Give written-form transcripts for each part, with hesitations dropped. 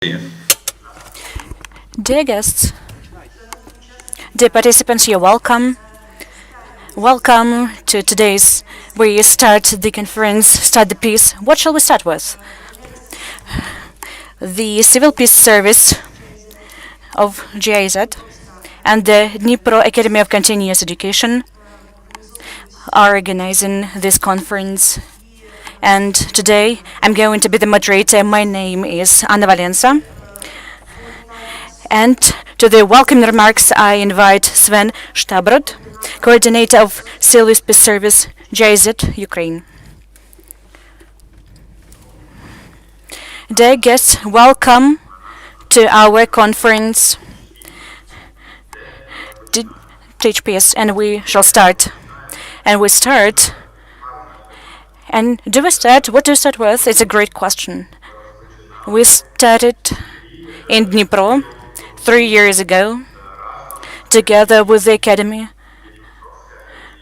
Dear guests, dear participants, you're welcome. Welcome to today's, we start the conference, start the piece. What shall we start with? The Civil Peace Service of GIZ and the Dnipro Academy of Continuous Education are organizing this conference. And today I'm going to be the moderator. My name is Anna Valensa. And to the welcome remarks, I invite Sven Stabrod, coordinator of Civil Peace Service, GIZ, Ukraine. Dear guests, welcome to our conference, THPS, and we shall start. And we start. And do we start? What do we start with? It's a great question. We started in Dnipro 3 years ago, together with the Academy,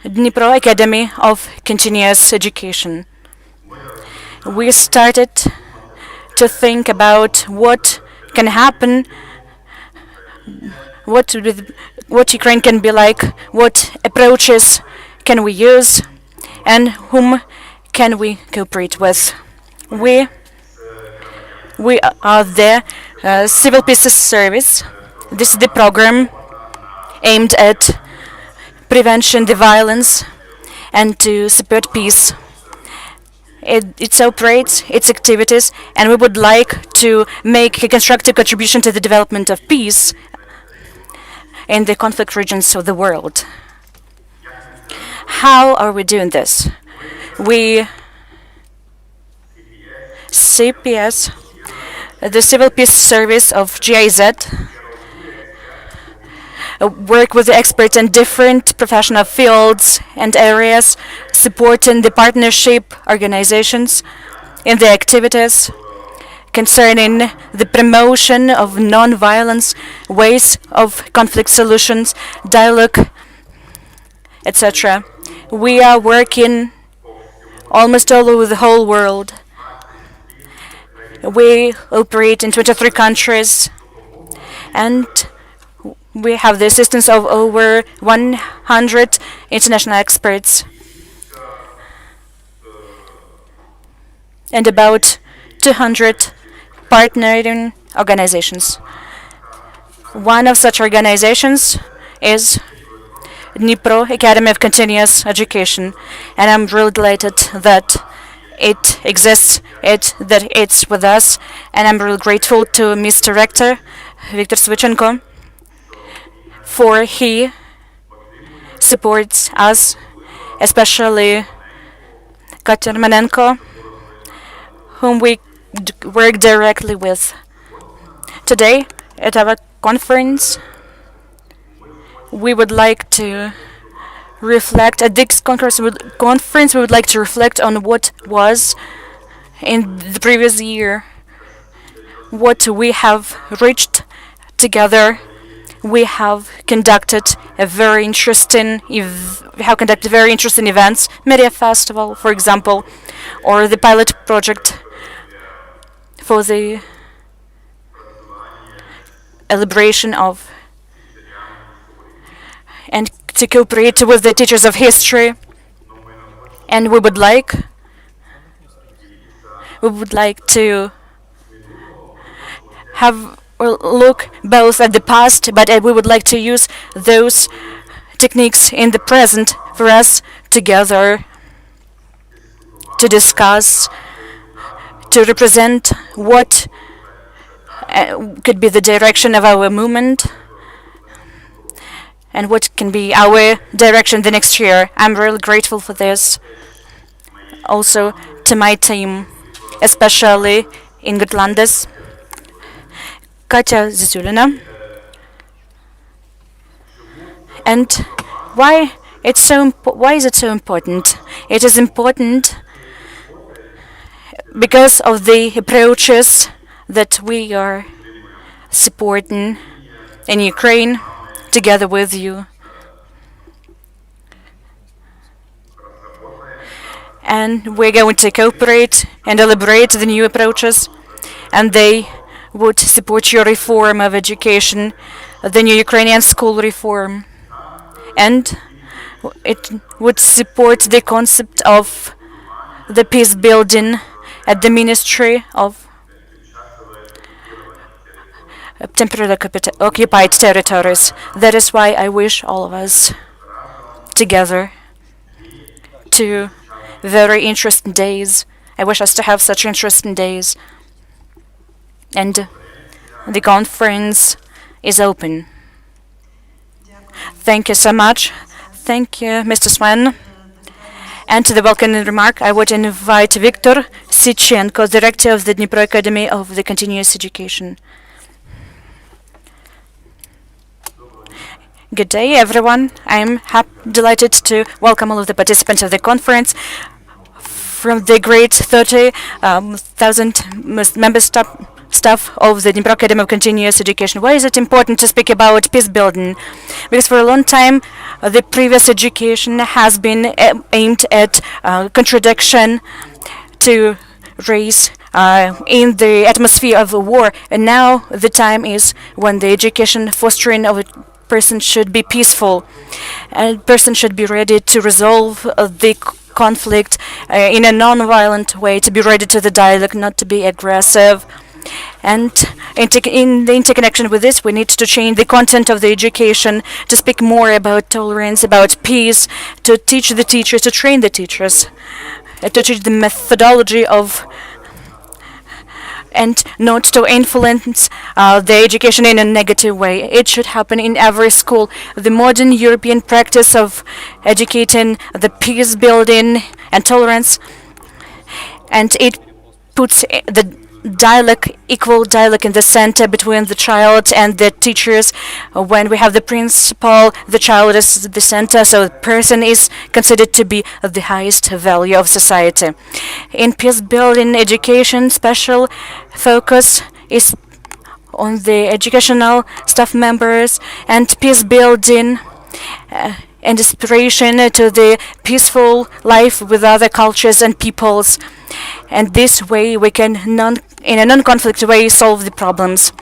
Dnipro Academy of Continuous Education. We started to think about what can happen, what Ukraine can be like, what approaches can we use, and whom can we cooperate with. We are the Civil Peace Service. This is the program aimed at prevention the violence and to support peace. It operates its activities, and we would like to make a constructive contribution to the development of peace in the conflict regions of the world. How are we doing this? We, CPS, the Civil Peace Service of GIZ, work with the experts in different professional fields and areas, supporting the partnership organizations in their activities concerning the promotion of non-violence, ways of conflict solutions, dialogue, etc. We are working almost all over the whole world. We operate in 23 countries, and we have the assistance of over 100 international experts and about 200 partnering organizations. One of such organizations is Dnipro Academy of Continuous Education, and I'm really delighted that it exists, that it's with us, and I'm really grateful to Ms. Director Viktor Svichenko for he supports us, especially Katya Romanenko, whom we work directly with. Today, at our conference, we would like to reflect, at this conference we would like to reflect on what was in the previous year, what we have reached together. We have conducted very interesting events, Media Festival, for example, or the pilot project for the elaboration of and to cooperate with the teachers of history. And we would like to have look both at the past, but we would like to use those techniques in the present for us together to discuss, to represent what could be the direction of our movement and what can be our direction the next year. I'm really grateful for this. Also to my team, especially in Gotlandes, Katya Zizulina. And why is it so important? It is important because of the approaches that we are supporting in Ukraine together with you. And we're going to cooperate and elaborate the new approaches, and they would support your reform of education, the new Ukrainian school reform, and it would support the concept of the peace building at the Ministry of Temporarily Occupied Territories. That is why I wish all of us together to very interesting days. I wish us to have such interesting days. And the conference is open. Thank you so much. Thank you, Mr. Sven. And to the welcoming remark, I would invite Viktor Sichenko, Director of the Dnipro Academy of the Continuous Education. Good day, everyone. I'm delighted to welcome all of the participants of the conference from the great 30,000 member staff of the Dnipro Academy of Continuous Education. Why is it important to speak about peace building? Because for a long time, the previous education has been aimed at contradiction to race in the atmosphere of war. And now the time is when the education fostering of a person should be peaceful. A person should be ready to resolve the conflict in a non-violent way, to be ready to the dialogue, not to be aggressive. And in the interconnection with this, we need to change the content of the education, to speak more about tolerance, about peace, to teach the teachers, to train the teachers, to teach the methodology of, and not to influence the education in a negative way. It should happen in every school. The modern European practice of educating the peace building and tolerance, and it puts the dialogue, equal dialogue in the center between the child and the teachers. When we have the principal, the child is the center, so the person is considered to be the highest value of society. In peace building education, special focus is on the educational staff members and peace building and inspiration to the peaceful life with other cultures and peoples. And this way we can, in a non-conflict way, solve the problems.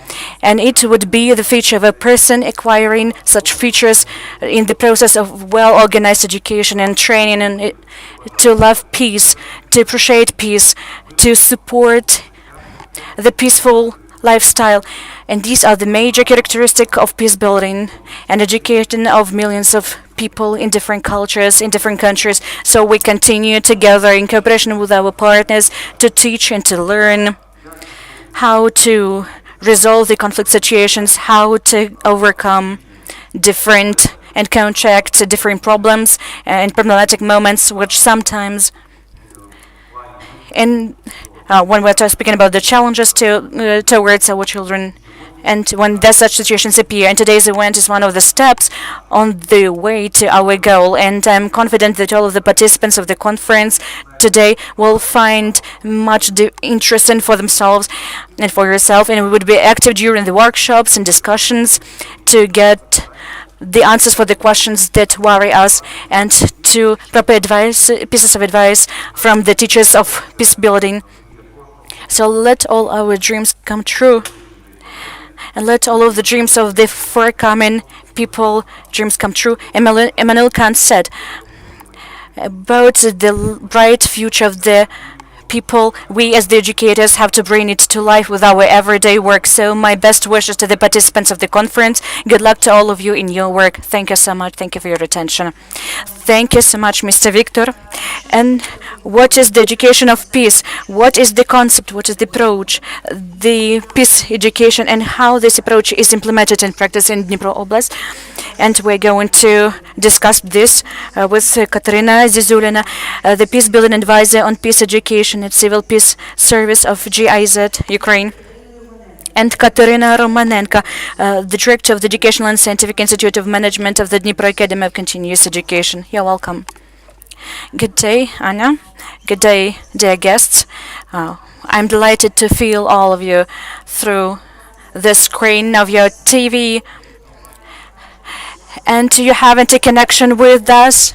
And it would be the feature of a person acquiring such features in the process of well-organized education and training, and to love peace, to appreciate peace, to support the peaceful lifestyle. And these are the major characteristics of peace building and education of millions of people in different cultures, in different countries. So we continue together in cooperation with our partners to teach and to learn how to resolve the conflict situations, how to overcome different and counteract different problems and problematic moments, which sometimes when we're speaking about the challenges towards our children, and when such situations appear. And today's event is one of the steps on the way to our goal. And I'm confident that all of the participants of the conference today will find much interesting for themselves and for yourself. And we would be active during the workshops and discussions to get the answers for the questions that worry us, and to proper advice, pieces of advice from the teachers of peace building. So let all our dreams come true. And let all of the dreams of the forthcoming people dreams come true. Immanuel Kant said about the bright future of the people, we as the educators have to bring it to life with our everyday work. So my best wishes to the participants of the conference. Good luck to all of you in your work. Thank you so much. Thank you for your attention. Thank you so much, Mr. Viktor. And what is the education of peace? What is the concept? What is the approach? The peace education and how this approach is implemented in practice in Dnipro Oblast. And we're going to discuss this with Katerina Zizulina, the peace building advisor on peace education at Civil Peace Service of GIZ, Ukraine. And Katerina Romanenko, the director of the Educational and Scientific Institute of Management of the Dnipro Academy of Continuous Education. You're welcome. Good day, Anna. Good day, dear guests. I'm delighted to feel all of you through the screen of your TV. And you have a connection with us.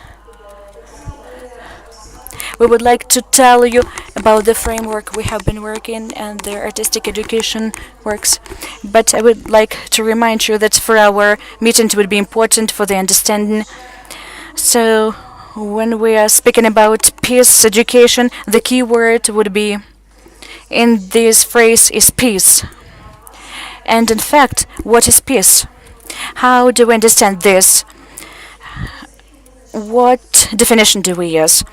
we would like to tell you about the framework we have been working and the artistic education works. But I would like to remind you that for our meeting it would be important for the understanding. So when we are speaking about peace education, the key word would be in this phrase is peace. And in fact, what is peace? How do we understand this? What definition do we use?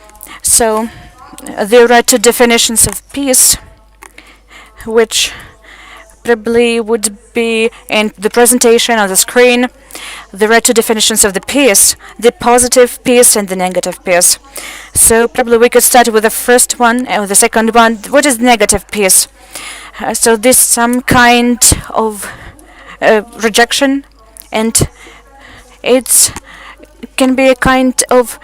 So there are two definitions of peace, which probably would be in the presentation on the screen. There are two definitions of the peace, the positive peace and the negative peace. So probably we could start with the first one and the second one. What is negative peace? So this some kind of rejection, and it can be a kind of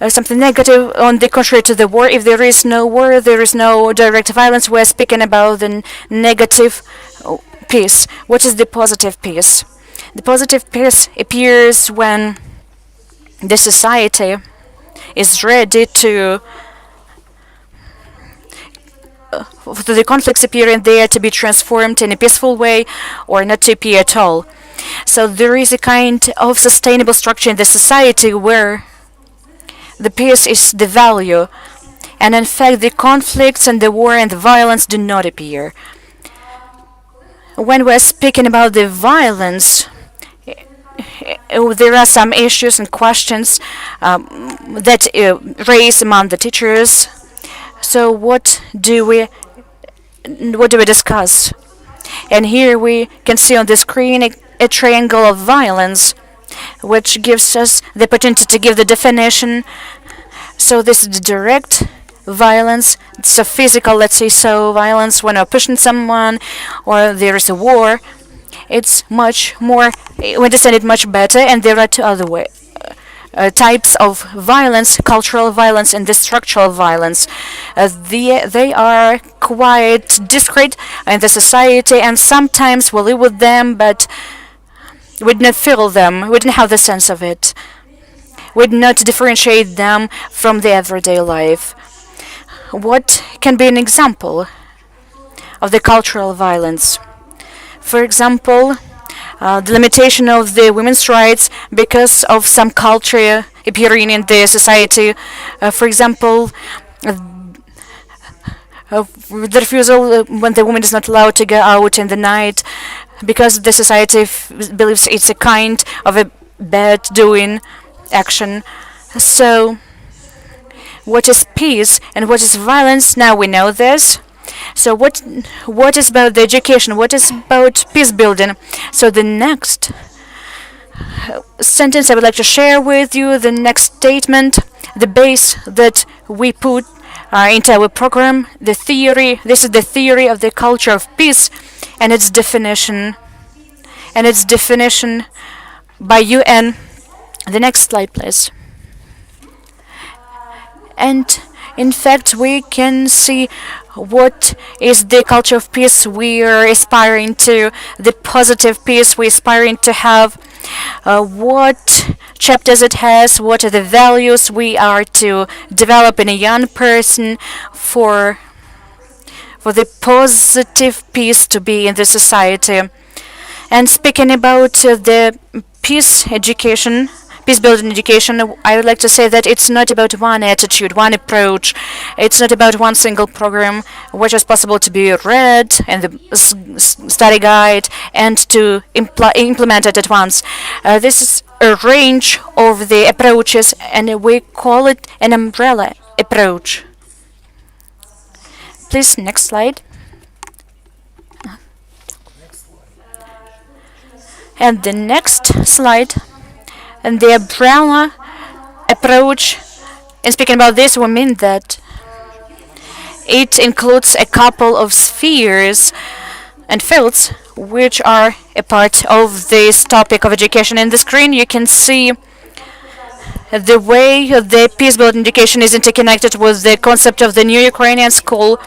something negative on the contrary to the war. If there is no war, there is no direct violence. We're speaking about the negative peace. What is the positive peace? The positive peace appears when the society is ready to the conflicts appearing there to be transformed in a peaceful way or not to appear at all. So there is a kind of sustainable structure in the society where the peace is the value, and in fact the conflicts and the war and the violence do not appear. When we're speaking about the violence, there are some issues and questions that raise among the teachers. So what do we discuss? And here we can see on the screen a triangle of violence, which gives us the opportunity to give the definition. So this is the direct violence. It's a physical, let's say so, violence when we're pushing someone or there is a war. It's much more, we understand it much better, and there are two other types of violence, cultural violence and the structural violence. They are quite discrete in the society, and sometimes we live with them, but we did not feel them, we didn't have the sense of it. We did not differentiate them from the everyday life. What can be an example of the cultural violence? For example, the limitation of the women's rights because of some culture appearing in the society. For example, the refusal when the woman is not allowed to go out in the night because the society believes it's a kind of a bad doing action. So what is peace and what is violence? Now we know this. So what is about the education? What is about peace building? So the next sentence I would like to share with you, the next statement, the base that we put into our program, the theory. This is the theory of the culture of peace and its definition. By UN. The next slide, please. And in fact, we can see what is the culture of peace we are aspiring to, the positive peace we're aspiring to have, what chapters it has, what are the values we are to develop in a young person for the positive peace to be in the society. And speaking about the peace education, peace-building education, I would like to say that it's not about one attitude, one approach. It's not about one single program, which is possible to be read in the study guide and to implement it at once. This is a range of the approaches, and we call it an umbrella approach. Please, next slide. And the next slide. And the umbrella approach, in speaking about this, we mean that it includes a couple of spheres and fields which are a part of this topic of education. In the screen you can see the way the peace-building education is interconnected with the concept of the new Ukrainian school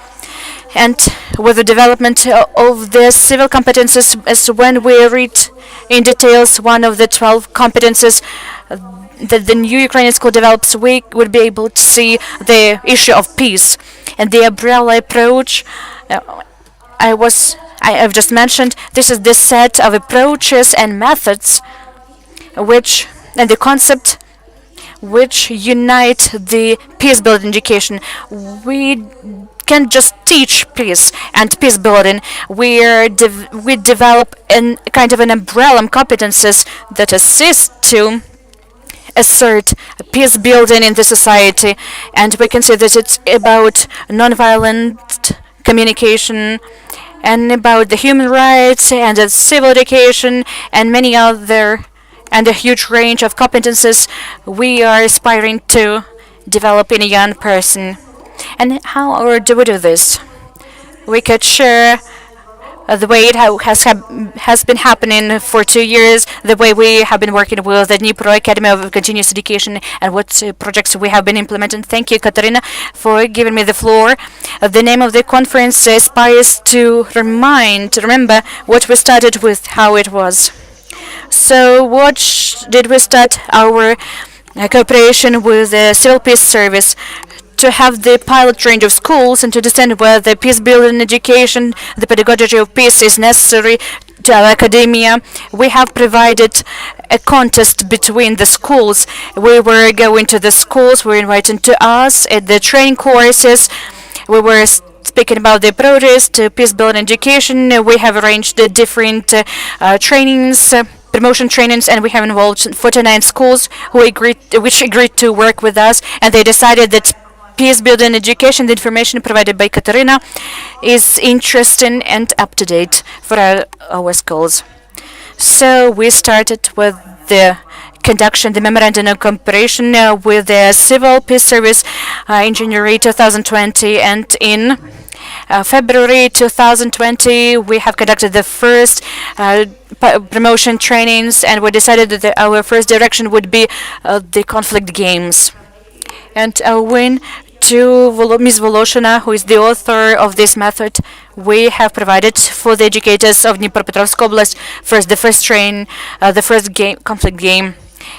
and with the development of the civil competences. As when we read in details one of the 12 competences, that the new Ukrainian school develops, we would be able to see the issue of peace and the umbrella approach. I've just mentioned this is the set of approaches and methods and the concept which unite the peace building education. We can't just teach peace and peace building. We develop a kind of an umbrella of competences that assist to assert peace building in the society, and we can say that it's about nonviolent communication and about the human rights and the civil education and many other and a huge range of competences we are aspiring to develop in a young person. And how do we do this? We could share the way it has been happening for 2 years, the way we have been working with the Dnipro Academy of Continuous Education and what projects we have been implementing. Thank you, Katarina, for giving me the floor. The name of the conference aspires to remember what we started with, how it was. So did we start our cooperation with the Civil Peace Service to have the pilot range of schools and to understand where the peace building education, the pedagogy of peace is necessary to our academia. We have provided a contest between the schools. We were going to the schools, we were invited to us at the training courses. We were speaking about the approaches to peace building education. We have arranged the different trainings, promotion trainings, and we have involved 49 schools which agreed to work with us, and they decided that peace building education, the information provided by Katarina, is interesting and up to date for our schools. So we started with the memorandum of cooperation with the Civil Peace Service in January 2020, and in February 2020 we have conducted the first promotion trainings, and we decided that our first direction would be the conflict games. And owing to Ms. Voloshina, who is the author of this method, we have provided for the educators of Dnipropetrovsk Oblast the first train, the first conflict game.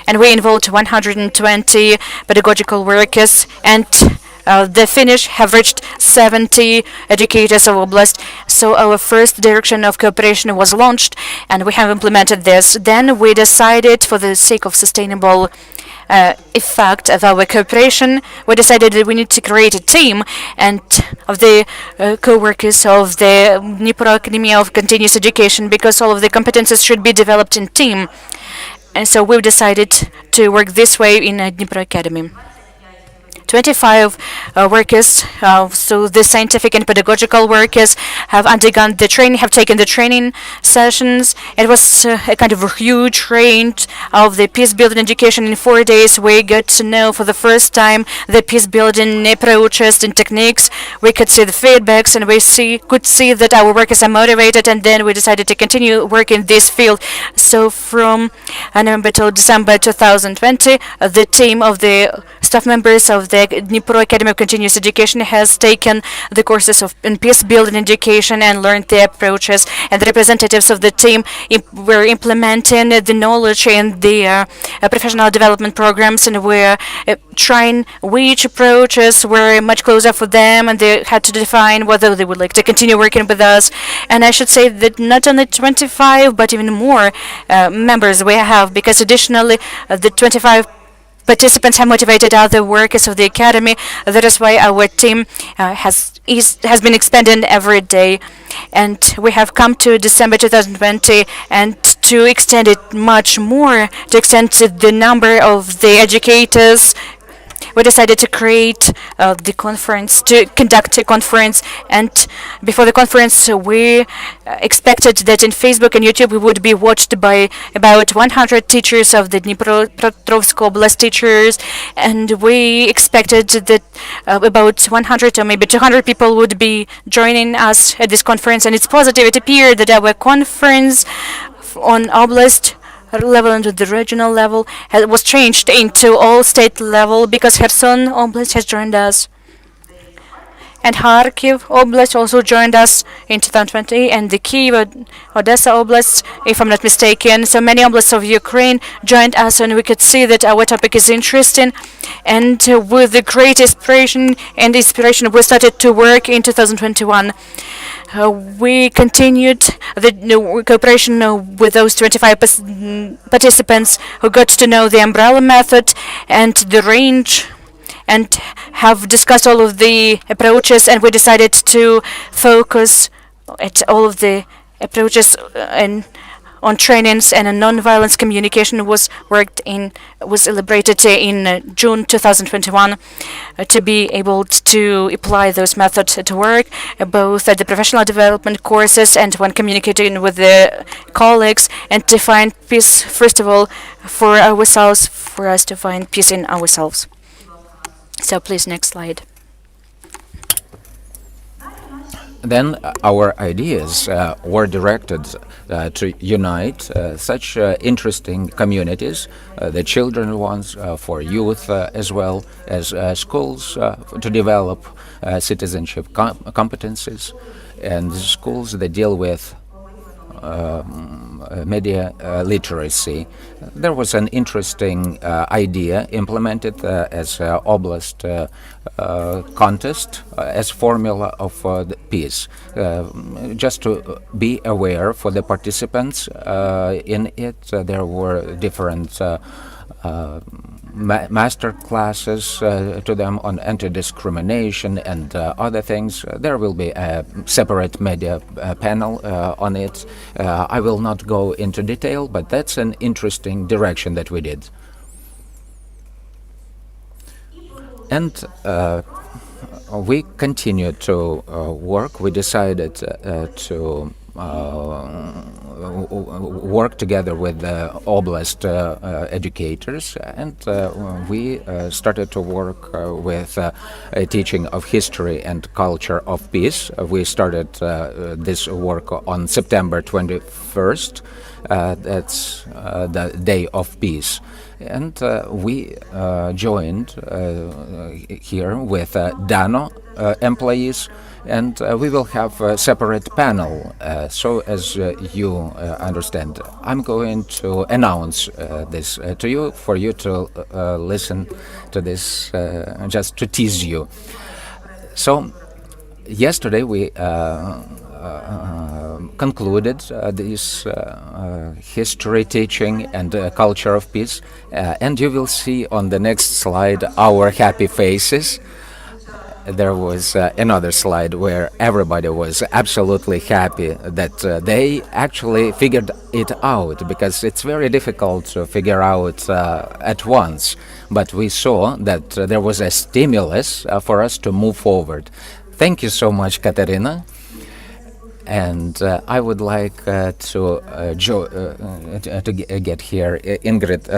And we involved 120 pedagogical workers, and the finish have reached 70 educators of Oblast. So our first direction of cooperation was launched, and we have implemented this. Then we decided, for the sake of sustainable effect of our cooperation, we decided that we need to create a team and of the co-workers of the Dnipro Academy of Continuous Education, because all of the competences should be developed in team. And so we've decided to work this way in Dnipro Academy. 25 workers, so the scientific and pedagogical workers, have undergone the training, have taken the training sessions. It was a kind of a huge range of the peace building education. In 4 days, we got to know for the first time the peace building approaches and techniques. We could see the feedbacks, and we could see that our workers are motivated, and then we decided to continue work in this field. So from November till December 2020, the team of the staff members of the Dnipro Academy of Continuous Education has taken the courses in peace building education and learned the approaches, and the representatives of the team were implementing the knowledge in the professional development programs, and were trying which approaches were much closer for them, and they had to define whether they would like to continue working with us. And I should say that not only 25 but even more members we have, because additionally the 25 participants have motivated other workers of the academy. That is why our team has been expanding every day, and we have come to December 2020, and to extend it much more, to extend the number of the educators, we decided to create the conference, to conduct a conference. And before the conference, we expected that in Facebook and YouTube we would be watched by about 100 teachers of the Dnipropetrovsk Oblast teachers, and we expected that about 100 or maybe 200 people would be joining us at this conference. And it's positive. It appeared that our conference on Oblast level and the regional level was changed into all state level, because Kherson Oblast has joined us. And Kharkiv Oblast also joined us in 2020, and the Kiev, Odessa Oblast, if I'm not mistaken. So many oblasts of Ukraine joined us, and we could see that our topic is interesting. And with the great inspiration, we started to work in 2021. We continued the cooperation with those 25 participants who got to know the umbrella method and the range, and have discussed all of the approaches, and we decided to focus at all of the approaches on trainings, and a non-violence communication was elaborated in June 2021 to be able to apply those methods to work, both at the professional development courses and when communicating with the colleagues, and to find peace, first of all, for ourselves, for us to find peace in ourselves. So please, next slide. Then our ideas were directed to unite such interesting communities, the children ones, for youth as well as schools, to develop citizenship competencies, and schools that deal with media literacy. There was an interesting idea implemented as oblast contest as formula of the peace, just to be aware for the participants in it. There were different master classes to them on anti-discrimination and other things. There will be a separate media panel on it. I will not go into detail, but that's an interesting direction that we did. And we continued to work. We decided to work together with the oblast educators, and we started to work with a teaching of history and culture of peace. We started this work on September 21st. That's the Day of Peace. And we joined here with Dano employees, and we will have a separate panel. So as you understand, I'm going to announce this to you, for you to listen to this, just to tease you. So yesterday we concluded this history teaching and culture of peace, and you will see on the next slide our happy faces. There was another slide where everybody was absolutely happy that they actually figured it out, because it's very difficult to figure out at once. But we saw that there was a stimulus for us to move forward. Thank you so much, Katerina. And I would like to get here Ingrid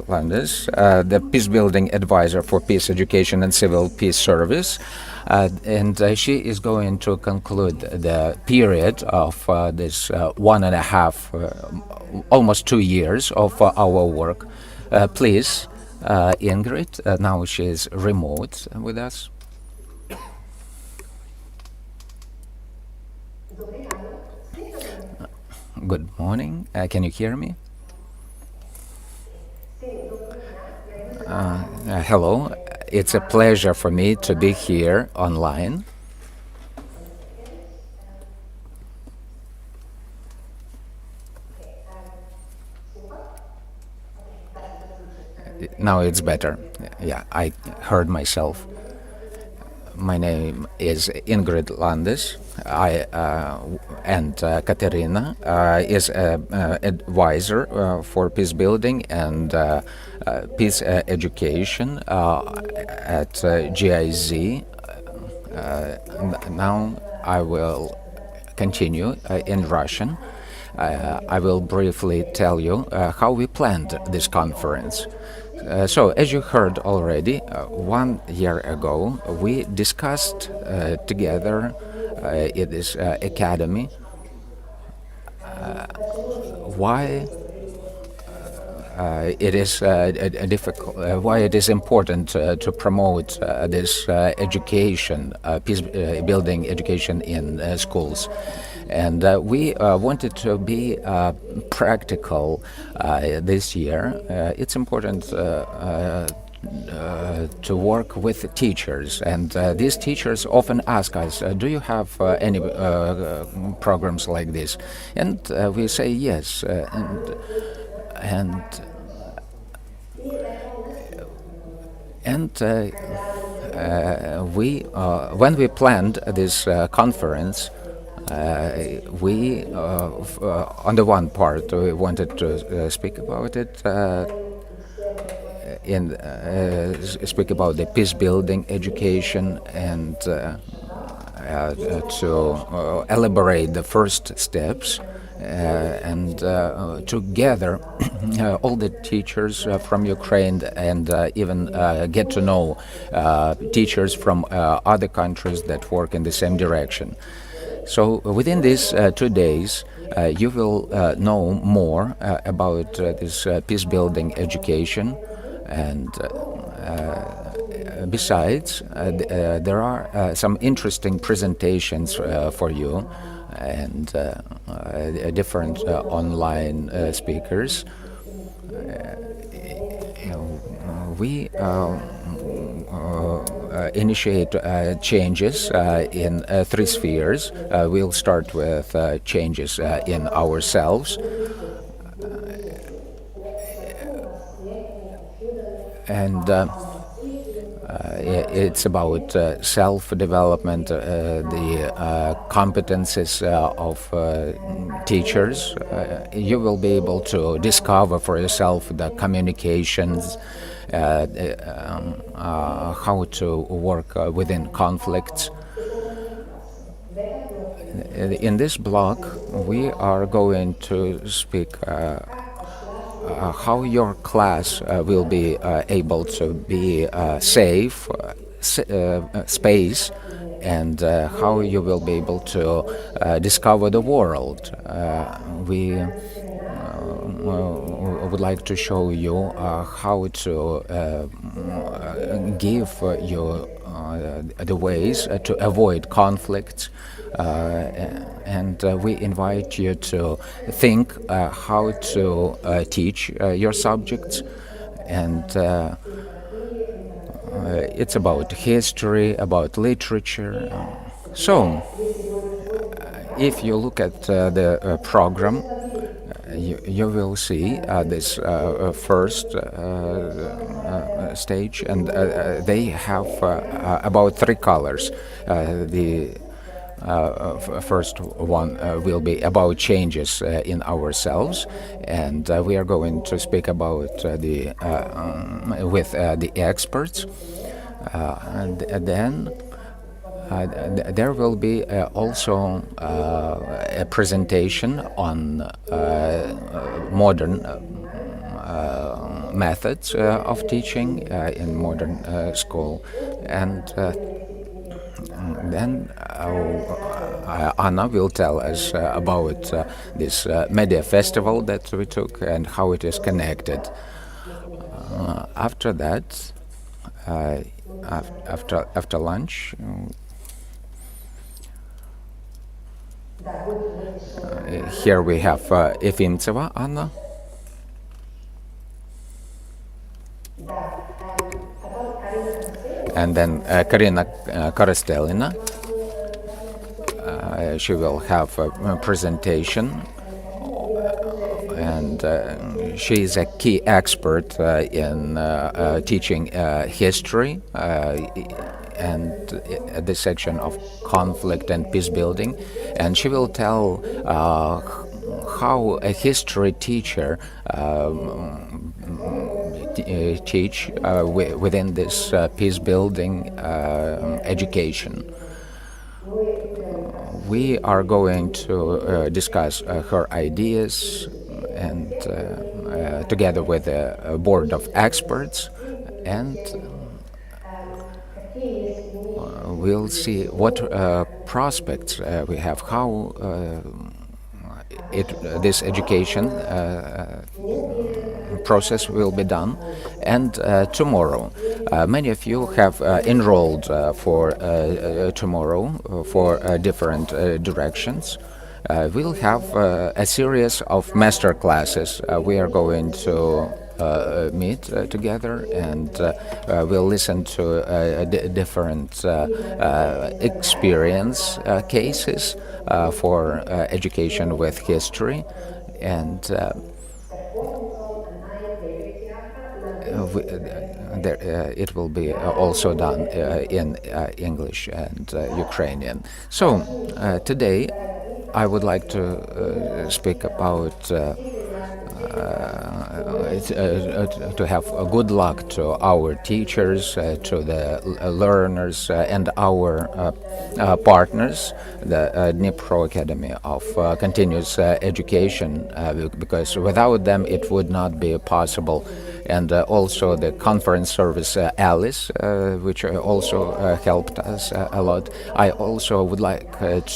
Landes, the Peace Building Advisor for Peace Education and Civil Peace Service. And she is going to conclude the period of this 1.5, almost 2 years of our work. Please, Ingrid, now she is remote with us. Good morning. Can you hear me? Hello. It's a pleasure for me to be here online. Now it's better. Yeah, I heard myself. My name is Ingrid Landes. And Katerina is an advisor for peace building and peace education at GIZ. Now I will continue in Russian. I will briefly tell you how we planned this conference. So, as you heard already, 1 year ago, we discussed together in this academy why it is difficult. Why it is important to promote this education, peace-building education in schools. And we wanted to be practical this year. It's important to work with teachers, and these teachers often ask us, do you have any programs like this? And we say yes, and we when we planned this conference, we on the one part we wanted to speak about it, speak about the peace-building education, and to elaborate the first steps, and to gather all the teachers from Ukraine, and even get to know teachers from other countries that work in the same direction. So within these 2 days, you will know more about this peace-building education. And besides, there are some interesting presentations for you, and different online speakers. We initiate changes in 3 spheres. We'll start with changes in ourselves. And it's about self-development, the competences of teachers. You will be able to discover for yourself the communications, how to work within conflicts. In this block, we are going to speak how your class will be able to be safe space, and how you will be able to discover the world. We would like to show you how to give you the ways to avoid conflicts, and we invite you to think how to teach your subjects, and it's about history, about literature. So, if you look at the program, you will see this first stage, and they have about 3 colors. The first one will be about changes in ourselves, and we are going to speak about with the experts, and then there will be also a presentation on modern methods of teaching in modern school, and then Anna will tell us about this media festival that we took and how it is connected. After that, after lunch, here we have Efimtseva Anna. And then Karina Korostelina. She will have a presentation, and she is a key expert in teaching history and the section of conflict and peace building, and she will tell how a history teacher teach within this peace building education. We are going to discuss her ideas, and together with a board of experts, and we'll see what prospects we have, how this education process will be done. And tomorrow, many of you have enrolled for tomorrow for different directions. We'll have a series of master classes. We are going to meet together, and we'll listen to different experience cases for education with history, and it will be also done in English and Ukrainian. So today I would like to speak about to have a good luck to our teachers, to the learners, and our partners, the Dnipro Academy of Continuous Education, because without them it would not be possible. And also the conference service Alice, which also helped us a lot. I also would like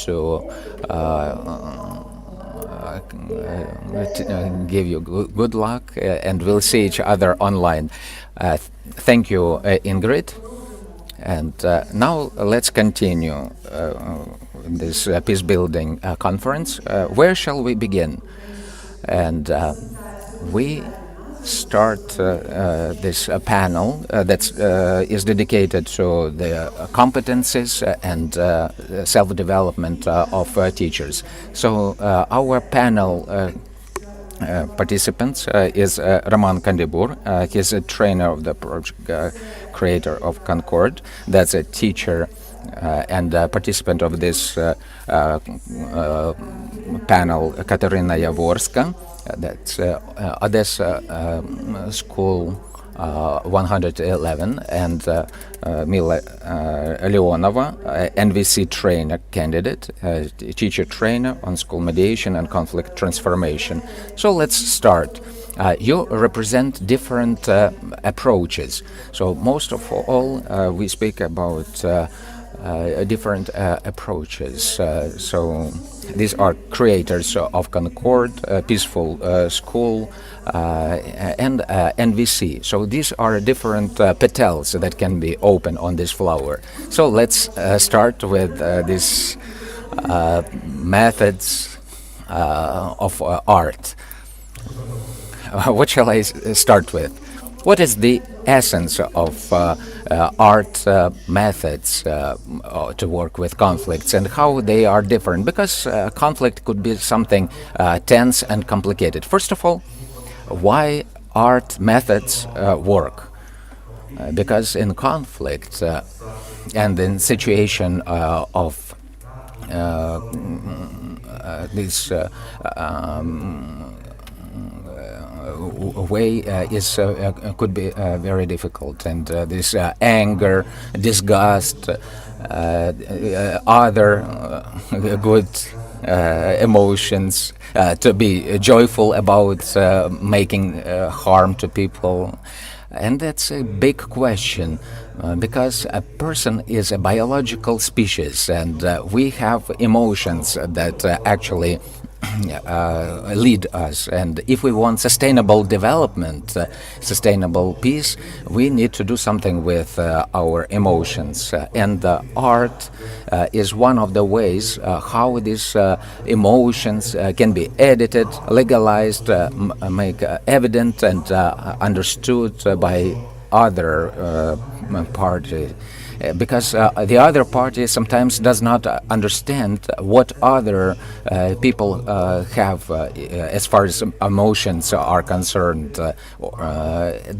to give you good luck, and we'll see each other online. Thank you, Ingrid. And now let's continue this peace-building conference. Where shall we begin? And we start this panel that is dedicated to the competencies and self-development of teachers. So our panel participants is Roman Kandibur. He's a trainer of the project, creator of Concord. That's a teacher and participant of this panel, Katerina Yavorska. That's Odessa School 111, and Mila Leonova, NVC trainer candidate, teacher trainer on school mediation and conflict transformation. So let's start. You represent different approaches. So most of all, we speak about different approaches. So these are creators of Concord, Peaceful School, and NVC. So these are different petals that can be open on this flower. So let's start with these methods of art. What shall I start with? What is the essence of art methods to work with conflicts, and how they are different? Because conflict could be something tense and complicated. First of all, why art methods work? Because in conflict and in situation of this way is could be very difficult, and this anger, disgust, other good emotions, to be joyful about making harm to people. And that's a big question, because a person is a biological species, and we have emotions that actually lead us. And if we want sustainable development, sustainable peace, we need to do something with our emotions. And art is one of the ways how these emotions can be edited, legalized, make evident and understood by other party. Because the other party sometimes does not understand what other people have as far as emotions are concerned.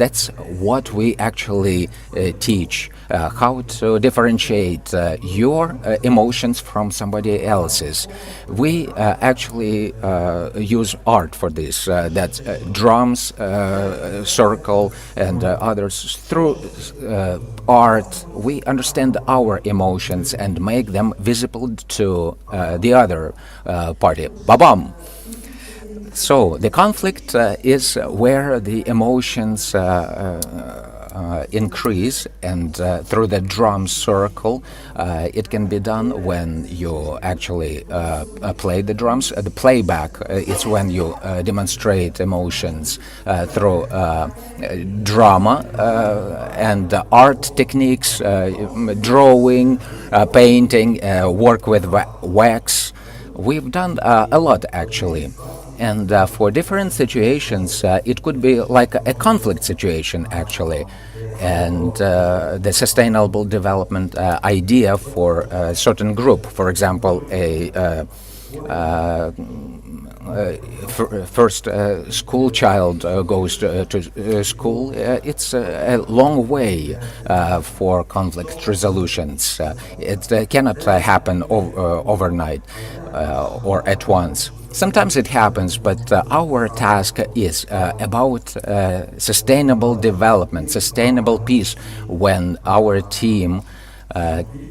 That's what we actually teach, how to differentiate your emotions from somebody else's. We actually use art for this. That's drums, circle, and others. Through art, we understand our emotions and make them visible to the other party. Ba-bam! So the conflict is where the emotions increase, and through the drum circle, it can be done when you actually play the drums. The playback, it's when you demonstrate emotions through drama and art techniques, drawing, painting, work with wax. We've done a lot, actually. And for different situations, it could be like a conflict situation, actually. And the sustainable development idea for a certain group, for example, first school child goes to school, it's a long way for conflict resolutions. It cannot happen overnight or at once. Sometimes it happens, but our task is about sustainable development, sustainable peace, when our team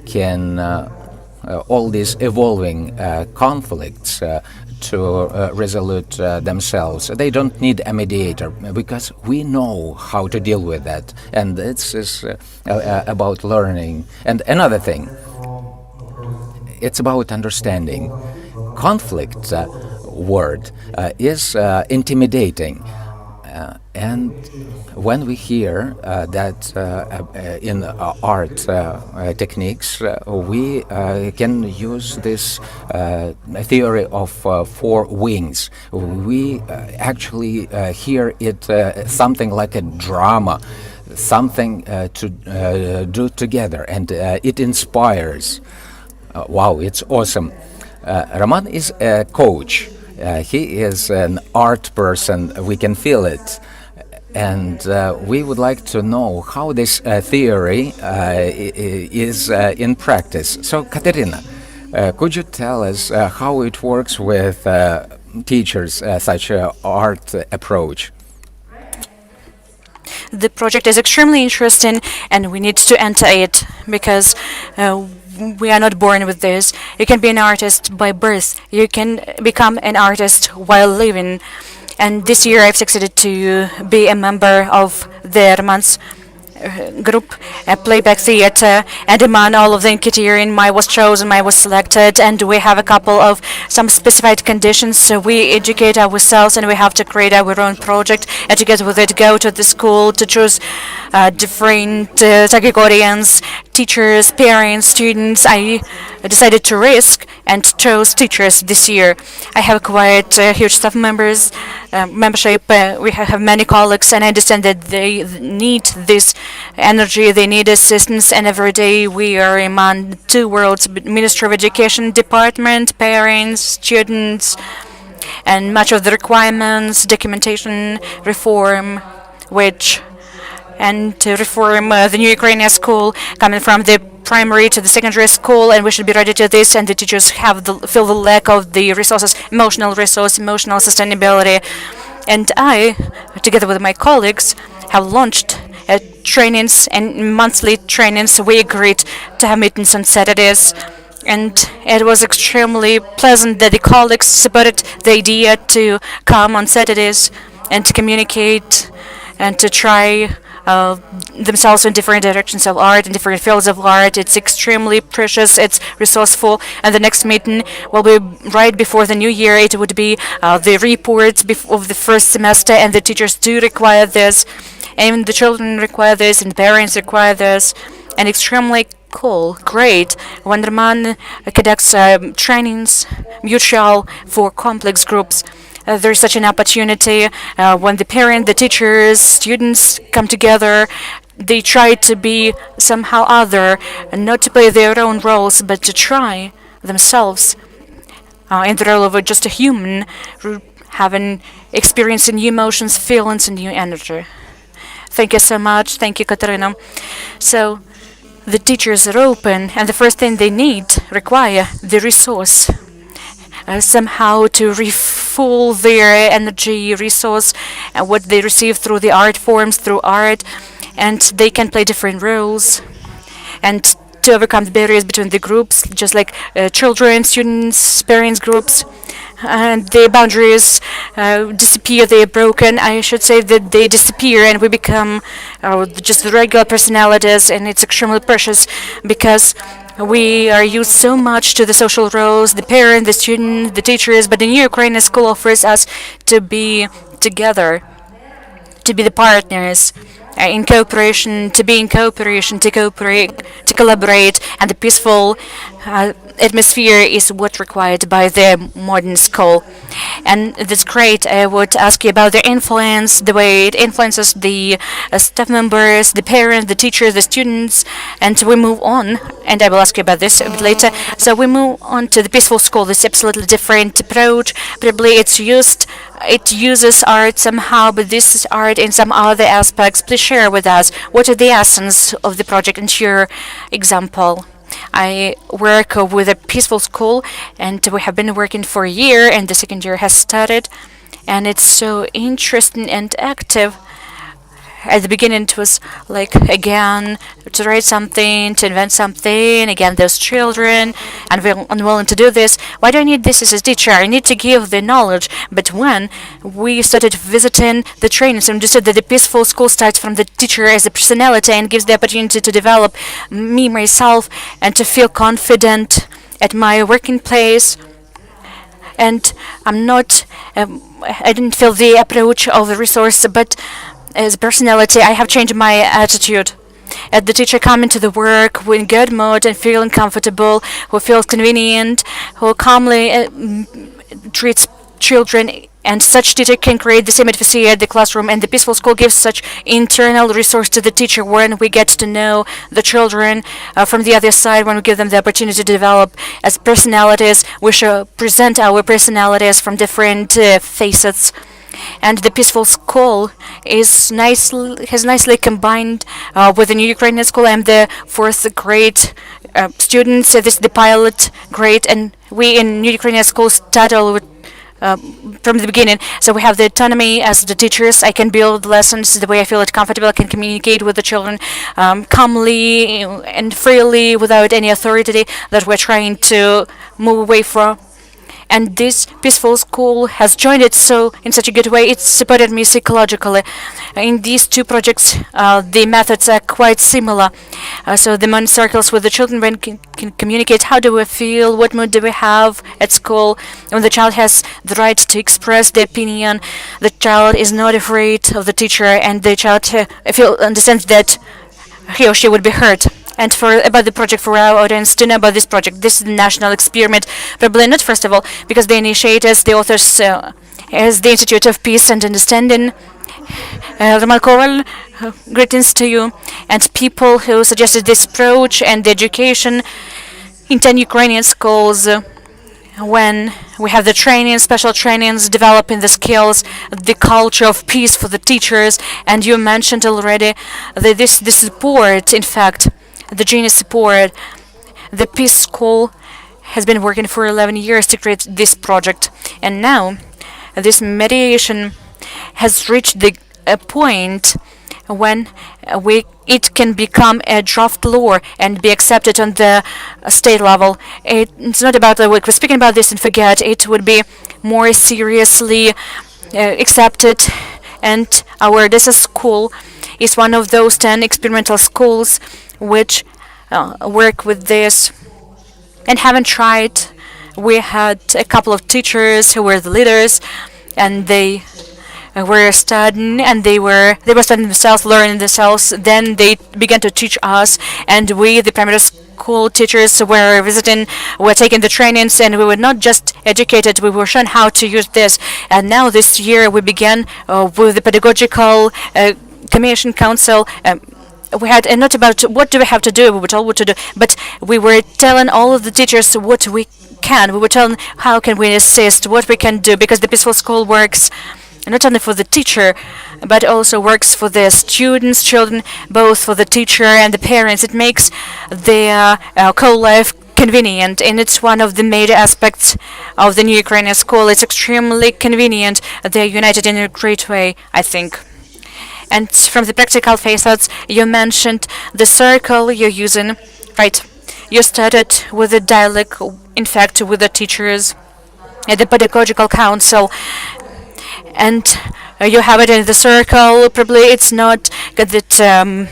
can all these evolving conflicts to resolute themselves. They don't need a mediator because we know how to deal with that, and it's about learning. And another thing, it's about understanding. Conflict word is intimidating, and when we hear that in art techniques, we can use this theory of four wings. We actually hear it something like a drama, something to do together, and it inspires. Wow, it's awesome. Roman is a coach. He is an art person. We can feel it. And we would like to know how this theory is in practice. So, Katerina, could you tell us how it works with teachers, such an art approach? The project is extremely interesting, and we need to enter it because we are not born with this. You can be an artist by birth. You can become an artist while living. And this year I've succeeded to be a member of the Roman's group, a playback theater, and among all of the criterion, I was chosen, I was selected, and we have a couple of some specified conditions. So we educate ourselves, and we have to create our own project, and together with it go to the school to choose different target audience, teachers, parents, students. I decided to risk and chose teachers this year. I have quite huge staff membership. We have many colleagues, and I understand that they need this energy, they need assistance, and every day we are among two worlds: Ministry of Education department, parents, students, and much of the requirements, documentation, reform, and to reform the new Ukrainian school, coming from the primary to the secondary school, and we should be ready to this, and the teachers feel the lack of the resources, emotional sustainability. And I, together with my colleagues, have launched trainings and monthly trainings. We agreed to have meetings on Saturdays, and it was extremely pleasant that the colleagues supported the idea to come on Saturdays and to communicate and to try themselves in different directions of art, in different fields of art. It's extremely precious, it's resourceful, and the next meeting will be right before the new year. It would be the reports of the first semester, and the teachers do require this, and the children require this, and the parents require this, and extremely cool, great when Roman conducts trainings mutual for complex groups. There's such an opportunity when the parent, the teachers, students come together. They try to be somehow other, and not to play their own roles, but to try themselves in the role of just a human, having experiencing new emotions, feelings, and new energy. Thank you so much. Thank you, Katerina. So the teachers are open, and the first thing they require the resource. Somehow to refuel their energy resource and what they receive through the art forms, through art, and they can play different roles. And to overcome the barriers between the groups, just like children, students, parents groups. And the boundaries disappear, they are broken. I should say that they disappear and we become just regular personalities, and it's extremely precious because we are used so much to the social roles, the parent, the student, the teachers, but the new Ukrainian school offers us to be together, to be the partners in cooperation, to be in cooperation, to cooperate, to collaborate, and the peaceful atmosphere is what required by the modern school. And that's great. I would ask you about the influence, the way it influences the staff members, the parents, the teachers, the students, and we move on. And I will ask you about this a bit later. So we move on to the peaceful school. This absolutely different approach. Probably it uses art somehow, but this is art in some other aspects. Please share with us what are the essence of the project and your example. I work with a peaceful school, and we have been working for a year, and the second year has started, and it's so interesting and active. At the beginning, it was like, again, to write something, to invent something, again, those children, unwilling to do this. Why do I need this as a teacher? I need to give the knowledge. But when we started visiting the trainings, I understood that the peaceful school starts from the teacher as a personality and gives the opportunity to develop me, myself, and to feel confident at my working place. And I didn't feel the approach of the resource, but as a personality, I have changed my attitude. As the teacher coming to the work with good mood and feeling comfortable, who feels convenient, who calmly treats children, and such teacher can create the same atmosphere at the classroom. And the peaceful school gives such internal resource to the teacher when we get to know the children from the other side, when we give them the opportunity to develop as personalities. We should present our personalities from different facets. And the peaceful school has nicely combined with the new Ukrainian school. I'm the fourth grade student, so this is the pilot grade, and we in new Ukrainian school start all with, from the beginning. So we have the autonomy as the teachers. I can build lessons the way I feel it comfortable. I can communicate with the children calmly and freely without any authority that we're trying to move away from. And this peaceful school has joined it in such a good way. It supported me psychologically. In these two projects, the methods are quite similar. So the mind circles with the children when can communicate. How do we feel? What mood do we have at school? When the child has the right to express their opinion, the child is not afraid of the teacher, and the child understands that he or she would be heard. And about the project, for our audience to know about this project, this is a national experiment. Probably not, first of all, because the initiators, the authors, is the Institute of Peace and Understanding. Roman, greetings to you, and people who suggested this approach and the education in 10 Ukrainian schools. When we have the training, special trainings, developing the skills, the culture of peace for the teachers, and you mentioned already that the support, in fact, the genius support. The Peace School has been working for 11 years to create this project, and now this mediation has reached a point when it can become a draft law and be accepted on the state level. It's not about the we're speaking about this and forget. It would be more seriously accepted, and our Odessa school is one of those 10 experimental schools which work with this and haven't tried. We had a couple of teachers who were the leaders, and they were studying, and they were studying themselves, learning themselves. Then they began to teach us, and we, the primary school teachers, were taking the trainings, and we were not just educated, we were shown how to use this. And now this year we began with the pedagogical commission council. We had not about what do we have to do, we were told what to do, but we were telling all of the teachers what we can. We were telling how can we assist, what we can do, because the peaceful school works not only for the teacher, but also works for the students, children, both for the teacher and the parents. It makes their co-life convenient, and it's one of the major aspects of the new Ukrainian school. It's extremely convenient. They're united in a great way, I think. And from the practical facets, you mentioned the circle you're using, right? You started with a dialogue, in fact, with the teachers at the pedagogical council, and you have it in the circle. Probably it's not that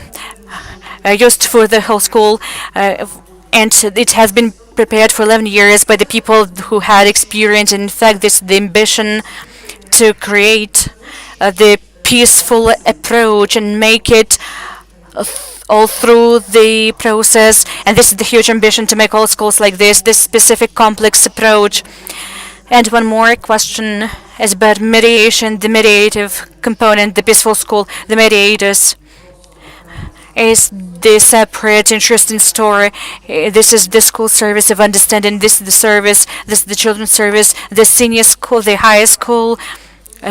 used for the whole school, and it has been prepared for 11 years by the people who had experience. In fact, this is the ambition to create the peaceful approach and make it all through the process. And this is the huge ambition, to make all schools like this specific complex approach. And one more question is about mediation, the mediative component, the peaceful school, the mediators. Is the separate, interesting story. This is the school service of understanding. This is the service. This is the children's service. The senior school, the higher school,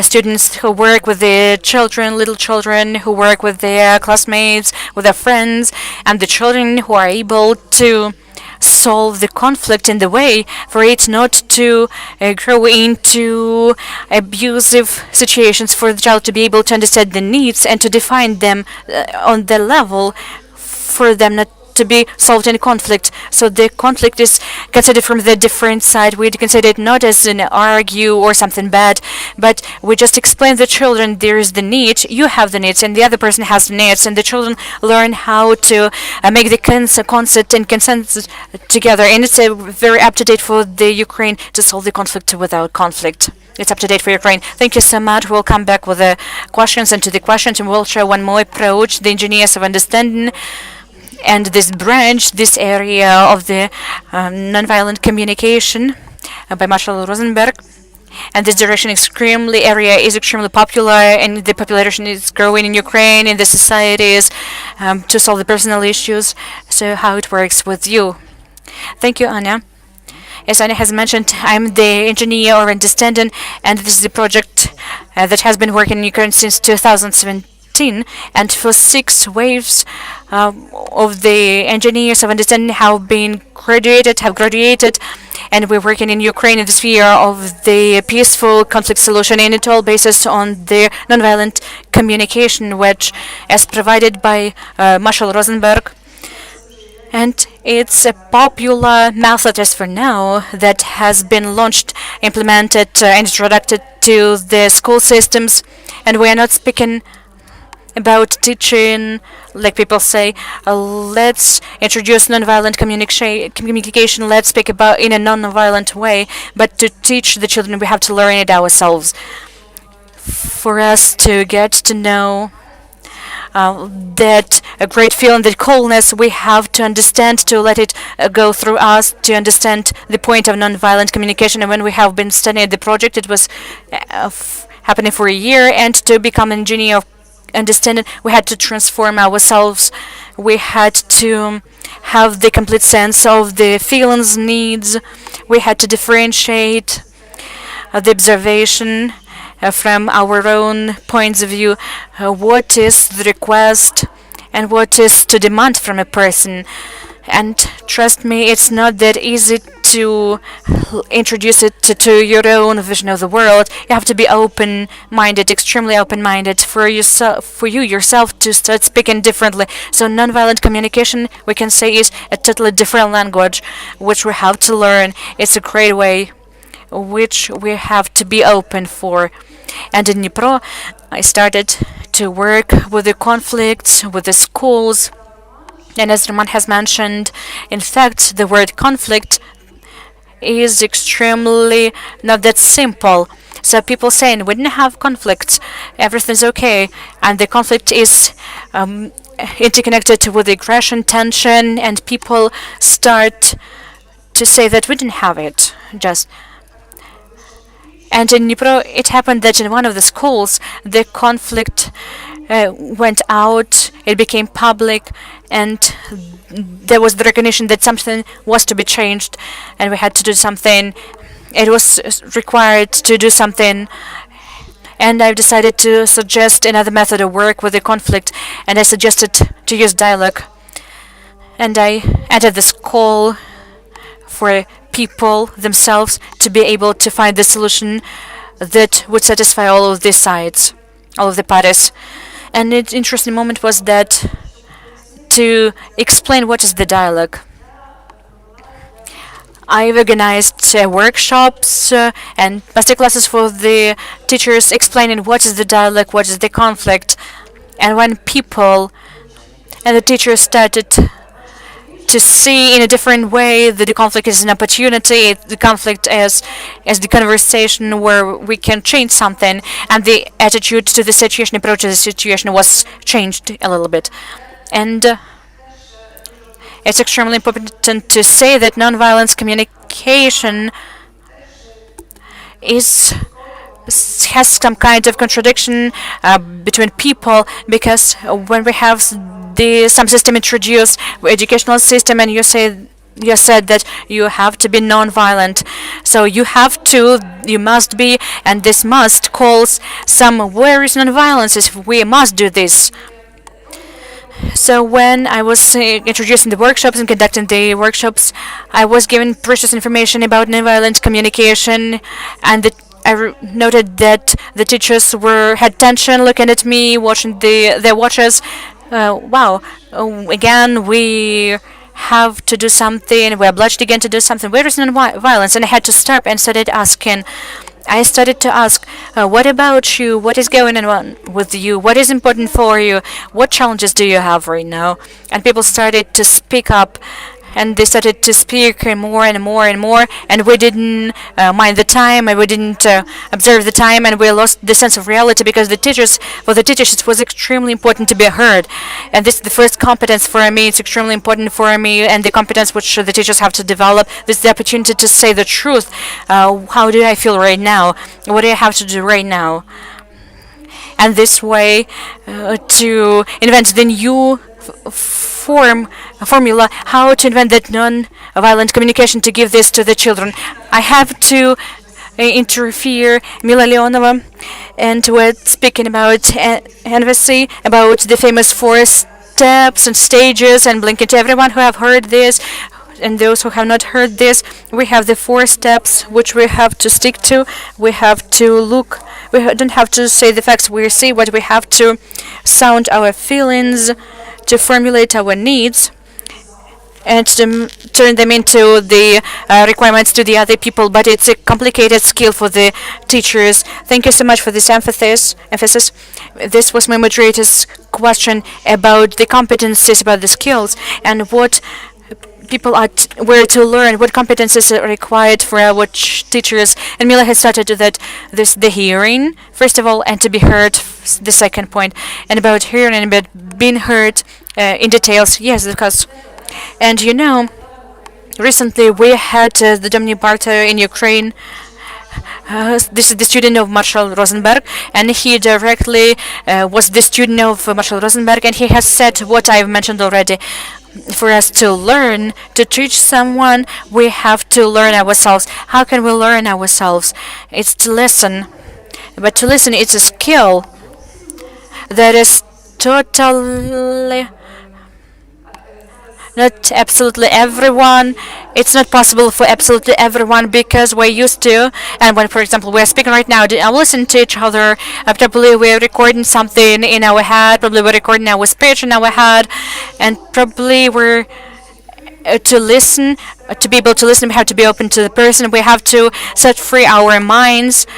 students who work with the children, little children who work with their classmates, with their friends, and the children who are able to solve the conflict in the way for it not to grow into abusive situations, for the child to be able to understand the needs and to define them on the level for them not to be solved in conflict. So the conflict is considered from the different side. We consider it not as an argue or something bad, but we just explain the children there is the need, you have the needs, and the other person has the needs, and the children learn how to make the concept and consensus together. And it's very up to date for the Ukraine to solve the conflict without conflict. It's up to date for Ukraine. Thank you so much. We'll come back with the questions, and to the questions, and we'll show one more approach, the engineers of understanding. And this branch, this area of the nonviolent communication by Marshall Rosenberg, and this direction area is extremely popular, and the population is growing in Ukraine, in the societies, to solve the personal issues. So how it works with you? Thank you, Anya. As Anya has mentioned, I'm the engineer of understanding, and this is a project that has been working in Ukraine since 2017. And for 6 waves of the engineers of understanding have graduated, and we're working in Ukraine in the sphere of the peaceful conflict solution, and it all basis on the nonviolent communication, which is provided by Marshall Rosenberg. And it's a popular method as for now that has been launched, implemented, and introduced to the school systems. And we are not speaking about teaching, like people say, let's introduce nonviolent communication, let's speak about in a non-violent way, but to teach the children we have to learn it ourselves. For us to get to know that a great feeling, that coldness, we have to understand, to let it go through us, to understand the point of nonviolent communication. And when we have been studying the project, it was happening for a year, and to become an engineer of understanding, we had to transform ourselves. We had to have the complete sense of the feelings, needs. We had to differentiate the observation from our own points of view. What is the request and what is to demand from a person? And trust me, it's not that easy to introduce it to your own vision of the world. You have to be open-minded, extremely open-minded, for you yourself to start speaking differently. So nonviolent communication, we can say, is a totally different language, which we have to learn. It's a great way, which we have to be open for. And in Dnipro, I started to work with the conflicts, with the schools. And as Roman has mentioned, in fact, the word conflict is extremely not that simple. So people saying we didn't have conflicts, everything's okay, and the conflict is interconnected with aggression, tension, and people start to say that we didn't have it. And in Dnipro, it happened that in one of the schools, the conflict went out, it became public, and there was the recognition that something was to be changed, and we had to do something. It was required to do something, and I've decided to suggest another method of work with the conflict, and I suggested to use dialogue. And I entered this call for people themselves to be able to find the solution that would satisfy all of the sides, all of the parties. And an interesting moment was that to explain what is the dialogue. I've organized workshops and masterclasses for the teachers explaining what is the dialogue, what is the conflict. And when people and the teachers started to see in a different way that the conflict is an opportunity, the conflict as the conversation where we can change something, and the attitude to the situation, approach to the situation was changed a little bit. And it's extremely important to say that nonviolence communication has some kind of contradiction between people, because when we have some system introduced, educational system, and you said that you have to be non-violent, so you must be, and this must calls some where is non-violence if we must do this. So when I was introducing the workshops and conducting the workshops, I was given precious information about nonviolent communication, and I noted that the teachers had tension looking at me, watching their watches. Wow, again, we have to do something, we're obliged again to do something. Where is non-violence? And I had to stop and started to ask, what about you? What is going on with you? What is important for you? What challenges do you have right now? And people started to speak up, and they started to speak more and more and more, and we didn't mind the time, and we didn't observe the time, and we lost the sense of reality, because for the teachers it was extremely important to be heard. And this is the first competence for me. It's extremely important for me, and the competence which the teachers have to develop. This is the opportunity to say the truth. How do I feel right now? What do I have to do right now? And this way to invent the new formula, how to invent that non-violent communication, to give this to the children. I have to interfere Mila Leonova, and we're speaking about empathy, about the famous 4 steps and stages, and blinking to everyone who have heard this and those who have not heard this. We have the 4 steps which we have to stick to. We have to look, we don't have to say the facts we see, but we have to sound our feelings, to formulate our needs, and to turn them into the requirements to the other people. But it's a complicated skill for the teachers. Thank you so much for this emphasis. This was my moderator's question about the competencies, about the skills, and what people were to learn, what competences are required for our teachers. And Mila has started to that, the hearing, first of all, and to be heard, the second point, and about hearing and about being heard in details. Yes, because, and recently we had the Dominic Barta in Ukraine. This is the student of Marshall Rosenberg, and he directly was the student of Marshall Rosenberg, and he has said what I've mentioned already. For us to learn, to teach someone, we have to learn ourselves. How can we learn ourselves? It's to listen. But to listen, it's a skill that is totally not absolutely everyone. It's not possible for absolutely everyone, because we're used to, and when, for example, we're speaking right now, I listen to each other. Probably we're recording something in our head. Probably we're recording our speech in our head, and probably we're to listen. To be able to listen, we have to be open to the person. We have to set free our minds.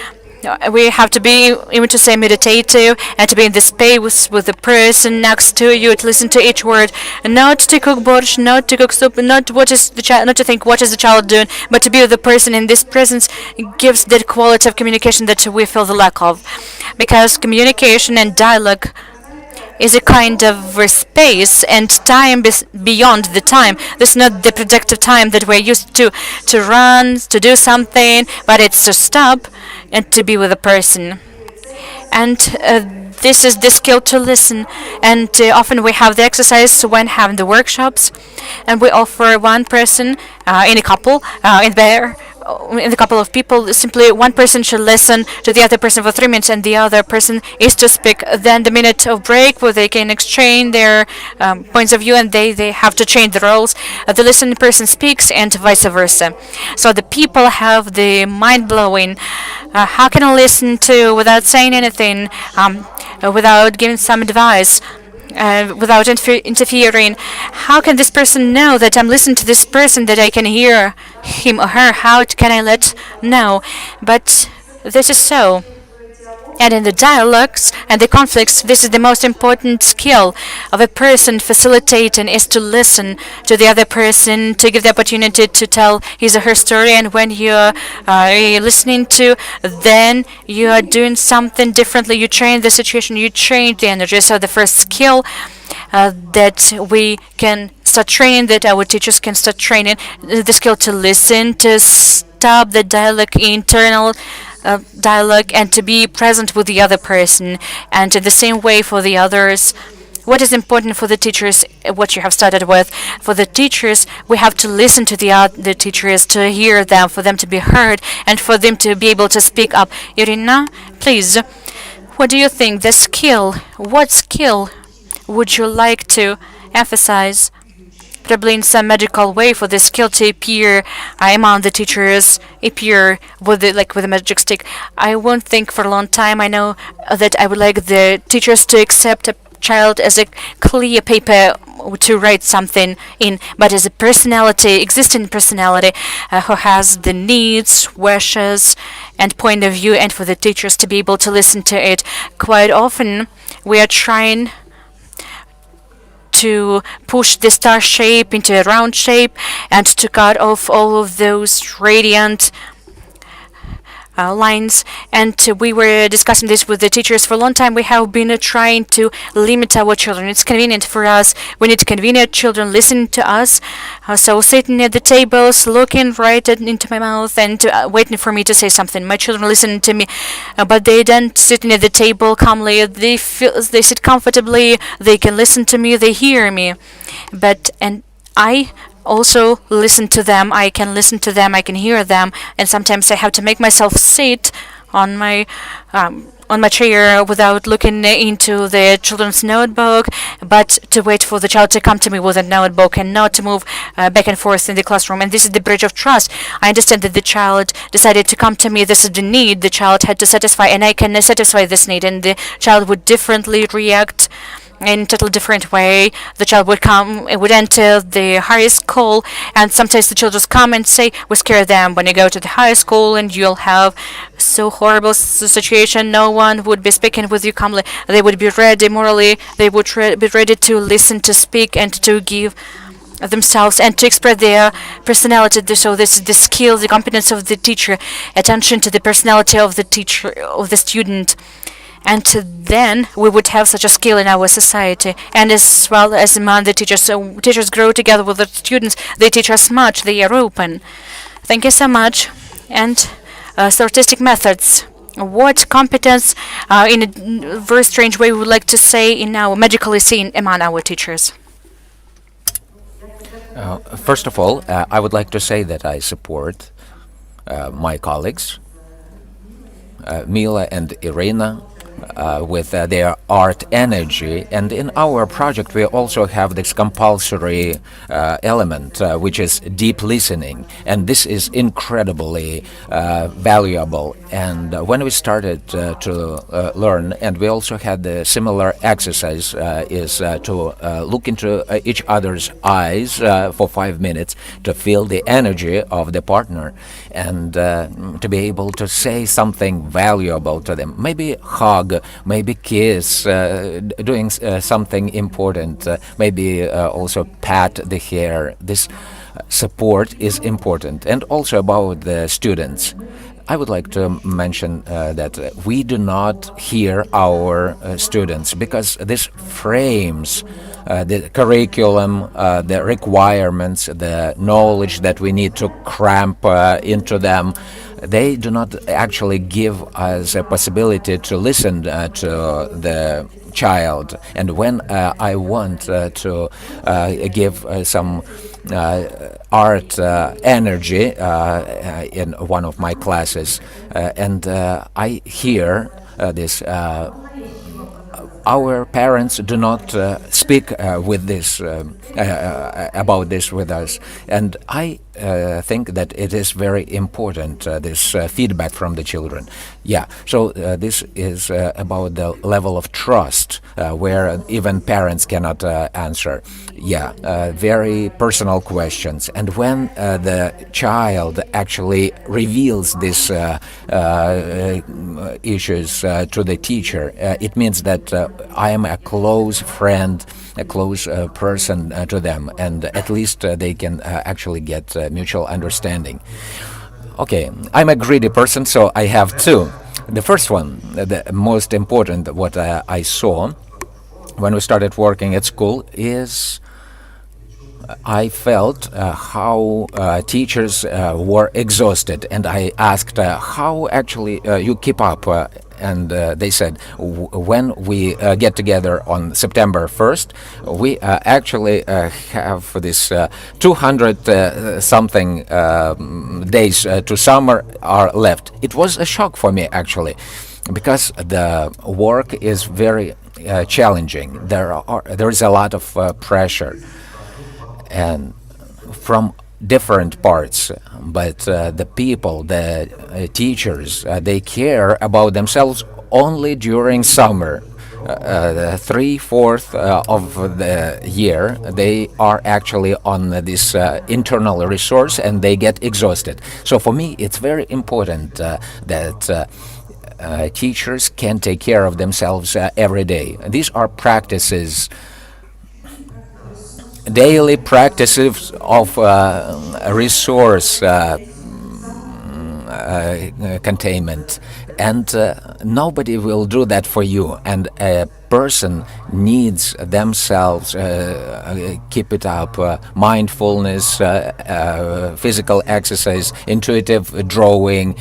We have to be, even to say, meditative, and to be in the space with the person next to you, to listen to each word, not to cook borscht, not to cook soup, not to think what is the child doing, but to be with the person in this presence gives that quality of communication that we feel the lack of, because communication and dialogue is a kind of space and time beyond the time. This is not the productive time that we're used to run, to do something, but it's to stop and to be with a person. And this is the skill to listen. And often we have the exercise when having the workshops, and we offer one person in a couple, in the couple of people, simply one person should listen to the other person for 3 minutes, and the other person is to speak. Then the minute of break where they can exchange their points of view, and they have to change the roles. The listening person speaks, and vice versa. So the people have the mind-blowing. How can I listen to without saying anything, without giving some advice? without interfering. How can this person know that I'm listening to this person, that I can hear him or her? How can I let know? But this is so. And in the dialogues and the conflicts, this is the most important skill of a person facilitating, is to listen to the other person, to give the opportunity to tell his or her story. And when you're listening to, then you are doing something differently. You train the situation, you train the energy. So the first skill that we can start training, that our teachers can start training, the skill to listen, to stop the dialogue, internal dialogue, and to be present with the other person. And in the same way for the others, what is important for the teachers, what you have started with, for the teachers, we have to listen to the other teachers, to hear them, for them to be heard, and for them to be able to speak up. Irina, please, what do you think? The skill, what skill would you like to emphasize? Probably in some magical way for the skill to appear among the teachers, appear with with a magic stick. I won't think for a long time. I know that I would like the teachers to accept a child as a clear paper to write something in, but as a personality, existing personality, who has the needs, wishes, and point of view, and for the teachers to be able to listen to it. Quite often, we are trying to push the star shape into a round shape and to cut off all of those radiant lines. And we were discussing this with the teachers for a long time. We have been trying to limit our children. It's convenient for us. We need convenient children listening to us. So sitting at the tables, looking right into my mouth and waiting for me to say something. My children listening to me, but they don't sitting at the table calmly. They sit comfortably. They can listen to me. They hear me. And I also listen to them. I can listen to them. I can hear them. And sometimes I have to make myself sit on my chair without looking into the children's notebook, but to wait for the child to come to me with a notebook and not to move back and forth in the classroom. And this is the bridge of trust. I understand that the child decided to come to me. This is the need the child had to satisfy, and I can satisfy this need. And the child would differently react in a totally different way. The child would enter the high school, and sometimes the children come and say, we scare them when you go to the high school, and you'll have so horrible situation. No one would be speaking with you calmly. They would be ready morally. They would be ready to listen, to speak, and to give themselves and to express their personality. So this is the skill, the competence of the teacher, attention to the personality of the teacher, of the student. And then we would have such a skill in our society, and as well as among the teachers. So teachers grow together with the students. They teach us much. They are open. Thank you so much. And statistic methods. What competence, in a very strange way, we would like to say magically seen among our teachers? First of all, I would like to say that I support my colleagues, Mila and Irina, with their art energy. And in our project we also have this compulsory element, which is deep listening, and this is incredibly valuable. And when we started to learn, and we also had the similar exercise, is to look into each other's eyes for 5 minutes to feel the energy of the partner, and to be able to say something valuable to them, maybe hug, maybe kiss, doing something important, maybe also pat the hair. This support is important. And also about the students, I would like to mention that we do not hear our students, because this frames the curriculum, the requirements, the knowledge that we need to cramp into them. They do not actually give us a possibility to listen to the child. And when I want to give some art energy in one of my classes, and I hear this our parents do not speak with this about this with us, and I think that it is very important, this feedback from the children. Yeah, so this is about the level of trust where even parents cannot answer. Yeah, very personal questions. And when the child actually reveals these issues to the teacher, it means that I am a close friend, a close person to them, and at least they can actually get mutual understanding. Okay, I'm a greedy person, so I have two. The first one, the most important, what I saw when we started working at school is I felt how teachers were exhausted, and I asked how actually you keep up. And they said, when we get together on September 1st, we actually have this 200 something days to summer are left. It was a shock for me, actually, because the work is very challenging. There is a lot of pressure, and from different parts, but the people, the teachers, they care about themselves only during summer. 3/4 of the year they are actually on this internal resource, and they get exhausted. So for me it's very important that teachers can take care of themselves every day. These are practices, daily practices of resource containment, and nobody will do that for you, and a person needs themselves keep it up, mindfulness, physical exercise, intuitive drawing,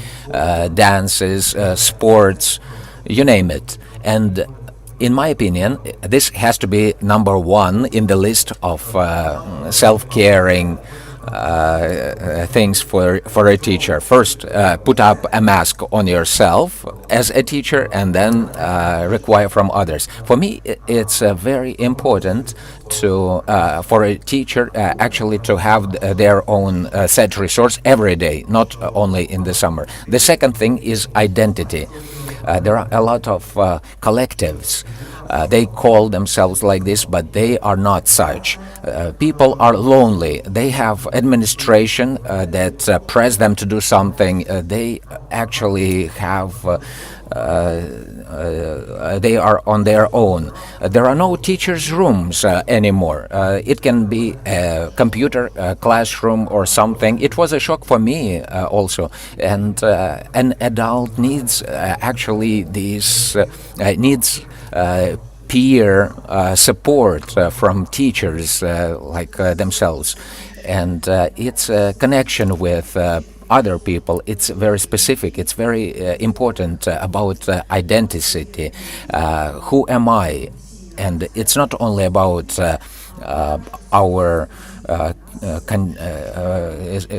dances, sports, you name it. And in my opinion, this has to be number one in the list of self-caring things for a teacher. First, put up a mask on yourself as a teacher, and then require from others. For me, it's very important to for a teacher actually to have their own set resource every day, not only in the summer. The second thing is identity. There are a lot of collectives. They call themselves like this, but they are not such. People are lonely. They have administration that press them to do something. They actually have they are on their own. There are no teachers' rooms anymore. It can be a computer classroom or something. It was a shock for me also. And an adult needs actually these needs peer support from teachers like themselves. And it's a connection with other people. It's very specific. It's very important about identity. Who am I? And it's not only about our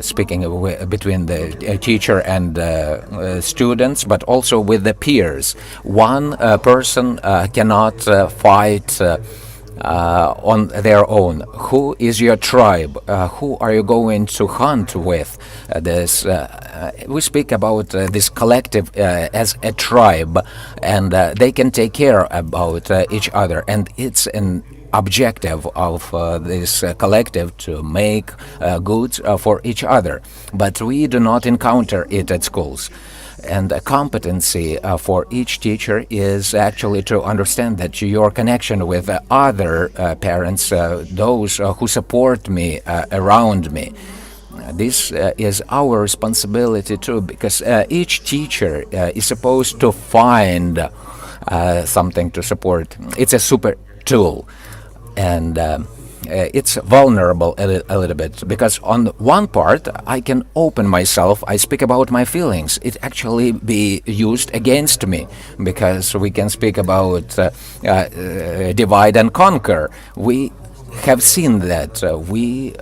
speaking between the teacher and students, but also with the peers. One person cannot fight on their own. Who is your tribe? Who are you going to hunt with? We speak about this collective as a tribe, and they can take care about each other, and it's an objective of this collective to make goods for each other. But we do not encounter it at schools. And a competency for each teacher is actually to understand that your connection with other parents, those who support me around me, this is our responsibility too, because each teacher is supposed to find something to support. It's a super tool. And it's vulnerable a little bit, because on one part I can open myself, I speak about my feelings. It actually be used against me, because we can speak about divide and conquer. We have seen that we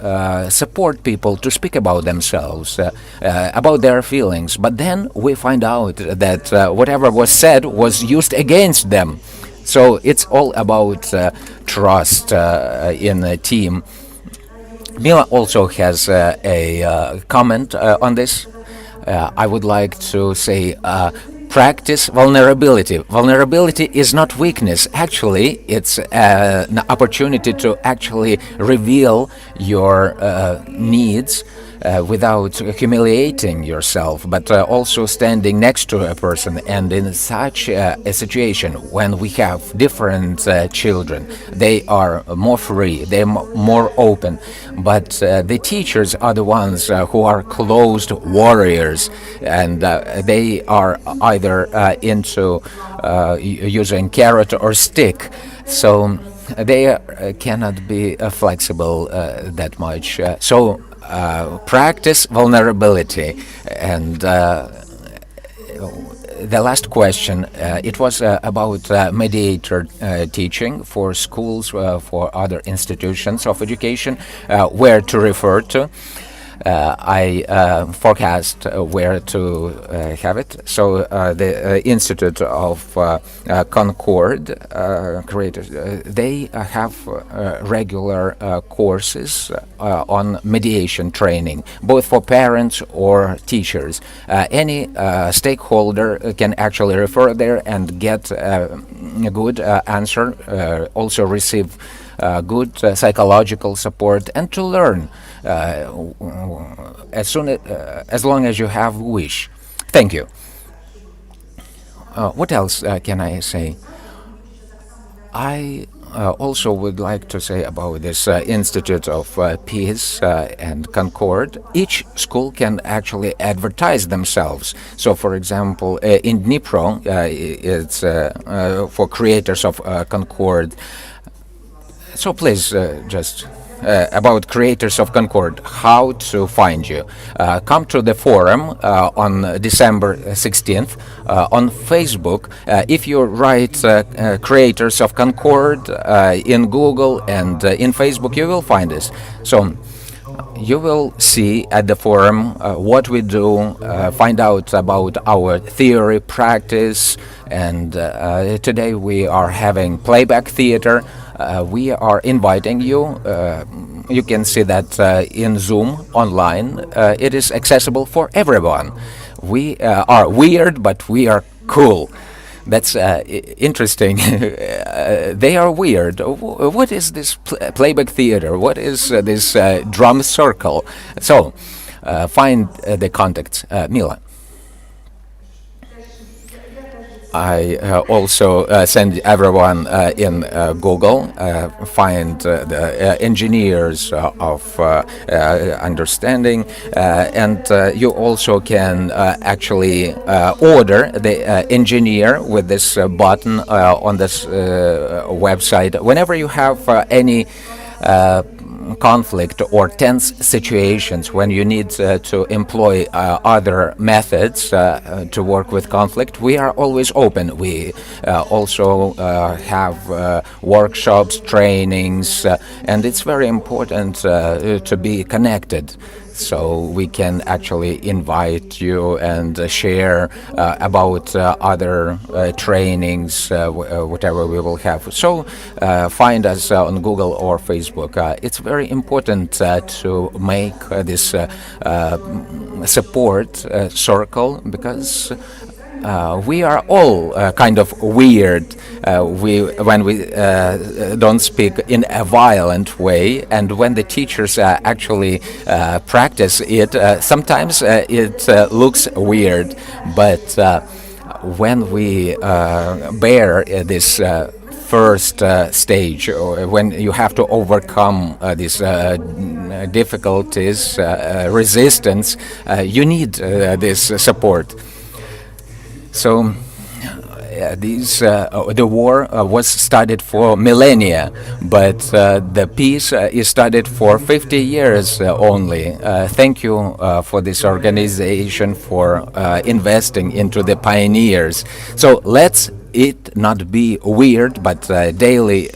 support people to speak about themselves, about their feelings, but then we find out that whatever was said was used against them. So it's all about trust in a team. Mila also has a comment on this. I would like to say practice vulnerability. Vulnerability is not weakness. Actually, it's an opportunity to actually reveal your needs without humiliating yourself, but also standing next to a person. And in such a situation, when we have different children, they are more free, they're more open. But the teachers are the ones who are closed warriors, and they are either into using carrot or stick. So they cannot be flexible that much. So practice vulnerability. And the last question, it was about mediator teaching for schools, for other institutions of education, where to refer to. I forecast where to have it. So the Institute of Concord creators, they have regular courses on mediation training, both for parents or teachers. Any stakeholder can actually refer there and get a good answer, also receive good psychological support, and to learn as long as you have wish. Thank you. What else can I say? I also would like to say about this Institute of Peace and Concord. Each school can actually advertise themselves. So, for example, in Dnipro, it's for creators of Concord. So please just about creators of Concord, how to find you. Come to the forum on December 16th on Facebook. If you write creators of Concord in Google and in Facebook, you will find us. So you will see at the forum what we do, find out about our theory, practice, and today we are having playback theater. We are inviting you. You can see that in Zoom online. It is accessible for everyone. We are weird, but we are cool. That's interesting. They are weird. What is this playback theater? What is this drum circle? So, find the contacts. Mila. I also send everyone in Google, find the engineers of understanding, and you also can actually order the engineer with this button on this website. Whenever you have any conflict or tense situations, when you need to employ other methods to work with conflict, we are always open. We also have workshops, trainings, and it's very important to be connected. So we can actually invite you and share about other trainings, whatever we will have. So find us on Google or Facebook. It's very important to make this support circle, because we are all kind of weird when we don't speak in a violent way, and when the teachers actually practice it, sometimes it looks weird, but when we bear this first stage, or when you have to overcome these difficulties, resistance, you need this support. So the war was studied for millennia, but the peace is studied for 50 years only. Thank you for this organization, for investing into the pioneers. So let's it not be weird, but daily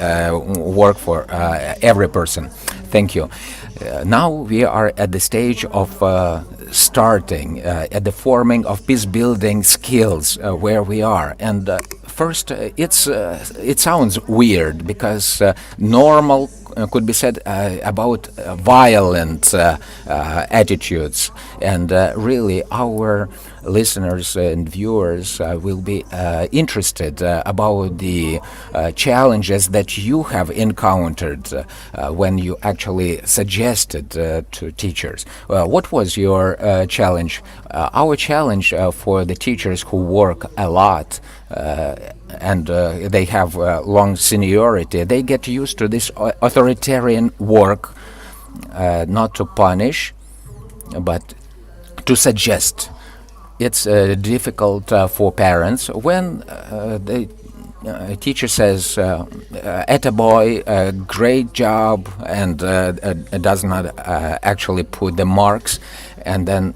work for every person. Thank you. Now we are at the stage of starting at the forming of peace-building skills where we are. And First, it sounds weird because normal could be said about violent attitudes, and really our listeners and viewers will be interested about the challenges that you have encountered when you actually suggested to teachers. What was your challenge? Our challenge for the teachers who work a lot and they have long seniority, they get used to this authoritarian work, not to punish, but to suggest. It's difficult for parents when the teacher says, "Attaboy, great job," and does not actually put the marks, and then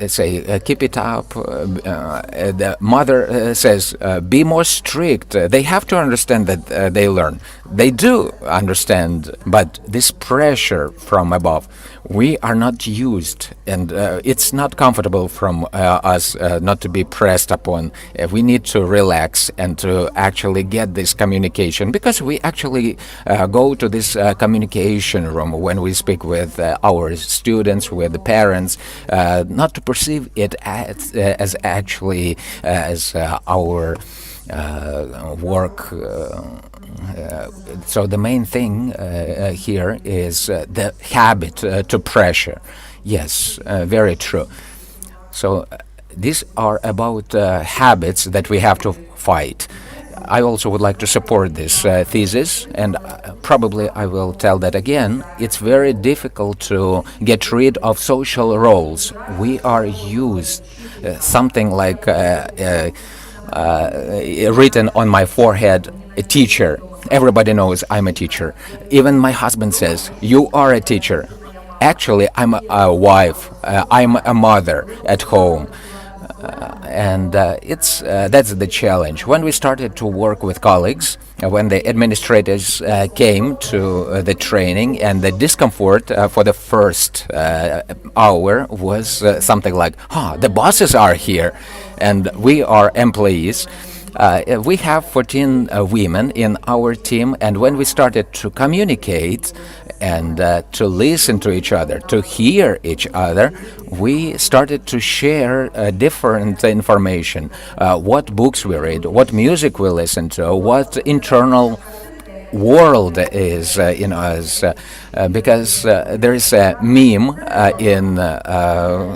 say, "Keep it up." The mother says, "Be more strict." They have to understand that they learn. They do understand, but this pressure from above, we are not used, and it's not comfortable from us not to be pressed upon. We need to relax and to actually get this communication, because we actually go to this communication room when we speak with our students, with the parents, not to perceive it as actually as our work. So the main thing here is the habit to pressure. Yes, very true. So these are about habits that we have to fight. I also would like to support this thesis, and probably I will tell that again. It's very difficult to get rid of social roles. We are used something like written on my forehead, a teacher. Everybody knows I'm a teacher. Even my husband says, "You are a teacher." Actually, I'm a wife. I'm a mother at home. And that's the challenge. When we started to work with colleagues, when the administrators came to the training, and the discomfort for the first hour was something like, the bosses are here and we are employees. We have 14 women in our team, and when we started to communicate and to listen to each other, to hear each other, we started to share different information, what books we read, what music we listen to, what internal world is in us, because there is a meme in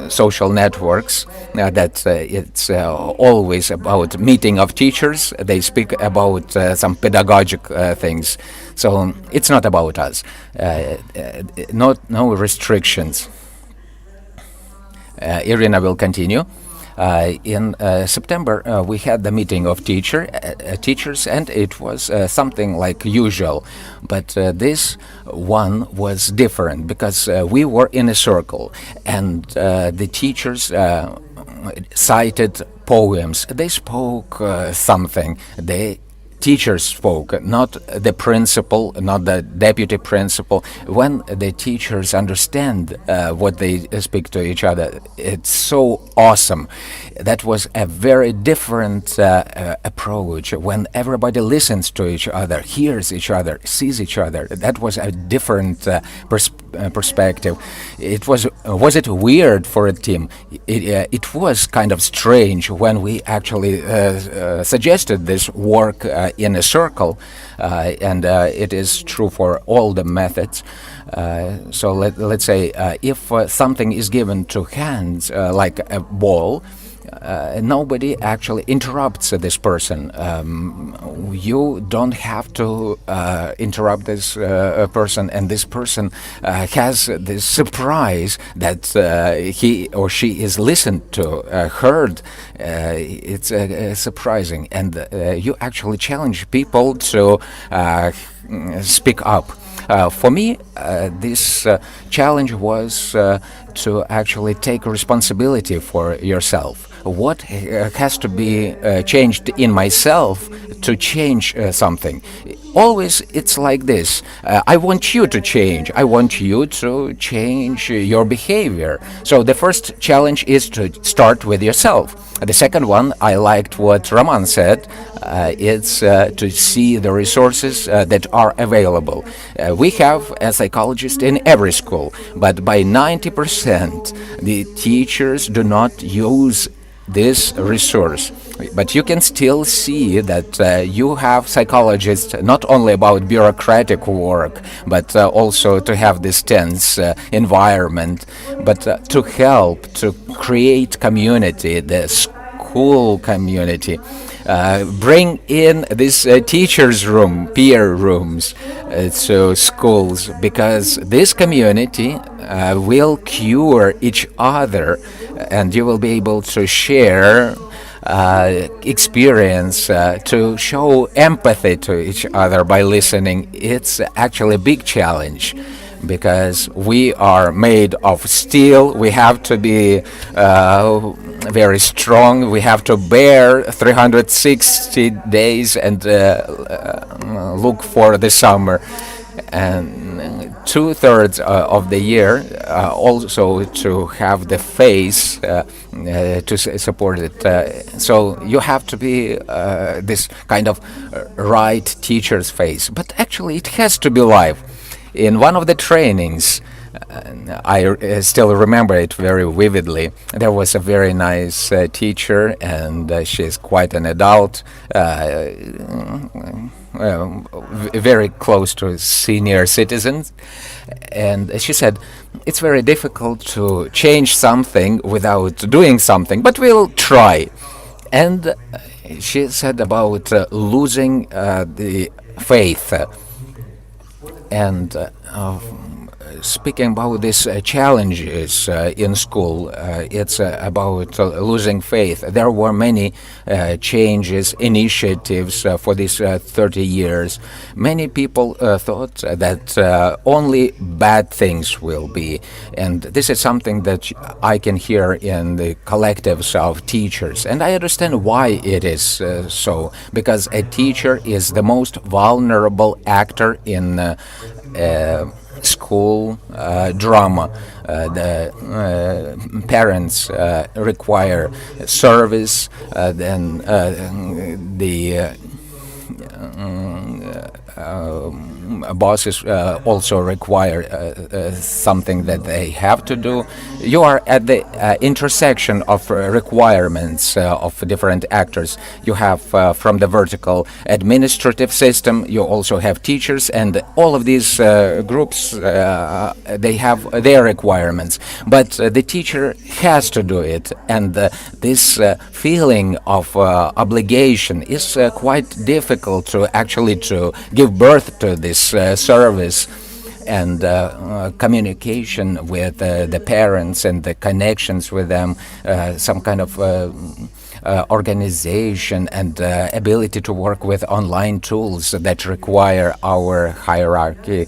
social networks that it's always about meeting of teachers. They speak about some pedagogic things. So it's not about us. No restrictions. Irina will continue. In September, we had the meeting of teachers, and it was something like usual. But this one was different, because we were in a circle, and the teachers cited poems. They spoke something. The teachers spoke, not the principal, not the deputy principal. When the teachers understand what they speak to each other, it's so awesome. That was a very different approach. When everybody listens to each other, hears each other, sees each other, that was a different perspective. Was it weird for a team? It was kind of strange when we actually suggested this work in a circle, and it is true for all the methods. So let's say if something is given to hands, like a ball, nobody actually interrupts this person. You don't have to interrupt this person, and this person has this surprise that he or she is listened to, heard. It's surprising, and you actually challenge people to speak up. For me, this challenge was to actually take responsibility for yourself. What has to be changed in myself to change something? always it's like this. I want you to change. I want you to change your behavior. So the first challenge is to start with yourself. The second one, I liked what Roman said. It's to see the resources that are available. We have a psychologist in every school, but by 90% the teachers do not use this resource. But you can still see that you have psychologists not only about bureaucratic work, but also to have this tense environment, but to help to create community, the school community. Bring in this teachers' room, peer rooms to schools, because this community will cure each other, and you will be able to share experience, to show empathy to each other by listening. It's actually a big challenge, because we are made of steel. We have to be very strong. We have to bear 360 days and look for the summer. And 2/3 of the year also to have the face to support it. So you have to be this kind of right teacher's face. But actually it has to be live. In one of the trainings, I still remember it very vividly. There was a very nice teacher, and she's quite an adult, very close to senior citizens. And she said, it's very difficult to change something without doing something, but we'll try. And she said about losing the faith. And speaking about these challenges in school, it's about losing faith. There were many changes, initiatives for these 30 years. Many people thought that only bad things will be. And this is something that I can hear in the collectives of teachers. And I understand why it is so. Because a teacher is the most vulnerable actor in school drama. The parents require service, then the bosses also require something that they have to do. You are at the intersection of requirements of different actors. You have from the vertical administrative system, you also have teachers, and all of these groups, they have their requirements. But the teacher has to do it, and this feeling of obligation is quite difficult to actually to give birth to this service. And communication with the parents and the connections with them, some kind of organization and ability to work with online tools that require our hierarchy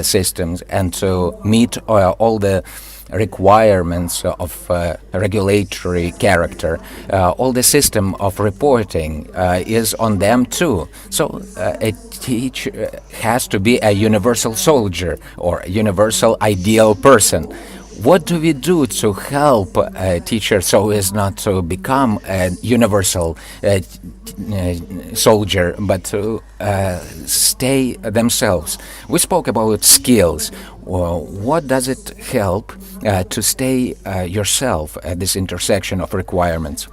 systems, and to meet all the requirements of regulatory character. All the system of reporting is on them too. So a teacher has to be a universal soldier or a universal ideal person. What do we do to help a teacher so as not to become a universal soldier, but to stay themselves? We spoke about skills. What does it help to stay yourself at this intersection of requirements?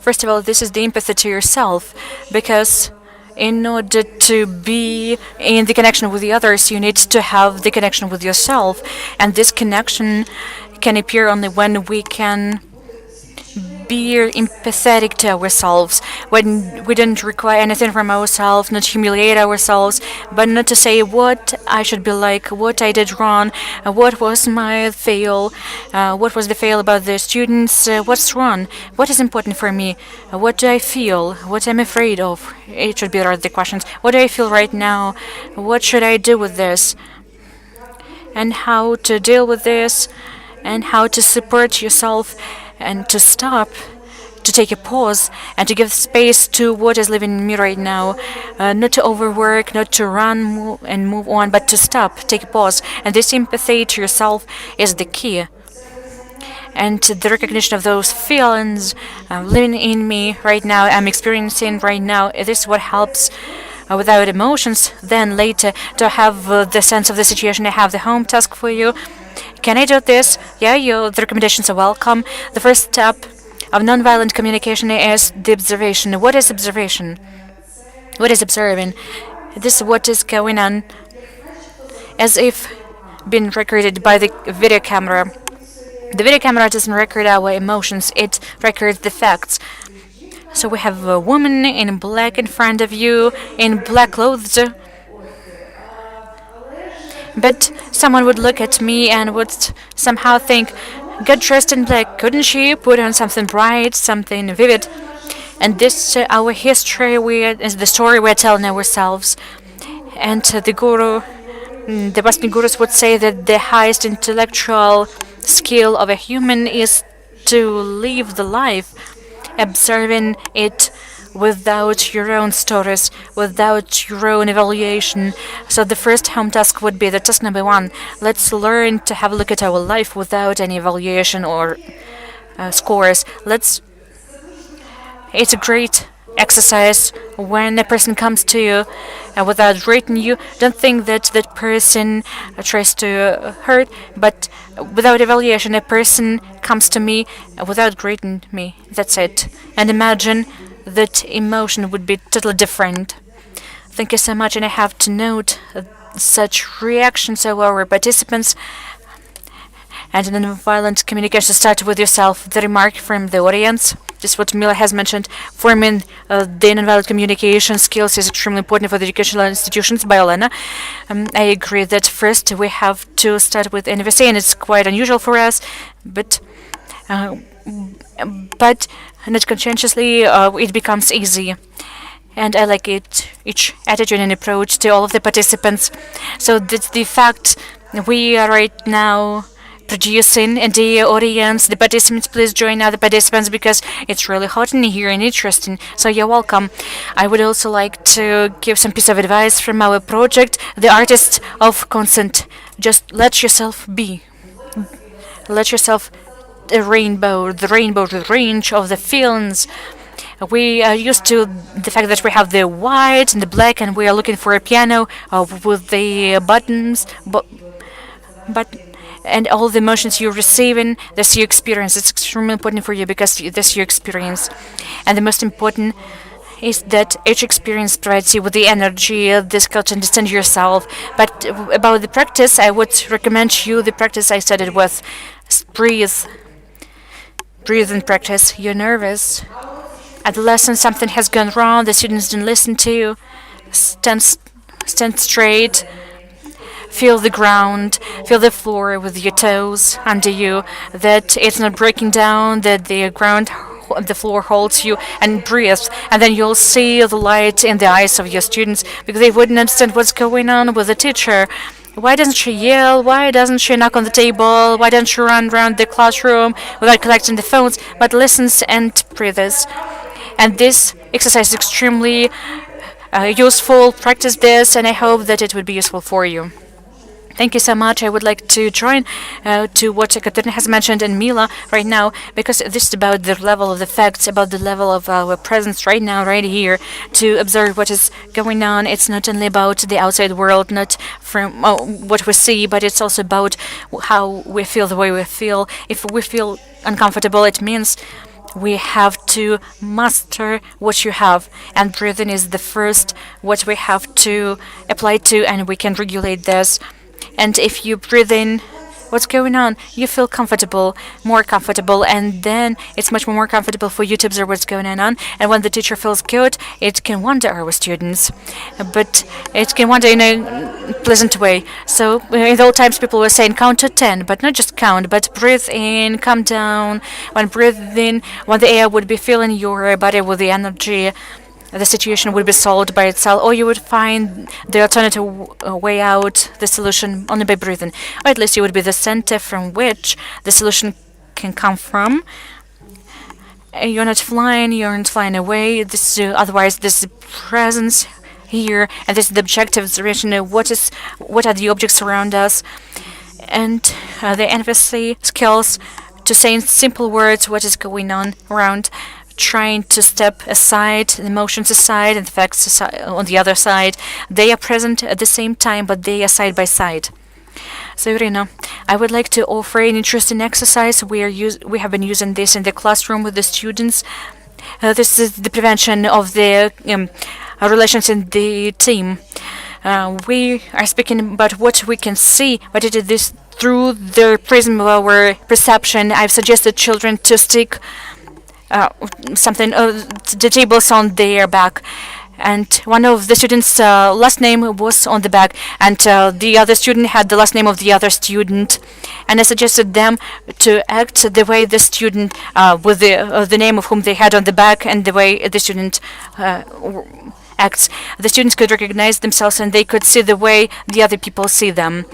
First of all, this is the empathy to yourself, because in order to be in the connection with the others, you need to have the connection with yourself. And this connection can appear only when we can be empathetic to ourselves, when we don't require anything from ourselves, not humiliate ourselves, but not to say what I should be like, what I did wrong, what was my fail, what was the fail about the students, what's wrong, what is important for me, what do I feel, what I'm afraid of. It should be the questions. What do I feel right now? What should I do with this? And how to deal with this, and how to support yourself, and to stop to take a pause and to give space to what is living in me right now. Not to overwork, not to run and move on, but to stop, take a pause. And this empathy to yourself is the key. And the recognition of those feelings living in me right now, I'm experiencing right now, this is what helps. Without emotions, then later to have the sense of the situation. I have the home task for you. Can I do this? Yeah, the recommendations are welcome. The first step of nonviolent communication is the observation. What is observation? What is observing? This is what is going on, as if being recorded by the video camera. The video camera doesn't record our emotions, it records the facts. So we have a woman in black in front of you, in black clothes. But someone would look at me and would somehow think, got dressed in black, couldn't she put on something bright, something vivid? And this our history, is the story we're telling ourselves. And the guru, the Western gurus would say that the highest intellectual skill of a human is to live the life, observing it without your own stories, without your own evaluation. So the first home task would be the task number 1. Let's learn to have a look at our life without any evaluation or scores. It's a great exercise when a person comes to you without rating you. Don't think that that person tries to hurt, but without evaluation, a person comes to me without grading me. That's it. And imagine that emotion would be totally different. Thank you so much. And I have to note such reactions of our participants. And in nonviolent communication, start with yourself. The remark from the audience, just what Mila has mentioned, forming the nonviolent communication skills is extremely important for the educational institutions by Olena. I agree that first we have to start with NVC, and it's quite unusual for us, but not conscientiously, it becomes easy. And I like each attitude and approach to all of the participants. So that's the fact we are right now producing and the audience, the participants, please join other participants because it's really hot in here and interesting. So you're welcome. I would also like to give some piece of advice from our project, the artist of consent. Just let yourself be. Let yourself the rainbow, the range of the feelings. We are used to the fact that we have the white and the black, and we are looking for a piano with the buttons, but and all the emotions you're receiving, this you experience. It's extremely important for you because this you experience. And the most important is that each experience provides you with the energy, the skill to understand yourself. But about the practice, I would recommend you the practice I started with. Breathe. Breathe and practice. You're nervous. At the lesson, something has gone wrong. The students didn't listen to you. Stand straight. Feel the ground, feel the floor with your toes under you, that it's not breaking down, that the ground, the floor holds you, and breathe. And then you'll see the light in the eyes of your students because they wouldn't understand what's going on with the teacher. Why doesn't she yell? Why doesn't she knock on the table? Why doesn't she run around the classroom without collecting the phones, but listens and breathes? And this exercise is extremely useful. Practice this, and I hope that it would be useful for you. Thank you so much. I would like to join to what Katerina has mentioned and Mila right now, because this is about the level of the facts, about the level of our presence right now, right here, to observe what is going on. It's not only about the outside world, not from what we see, but it's also about how we feel, the way we feel. If we feel uncomfortable, it means we have to master what you have, and breathing is the first what we have to apply to, and we can regulate this. And if you breathe in, what's going on? You feel comfortable, more comfortable, and then it's much more comfortable for you to observe what's going on. And when the teacher feels good, it can wonder our students, but it can wonder in a pleasant way. So in the old times, people were saying count to 10, but not just count, but breathe in, calm down. When breathing, when the air would be filling your body with the energy, the situation would be solved by itself, or you would find the alternative way out, the solution, only by breathing. Or at least you would be the center from which the solution can come from. You're not flying away. This otherwise this presence here, and this is the objective observation. What are the objects around us, and the empathy skills to say in simple words what is going on around, trying to step aside, the emotions aside, and the facts on the other side. They are present at the same time, but they are side by side. So, Irina, I would like to offer an interesting exercise. We have been using this in the classroom with the students. This is the prevention of the relations in the team. We are speaking about what we can see, but it is this through the prism of our perception. I've suggested children to stick the tables on their back. And one of the students' last name was on the back, and the other student had the last name of the other student. And I suggested them to act the way the student, with the name of whom they had on the back, and the way the student acts. The students could recognize themselves, and they could see the way the other people see them.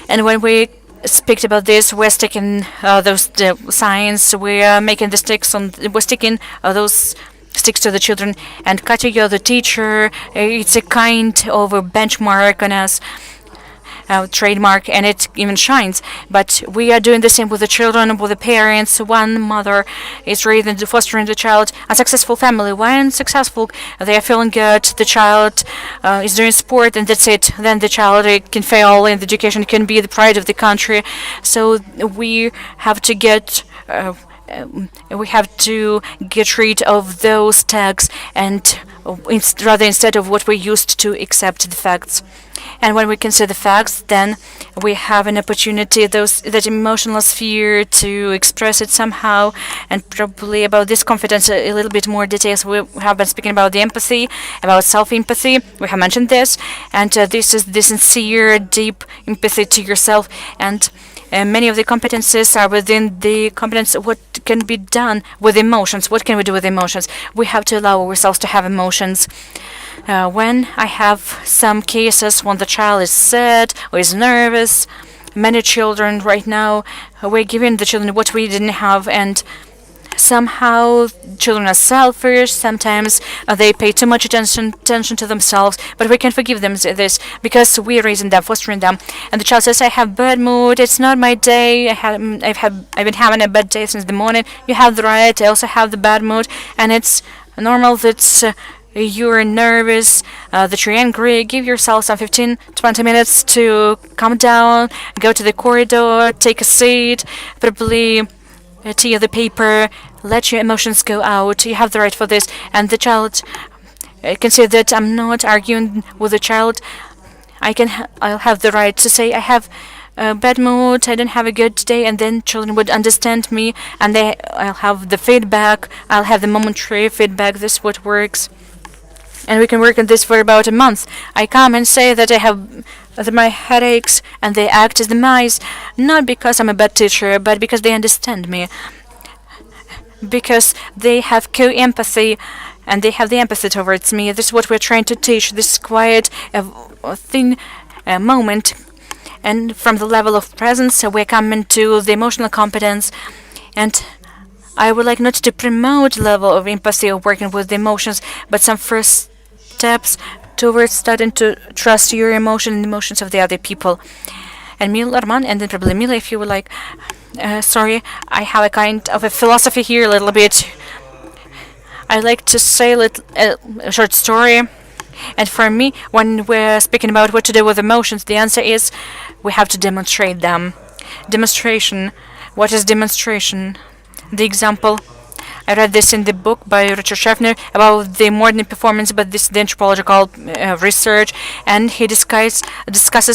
And when we speak about this, we're sticking those signs. We're making the sticks on. We're sticking those sticks to the children. And Katya, you're the teacher. It's a kind of a benchmark on us, trademark, and it even shines. But we are doing the same with the children, with the parents. One mother is raising, fostering the child. A successful family. Why unsuccessful? They are feeling good. The child is doing sport, and that's it. Then the child can fail in the education, can be the pride of the country. So we have to get rid of those tags, and instead of what we used to accept the facts. And when we consider the facts, then we have an opportunity, that emotional sphere, to express it somehow. And probably about this confidence, a little bit more details. We have been speaking about the empathy, about self-empathy. We have mentioned this, and this is the sincere, deep empathy to yourself. And many of the competences are within the competence. What can be done with emotions? What can we do with emotions? We have to allow ourselves to have emotions. When I have some cases when the child is sad or is nervous, many children right now, we're giving the children what we didn't have, and somehow children are selfish. Sometimes they pay too much attention to themselves, but we can forgive them this because we're raising them, fostering them. And the child says, I have bad mood, it's not my day, I've been having a bad day since the morning. You have the right, I also have the bad mood, and it's normal that you're nervous, that you're angry. Give yourself some 15-20 minutes to calm down, go to the corridor, take a seat, probably tear the paper, let your emotions go out. You have the right for this. And the child can say that I'm not arguing with the child. I'll have the right to say I have a bad mood, I don't have a good day, and then children would understand me, and I'll have the feedback. I'll have the momentary feedback. This is what works. And we can work on this for about a month. I come and say that I have my headaches, and they act as the mice, not because I'm a bad teacher, but because they understand me. Because they have co-empathy, and they have the empathy towards me. This is what we're trying to teach, this quiet, thin moment. And from the level of presence, we're coming to the emotional competence. And I would like not to promote level of empathy or working with the emotions, but some first steps towards starting to trust your emotion and emotions of the other people. And Mila, Arman, and then probably Mila, if you would like. Sorry, I have a kind of a philosophy here, a little bit. I like to say a short story. And for me, when we're speaking about what to do with emotions, the answer is we have to demonstrate them. Demonstration. What is demonstration? The example. I read this in the book by Richard Schaffner about the modern performance, but this is the anthropological research, and he discusses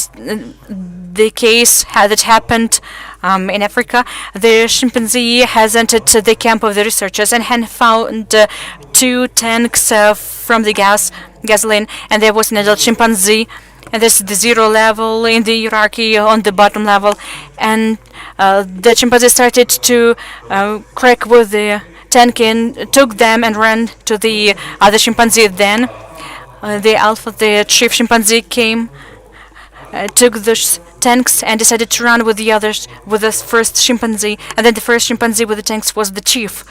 the case that happened in Africa. The chimpanzee has entered the camp of the researchers and had found 2 tanks from the gasoline, and there was an adult chimpanzee, and this is the 0 level in the hierarchy on the bottom level, and the chimpanzee started to crack with the tank and took them and ran to the other chimpanzee. Then the alpha, the chief chimpanzee, came, took the tanks and decided to run with the others, with the first chimpanzee, and then the first chimpanzee with the tanks was the chief.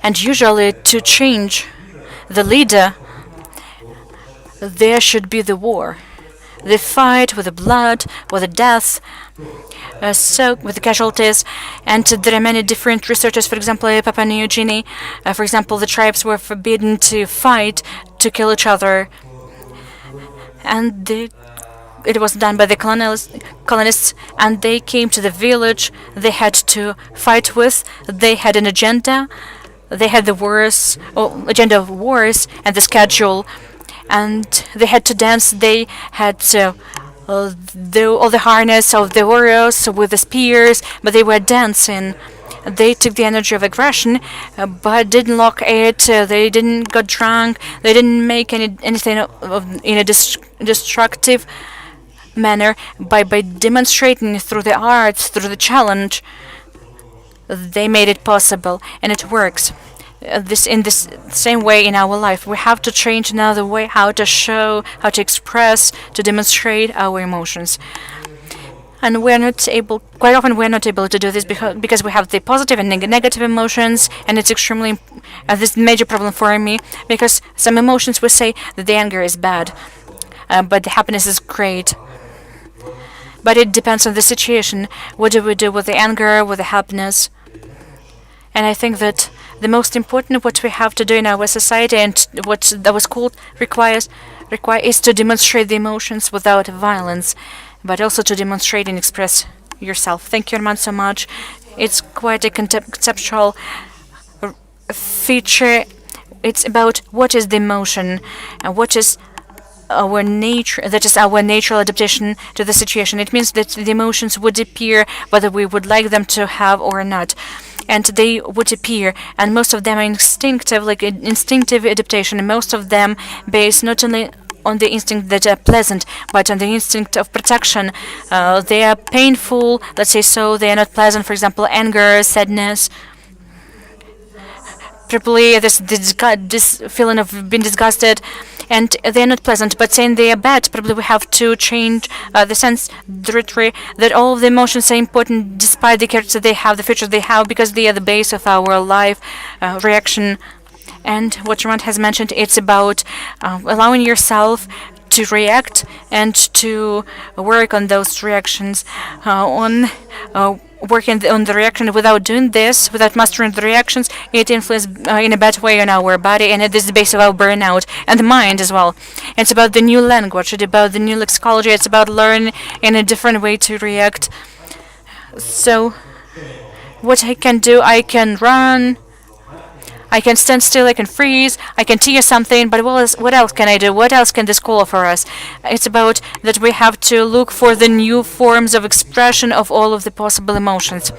And usually to change the leader, there should be the war. The fight with the blood, with the death, so with the casualties. And there are many different researchers, for example, Papua New Guinea. For example, the tribes were forbidden to fight, to kill each other. And it was done by the colonists, and they came to the village they had to fight with. They had an agenda. They had the wars, agenda of wars, and the schedule. And they had to dance. They had all the harness of the warriors with the spears, but they were dancing. They took the energy of aggression, but didn't lock it. They didn't get drunk. They didn't make anything in a destructive manner. By demonstrating through the arts, through the challenge, they made it possible, and it works. In this same way in our life, we have to change another way how to show, how to express, to demonstrate our emotions. And quite often we're not able to do this because we have the positive and negative emotions, and it's extremely this major problem for me, because some emotions we say that the anger is bad, but the happiness is great. But it depends on the situation. What do we do with the anger, with the happiness? And I think that the most important what we have to do in our society, and what our school requires is to demonstrate the emotions without violence, but also to demonstrate and express yourself. Thank you, Arman, so much. It's quite a conceptual feature. It's about what is the emotion and what is our nature, that is our natural adaptation to the situation. It means that the emotions would appear whether we would like them to have or not. And they would appear, and most of them are instinctive, like instinctive adaptation. And most of them based not only on the instinct that are pleasant, but on the instinct of protection. They are painful, let's say so. They are not pleasant. For example, anger, sadness. Probably this feeling of being disgusted, and they're not pleasant. But saying they are bad, probably we have to change the sense territory that all of the emotions are important, despite the character they have, the features they have, because they are the base of our life reaction. And what Roman has mentioned, it's about allowing yourself to react and to work on those reactions, working on the reaction. Without doing this, without mastering the reactions, it influences in a bad way on our body, and it is the base of our burnout and the mind as well. It's about the new language, it's about the new lexicology, it's about learning in a different way to react. So what I can do, I can run, I can stand still, I can freeze, I can tear something, but what else can I do? What else can the school offer us? It's about that we have to look for the new forms of expression of all of the possible emotions.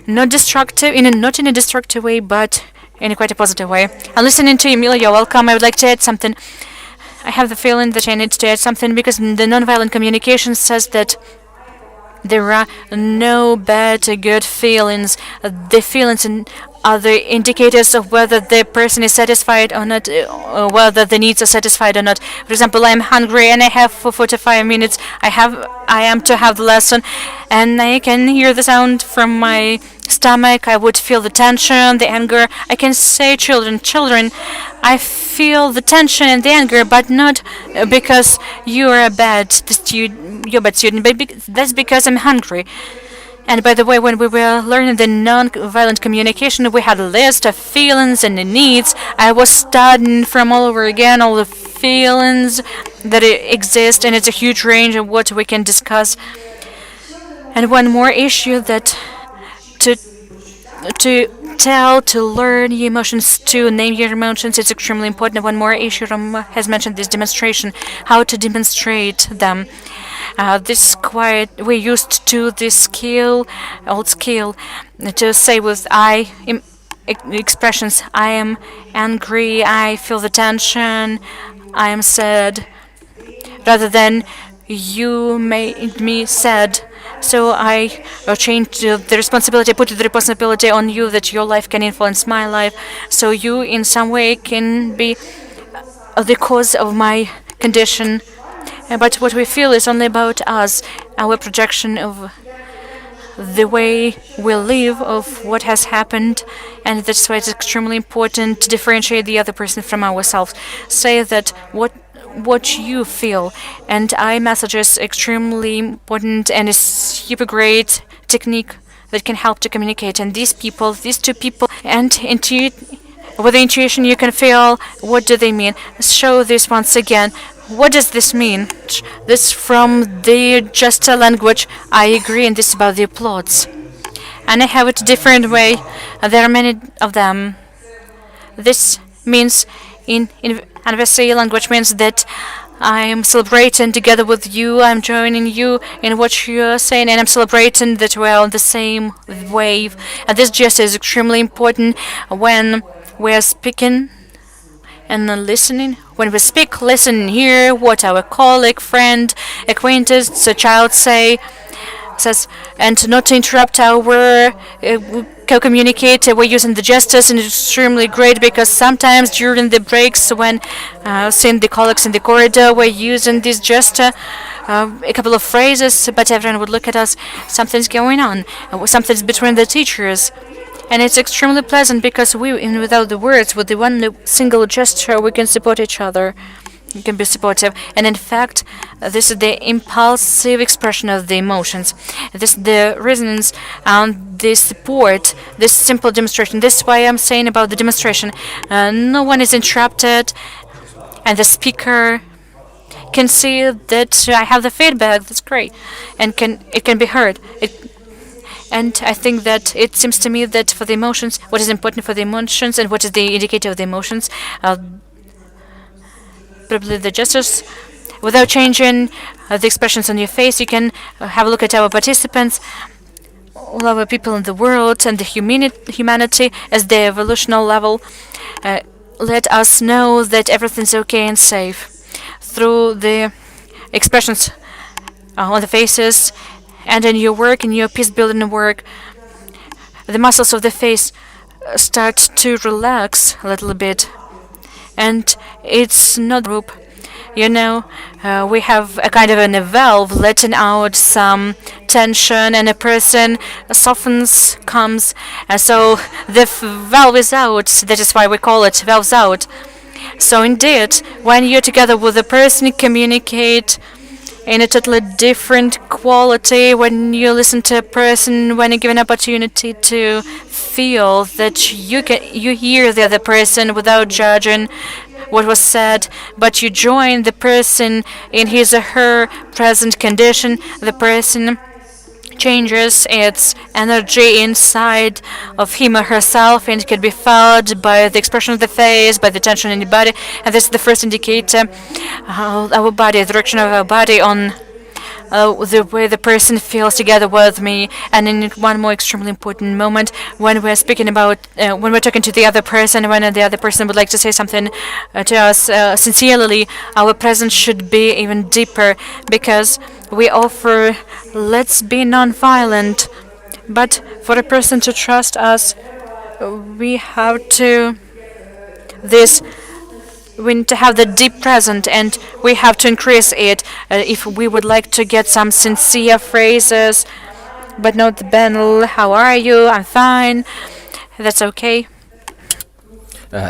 Not in a destructive way, but in a quite a positive way. I'm listening to Emilia, welcome. I would like to add something. I have the feeling that I need to add something, because the nonviolent communication says that there are no bad or good feelings. The feelings are the indicators of whether the person is satisfied or not, or whether the needs are satisfied or not. For example, I'm hungry and I have for 45 minutes. I am to have the lesson, and I can hear the sound from my stomach. I would feel the tension, the anger. I can say, children, I feel the tension and the anger, but not because you are a bad student, but that's because I'm hungry. And by the way, when we were learning the non-violent communication, we had a list of feelings and the needs. I was studying from all over again all the feelings that exist, and it's a huge range of what we can discuss. And one more issue that to learn your emotions, to name your emotions, it's extremely important. One more issue has mentioned this demonstration, how to demonstrate them. We used to this old skill, to say with expressions, I am angry, I feel the tension, I am sad, rather than you made me sad. So I changed the responsibility, put the responsibility on you, that your life can influence my life. So you in some way can be the cause of my condition. But what we feel is only about us, our projection of the way we live, of what has happened, and that's why it's extremely important to differentiate the other person from ourselves. Say that what you feel, and iMessage is extremely important and a super great technique that can help to communicate. And these two people, and with the intuition you can feel what do they mean. Show this once again. What does this mean? This from the gesture language. I agree, and this is about the applause. And I have it a different way. There are many of them. This means in anniversary language means that I'm celebrating together with you. I'm joining you in what you're saying, and I'm celebrating that we're on the same wave. And this gesture is extremely important when we're speaking and listening. When we speak, listen, hear what our colleague, friend, acquaintance, a child says, and not to interrupt our co-communicate. We're using the gestures, and it's extremely great because sometimes during the breaks when seeing the colleagues in the corridor, we're using this gesture, a couple of phrases, but everyone would look at us, something's going on, something's between the teachers. And it's extremely pleasant because without the words, with the one single gesture, we can support each other. We can be supportive. And in fact, this is the impulsive expression of the emotions. This is the resonance and the support, this simple demonstration. This is why I'm saying about the demonstration. No one is interrupted, and the speaker can see that I have the feedback. That's great. And it can be heard. And I think that it seems to me that for the emotions, what is important for the emotions and what is the indicator of the emotions, probably the gestures, without changing the expressions on your face. You can have a look at our participants, all our people in the world, and the humanity as the evolutional level. Let us know that everything's okay and safe through the expressions on the faces. And in your work, in your peace-building work, the muscles of the face start to relax a little bit. And it's not group. You know, we have a kind of a valve letting out some tension, and a person softens, comes. And so the valve is out. That is why we call it valves out. So indeed, when you're together with a person, you communicate in a totally different quality. When you listen to a person, when you give an opportunity to feel that you hear the other person without judging what was said, but you join the person in his or her present condition, the person changes its energy inside of him or herself, and it can be felt by the expression of the face, by the tension in the body. And this is the first indicator our body, the direction of our body on the way the person feels together with me. And in one more extremely important moment, when we're speaking about, when we're talking to the other person, when the other person would like to say something to us sincerely, our presence should be even deeper, because we offer, let's be non-violent. But for a person to trust us, we have to we need to have the deep present, and we have to increase it if we would like to get some sincere phrases, but not the banal, how are you, I'm fine, that's okay.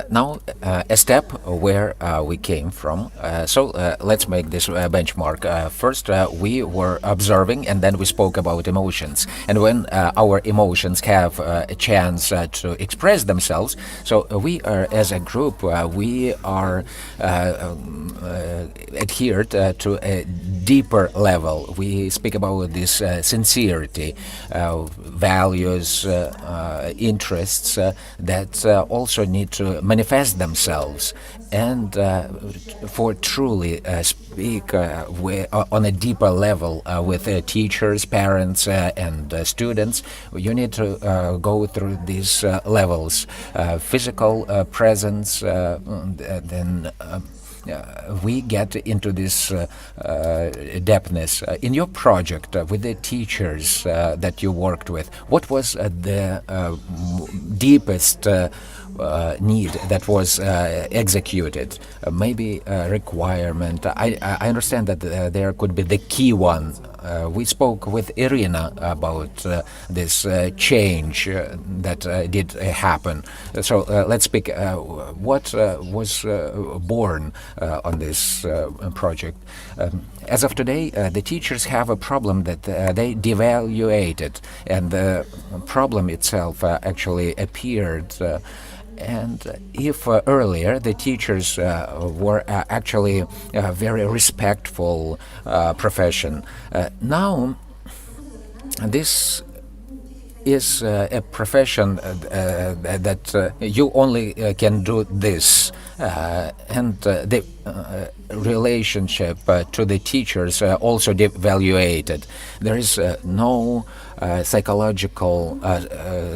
Now, a step where we came from. So let's make this benchmark. First, we were observing, and then we spoke about emotions. And when our emotions have a chance to express themselves, so we are, as a group, we are adhered to a deeper level. We speak about this sincerity, values, interests that also need to manifest themselves, and for truly speak on a deeper level with teachers, parents, and students, you need to go through these levels: physical presence, then we get into this depthness. In your project with the teachers that you worked with, what was the deepest need that was executed, maybe a requirement. I understand that there could be the key one. We spoke with Irina about this change that did happen. So let's speak what was born on this project. As of today, the teachers have a problem that they devaluated, and the problem itself actually appeared. And if earlier the teachers were actually a very respectful profession, now this is a profession that you only can do this, and the relationship to the teachers also devaluated. There is no psychological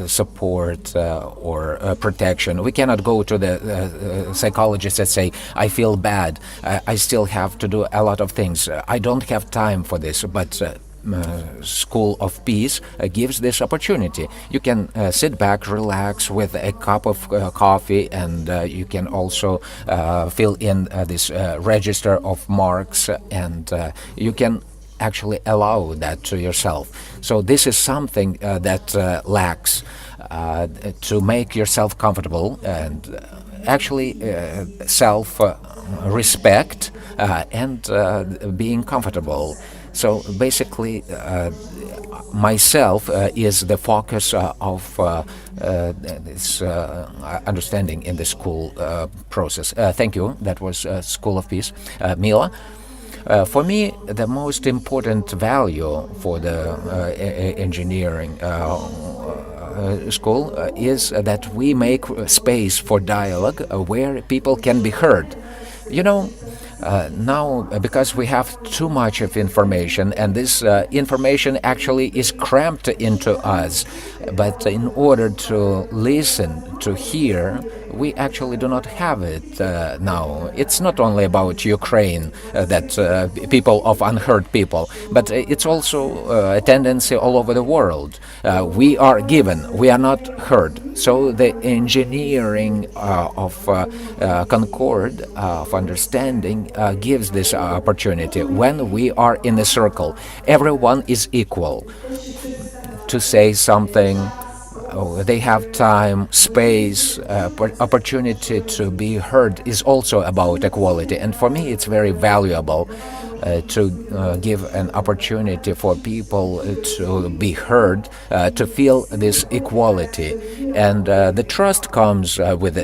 support or protection. We cannot go to the psychologist and say, I feel bad, I still have to do a lot of things, I don't have time for this, but School of Peace gives this opportunity. You can sit back, relax with a cup of coffee, and you can also fill in this register of marks, and you can actually allow that to yourself. So this is something that lacks to make yourself comfortable and actually self-respect and being comfortable. So basically, myself is the focus of this understanding in the school process. Thank you. That was School of Peace. Mila? For me, the most important value for the engineering school is that we make space for dialogue where people can be heard. You know, now, because we have too much of information, and this information actually is cramped into us, but in order to listen, to hear, we actually do not have it now. It's not only about Ukraine, that people of unheard people, but it's also a tendency all over the world. We are given, we are not heard. So the engineering of concord, of understanding, gives this opportunity. When we are in a circle, everyone is equal to say something. They have time, space, opportunity to be heard is also about equality. And for me, it's very valuable to give an opportunity for people to be heard, to feel this equality. And the trust comes with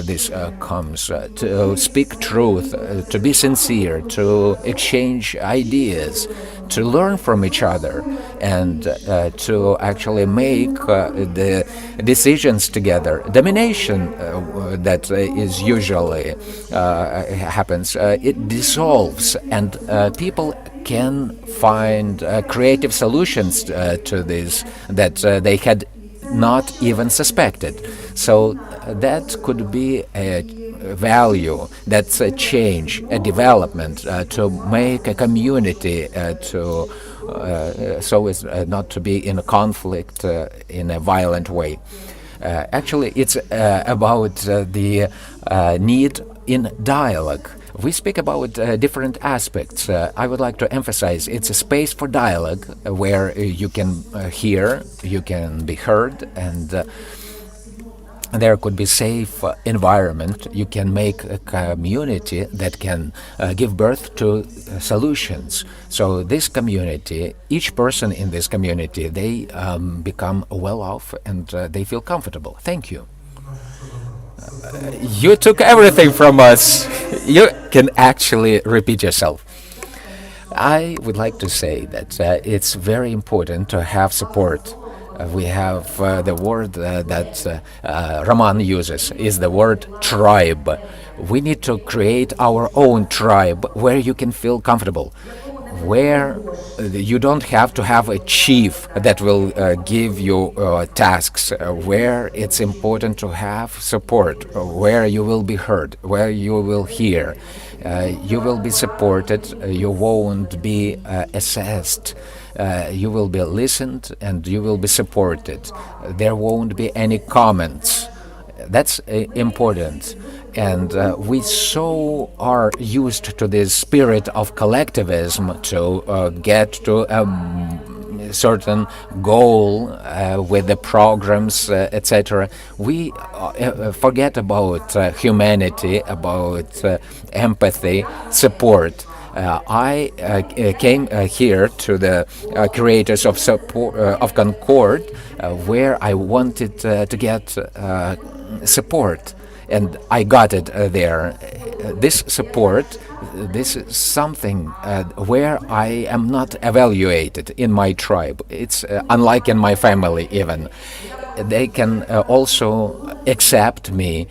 this comes to speak truth, to be sincere, to exchange ideas, to learn from each other, and to actually make the decisions together. Domination that is usually happens, it dissolves, and people can find creative solutions to this that they had not even suspected. So that could be a value, that's a change, a development, to make a community so as not to be in a conflict in a violent way. Actually, it's about the need in dialogue. We speak about different aspects. I would like to emphasize it's a space for dialogue where you can hear, you can be heard, and there could be safe environment. You can make a community that can give birth to solutions. So this community, each person in this community, they become well off and they feel comfortable. Thank you. You took everything from us. You can actually repeat yourself. I would like to say that it's very important to have support. We have the word that Roman uses is the word tribe. We need to create our own tribe where you can feel comfortable, where you don't have to have a chief that will give you tasks, where it's important to have support, where you will be heard, where you will hear. You will be supported, you won't be assessed. You will be listened and you will be supported. There won't be any comments. That's important. And we so are used to this spirit of collectivism to get to a certain goal with the programs, etc. We forget about humanity, about empathy, support. I came here to the creators of Concord, where I wanted to get support, and I got it there. This support, this is something where I am not evaluated in my tribe. It's unlike in my family even. They can also accept me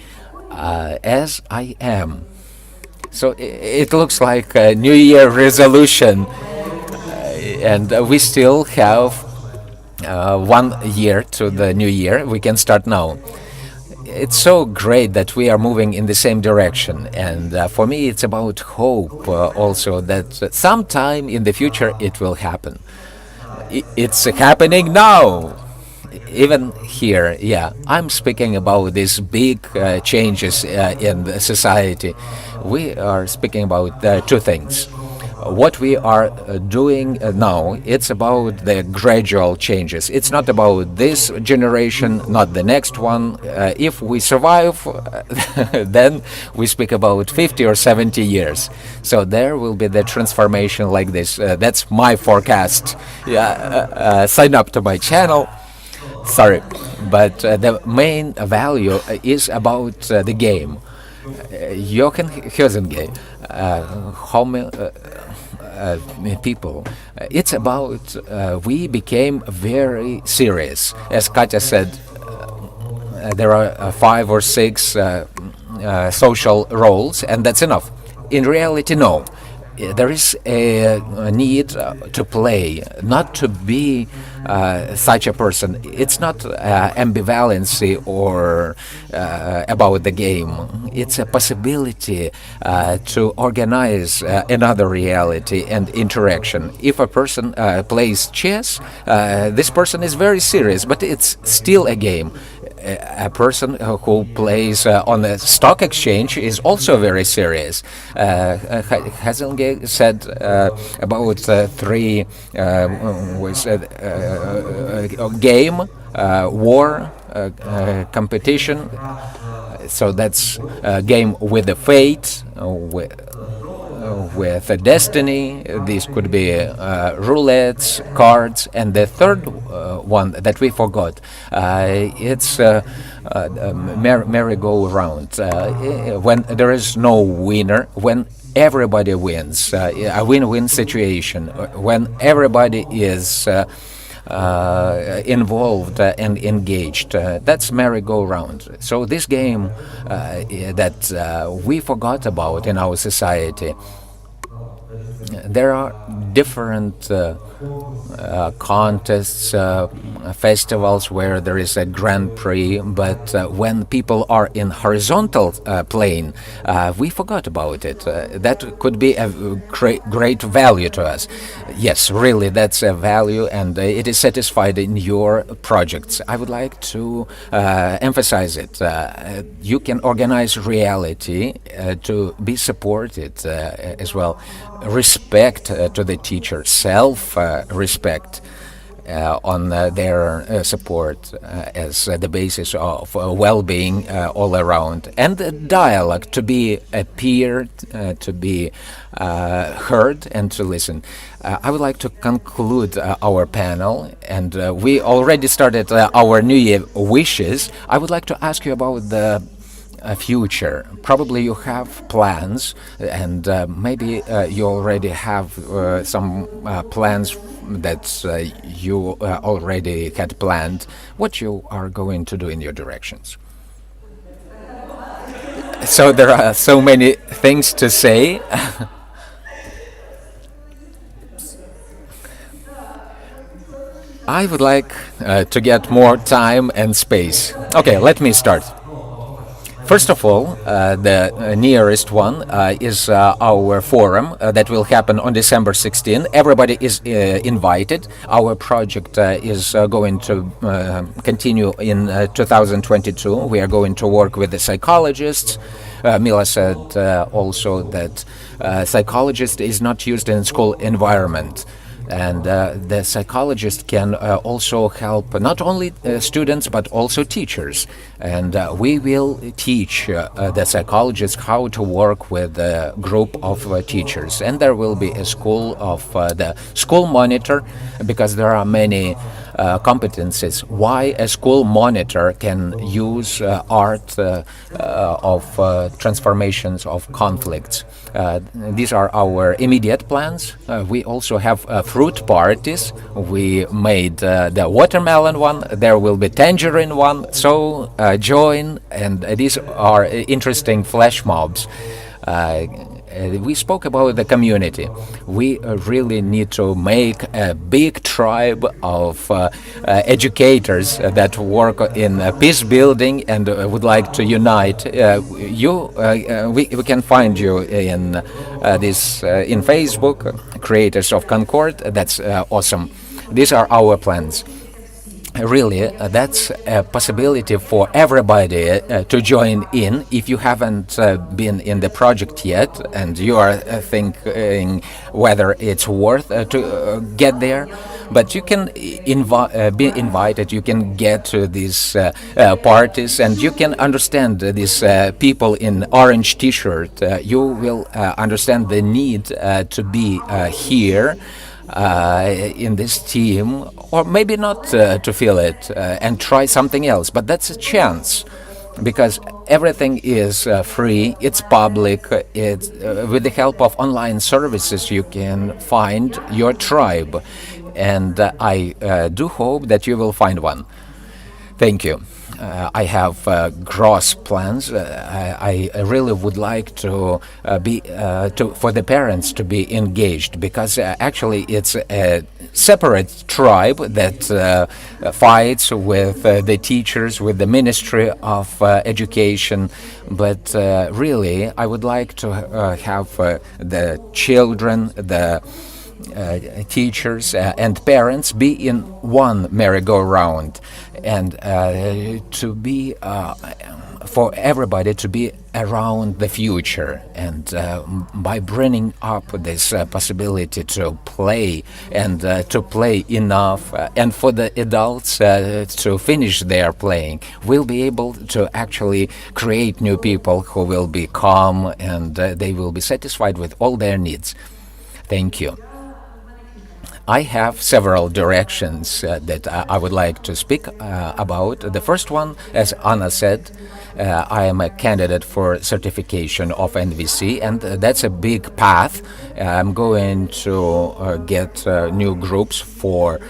as I am. So it looks like a New Year resolution, and we still have 1 year to the new year. We can start now. It's so great that we are moving in the same direction, and for me it's about hope also that sometime in the future it will happen. It's happening now. Even here, yeah, I'm speaking about these big changes in the society. We are speaking about two things. What we are doing now, it's about the gradual changes. It's not about this generation, not the next one. If we survive, then we speak about 50 or 70 years. So there will be the transformation like this. That's my forecast. Sign up to my channel. Sorry, but the main value is about the game. Jochen Hosengay, people. It's about we became very serious. As Katya said, there are 5 or 6 social roles, and that's enough. In reality, no. There is a need to play, not to be such a person. It's not ambivalency or about the game. It's a possibility to organize another reality and interaction. If a person plays chess, this person is very serious, but it's still a game. A person who plays on a stock exchange is also very serious. Hazelgate said about 3 game, war, competition. So that's a game with a fate, with a destiny. These could be roulettes, cards, and the third one that we forgot, it's merry-go-round. When there is no winner, when everybody wins, a win-win situation, when everybody is involved and engaged. That's merry-go-round. So this game that we forgot about in our society, there are different contests, festivals where there is a Grand Prix, but when people are in horizontal plane, we forgot about it. That could be a great value to us. Yes, really, that's a value, and it is satisfied in your projects. I would like to emphasize it. You can organize reality to be supported as well. Respect to the teacher, self-respect on their support as the basis of well-being all around, and dialogue, to be a peer, to be heard and to listen. I would like to conclude our panel, and we already started our New Year wishes. I would like to ask you about the future. Probably you have plans, and maybe you already have some plans that you already had planned. What you are going to do in your directions? So there are so many things to say. I would like to get more time and space. Okay, let me start. First of all, the nearest one is our forum that will happen on December 16. Everybody is invited. Our project is going to continue in 2022. We are going to work with the psychologists. Mila said also that psychologist is not used in school environment. And the psychologist can also help not only students but also teachers. And we will teach the psychologists how to work with a group of teachers. And there will be a school of the school monitor, because there are many competencies why a school monitor can use art of transformations of conflicts. These are our immediate plans. We also have fruit parties. We made the watermelon one. There will be tangerine one. So join, and these are interesting flash mobs. We spoke about the community. We really need to make a big tribe of educators that work in peace building and would like to unite. We can find you in this in Facebook, Creators of Concord. That's awesome. These are our plans. Really, that's a possibility for everybody to join in. If you haven't been in the project yet and you are thinking whether it's worth to get there, but you can be invited, you can get to these parties, and you can understand these people in orange t-shirt. You will understand the need to be here in this team, or maybe not to feel it and try something else, but that's a chance, because everything is free, it's public, it's with the help of online services you can find your tribe, and I do hope that you will find one. Thank you. I have gross plans. I really would like to for the parents to be engaged, because actually it's a separate tribe that fights with the teachers, with the Ministry of Education. But really, I would like to have the children, the teachers and parents be in one merry-go-round, and to be for everybody to be around the future, and by bringing up this possibility to play, and to play enough, and for the adults to finish their playing, we'll be able to actually create new people who will be calm, and they will be satisfied with all their needs. Thank you. I have several directions that I would like to speak about. The first one, as Anna said, I am a candidate for certification of NVC, and that's a big path. I'm going to get new groups for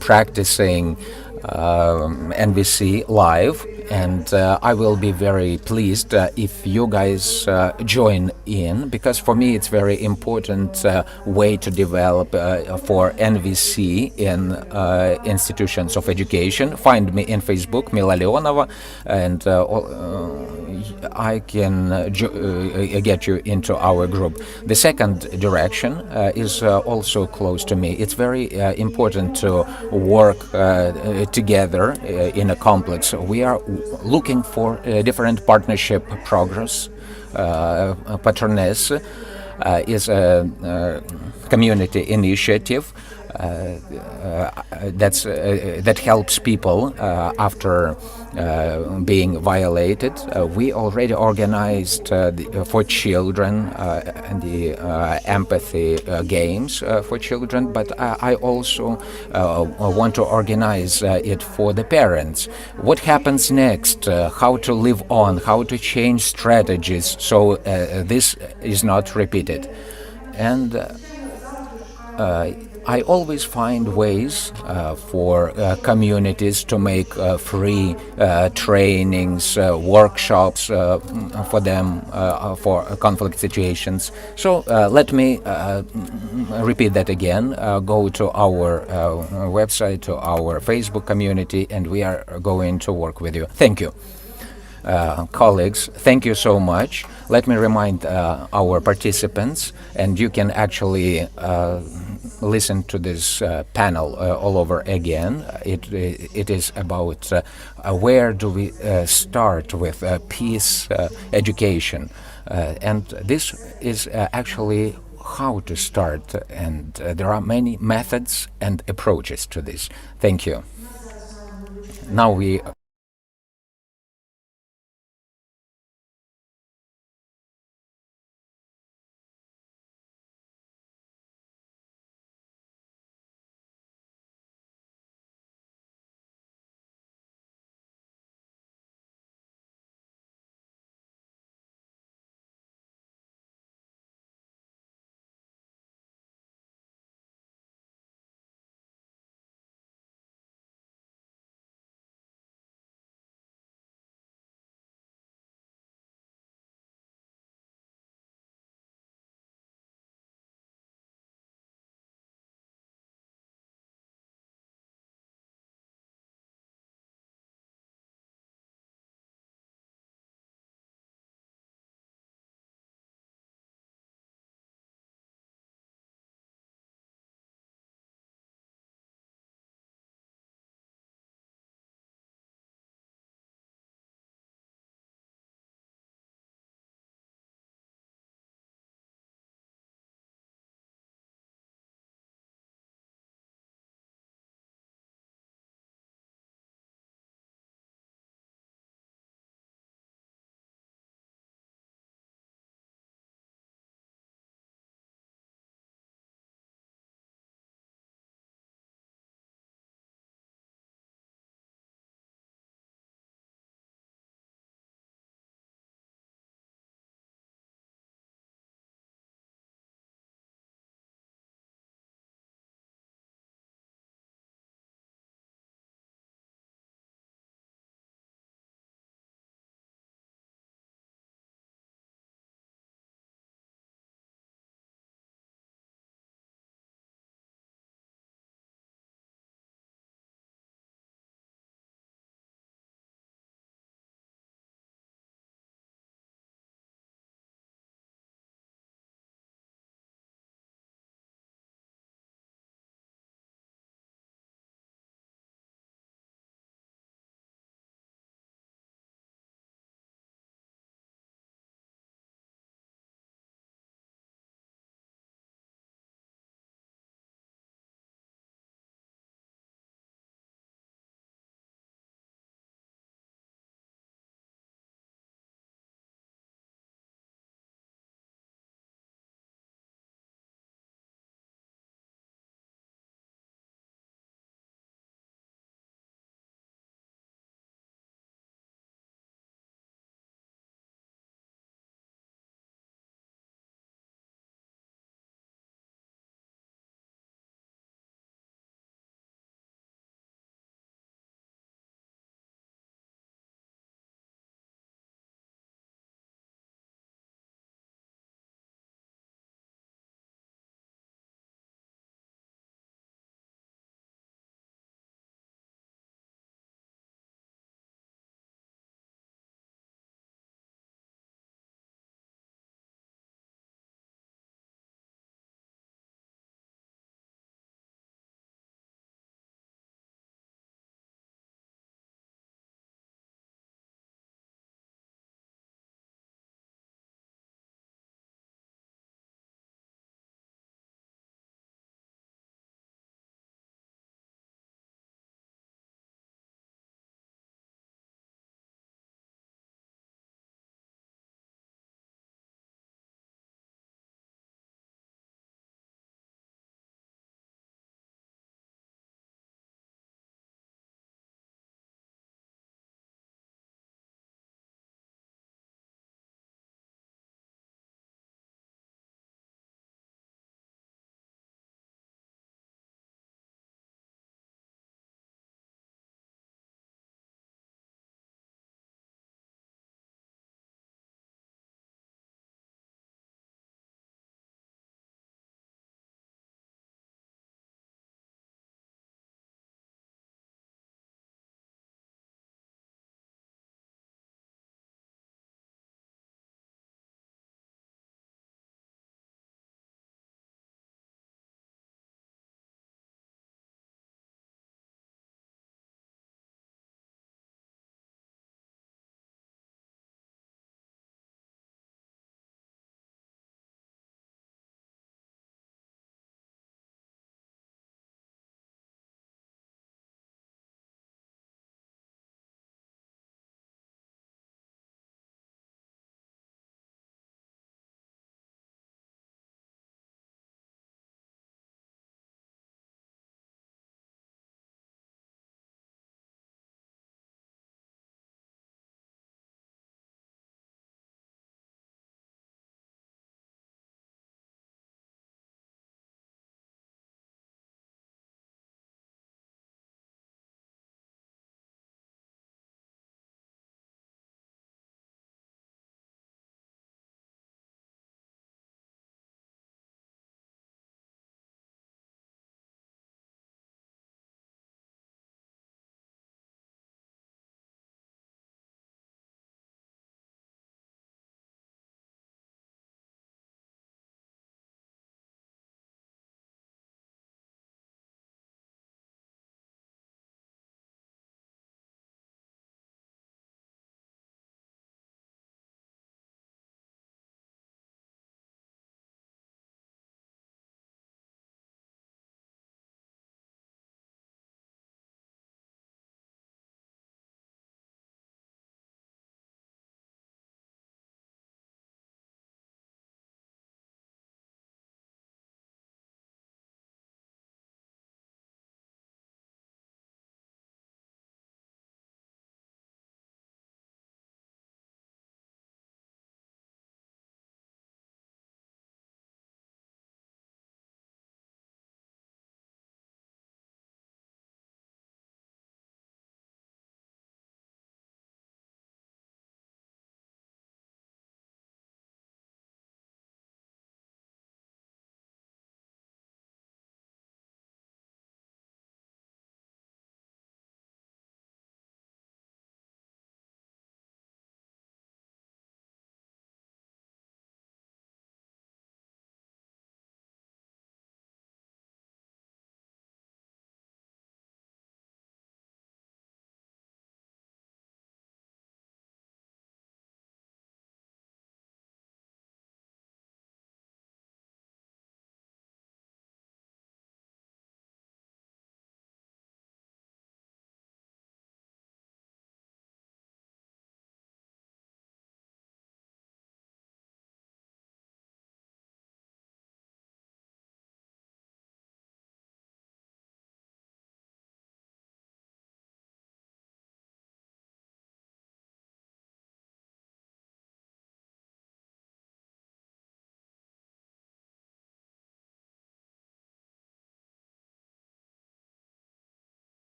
practicing NVC live, and I will be very pleased if you guys join in, because for me it's very important way to develop for NVC in institutions of education. Find me in Facebook, Mila Leonova, and I can get you into our group. The second direction is also close to me. It's very important to work together in a complex. We are looking for different partnership progress. Patroness is a community initiative that helps people after being violated. We already organized for children the empathy games for children, but I also want to organize it for the parents. What happens next? How to live on? How to change strategies so this is not repeated? And I always find ways for communities to make free trainings, workshops for them for conflict situations. So let me repeat that again. Go to our website, to our Facebook community, and we are going to work with you. Thank you. colleagues, thank you so much. Let me remind our participants, and you can actually listen to this panel all over again. It is about where do we start with peace education, and this is actually how to start, and there are many methods and approaches to this. Thank you. Now we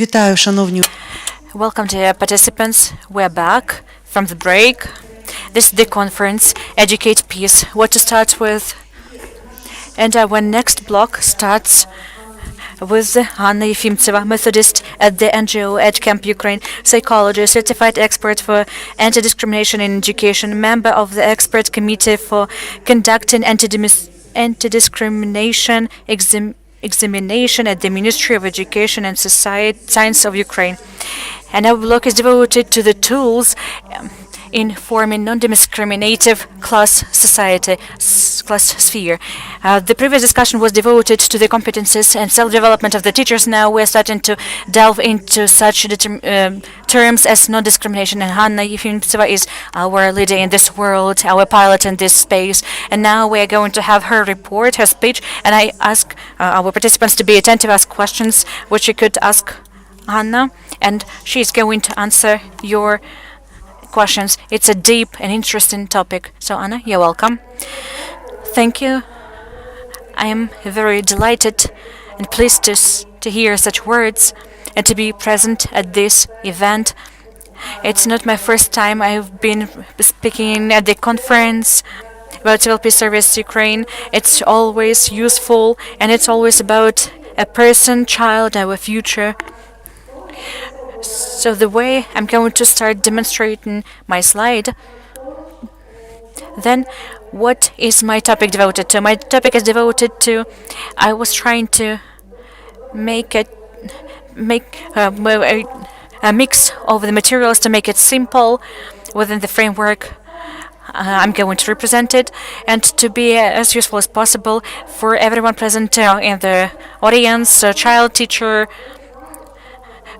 Вітаю, шановні. Welcome, dear participants. We're back from the break. This is the conference, Educate Peace, what to start with. And our next block starts with Anna Yefimtseva, Methodist at the NGO at Camp Ukraine, psychologist, certified expert for anti-discrimination in education, member of the expert committee for conducting anti-discrimination examination at the Ministry of Education and Science of Ukraine. And our block is devoted to the tools in forming non-discriminative class society, class sphere. The previous discussion was devoted to the competences and self-development of the teachers. Now we're starting to delve into such terms as non-discrimination. And Hanna Yefimtseva is our leader in this world, our pilot in this space. And now we are going to have her report, her speech. And I ask our participants to be attentive, ask questions which you could ask Hanna, and she's going to answer your questions. It's a deep and interesting topic. So Anna, you're welcome. Thank you. I am very delighted and pleased to hear such words and to be present at this event. It's not my first time I've been speaking at the conference about civil peace service Ukraine. It's always useful and it's always about a person, child, our future. So the way I'm going to start demonstrating my slide, then what is my topic devoted to? My topic is devoted to, I was trying to make a mix of the materials to make it simple within the framework I'm going to represent it, and to be as useful as possible for everyone present in the audience, child, teacher,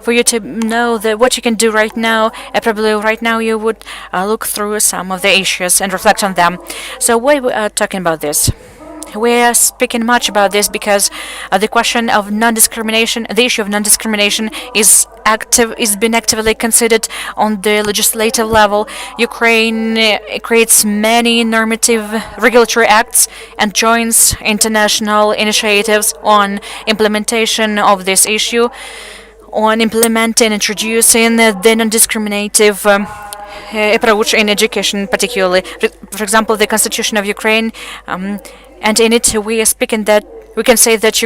for you to know that what you can do right now. Probably right now you would look through some of the issues and reflect on them. So why we are talking about this? We are speaking much about this because the question of non-discrimination, the issue of non-discrimination is being actively considered on the legislative level. Ukraine creates many normative regulatory acts and joins international initiatives on implementation of this issue, on implementing, introducing the non-discriminative approach in education, particularly. For example, the Constitution of Ukraine, and in it we are speaking that we can say that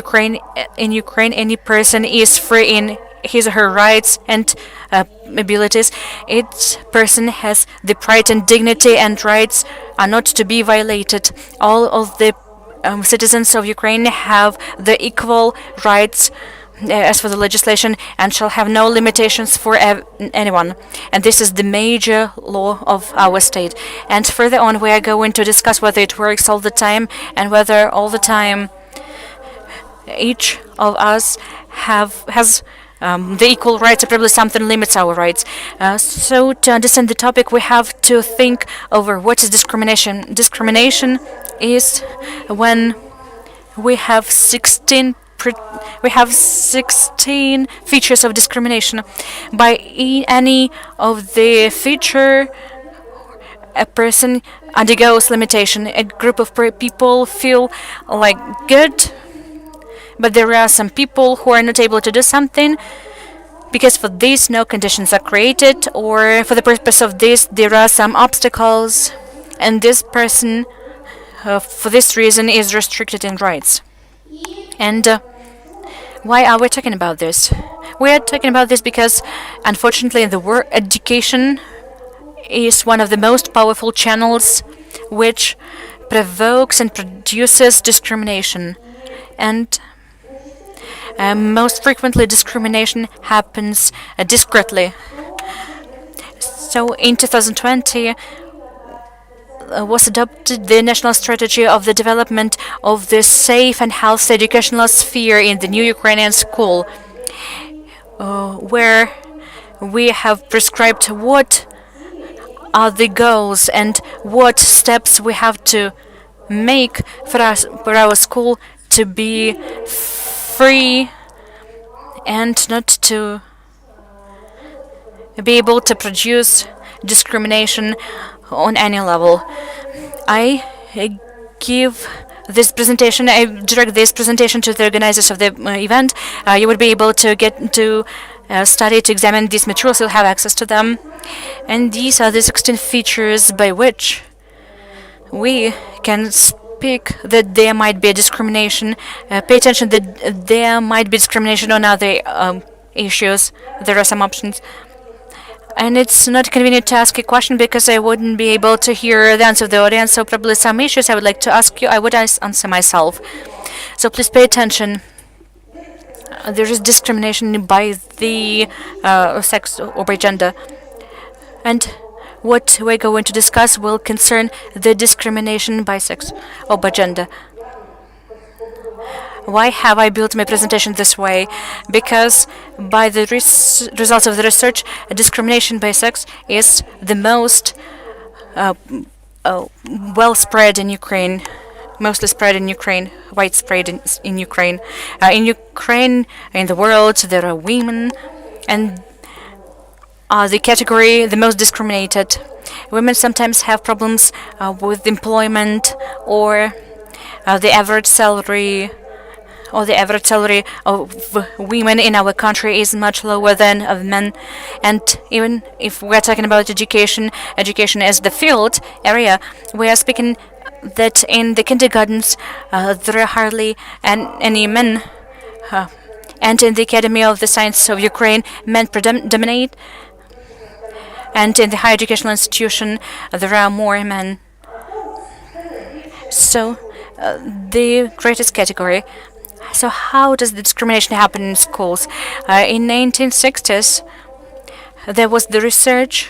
in Ukraine any person is free in his or her rights and abilities. Each person has the pride and dignity, and rights are not to be violated. All of the citizens of Ukraine have the equal rights as for the legislation, and shall have no limitations for anyone. And this is the major law of our state. And further on, we are going to discuss whether it works all the time, and whether all the time each of us has the equal rights, or probably something limits our rights. So to understand the topic, we have to think over what is discrimination. Discrimination is when we have 16 features of discrimination. By any of the feature, a person undergoes limitation. A group of people feel like good, but there are some people who are not able to do something because for this no conditions are created, or for the purpose of this there are some obstacles, and this person for this reason is restricted in rights. And why are we talking about this? We are talking about this because, unfortunately, in the world, education is one of the most powerful channels which provokes and produces discrimination. And most frequently, discrimination happens discreetly. So, in 2020, was adopted the national strategy of the development of the safe and healthy educational sphere in the new Ukrainian school, where we have prescribed what are the goals and what steps we have to make for our school to be free and not to be able to produce discrimination on any level. I give this presentation, I direct this presentation to the organizers of the event. You would be able to get to study, to examine these materials, you'll have access to them. And these are the 16 features by which we can speak that there might be a discrimination, pay attention that there might be discrimination on other issues. There are some options. And it's not convenient to ask a question because I wouldn't be able to hear the answer of the audience, so probably some issues I would like to ask you, I would answer myself. So please pay attention. There is discrimination by the sex or by gender. And what we're going to discuss will concern the discrimination by sex or by gender. Why have I built my presentation this way? Because by the results of the research, discrimination by sex is the most well spread in Ukraine, mostly spread in Ukraine, widespread in Ukraine. In Ukraine, in the world, there are women, and the category the most discriminated. Women sometimes have problems with employment or the average salary. Or the average salary of women in our country is much lower than of men. And even if we're talking about education as the field area, we are speaking that in the kindergartens there are hardly any men. And in the Academy of the Science of Ukraine, men dominate. And in the higher educational institution, there are more men. So the greatest category. So how does the discrimination happen in schools? In 1960s, there was the research,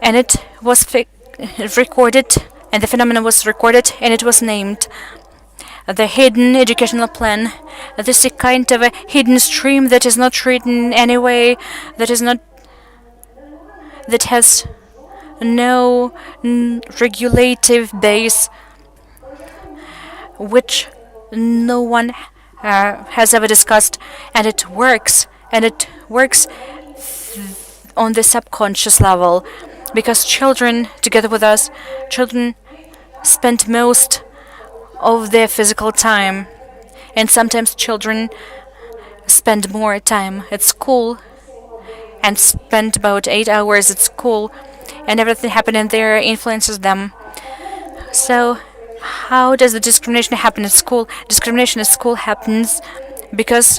and it was recorded, and the phenomenon was recorded, and it was named the hidden educational plan. This is a kind of a hidden stream that is not written anyway, that has no regulative base, which no one has ever discussed, and it works on the subconscious level, because children, together with us, children spend most of their physical time, and sometimes children spend more time at school and spend about 8 hours at school, and everything happening there influences them. So how does the discrimination happen at school? Discrimination at school happens because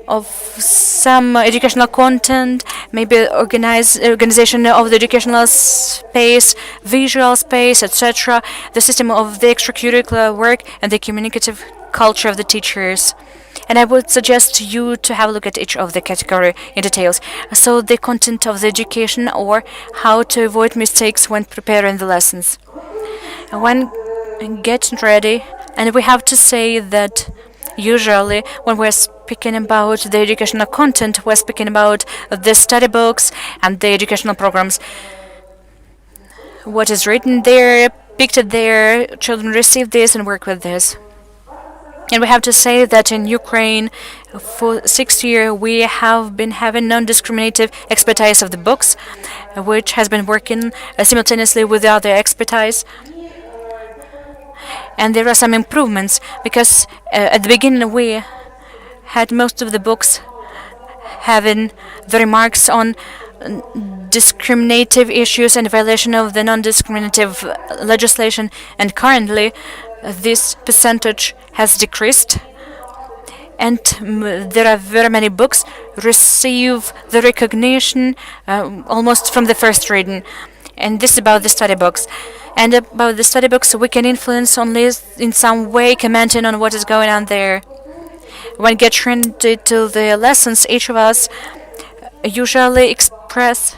of some educational content, maybe organization of the educational space, visual space, etc., the system of the extracurricular work, and the communicative culture of the teachers. And I would suggest you to have a look at each of the category in details. So the content of the education, or how to avoid mistakes when preparing the lessons. When getting ready, and we have to say that usually when we're speaking about the educational content, we're speaking about the study books and the educational programs. What is written there, pictured there, children receive this and work with this. And we have to say that in Ukraine, for 6 years, we have been having non-discriminative expertise of the books, which has been working simultaneously with the other expertise. And there are some improvements, because at the beginning we had most of the books having the remarks on discriminative issues and violation of the non-discriminative legislation, and currently this percentage has decreased, and there are very many books receive the recognition almost from the first reading. And this is about the study books. And about the study books, we can influence only in some way, commenting on what is going on there. When getting to the lessons, each of us usually express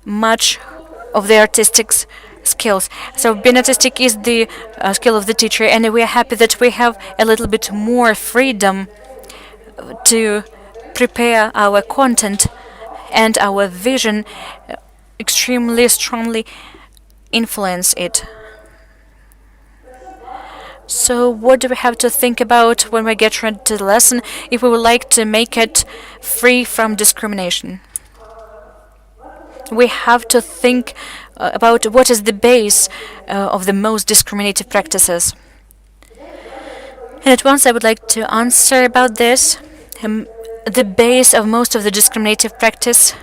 much of the artistic skills. So being artistic is the skill of the teacher, and we are happy that we have a little bit more freedom to prepare our content, and our vision extremely strongly influence it. So what do we have to think about when we get ready to the lesson if we would like to make it free from discrimination? We have to think about what is the base of the most discriminative practices. And at once I would like to answer about this. The base of most of the discriminative practice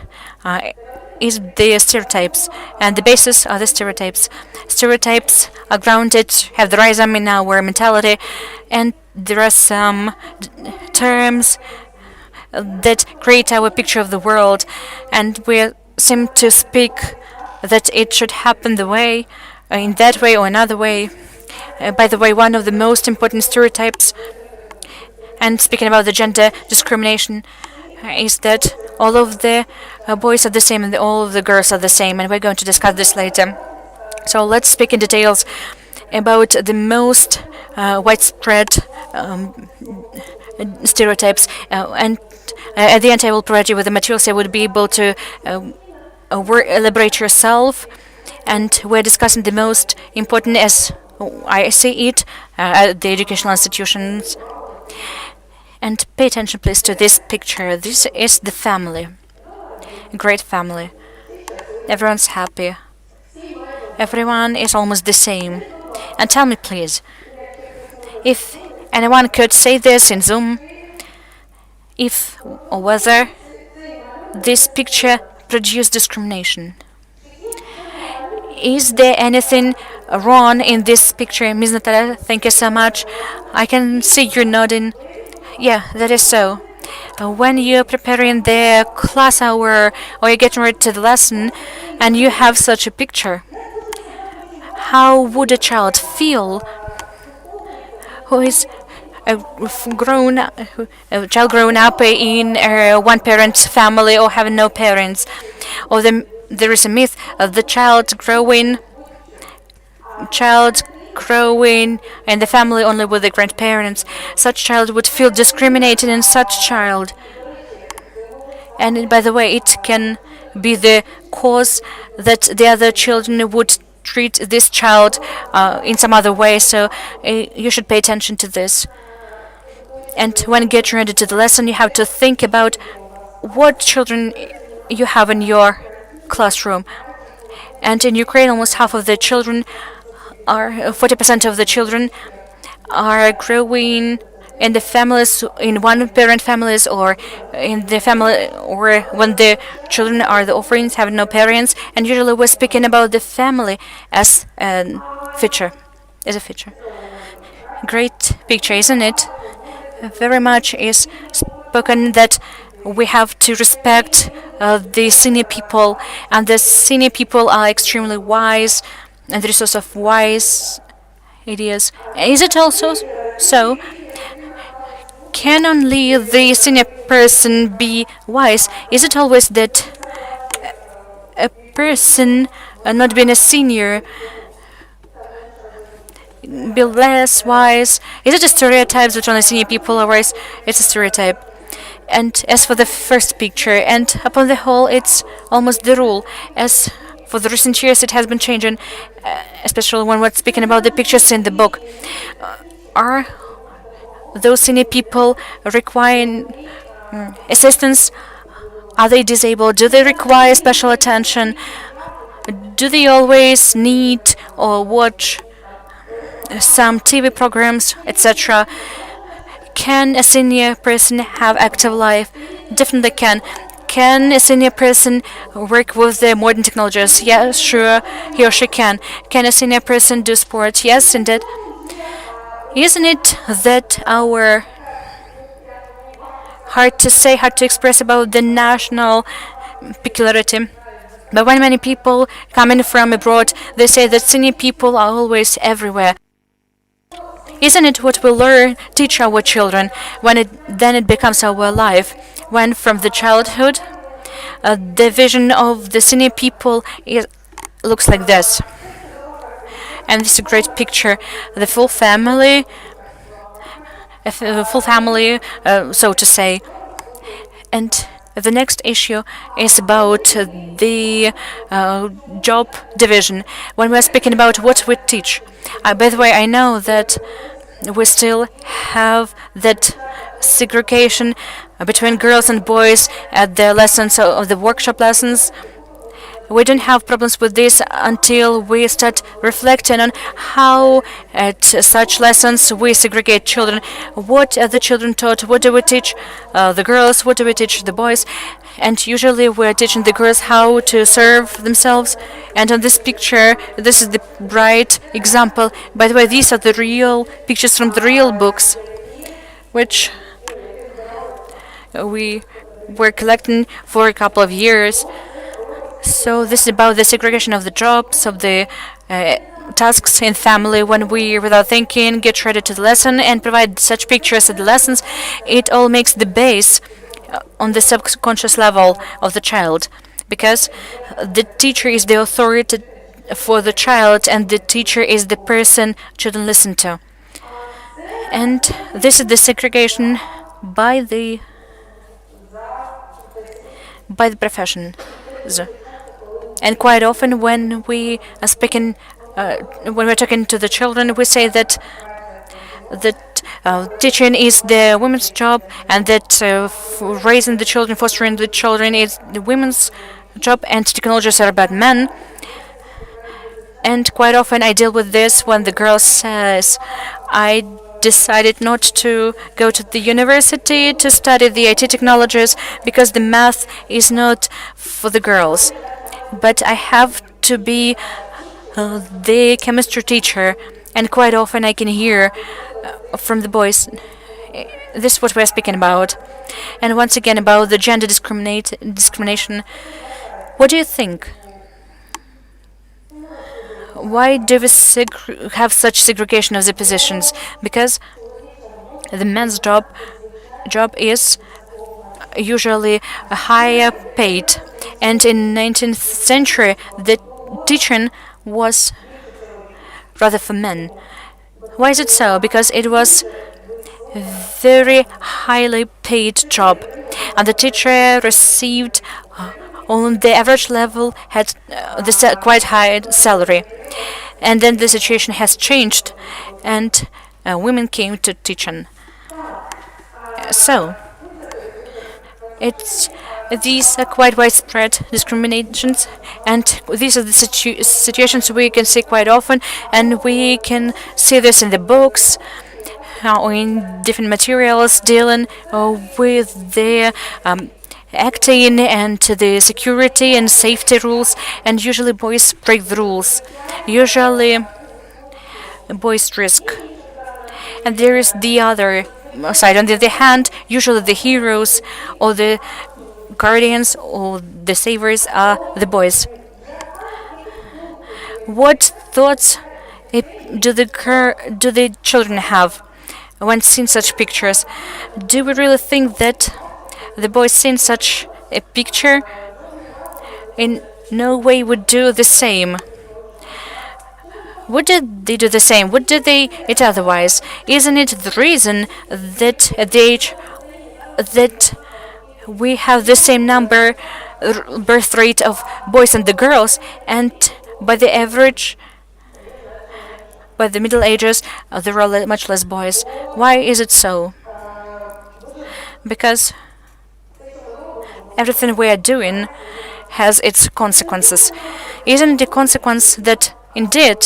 is the stereotypes, and the basis are the stereotypes. Stereotypes are grounded, have the rhizome in our mentality, and there are some terms that create our picture of the world, and we seem to speak that it should happen the way, in that way or another way. By the way, one of the most important stereotypes, and speaking about the gender discrimination, is that all of the boys are the same and all of the girls are the same, and we're going to discuss this later. So let's speak in details about the most widespread stereotypes, and at the end I will provide you with the materials I would be able to elaborate yourself, and we're discussing the most important as I see it at the educational institutions. And pay attention please to this picture. This is the family. A great family. Everyone's happy. Everyone is almost the same. And tell me please, if anyone could say this in Zoom, if or whether this picture produced discrimination. Is there anything wrong in this picture? Ms. Natalia, thank you so much. I can see you nodding. Yeah, that is so. When you're preparing the class hour or you're getting ready to the lesson and you have such a picture, how would a child feel who is a child growing up in a one-parent family or having no parents? Or there is a myth of the child growing in the family only with the grandparents. Such child would feel discriminated in such child. And by the way, it can be the cause that the other children would treat this child in some other way. So you should pay attention to this. And when getting ready to the lesson, you have to think about what children you have in your classroom. And in Ukraine, almost half of the children are 40% of the children are growing in the families, in one-parent families, or in the family, or when the children are the orphans, having no parents. And usually we're speaking about the family as a feature, Great picture, isn't it? Very much is spoken that we have to respect the senior people, and the senior people are extremely wise, and the source of wise ideas. Is it also so? Can only the senior person be wise? Is it always that a person not being a senior be less wise? Is it a stereotype that only senior people are wise? It's a stereotype. And as for the first picture, and upon the whole, it's almost the rule. As for the recent years, it has been changing, especially when we're speaking about the pictures in the book. Are those senior people requiring assistance? Are they disabled? Do they require special attention? Do they always need or watch some TV programs, etc.? Can a senior person have active life? Definitely can. Can a senior person work with the modern technologies? Yes, sure, he or she can. Can a senior person do sport? Yes, indeed. Isn't it that our hard to say, hard to express about the national peculiarity? But when many people coming from abroad, they say that senior people are always everywhere. Isn't it what we learn, teach our children, then it becomes our life? When from the childhood, the vision of the senior people looks like this. And this is a great picture. The full family, so to say. And the next issue is about the job division. When we're speaking about what we teach. By the way, I know that we still have that segregation between girls and boys at the lessons of the workshop lessons. we don't have problems with this until we start reflecting on how at such lessons we segregate children. What are the children taught? What do we teach the girls? What do we teach the boys? And usually we're teaching the girls how to serve themselves. And on this picture, this is the bright example. By the way, these are the real pictures from the real books, which we were collecting for a couple of years. So this is about the segregation of the jobs, of the tasks in family. When we, without thinking, get ready to the lesson and provide such pictures at the lessons, it all makes the base on the subconscious level of the child, because the teacher is the authority for the child, and the teacher is the person children listen to. And this is the segregation by the professions. And quite often when we are speaking, when we're talking to the children, we say that teaching is the women's job, and that raising the children, fostering the children is the women's job, and technologies are about men. And quite often I deal with this when the girl says, I decided not to go to the university to study the IT technologies because the math is not for the girls. But I have to be the chemistry teacher, and quite often I can hear from the boys, this is what we're speaking about. And once again, about the gender discrimination. What do you think? Why do we have such segregation of the positions? Because the men's job is usually higher paid, and in 19th century the teaching was rather for men. Why is it so? Because it was very highly paid job, and the teacher received on the average level had quite high salary. And then the situation has changed, and women came to teaching. So these are quite widespread discriminations, and these are the situations we can see quite often, and we can see this in the books or in different materials dealing with the acting and the security and safety rules. And usually boys break the rules. Usually boys risk. And there is the other side. On the other hand, usually the heroes or the guardians or the savers are the boys. What thoughts do the children have when seeing such pictures? Do we really think that the boys seeing such a picture in no way would do the same? Would they do the same? Would they it otherwise? Isn't it the reason that at the age that we have the same number birth rate of boys and the girls, and by the average, by the Middle Ages, there are much less boys? Why is it so? Because everything we are doing has its consequences. Isn't it the consequence that indeed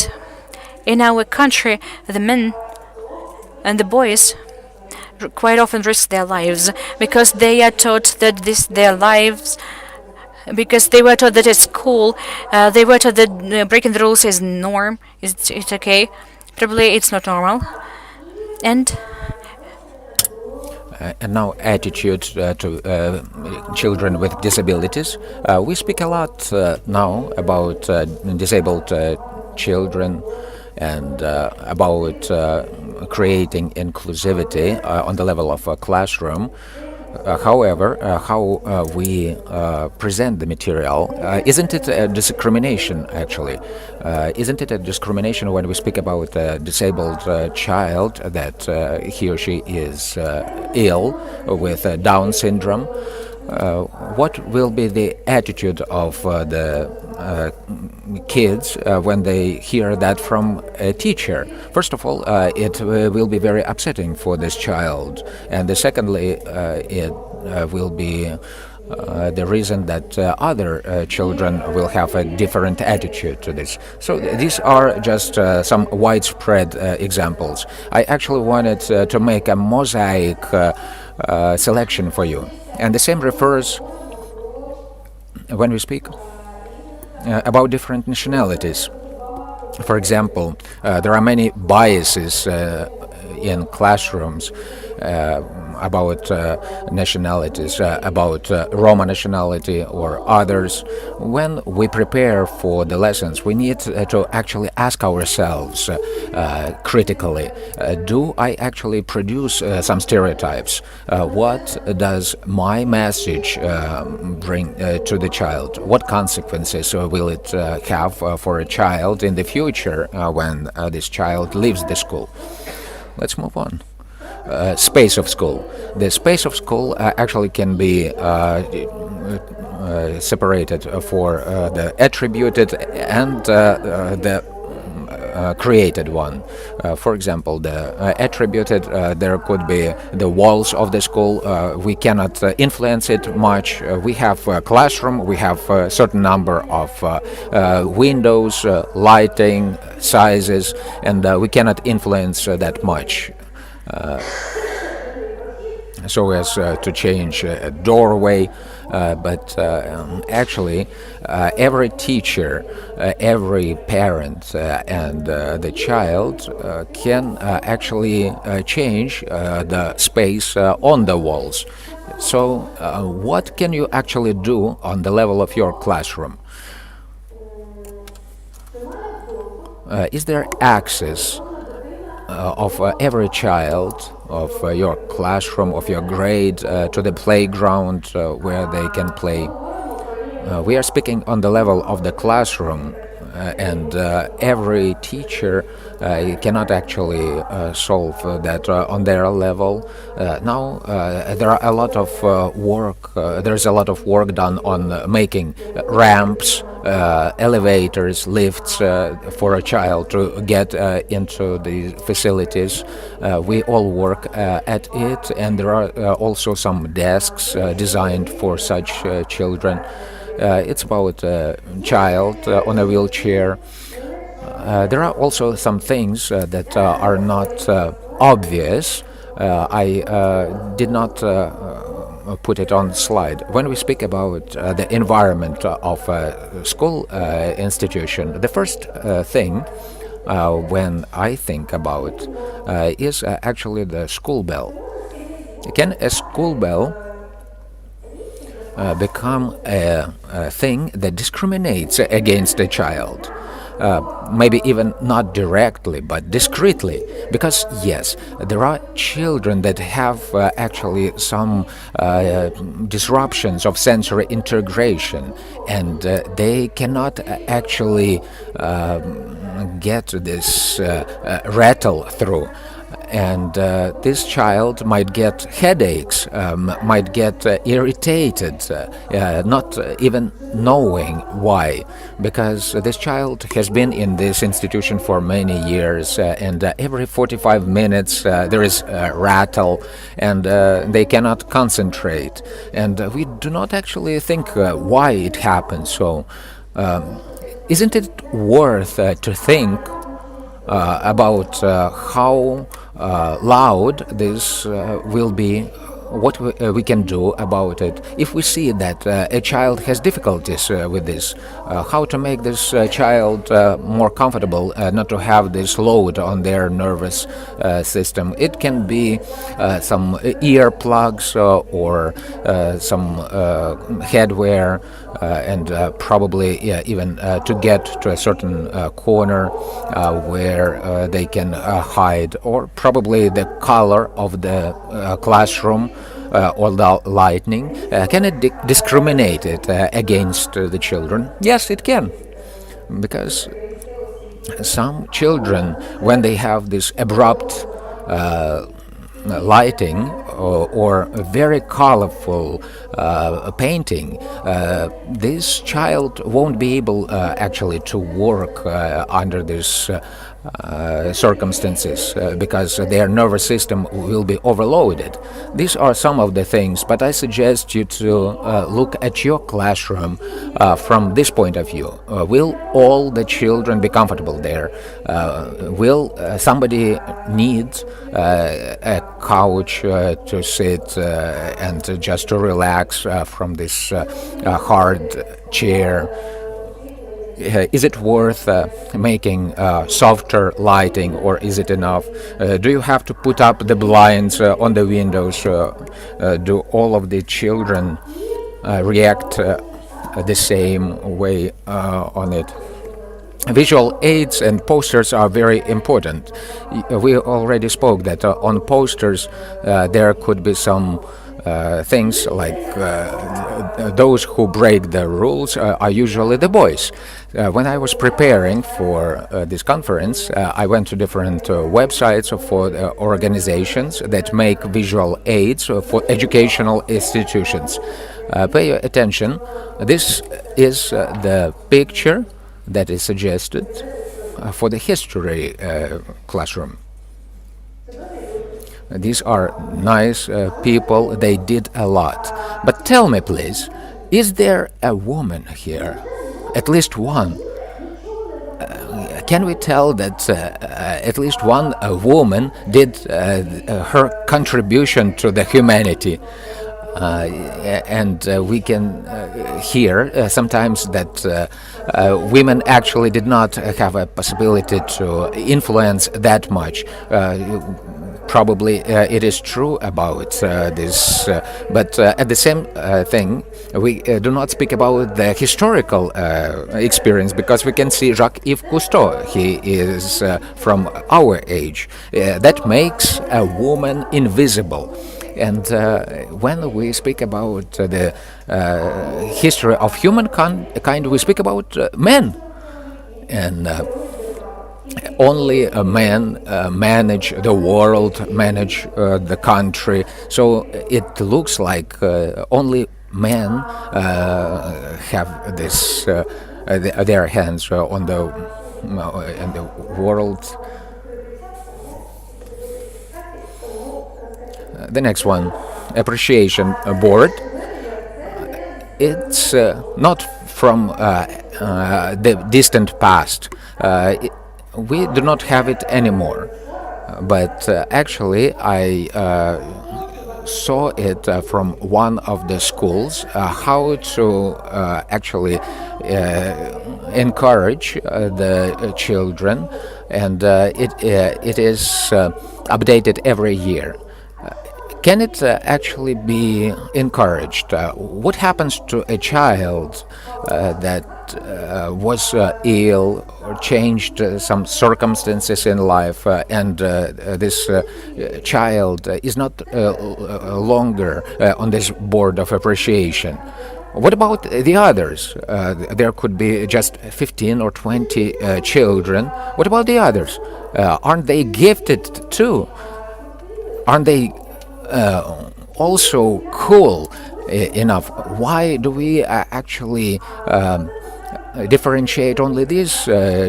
in our country the men and the boys quite often risk their lives because they are taught that their lives, because they were taught that it's cool, they were taught that breaking the rules is norm, it's okay. Probably it's not normal. And now attitude to children with disabilities. We speak a lot now about disabled children and about creating inclusivity on the level of a classroom. However, how we present the material, isn't it a discrimination actually? Isn't it a discrimination when we speak about a disabled child that he or she is ill with Down syndrome? What will be the attitude of the kids when they hear that from a teacher? First of all, it will be very upsetting for this child, and secondly, it will be the reason that other children will have a different attitude to this. So these are just some widespread examples. I actually wanted to make a mosaic selection for you. And the same refers when we speak about different nationalities. For example, there are many biases in classrooms about nationalities, about Roma nationality or others. When we prepare for the lessons, we need to actually ask ourselves critically, do I actually produce some stereotypes? What does my message bring to the child? What consequences will it have for a child in the future when this child leaves the school? Let's move on. Space of school. The space of school actually can be separated for the attributed and the created one. For example, the attributed, there could be the walls of the school. We cannot influence it much. We have a classroom, we have a certain number of windows, lighting, sizes, and we cannot influence that much. So as to change a doorway, but actually every teacher, every parent and the child can actually change the space on the walls. So what can you actually do on the level of your classroom? Is there access of every child of your classroom, of your grade, to the playground where they can play? We are speaking on the level of the classroom, and every teacher cannot actually solve that on their level. Now there are a lot of work. There's a lot of work done on making ramps, elevators, lifts for a child to get into the facilities. We all work at it, and there are also some desks designed for such children. It's about a child on a wheelchair. There are also some things that are not obvious. I did not put it on the slide. When we speak about the environment of a school institution, the first thing when I think about is actually the school bell. Can a school bell become a thing that discriminates against a child? Maybe even not directly, but discreetly. Because yes, there are children that have actually some disruptions of sensory integration, and they cannot actually get this rattle through. And this child might get headaches, might get irritated, not even knowing why, because this child has been in this institution for many years, and every 45 minutes there is a rattle, and they cannot concentrate, and we do not actually think why it happens. So isn't it worth to think about how loud this will be, what we can do about it. If we see that a child has difficulties with this, how to make this child more comfortable, not to have this load on their nervous system. It can be some ear plugs or some headwear, and probably even to get to a certain corner where they can hide, or probably the color of the classroom or the lighting. Can it discriminate it against the children? Yes, it can, because some children, when they have this abrupt lighting or very colorful painting, this child won't be able actually to work under this circumstances because their nervous system will be overloaded. These are some of the things, but I suggest you to look at your classroom from this point of view. Will all the children be comfortable there? Will somebody need a couch to sit and just to relax from this hard chair? Is it worth making softer lighting, or is it enough? Do you have to put up the blinds on the windows? Do all of the children react the same way on it? Visual aids and posters are very important. We already spoke that on posters there could be some things like those who break the rules are usually the boys. When I was preparing for this conference, I went to different websites for organizations that make visual aids for educational institutions. Pay attention. This is the picture that is suggested for the history classroom. These are nice people, they did a lot. But tell me please, is there a woman here? At least one? Can we tell that at least one woman did her contribution to the humanity? And we can hear sometimes that women actually did not have a possibility to influence that much. Probably it is true about this, but at the same thing, we do not speak about the historical experience, because we can see Jacques-Yves Cousteau. He is from our age. That makes a woman invisible. And when we speak about the history of humankind, we speak about men. And only a man manage the world, manage the country. So it looks like only men have this their hands on the world. The next one, appreciation board. It's not from the distant past. We do not have it anymore, but actually I saw it from one of the schools, how to actually encourage the children, and it is updated every year. Can it actually be encouraged? What happens to a child that was ill or changed some circumstances in life, and this child is not longer on this board of appreciation? What about the others? There could be just 15 or 20 children. What about the others? Aren't they gifted too? Aren't they also cool enough? Why do we actually differentiate only these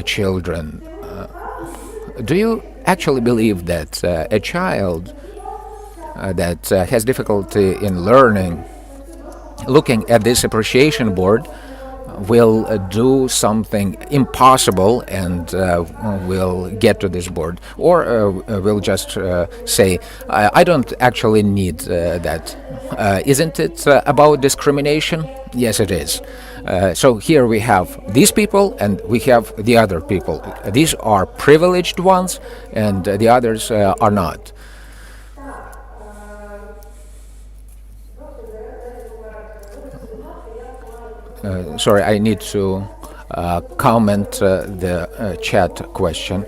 children? Do you actually believe that a child that has difficulty in learning, looking at this appreciation board, will do something impossible and will get to this board, or will just say, I don't actually need that. Isn't it about discrimination? Yes, it is. So here we have these people and we have the other people. These are privileged ones and the others are not. Sorry, I need to comment the chat question.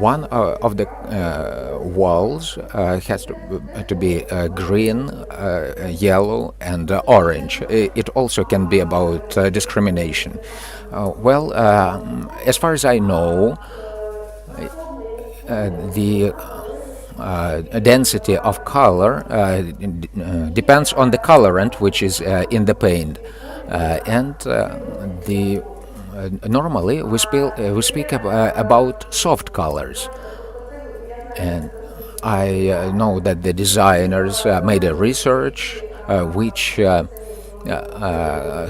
One of the walls has to be green, yellow, and orange. It also can be about discrimination. Well, as far as I know, the density of color depends on the colorant which is in the paint, and the normally we speak about soft colors, and I know that the designers made a research which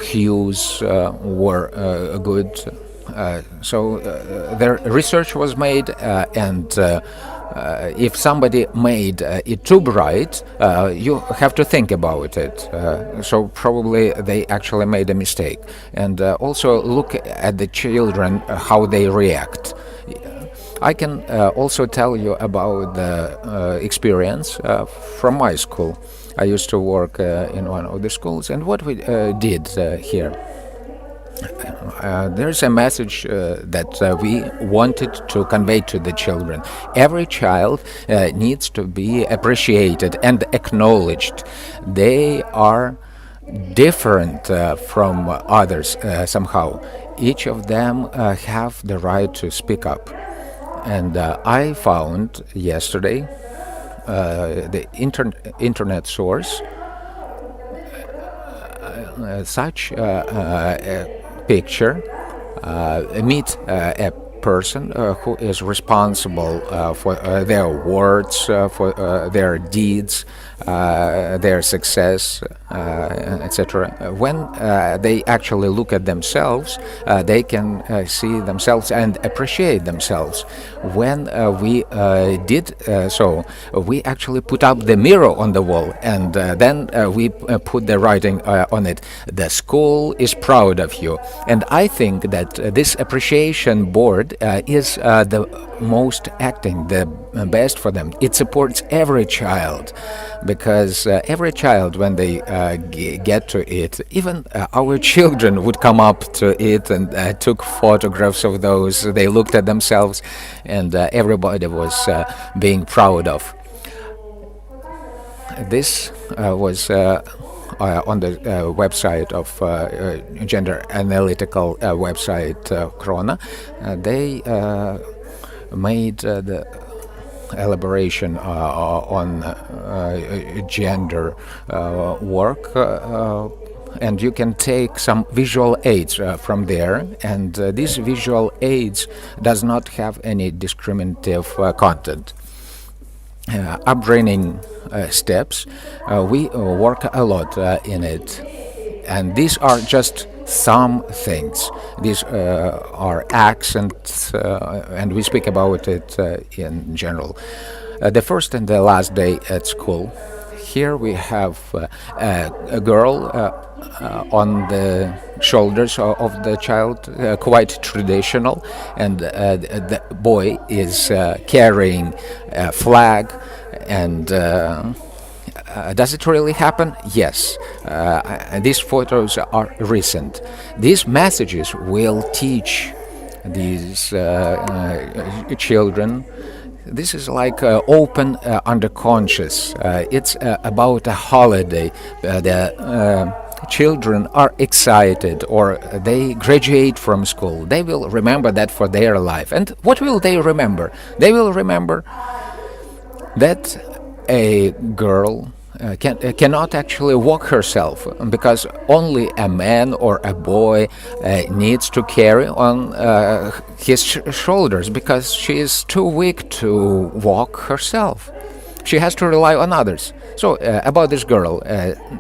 hues were good. So their research was made, and if somebody made it too bright, you have to think about it. So probably they actually made a mistake. And also look at the children, how they react. I can also tell you about the experience from my school. I used to work in one of the schools, and what we did here. There's a message that we wanted to convey to the children. Every child needs to be appreciated and acknowledged. They are different from others somehow. Each of them have the right to speak up. And I found yesterday the internet source such a picture meet a person who is responsible for their words, for their deeds, their success, etc. When they actually look at themselves, they can see themselves and appreciate themselves. When we did so, we actually put up the mirror on the wall, and then we put the writing on it. The school is proud of you. And I think that this appreciation board is the most acting, the best for them. It supports every child, because every child, when they get to it, even our children would come up to it and took photographs of those. They looked at themselves, and everybody was being proud of. This was on the website of gender analytical website Krona. They made the elaboration on gender work, and you can take some visual aids from there, and these visual aids does not have any discriminative content. Upbringing steps, we work a lot in it, and these are just some things. These are accents, and we speak about it in general. The first and the last day at school. Here we have a girl on the shoulders of the child, quite traditional, and the boy is carrying a flag. And does it really happen? Yes. These photos are recent. These messages will teach these children. This is like open underconscious. It's about a holiday. The children are excited, or they graduate from school. They will remember that for their life. And what will they remember? They will remember that a girl cannot actually walk herself, because only a man or a boy needs to carry on his shoulders, because she is too weak to walk herself. She has to rely on others. So about this girl,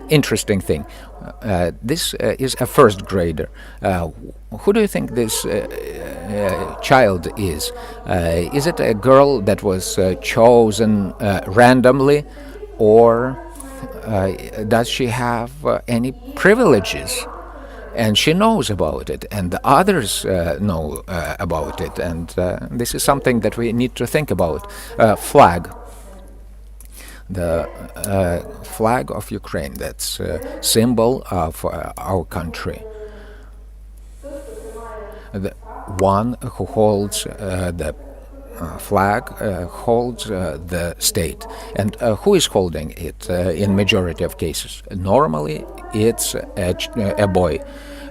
interesting thing. This is a first grader. Who do you think this child is? Is it a girl that was chosen randomly, or does she have any privileges? And she knows about it, and the others know about it, and this is something that we need to think about. Flag. The flag of Ukraine, that's a symbol of our country. The one who holds the flag holds the state. And who is holding it in majority of cases? Normally it's a boy.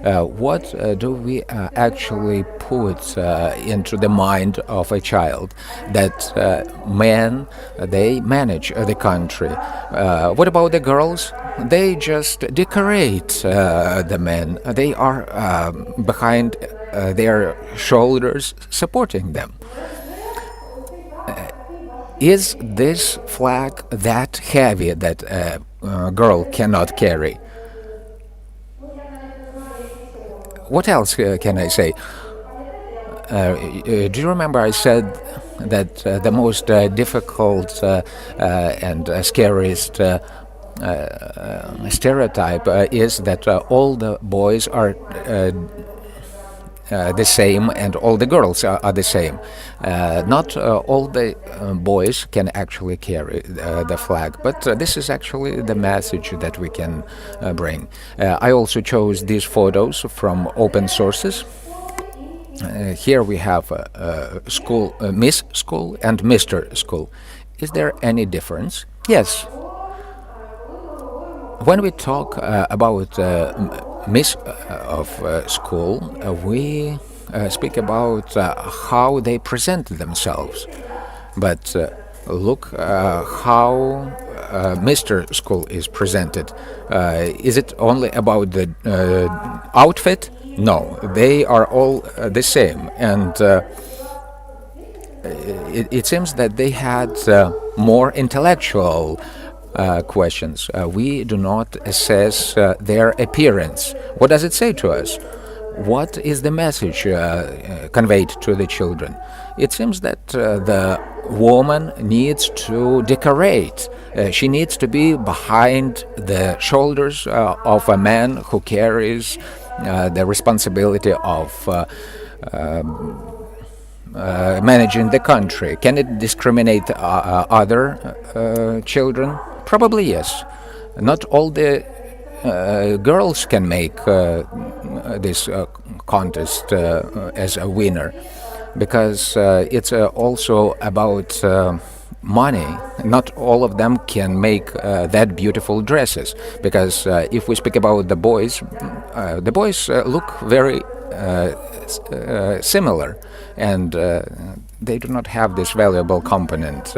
What do we actually put into the mind of a child? That men, they manage the country. What about the girls? They just decorate the men. They are behind their shoulders supporting them. Is this flag that heavy that a girl cannot carry? What else can I say? Do you remember I said that the most difficult and scariest stereotype is that all the boys are the same and all the girls are the same. Not all the boys can actually carry the flag, but this is actually the message that we can bring. I also chose these photos from open sources. Here we have school, Miss School and Mr. School. Is there any difference? Yes. When we talk about Miss of School, we speak about how they present themselves. But look how Mr. School is presented. Is it only about the outfit? No, they are all the same, and it seems that they had more intellectual questions. We do not assess their appearance. What does it say to us? What is the message conveyed to the children? It seems that the woman needs to decorate. She needs to be behind the shoulders of a man who carries the responsibility of managing the country. Can it discriminate other children? Probably yes. Not all the girls can make this contest as a winner, because it's also about money. Not all of them can make that beautiful dresses, because if we speak about the boys look very similar, and they do not have this valuable component.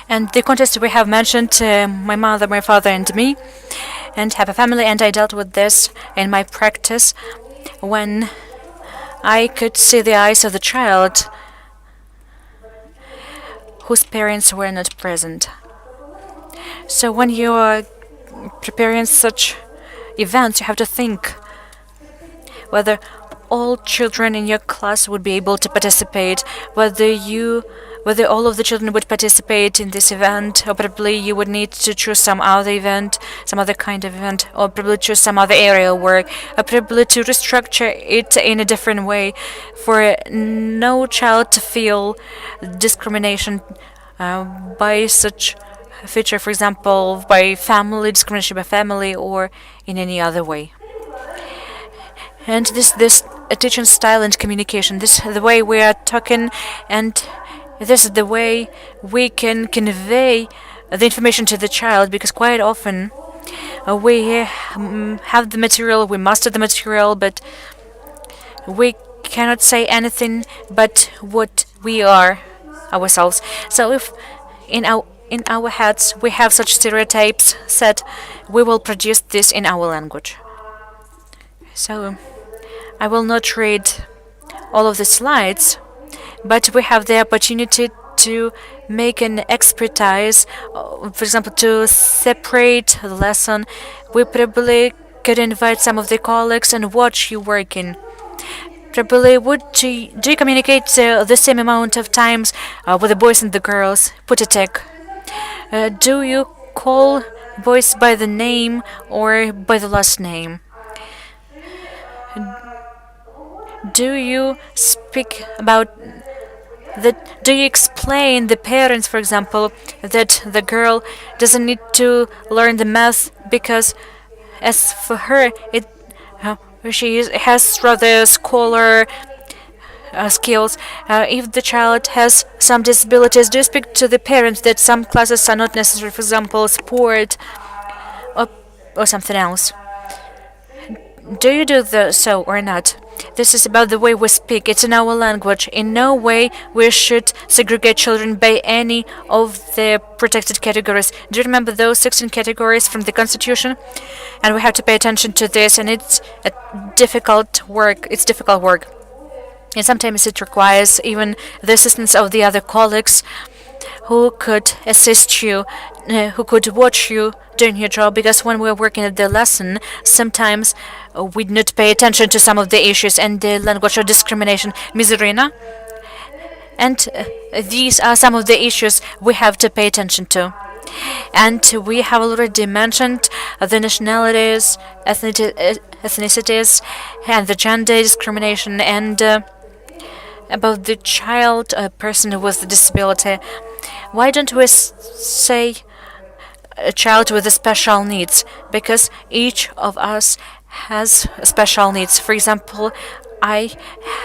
And the contest we have mentioned, my mother, my father, and me, and have a family, and I dealt with this in my practice when I could see the eyes of the child whose parents were not present. So when you are preparing such events, you have to think whether all children in your class would be able to participate, whether all of the children would participate in this event, or probably you would need to choose some other event, some other kind of event, or probably choose some other area of work, or probably to restructure it in a different way for no child to feel discrimination by such a feature, for example, by family, discrimination by family, or in any other way. And this teaching style and communication, this the way we are talking, and this is the way we can convey the information to the child, because quite often we have the material, we master the material, but we cannot say anything but what we are ourselves. So if in our heads we have such stereotypes set, we will produce this in our language. So I will not read all of the slides, but we have the opportunity to make an expertise, for example, to separate the lesson. We probably could invite some of the colleagues and watch you working. Probably do you communicate the same amount of times with the boys and the girls? Put a tick. Do you call boys by the name or by the last name? Do you speak about that? Do you explain the parents, for example, that the girl doesn't need to learn the math because, as for her, she has rather scholar skills. If the child has some disabilities, do you speak to the parents that some classes are not necessary, for example, sport or something else? Do you do so or not? This is about the way we speak. It's in our language. In no way we should segregate children by any of the protected categories. Do you remember those 16 categories from the Constitution? And we have to pay attention to this, and it's a difficult work. It's difficult work. And sometimes it requires even the assistance of the other colleagues who could assist you, who could watch you doing your job, because when we're working at the lesson, sometimes we not pay attention to some of the issues and the language of discrimination. Ms. Irina? And these are some of the issues we have to pay attention to. And we have already mentioned the nationalities, ethnicities, and the gender discrimination, and about the child, a person with a disability. Why don't we say a child with special needs? Because each of us has special needs. For example, I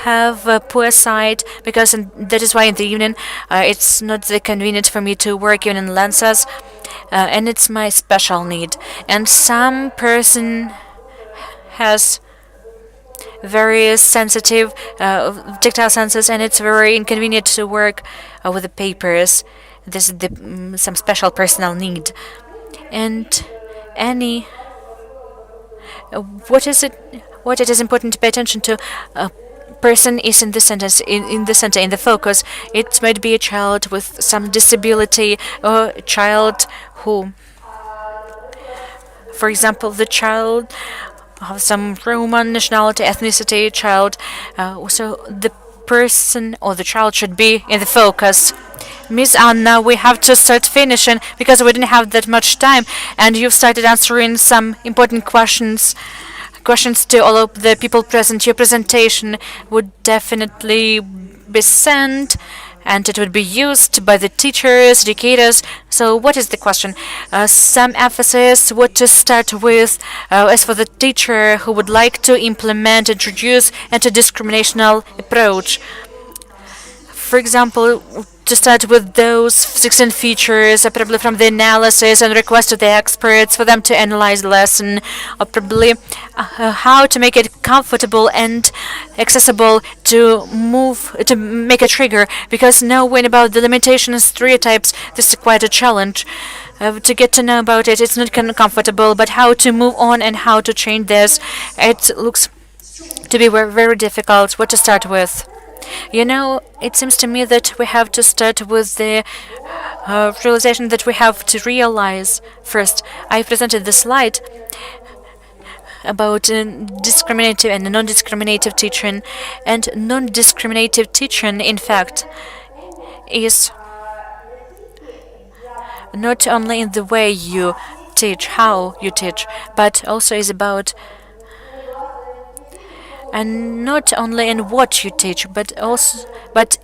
have a poor sight, because that is why in the evening it's not that convenient for me to work even in lenses, and it's my special need. And some person has very sensitive tactile senses, and it's very inconvenient to work with the papers. This is some special personal need. And what it is important to pay attention to, a person is in the sentence, in the center, in the focus. It might be a child with some disability, or a child who, for example, the child of some Roman nationality, ethnicity, child. So the person or the child should be in the focus. Miss Anna, we have to start finishing because we didn't have that much time, and you've started answering some important questions to all of the people present. Your presentation would definitely be sent, and it would be used by the teachers, educators. So what is the question? Some emphasis what to start with as for the teacher who would like to introduce anti-discriminational approach. For example, to start with those 16 features, probably from the analysis and request to the experts for them to analyze the lesson, or probably how to make it comfortable and accessible to make a trigger, because knowing about the limitations and stereotypes, this is quite a challenge. To get to know about it, it's not comfortable, but how to move on and how to change this, it looks to be very, very difficult. What to start with? You know, it seems to me that we have to start with the realization that we have to realize first. I presented the slide about discriminative and non-discriminative teaching, and non-discriminative teaching, in fact, is not only in the way you teach, how you teach, but also is about, and not only in what you teach, but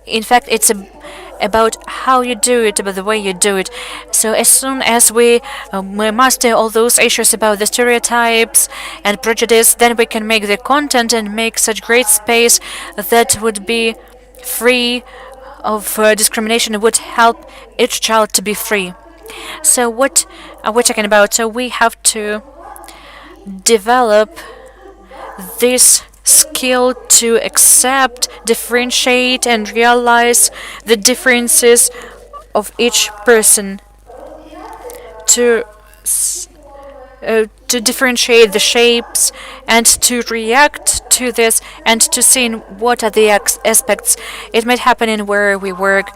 in fact it's about how you do it, about the way you do it. So as soon as we master all those issues about the stereotypes and prejudice, then we can make the content and make such great space that would be free of discrimination. It would help each child to be free. So what are we talking about? So we have to develop this skill to accept, differentiate, and realize the differences of each person, to differentiate the shapes and to react to this, and to see what are the aspects it might happen in where we work.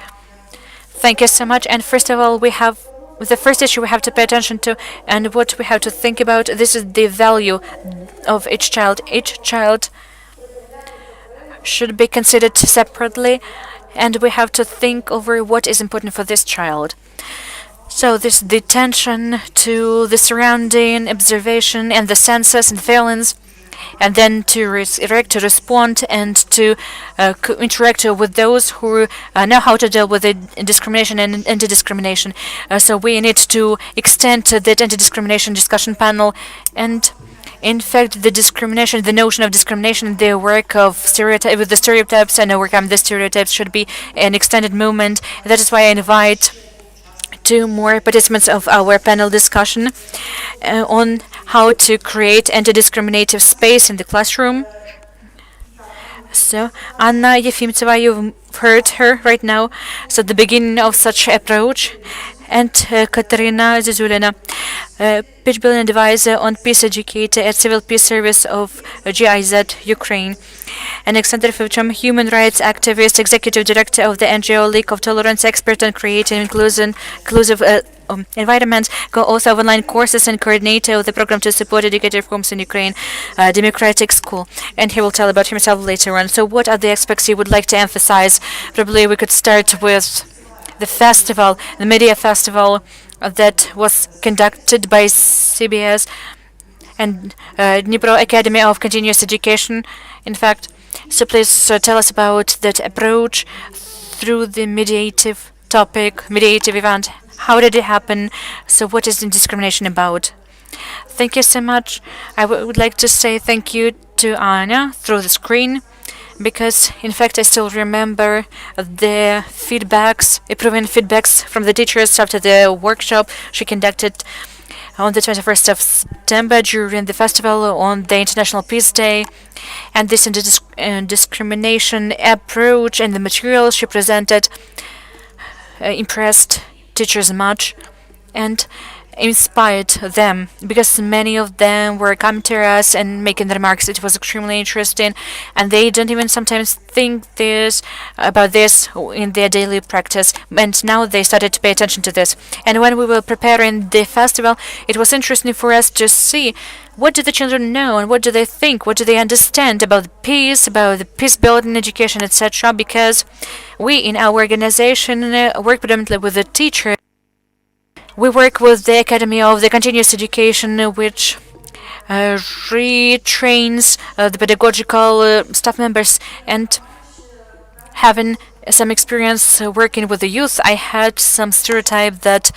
Thank you so much. And first of all, we have the first issue we have to pay attention to, and what we have to think about. This is the value of each child. Each child should be considered separately, and we have to think over what is important for this child. So this the attention to the surrounding, observation, and the senses and feelings, and then to react, to respond, and to interact with those who know how to deal with the discrimination and anti-discrimination. So we need to extend that anti-discrimination discussion panel, and in fact, the notion of discrimination, the work of with the stereotypes and overcome the stereotypes should be an extended movement. That is why I invite 2 more participants of our panel discussion on how to create anti-discriminative space in the classroom. So, Anna Yefimtseva, you've heard her right now. So, the beginning of such approach. And Katerina Zizulina, pitch building advisor on peace educator at Civil Peace Service of GIZ, Ukraine. And Alexander Fivcham, human rights activist, executive director of the NGO League of Tolerance, expert on creating inclusive environments, co-author of online courses and coordinator of the program to support educative reforms in Ukraine, Democratic School. And he will tell about himself later on. So what are the aspects you would like to emphasize? Probably we could start with the festival, the media festival that was conducted by CBS and Dnipro Academy of Continuous Education, in fact. So please tell us about that approach through the mediative topic, mediative event. How did it happen? So what is the discrimination about? Thank you so much. I would like to say thank you to Anya through the screen, because in fact I still remember the feedbacks, approving feedbacks from the teachers after the workshop she conducted on the 21st of September during the festival on the International Peace Day. And this discrimination approach and the materials she presented impressed teachers much and inspired them, because many of them were coming to us and making remarks. It was extremely interesting, and they don't even sometimes think about this in their daily practice, and now they started to pay attention to this. And when we were preparing the festival, it was interesting for us to see what do the children know and what do they think, what do they understand about peace, about the peace building education, etc. Because we in our organization work predominantly with the teachers. We work with the Academy of the Continuous Education, which retrains the pedagogical staff members. And having some experience working with the youth, I had some stereotype that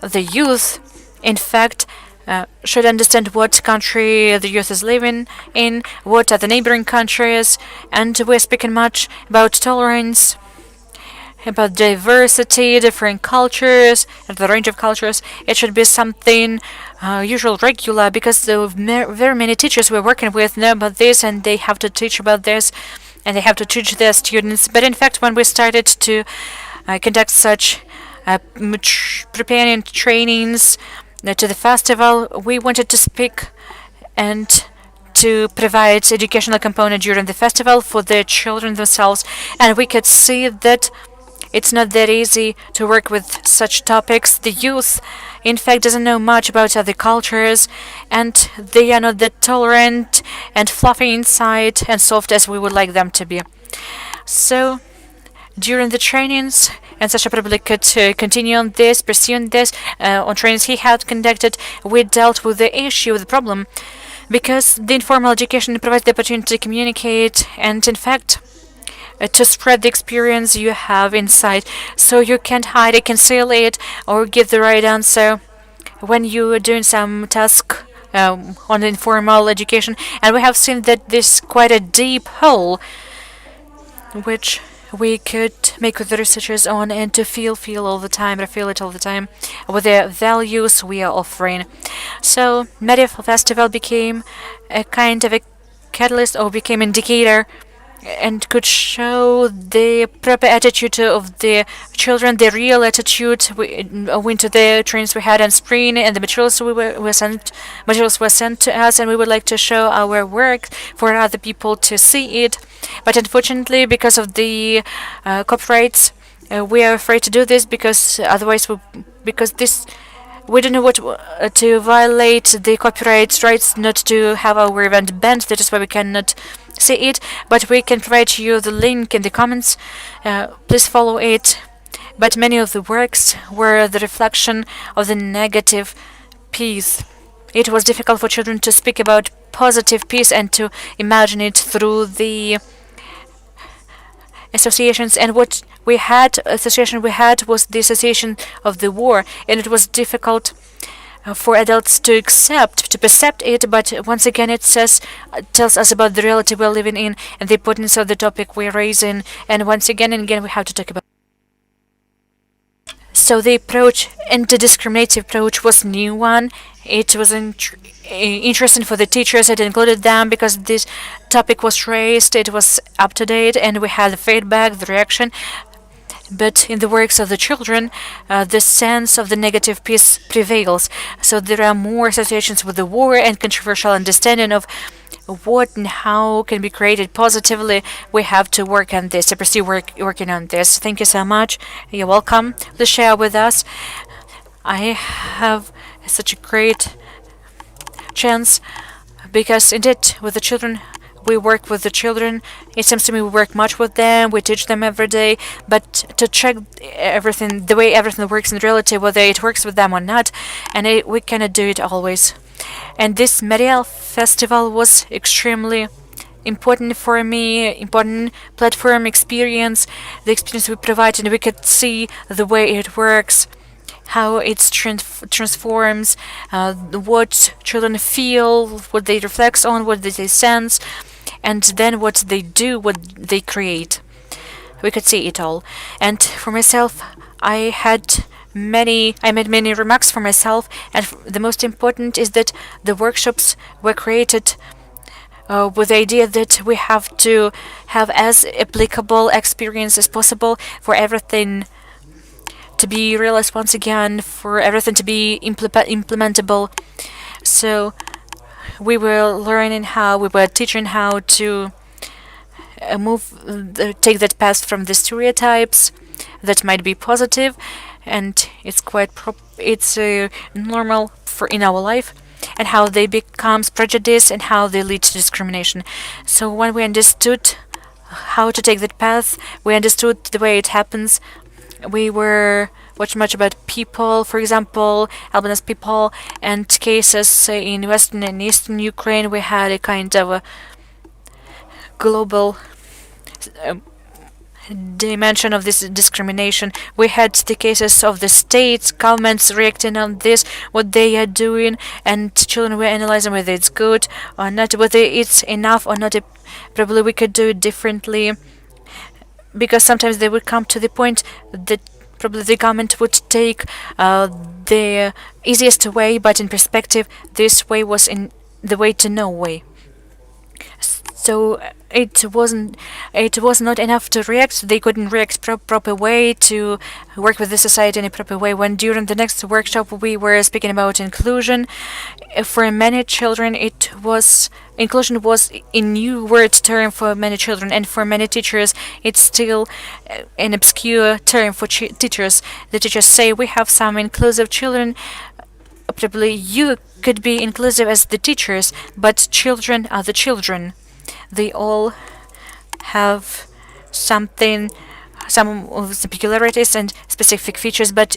the youth, in fact, should understand what country the youth is living in, what are the neighboring countries, and we're speaking much about tolerance, about diversity, different cultures, and the range of cultures. It should be something usual, regular, because the very many teachers we're working with know about this, and they have to teach about this, and they have to teach their students. But in fact, when we started to conduct such preparing trainings to the festival, we wanted to speak and to provide educational component during the festival for the children themselves, and we could see that it's not that easy to work with such topics. The youth, in fact, doesn't know much about other cultures, and they are not that tolerant and fluffy inside and soft as we would like them to be. So, during the trainings, and Sasha probably could continue on this, pursuing this, on trainings he had conducted, we dealt with the issue, the problem, because the informal education provides the opportunity to communicate and, in fact, to spread the experience you have inside, so you can't hide it, conceal it, or give the right answer when you are doing some task on the informal education. And we have seen that this is quite a deep hole, which we could make with the researchers on, and to feel all the time, feel it all the time, with the values we are offering. So, Media Festival became a kind of a catalyst, or became indicator, and could show the proper attitude of the children, the real attitude into the trainings we had in spring, and the materials were sent to us, and we would like to show our work for other people to see it. But unfortunately, because of the copyrights, we are afraid to do this, because otherwise, we don't know what to violate the copyright rights, not to have our event banned. That is why we cannot see it, but we can provide you the link in the comments. Please follow it. But many of the works were the reflection of the negative peace. It was difficult for children to speak about positive peace and to imagine it through the associations. And what association we had was the association of the war, and it was difficult for adults to perceive it, but once again it tells us about the reality we're living in and the importance of the topic we're raising, and once again and again we have to talk about. So the approach, anti-discriminative approach, was new one. It was interesting for the teachers. It included them because this topic was raised. It was up to date, and we had the feedback, the reaction. But in the works of the children, the sense of the negative piece prevails. So there are more associations with the war and controversial understanding of what and how can be created positively. We have to work on this, to pursue working on this. Thank you so much. You're welcome. Please share with us. I have such a great chance because indeed with the children, we work with the children. It seems to me we work much with them. We teach them every day. But to check everything, the way everything works in reality, whether it works with them or not, and we cannot do it always. And this Material Festival was extremely important for me, important platform experience, the experience we provide, and we could see the way it works, how it transforms, what children feel, what they reflect on, what they sense, and then what they do, what they create. We could see it all. And for myself, I made many remarks for myself, and the most important is that the workshops were created with the idea that we have to have as applicable experience as possible for everything to be realized once again, for everything to be implementable. So we were teaching how to take that path from the stereotypes that might be positive, and it's quite normal in our life, and how they becomes prejudice and how they lead to discrimination. So when we understood how to take that path, we understood the way it happens. We were watching much about people, for example, Albanian people, and cases in Western and Eastern Ukraine. We had a kind of a global dimension of this discrimination. We had the cases of the states, governments reacting on this, what they are doing, and children were analyzing whether it's good or not, whether it's enough or not. Probably we could do it differently, because sometimes they would come to the point that probably the government would take the easiest way, but in perspective, this way was in the way to no way. So it was not enough to react. They couldn't react proper way to work with the society in a proper way. When during the next workshop we were speaking about inclusion, for many children inclusion was a new word term for many children, and for many teachers it's still an obscure term for teachers. The teachers say we have some inclusive children. Probably you could be inclusive as the teachers, but children are the children. They all have some of the peculiarities and specific features, but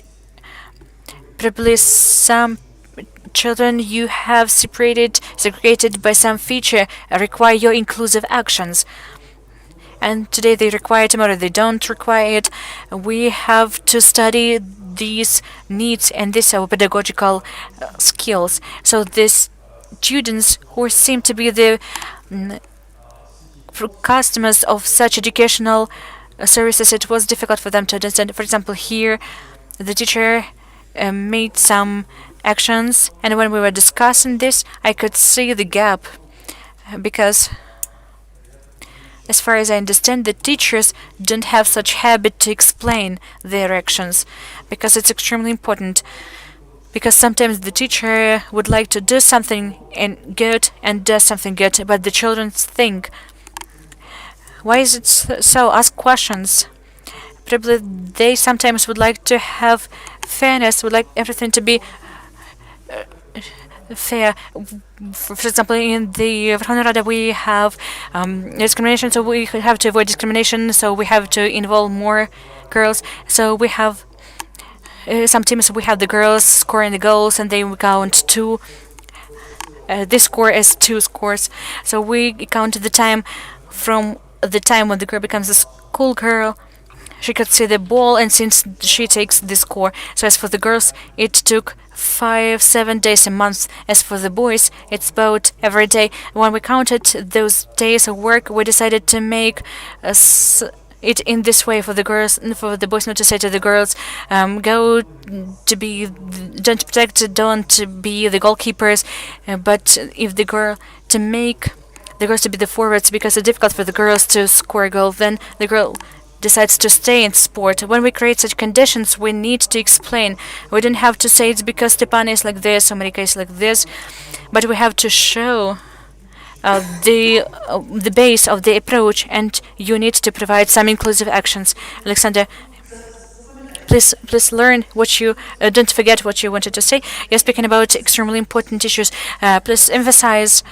probably some children you have segregated by some feature require your inclusive actions. And today they require, tomorrow they don't require it. We have to study these needs, and these are pedagogical skills. So the students who seem to be the customers of such educational services, it was difficult for them to understand. For example, here the teacher made some actions, and when we were discussing this, I could see the gap, because as far as I understand, the teachers don't have such habit to explain their actions, because it's extremely important. Because sometimes the teacher would like to do something good and does something good, but the children think, why is it so? Ask questions. Probably they sometimes would like to have fairness, would like everything to be fair. For example, in the Verkhovna Rada we have discrimination, so we have to avoid discrimination, so we have to involve more girls. So we have some teams, we have the girls scoring the goals, and they count two. This score as two scores. So we count the time from the time when the girl becomes a school girl. She could see the ball, and since she takes the score. So as for the girls, it took 5-7 days a month. As for the boys, it's about every day. When we counted those days of work, we decided to make it in this way for the girls, for the boys not to say to the girls, go to be, don't protect, don't be the goalkeepers, but if the girl, to make the girls to be the forwards, because it's difficult for the girls to score a goal, then the girl decides to stay in sport. When we create such conditions, we need to explain. We don't have to say it's because Stepan is like this, or Marika is like this, but we have to show the base of the approach, and you need to provide some inclusive actions. Alexander, please learn what you don't forget what you wanted to say. You're speaking about extremely important issues. Please emphasize,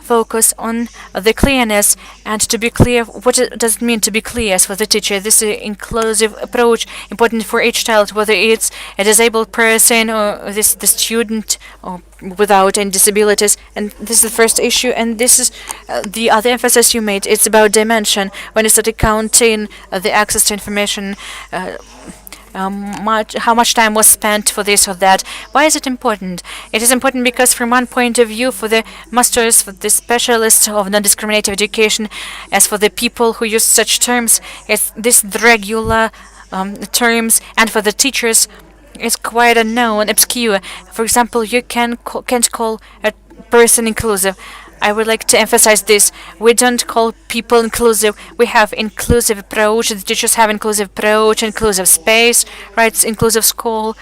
focus on the clearness, and to be clear. What does it mean to be clear as for the teacher? This is inclusive approach important for each child, whether it's a disabled person or the student or without any disabilities. And this is the first issue, and this is the other emphasis you made. It's about dimension. When you started counting the access to information, how much time was spent for this or that. Why is it important? It is important because from one point of view, for the masters, for the specialists of non-discriminative education, as for the people who use such terms, it's this regular terms, and for the teachers, it's quite unknown, obscure. For example, you can't call a person inclusive. I would like to emphasize this. We don't call people inclusive. We have inclusive approach. The teachers have inclusive approach, inclusive space, right? Inclusive school.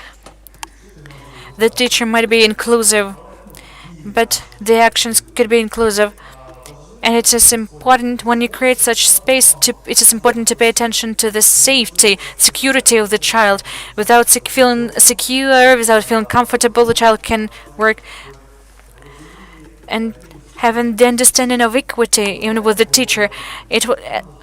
The teacher might be inclusive, but the actions could be inclusive. And it is important when you create such space. It is important to pay attention to the safety, security of the child. Without feeling secure, without feeling comfortable, the child can work. And having the understanding of equity, even with the teacher,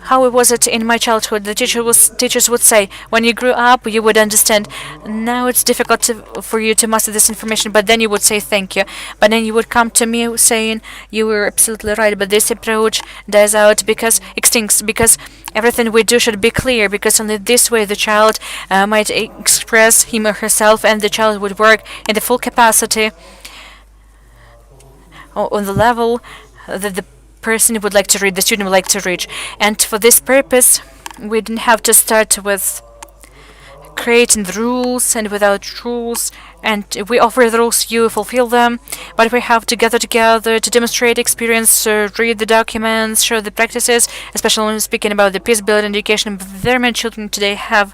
how was it in my childhood? The teachers would say, when you grew up, you would understand. Now it's difficult for you to master this information, but then you would say thank you. But then you would come to me saying you were absolutely right, but this approach dies out extincts because everything we do should be clear, because only this way the child might express him or herself, and the child would work in the full capacity on the level that the person would like to read, the student would like to reach. And for this purpose, we didn't have to start with creating the rules and without rules, and we offer the rules, you fulfill them, but we have to gather together to demonstrate experience, read the documents, show the practices, especially when speaking about the peace-building education. Very many children today have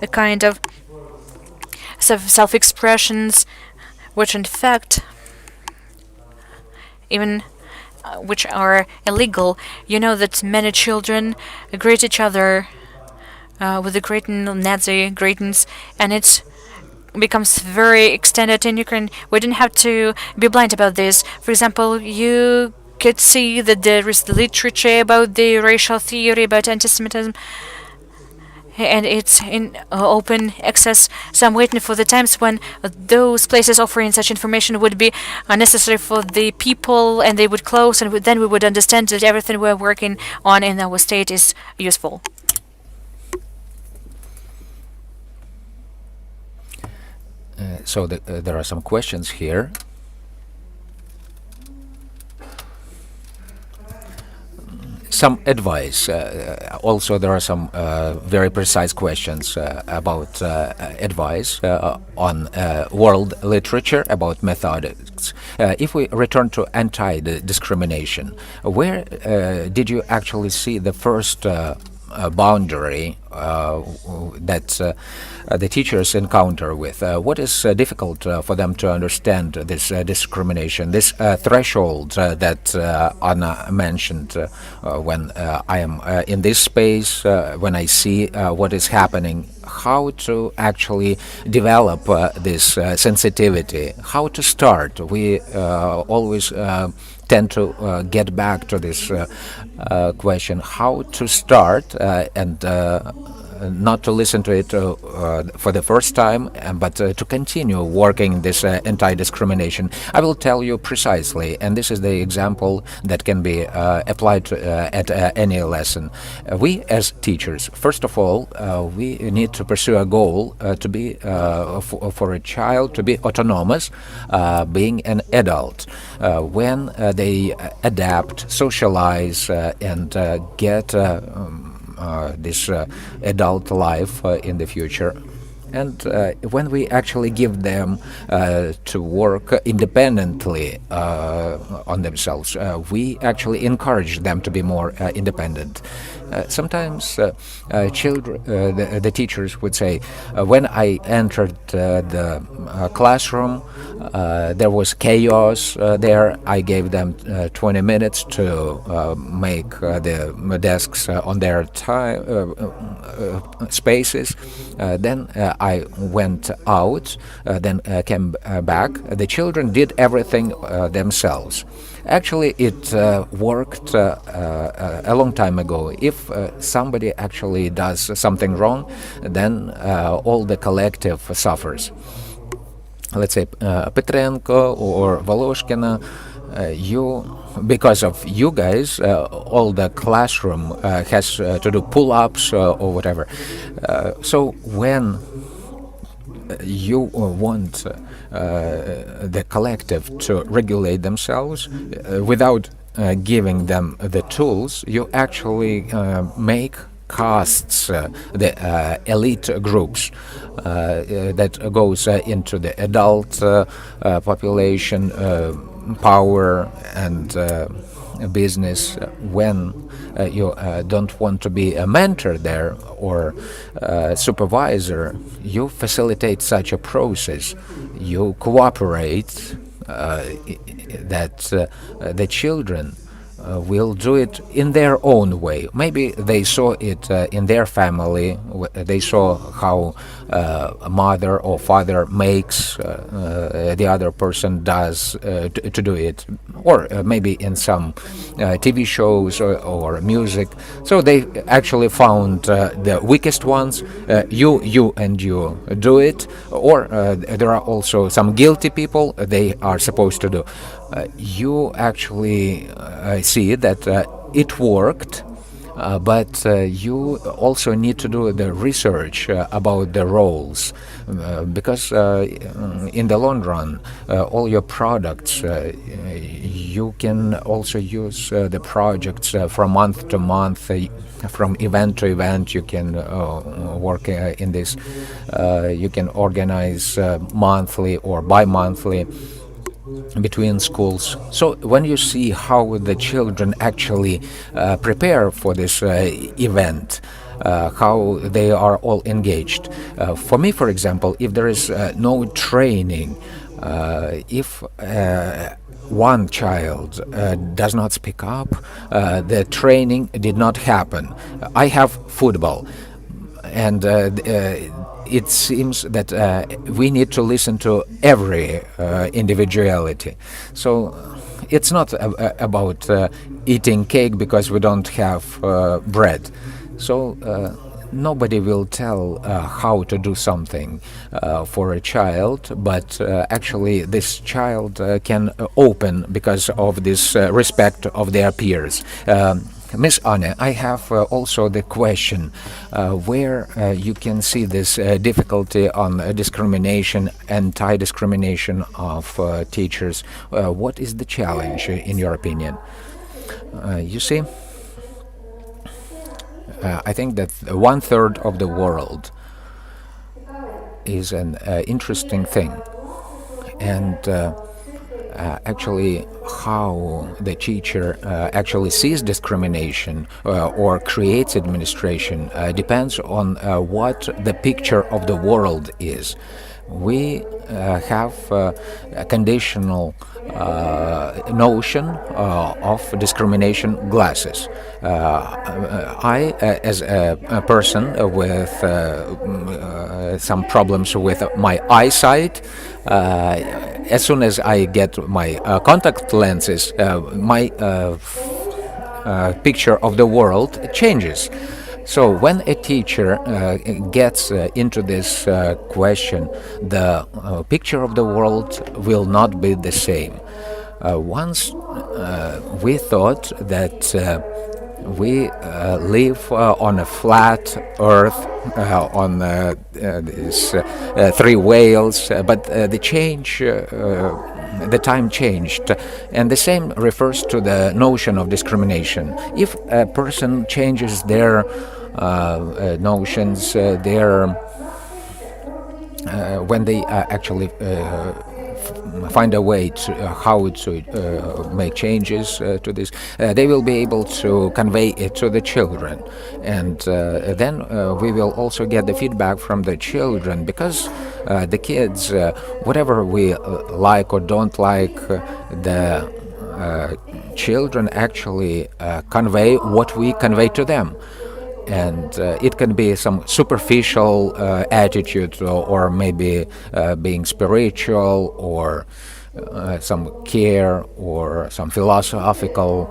a kind of self-expressions, which in fact even which are illegal. You know that many children greet each other with the great Nazi greetings, and it becomes very extended in Ukraine. We didn't have to be blind about this. For example, you could see that there is literature about the racial theory, about anti-Semitism, and it's in open access. So I'm waiting for the times when those places offering such information would be necessary for the people, and they would close, and then we would understand that everything we're working on in our state is useful. So there are some questions here. Some advice. Also, there are some very precise questions about advice on world literature, about methods. If we return to anti-discrimination, where did you actually see the first boundary that the teachers encounter with? What is difficult for them to understand this discrimination, this threshold that Anna mentioned when I am in this space, when I see what is happening, how to actually develop this sensitivity, how to start. We always tend to get back to this question, how to start and not to listen to it for the first time, but to continue working this anti-discrimination. I will tell you precisely, and this is the example that can be applied to, at any lesson. We as teachers, first of all, we need to pursue a goal to be for a child to be autonomous, being an adult. When they adapt, socialize, and get this adult life in the future. And when we actually give them to work independently on themselves, we actually encourage them to be more independent. Sometimes children, the teachers would say, when I entered the classroom, there was chaos there. I gave them 20 minutes to make the desks on their spaces. Then I went out, then came back. The children did everything themselves. Actually, it worked a long time ago. If somebody actually does something wrong, then all the collective suffers. Let's say Petrenko or Voloskyna, because of you guys, all the classroom has to do pull-ups or whatever. So when you want the collective to regulate themselves without giving them the tools, you actually make castes, the elite groups that goes into the adult population, power and business. When you don't want to be a mentor there or supervisor, you facilitate such a process. You cooperate that the children will do it in their own way. Maybe they saw it in their family. They saw how a mother or father makes the other person does to do it, or maybe in some TV shows or music. So they actually found the weakest ones. You and you do it, or there are also some guilty people. They are supposed to do. You actually see that it worked, but you also need to do the research about the roles, because in the long run, all your products, you can also use the projects from month to month, from event to event. You can work in this. You can organize monthly or bi-monthly between schools. So when you see how the children actually prepare for this event, how they are all engaged. For me, for example, if there is no training, if one child does not speak up, the training did not happen. I have football, and it seems that we need to listen to every individuality. So it's not about eating cake because we don't have bread. So nobody will tell how to do something for a child, but actually this child can open because of this respect of their peers. Miss Anne, I have also the question where you can see this difficulty on discrimination, anti-discrimination of teachers. What is the challenge in your opinion? You see, I think that 1/3 of the world is an interesting thing, and actually how the teacher actually sees discrimination or creates administration depends on what the picture of the world is. We have a conditional notion of discrimination glasses. I, as a person with some problems with my eyesight, as soon as I get my contact lenses, my picture of the world changes. So when a teacher gets into this question, the picture of the world will not be the same. Once we thought that we live on a flat earth, on these three whales, but the time changed, and the same refers to the notion of discrimination. If a person changes their notions. They're when they actually find a way to how to make changes to this, they will be able to convey it to the children, and then we will also get the feedback from the children, because the kids, whatever we like or don't like, the children actually convey what we convey to them. And it can be some superficial attitude, or maybe being spiritual, or some care, or some philosophical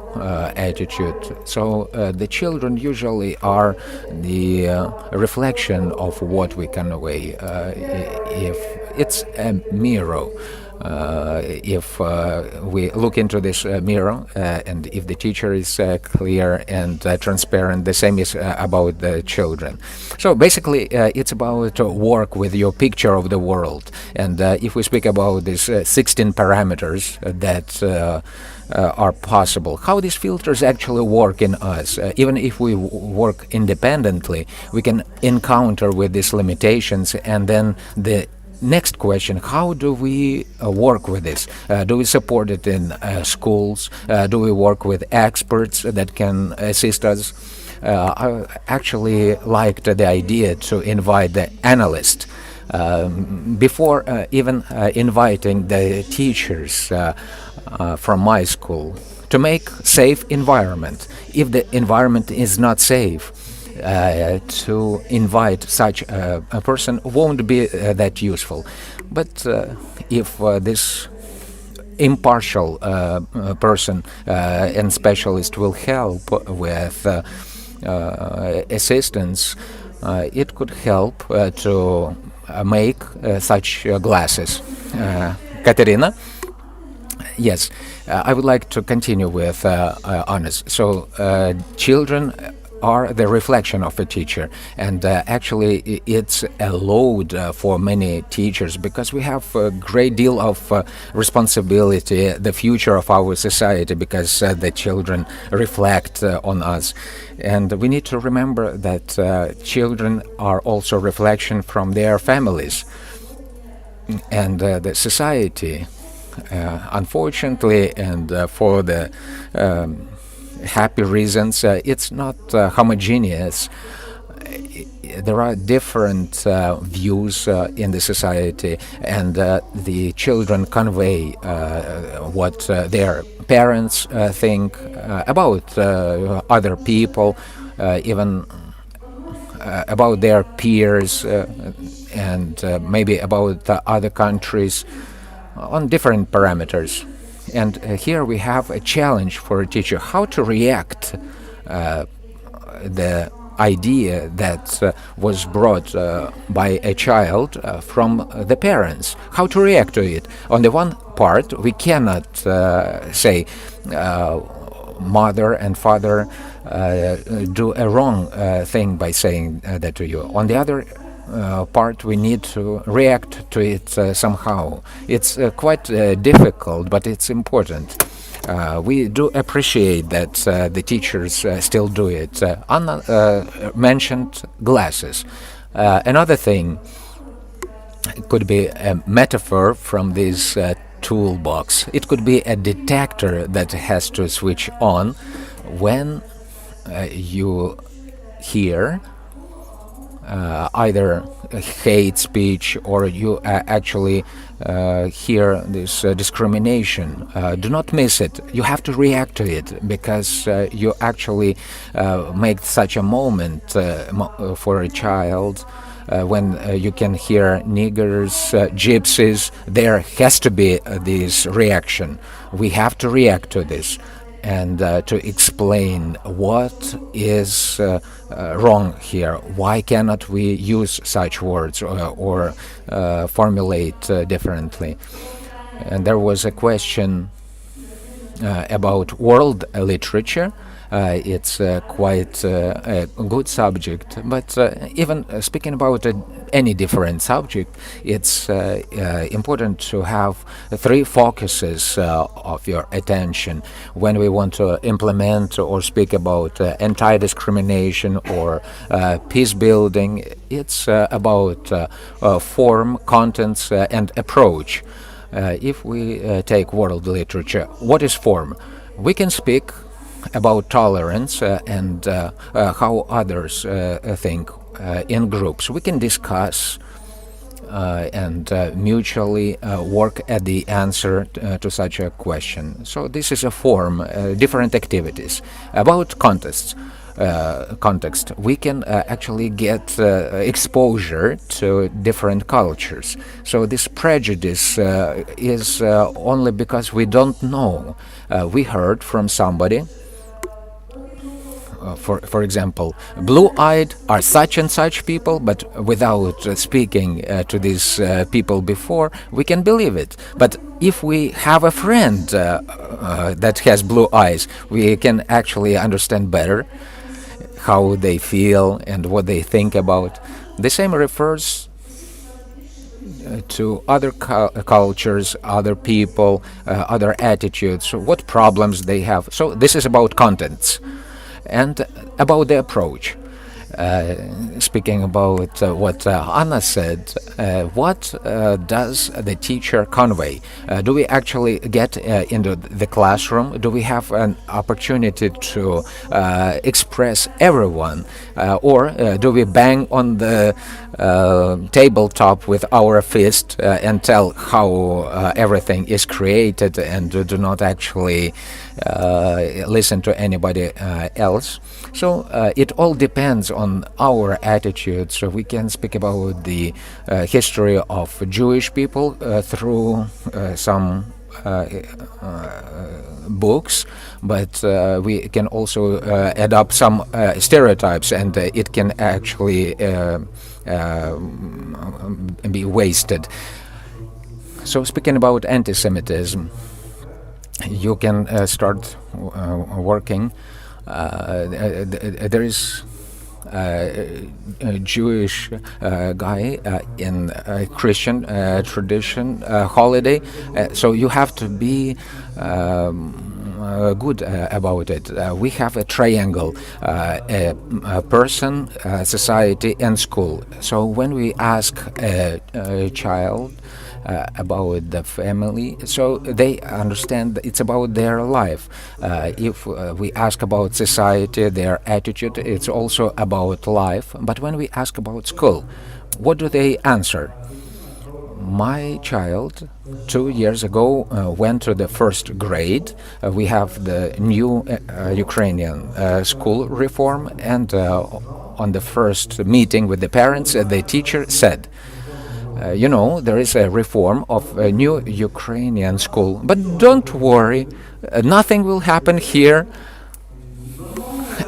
attitude. So the children usually are the reflection of what we convey. If it's a mirror, if we look into this mirror, and if the teacher is clear and transparent, the same is about the children. So basically it's about work with your picture of the world. And if we speak about these 16 parameters that are possible, how these filters actually work in us, even if we work independently, we can encounter with these limitations. And then the next question, how do we work with this? Do we support it in schools? Do we work with experts that can assist us? I actually liked the idea to invite the analyst before even inviting the teachers from my school to make safe environment. If the environment is not safe, to invite such a person won't be that useful. But if this impartial person and specialist will help with assistance, it could help to make such glasses. Katerina? Yes, I would like to continue with honors. So children are the reflection of a teacher, and actually it's a load for many teachers, because we have a great deal of responsibility, the future of our society, because the children reflect on us. And we need to remember that children are also reflection from their families, and the society, unfortunately, and for the happy reasons, it's not homogeneous. There are different views in the society, and the children convey what their parents think about other people, even about their peers, and maybe about other countries, on different parameters. And here we have a challenge for a teacher, how to react the idea that was brought by a child from the parents, how to react to it. On the one part, we cannot say mother and father do a wrong thing by saying that to you. On the other part, we need to react to it somehow. It's quite difficult, but it's important. We do appreciate that the teachers still do it. Anna mentioned glasses. Another thing could be a metaphor from this toolbox. It could be a detector that has to switch on when you hear either hate speech, or you actually hear this discrimination. Do not miss it. You have to react to it, because you actually make such a moment for a child. When you can hear niggers, gypsies, there has to be this reaction. We have to react to this, and to explain what is wrong here. Why cannot we use such words, or formulate differently? And there was a question about world literature. It's quite a good subject, but even speaking about any different subject, it's important to have three focuses of your attention. When we want to implement or speak about anti-discrimination or peace building, it's about form, contents, and approach. If we take world literature, what is form? We can speak about tolerance and how others think in groups. We can discuss and mutually work at the answer to such a question. So this is a form, different activities. About context, we can actually get exposure to different cultures. So this prejudice is only because we don't know. We heard from somebody, for example, blue-eyed are such and such people, but without speaking to these people before, we can believe it. But if we have a friend that has blue eyes, we can actually understand better how they feel and what they think about. The same refers to other cultures, other people, other attitudes, what problems they have. So this is about contents. And about the approach. Speaking about what Anna said, what does the teacher convey? Do we actually get into the classroom? Do we have an opportunity to express everyone? Or do we bang on the tabletop with our fist and tell how everything is created and do not actually listen to anybody else? So it all depends on our attitude. So we can speak about the history of Jewish people through some books, but we can also add up some stereotypes, and it can actually be wasted. So speaking about anti-Semitism, you can start working. There is a Jewish guy in a Christian tradition holiday, so you have to be good about it. We have a triangle, a person, society, and school. So when we ask a child about the family, so they understand it's about their life. If we ask about society, their attitude, it's also about life. But when we ask about school, what do they answer? My child 2 years ago went to the first grade. We have the new Ukrainian school reform, and on the first meeting with the parents, the teacher said, you know, there is a reform of a new Ukrainian school, but don't worry, nothing will happen here.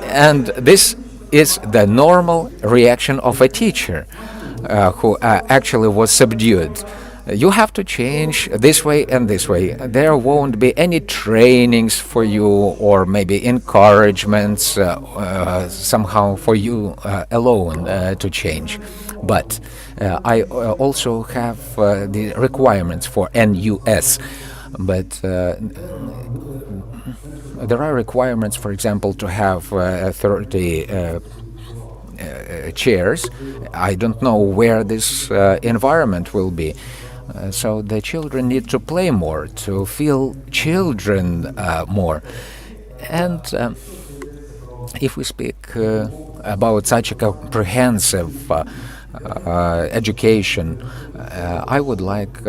And this is the normal reaction of a teacher who actually was subdued. You have to change this way and this way. There won't be any trainings for you, or maybe encouragements somehow for you alone to change. But I also have the requirements for NUS. But there are requirements, for example, to have 30 chairs. I don't know where this environment will be. So the children need to play more, to feel children more. And if we speak about such a comprehensive education, I would like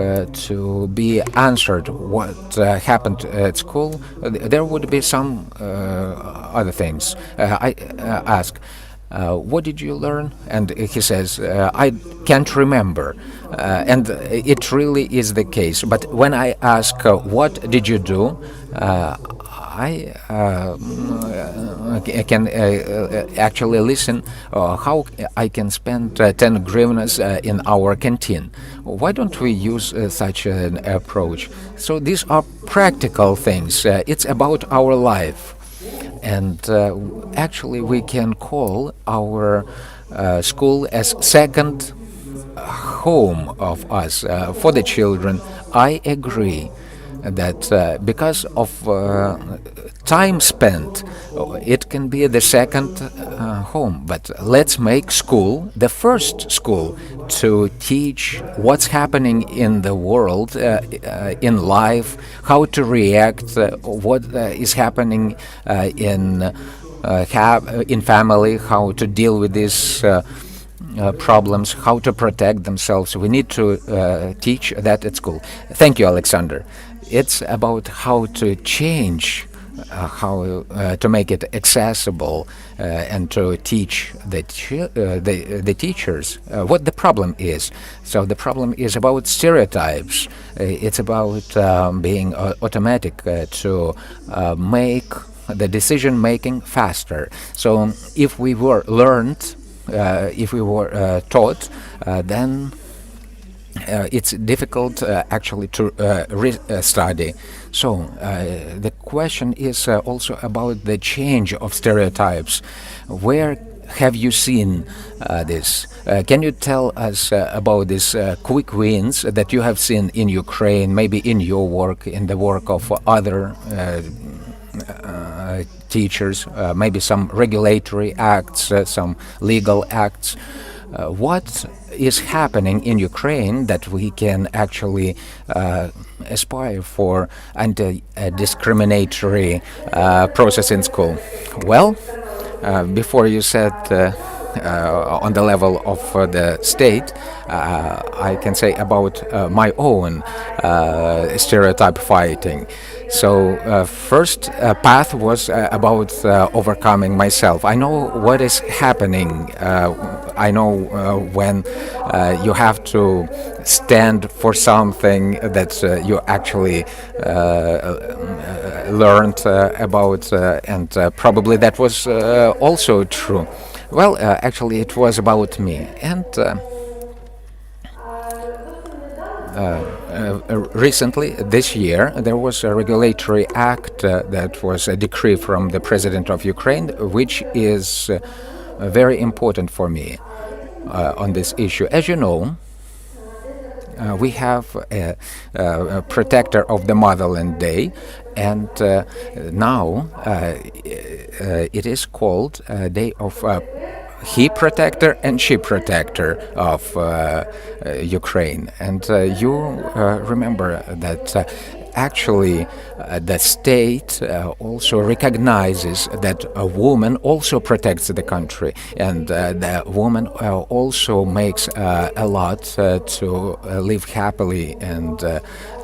to be answered what happened at school. There would be some other things. I ask, what did you learn? And he says, I can't remember. And it really is the case. But when I ask, what did you do? I can actually listen how I can spend 10 hryvnias in our canteen. Why don't we use such an approach? So these are practical things. It's about our life. And actually we can call our school as second home of us, for the children. I agree that because of time spent, it can be the second home. But let's make school the first school to teach what's happening in the world, in life, how to react, what is happening in family, how to deal with these problems, how to protect themselves. We need to teach that at school. Thank you, Alexander. It's about how to change, how to make it accessible, and to teach the teachers what the problem is. So the problem is about stereotypes. It's about being automatic to make the decision making faster. So if we were learned, if we were taught, then it's difficult actually to study. So the question is also about the change of stereotypes. Where have you seen this? Can you tell us about these quick wins that you have seen in Ukraine, maybe in your work, in the work of other teachers, maybe some regulatory acts, some legal acts? What is happening in Ukraine that we can actually aspire for anti-discriminatory process in school? Well, before you said on the level of the state, I can say about my own stereotype fighting. So first path was about overcoming myself. I know what is happening. I know when you have to stand for something that you actually learned about, and probably that was also true. Well, actually it was about me. And recently, this year, there was a regulatory act that was a decree from the President of Ukraine, which is very important for me on this issue. As you know, we have a protector of the Motherland Day, and now it is called Day of He Protector and She Protector of Ukraine. And you remember that actually the state also recognizes that a woman also protects the country, and the woman also makes a lot to live happily and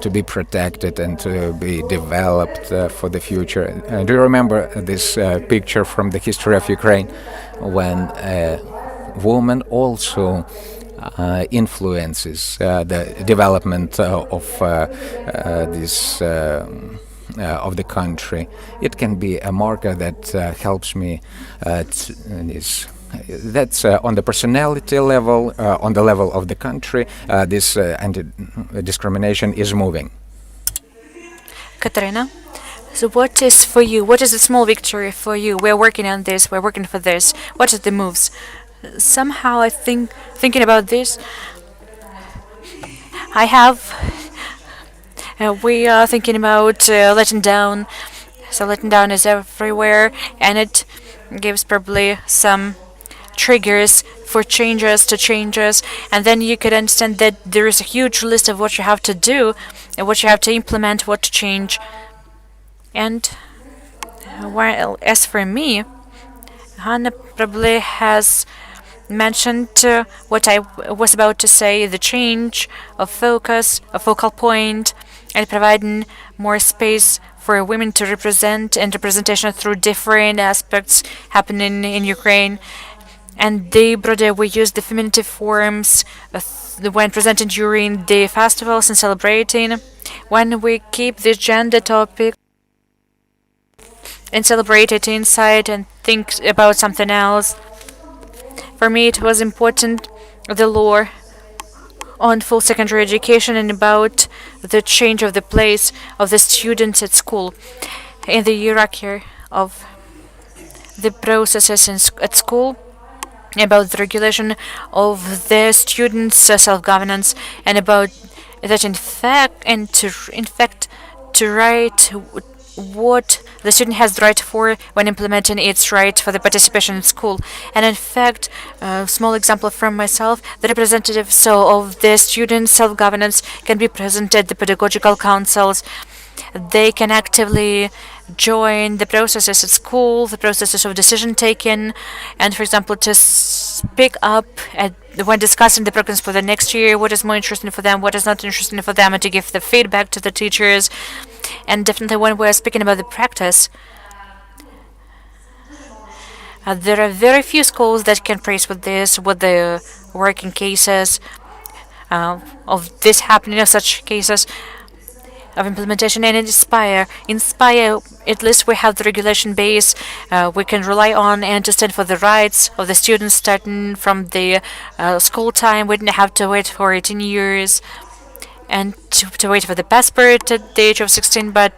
to be protected and to be developed for the future. Do you remember this picture from the history of Ukraine when a woman also influences the development of this of the country? It can be a marker that helps me. That's on the personality level, on the level of the country. This anti-discrimination is moving. Katerina, so what is for you? What is a small victory for you? We're working on this. We're working for this. What are the moves? Somehow I think, thinking about this, we are thinking about letting down. So letting down is everywhere, and it gives probably some triggers for changes, and then you could understand that there is a huge list of what you have to do, and what you have to implement, what to change. And while as for me, Hannah probably has mentioned what I was about to say, the change of focus, a focal point, and providing more space for women to represent, and representation through different aspects happening in Ukraine. And they broader, we use the feminative forms when presenting during the festivals and celebrating. When we keep this gender topic and celebrate it inside and think about something else. For me, it was important, the law on full secondary education and about the change of the place of the students at school in the hierarchy of the processes at school. about the regulation of the students' self-governance, and about that in fact to write what the student has the right for when implementing its right for the participation in school. And in fact, a small example from myself, the representatives of the student self-governance can be present at the pedagogical councils. They can actively join the processes at school, the processes of decision taking, and for example, to speak up when discussing the programs for the next year, what is more interesting for them, what is not interesting for them, and to give the feedback to the teachers. And definitely when we're speaking about the practice, there are very few schools that can praise with this, with the working cases of this happening, of such cases of implementation. And inspire, at least we have the regulation base we can rely on and to stand for the rights of the students starting from the school time. We didn't have to wait for 18 years and to wait for the passport at the age of 16, but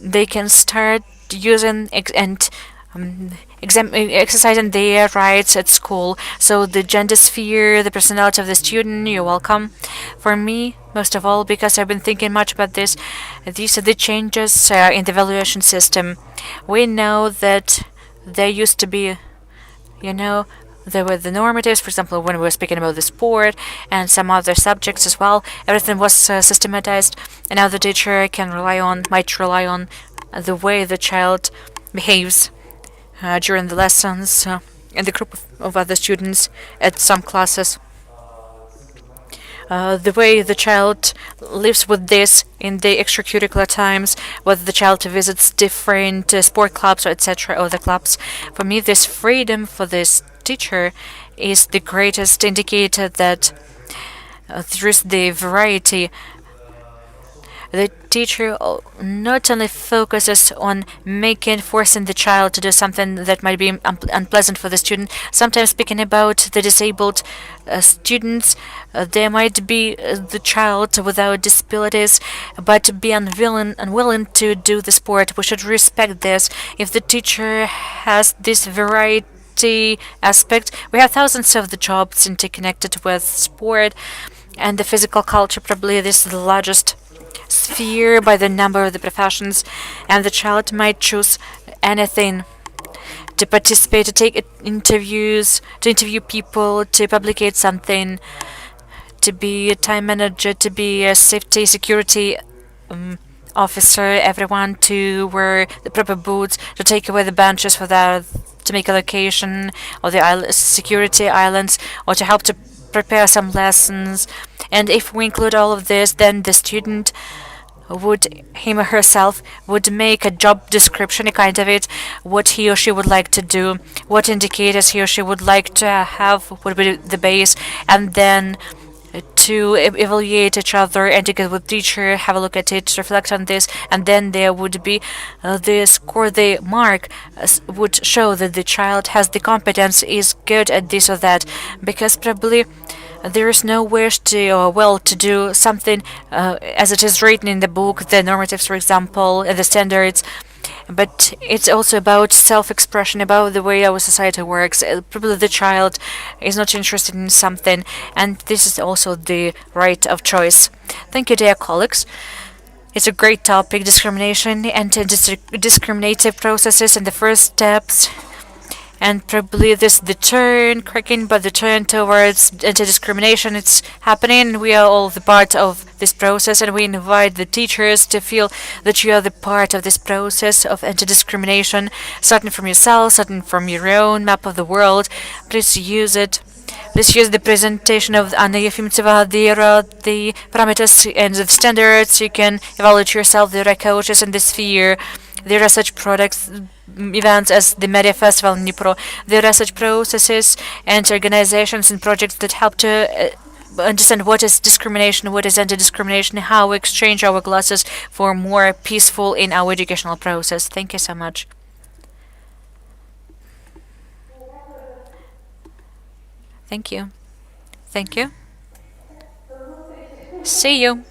they can start using exercising their rights at school. So the gender sphere, the personality of the student, you're welcome. For me, most of all, because I've been thinking much about this, these are the changes in the evaluation system. We know that there used to be, there were the normatives, for example, when we were speaking about the sport and some other subjects as well. Everything was systematized, and now the teacher might rely on the way the child behaves during the lessons in the group of other students at some classes. The way the child lives with this in the extracurricular times, whether the child visits different sport clubs or etc. or the clubs. For me, this freedom for this teacher is the greatest indicator that there is the variety. The teacher not only focuses on forcing the child to do something that might be unpleasant for the student. Sometimes speaking about the disabled students, there might be the child without disabilities, but be unwilling to do the sport. We should respect this. If the teacher has this variety aspect, we have thousands of the jobs interconnected with sport and the physical culture. Probably this is the largest sphere by the number of the professions, and the child might choose anything to participate, to take interviews, to interview people, to publicate something, to be a time manager, to be a security officer, everyone to wear the proper boots, to take away the benches for that, to make a location of the security islands, or to help to prepare some lessons. And if we include all of this, then the student him or herself would make a job description, a kind of it, what he or she would like to do, what indicators he or she would like to have would be the base, and then to evaluate each other and together with teacher, have a look at it, reflect on this, and then there would be the score, the mark would show that the child has the competence, is good at this or that, because probably there is no wish to do something as it is written in the book, the normatives, for example, the standards. But it's also about self-expression, about the way our society works. Probably the child is not interested in something, and this is also the right of choice. Thank you, dear colleagues. It's a great topic, discrimination and discriminative processes and the first steps. And probably this the turn towards anti-discrimination. It's happening. We are all the part of this process, and we invite the teachers to feel that you are the part of this process of anti-discrimination, starting from yourself, starting from your own map of the world. Please use it. Please use the presentation of Anna Yefimtseva. There are the parameters and the standards. You can evaluate yourself. There are coaches in this sphere. There are such events as the Media Festival in Dnipro. There are such processes and organizations and projects that help to understand what is discrimination, what is anti-discrimination, how we exchange our glasses for more peaceful in our educational process. Thank you so much. Thank you. Thank you. See you.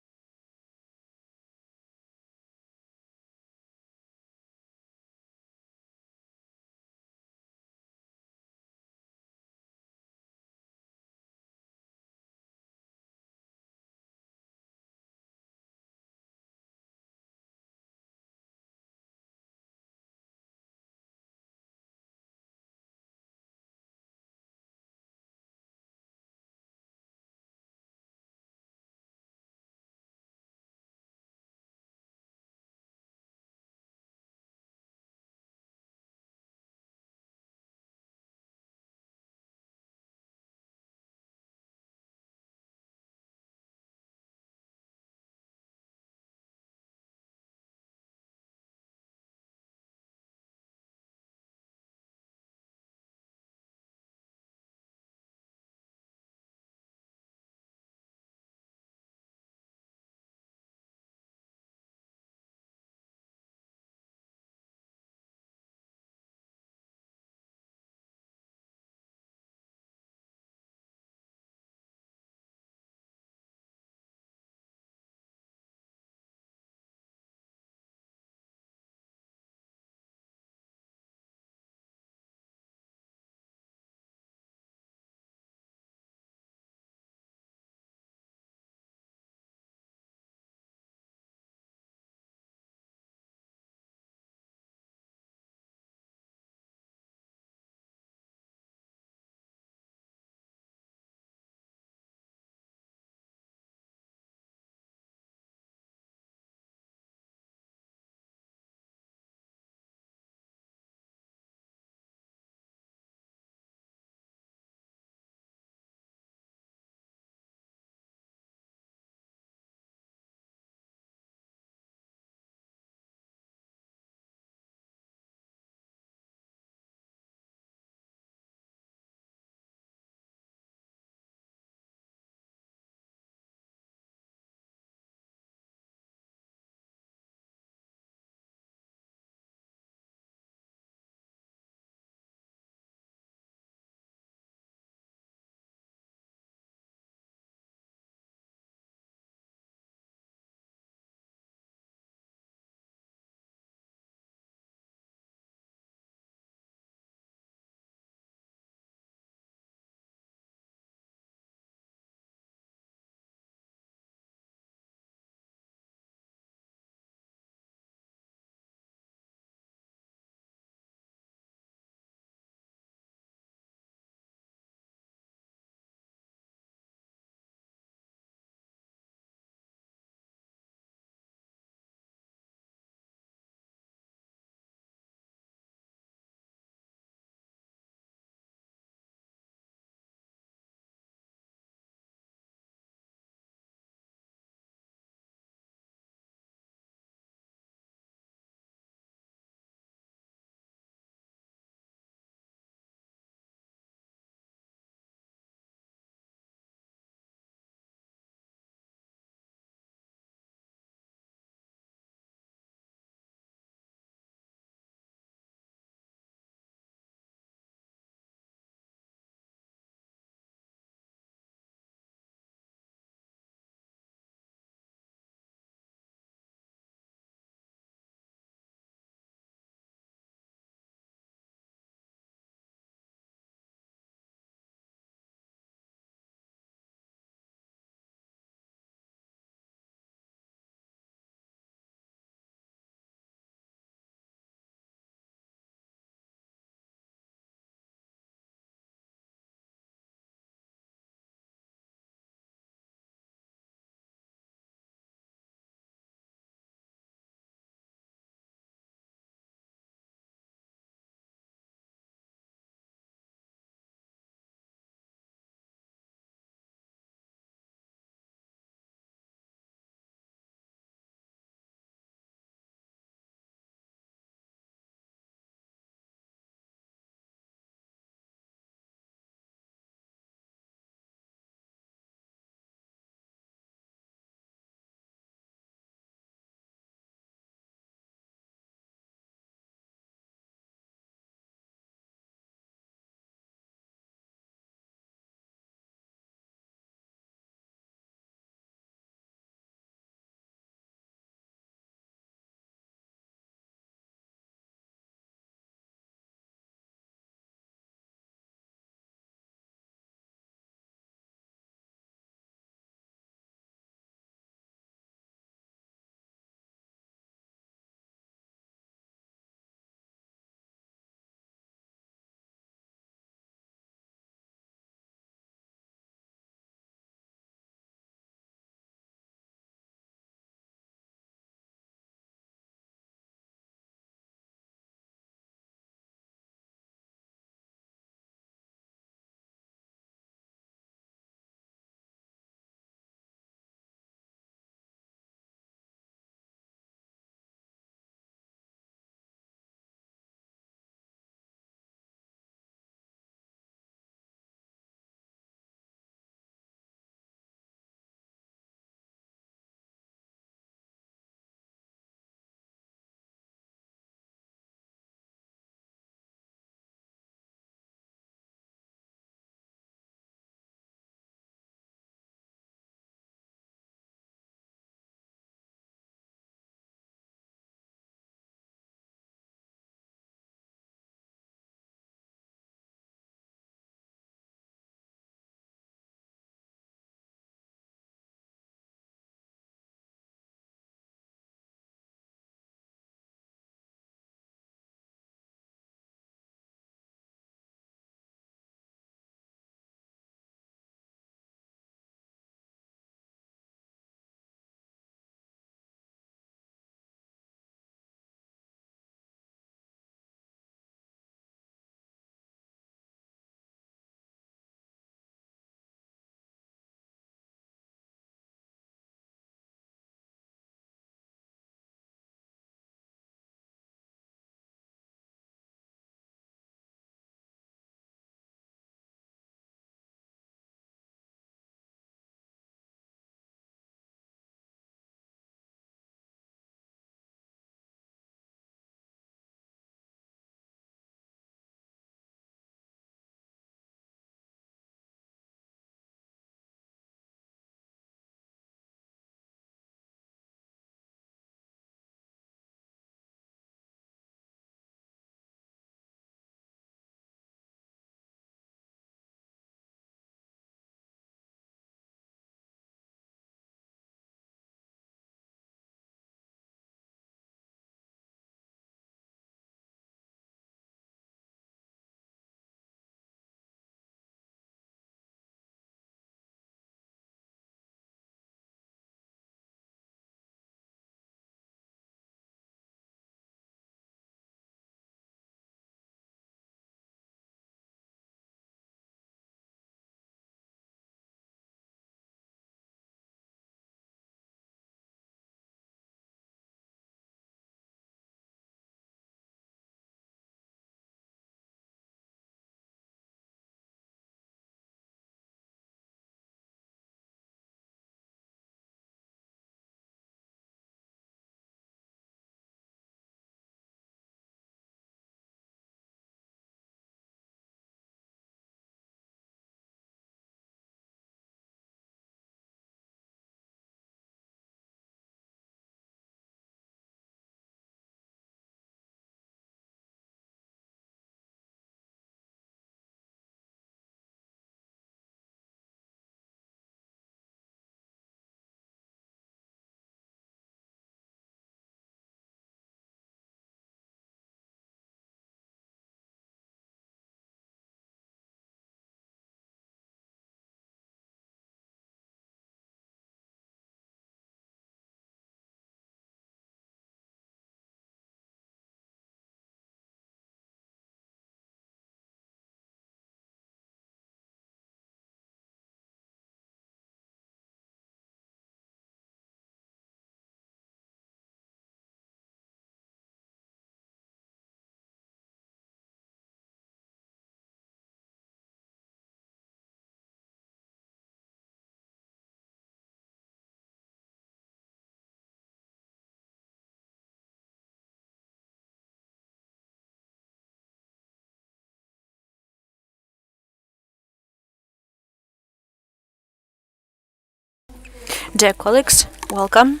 Dear colleagues, welcome.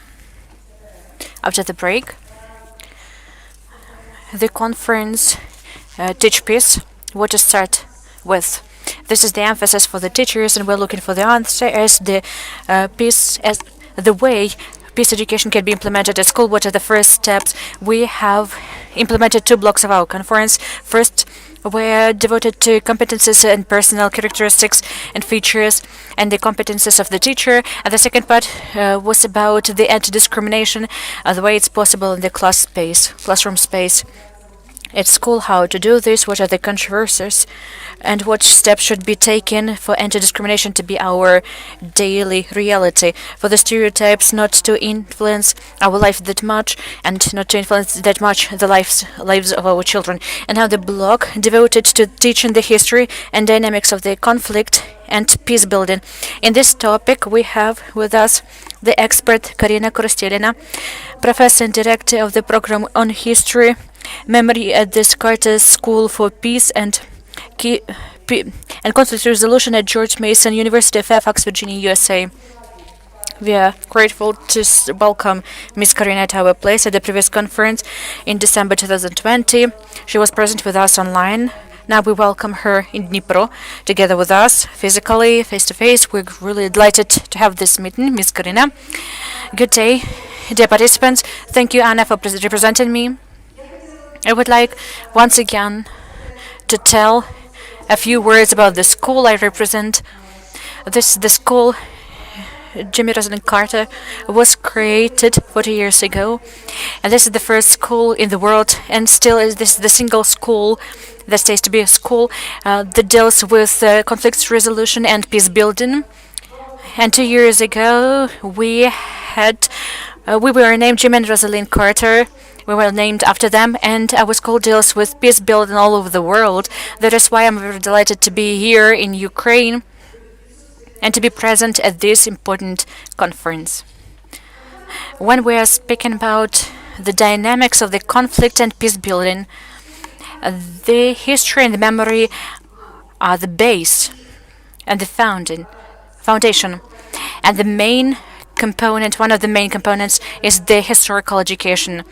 After the break, the conference Teach Peace, what to start with. This is the emphasis for the teachers, and we're looking for the answer as the peace, as the way peace education can be implemented at school. What are the first steps? We have implemented 2 blocks of our conference. First, we're devoted to competences and personal characteristics and features and the competences of the teacher. And the second part was about the anti-discrimination, the way it's possible in the classroom space. At school, how to do this, what are the controversies, and what steps should be taken for anti-discrimination to be our daily reality, for the stereotypes not to influence our life that much, and not to influence that much the lives of our children. And now the block devoted to teaching the history and dynamics of the conflict and peace building. In this topic, we have with us the expert Karina Korostelina, professor and director of the program on history, memory at the Carter School for Peace and Conflict Resolution at George Mason University of Fairfax, Virginia, USA. We are grateful to welcome Ms. Karina at our place at the previous conference in December 2020. She was present with us online. Now we welcome her in Dnipro, together with us, physically, face-to-face. We're really delighted to have this meeting, Ms. Karina. Good day, dear participants. Thank you, Anna, for representing me. I would like once again to tell a few words about the school I represent. This is the school Jimmy Rosalind Carter was created 40 years ago, and this is the first school in the world, and still is this the single school that stays to be a school that deals with conflict resolution and peace building. And 2 years ago, we were named Jimmy and Rosalind Carter. We were named after them, and our school deals with peace building all over the world. That is why I'm very delighted to be here in Ukraine and to be present at this important conference. When we are speaking about the dynamics of the conflict and peace building, the history and the memory are the base and the foundation. And the main component, one of the main components, is the historical education.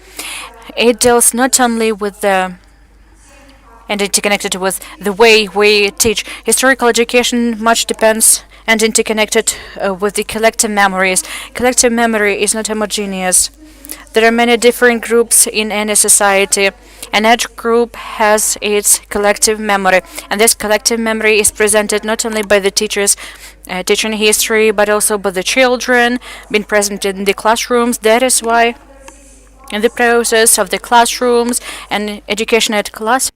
It deals not only with the and interconnected with the way we teach. Historical education much depends and interconnected with the collective memories. Collective memory is not homogeneous. There are many different groups in any society, and each group has its collective memory. And this collective memory is presented not only by the teachers teaching history, but also by the children being present in the classrooms. That is why in the process of the classrooms and education at class,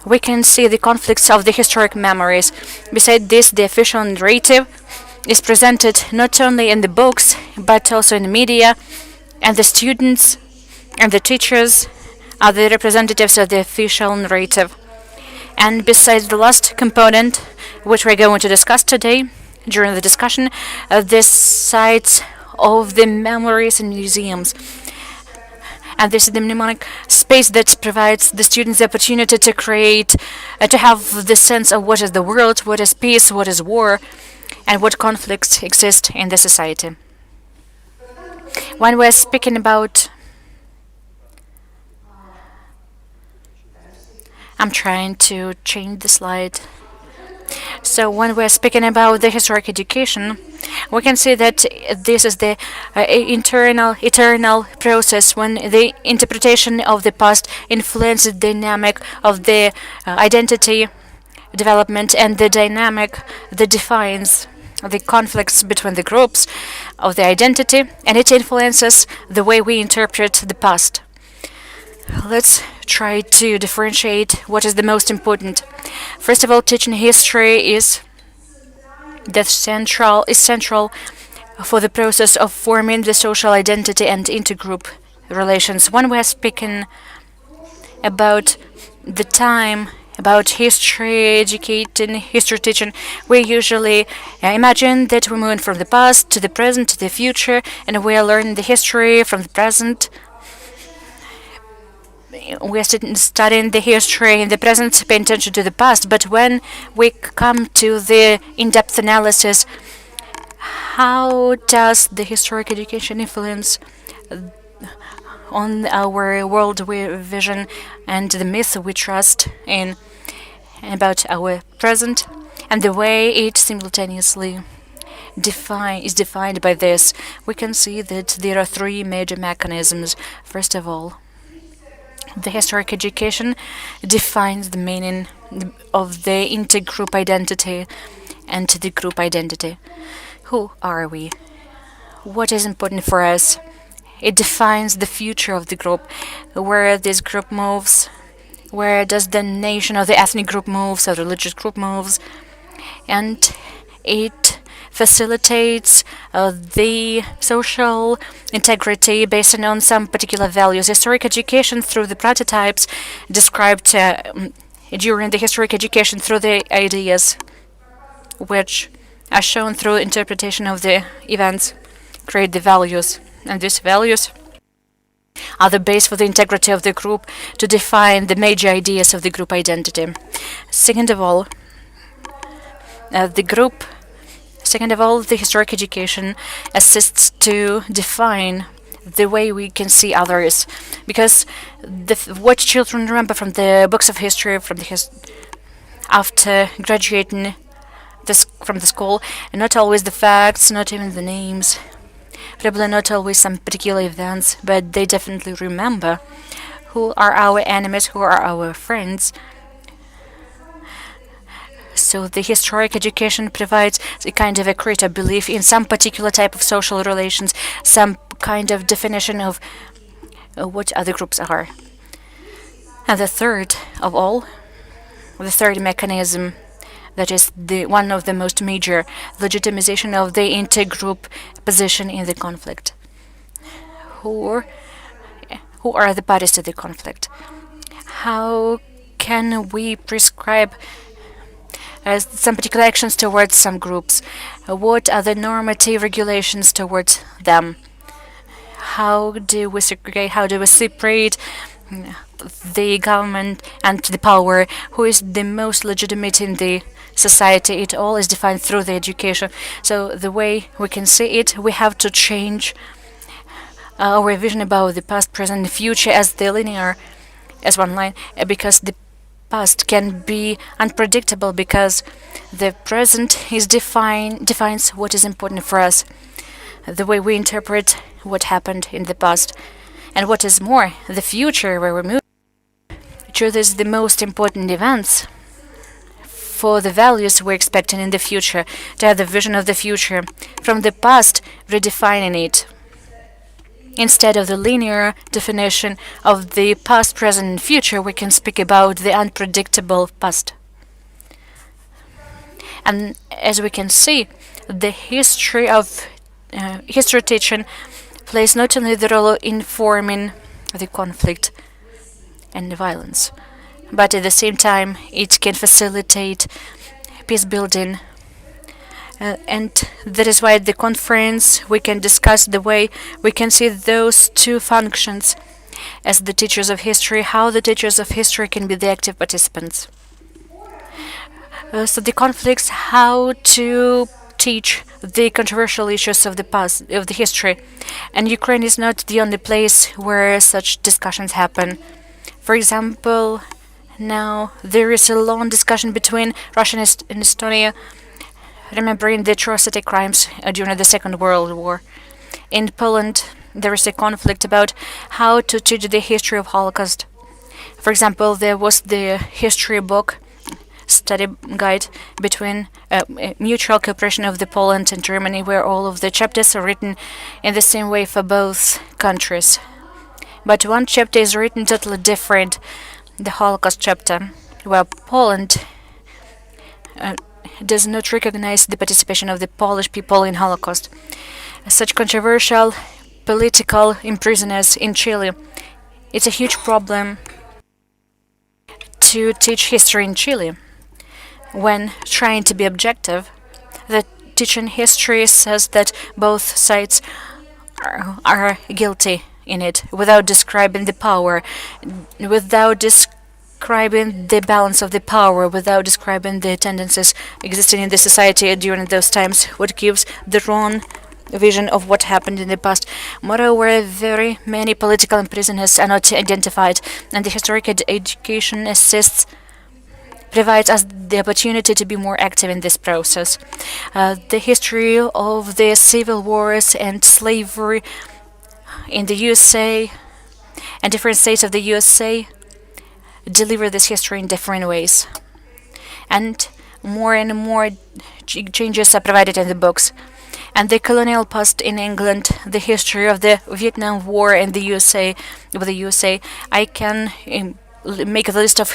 we can see the conflicts of the historic memories. Besides this, the official narrative is presented not only in the books, but also in the media, and the students and the teachers are the representatives of the official narrative. And besides the last component, which we're going to discuss today during the discussion, the sites of the memories and museums. And this is the mnemonic space that provides the students the opportunity to create, to have the sense of what is the world, what is peace, what is war, and what conflicts exist in the society. When we're speaking about, I'm trying to change the slide. So when we're speaking about the historic education, we can see that this is the eternal process when the interpretation of the past influences the dynamic of the identity development and the dynamic that defines the conflicts between the groups of the identity, and it influences the way we interpret the past. Let's try to differentiate what is the most important. First of all, teaching history is central for the process of forming the social identity and intergroup relations. When we are speaking about the time, about history educating, history teaching, we usually imagine that we're moving from the past to the present to the future, and we are learning the history from the present. We are studying the history in the present, paying attention to the past, but when we come to the in-depth analysis, How does the historic education influence on our world vision and the myth we trust in about our present, and the way it simultaneously is defined by this? We can see that there are three major mechanisms. First of all, the historic education defines the meaning of the intergroup identity and the group identity. Who are we? What is important for us? It defines the future of the group, where this group moves, where does the nation or the ethnic group moves or religious group moves, and it facilitates the social integrity based on some particular values. Historic education through the prototypes described during the historic education through the ideas, which are shown through interpretation of the events, create the values. And these values are the base for the integrity of the group to define the major ideas of the group identity. Second of all, the historic education assists to define the way we can see others, because what children remember from the books of history, after graduating from the school, and not always the facts, not even the names, probably not always some particular events, but they definitely remember who are our enemies, who are our friends. So the historic education provides a kind of a greater belief in some particular type of social relations, some kind of definition of what other groups are. And the third mechanism, that is the one of the most major, legitimization of the intergroup position in the conflict. Who are the parties to the conflict? How can we prescribe some particular actions towards some groups? What are the normative regulations towards them? How do we segregate? How do we separate the government and the power? Who is the most legitimate in the society? It all is defined through the education. So the way we can see it, we have to change our vision about the past, present, and future as the linear, as one line, because the past can be unpredictable, because the present is defines what is important for us, the way we interpret what happened in the past, and what is more, the future where we move chooses the most important events for the values we're expecting in the future, to have the vision of the future from the past, redefining it. Instead of the linear definition of the past, present, and future, we can speak about the unpredictable past. And as we can see, the history teaching plays not only the role of informing the conflict and the violence, but at the same time it can facilitate peace building. And that is why at the conference we can discuss the way we can see those two functions as the teachers of history, how the teachers of history can be the active participants. So the conflicts, how to teach the controversial issues of the past, of the history. And Ukraine is not the only place where such discussions happen. For example, now there is a long discussion between Russia and Estonia, remembering the atrocity crimes during the Second World War. In Poland, there is a conflict about how to teach the history of Holocaust. For example, there was the history book study guide between mutual cooperation of the Poland and Germany, where all of the chapters are written in the same way for both countries. But one chapter is written totally different, the Holocaust chapter, where Poland does not recognize the participation of the Polish people in Holocaust. Such controversial political imprisoners in Chile. It's a huge problem to teach history in Chile. When trying to be objective, the teaching history says that both sides are guilty in it, without describing the power, without describing describing the balance of the power, without describing the tendencies existing in the society during those times, what gives the wrong vision of what happened in the past. Moreover, very many political prisoners are not identified, and the historical education provides us the opportunity to be more active in this process. The history of the civil wars and slavery in the USA and different states of the USA deliver this history in different ways. And more changes are provided in the books. And the colonial past in England, the history of the Vietnam War in the USA, I can make a list of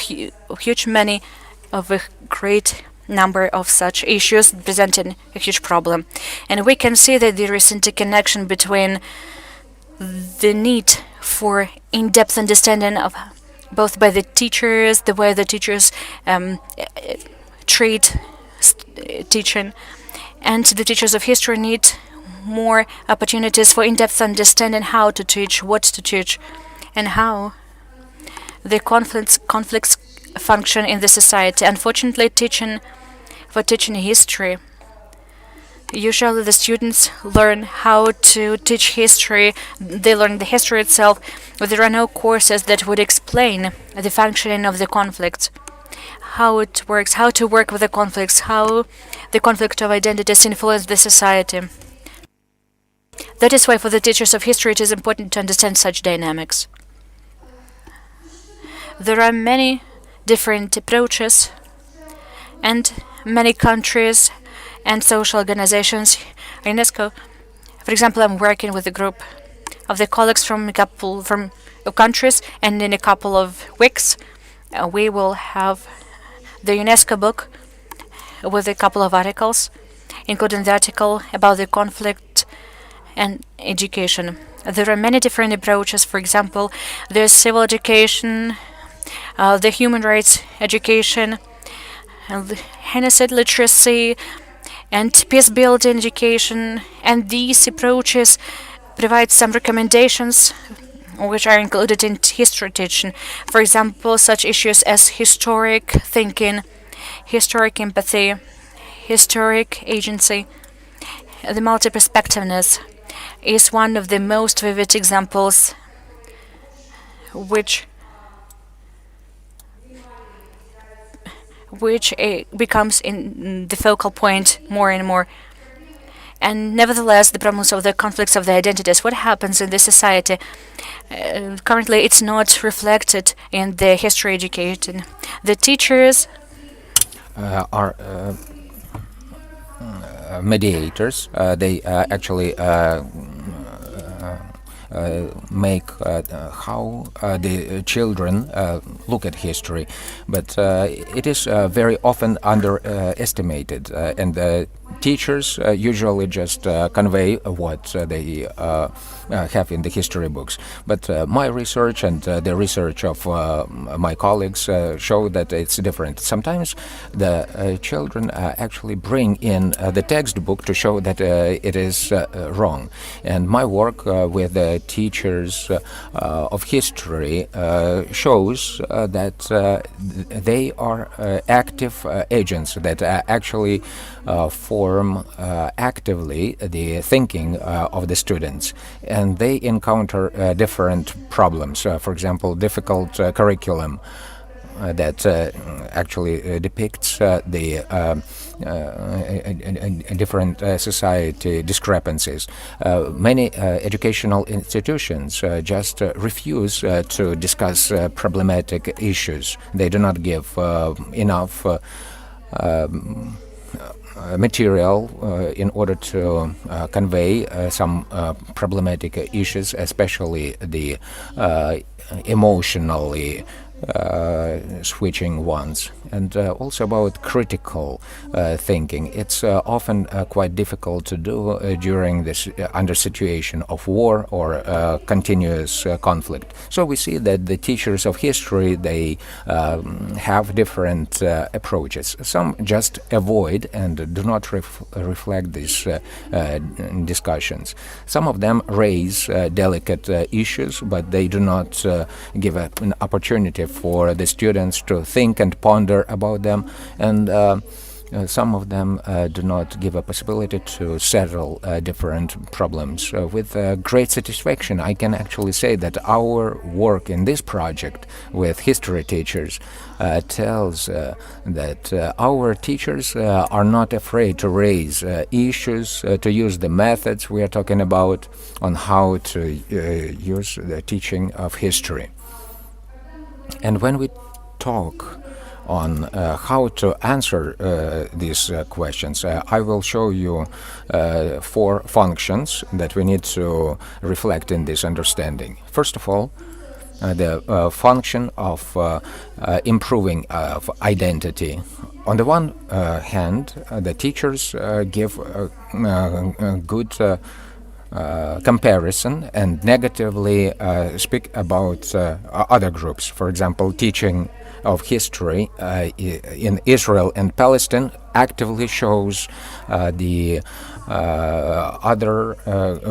many of a great number of such issues presenting a huge problem. And we can see that there is interconnection between the need for in-depth understanding of both by the teachers, the way the teachers treat teaching, and the teachers of history need more opportunities for in-depth understanding how to teach, what to teach, and how the conflicts function in the society. Unfortunately, for teaching history, usually the students learn how to teach history, they learn the history itself, but there are no courses that would explain the functioning of the conflict, how it works, how to work with the conflicts, how the conflict of identities influence the society. That is why for the teachers of history it is important to understand such dynamics. There are many different approaches, and many countries and social organizations. UNESCO, for example, I'm working with a group of the colleagues from a couple of countries, and in a couple of weeks we will have the UNESCO book with a couple of articles, including the article about the conflict and education. There are many different approaches. For example, there's civil education, the human rights education, genocide literacy, and peace-building education. And these approaches provide some recommendations which are included in history teaching. For example, such issues as historic thinking, historic empathy, historic agency. The multi-perspectiveness is one of the most vivid examples which becomes in the focal point more and more. And nevertheless, the problems of the conflicts of the identities, what happens in the society, currently it's not reflected in the history education. The teachers are mediators. They actually make how the children look at history, but it is very often underestimated, and teachers usually just convey what they have in the history books. But my research and the research of my colleagues show that it's different. Sometimes the children actually bring in the textbook to show that it is wrong. And my work with the teachers of history shows that they are active agents that actually form actively the thinking of the students, and they encounter different problems. For example, difficult curriculum that actually depicts the different society discrepancies. Many educational institutions just refuse to discuss problematic issues. They do not give enough material in order to convey some problematic issues, especially the emotionally switching ones, and also about critical thinking. It's often quite difficult to do during this under situation of war or continuous conflict. So we see that the teachers of history, they have different approaches. Some just avoid and do not reflect these discussions. Some of them raise delicate issues, but they do not give an opportunity for the students to think and ponder about them, and some of them do not give a possibility to settle different problems. With great satisfaction, I can actually say that our work in this project with history teachers tells that our teachers are not afraid to raise issues, to use the methods we are talking about on how to use the teaching of history. And when we talk on how to answer these questions, I will show you 4 functions that we need to reflect in this understanding. First of all, the function of improving of identity. On the one hand, the teachers give a good comparison and negatively speak about other groups. For example, teaching of history in Israel and Palestine actively shows the other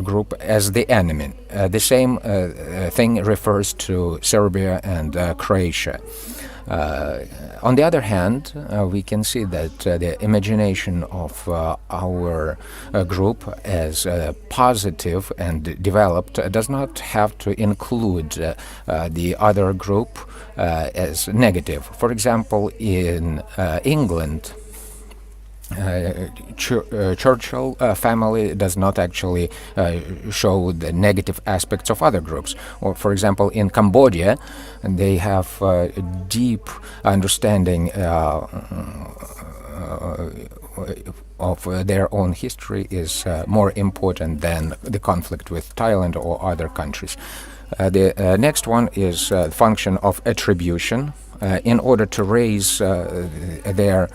group as the enemy. The same thing refers to Serbia and Croatia. On the other hand, we can see that the imagination of our group as positive and developed does not have to include the other group as negative. For example, in England, Churchill family does not actually show the negative aspects of other groups. Or, for example, in Cambodia, they have a deep understanding of their own history is more important than the conflict with Thailand or other countries. The next one is function of attribution. In order to raise their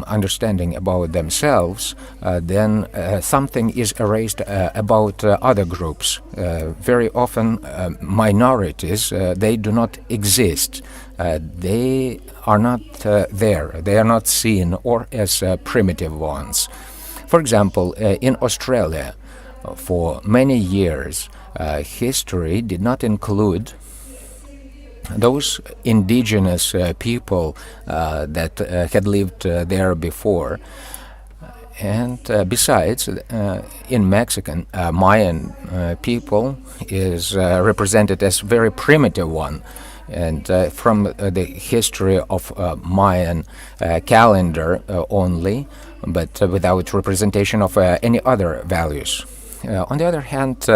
understanding about themselves, then something is erased about other groups. Very often minorities, they do not exist. They are not there. They are not seen or as primitive ones. For example, in Australia, for many years, history did not include those indigenous people that had lived there before. And besides, in Mexican, Mayan people is represented as very primitive one. And from the history of Mayan calendar only, but without representation of any other values. On the other hand,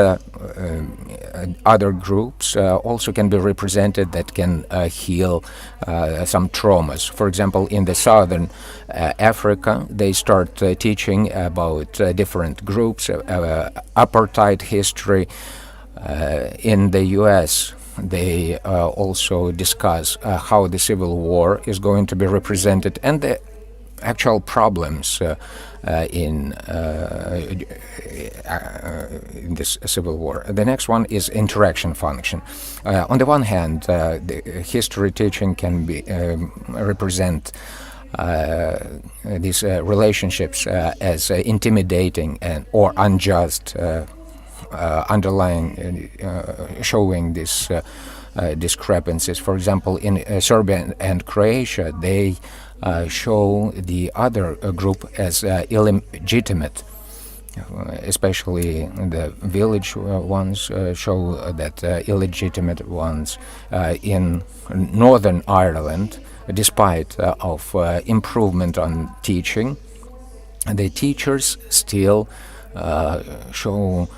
other groups also can be represented that can heal some traumas. For example, in the southern Africa, they start teaching about different groups, apartheid history. In the US, they also discuss how the Civil War is going to be represented and the actual problems in this Civil War. The next one is interaction function. On the one hand, the history teaching can be represent these relationships as intimidating and or unjust, underlying showing these discrepancies. For example, in Serbia and Croatia, they show the other group as illegitimate. Especially the village ones show that illegitimate ones in Northern Ireland, despite of improvement on teaching, the teachers still show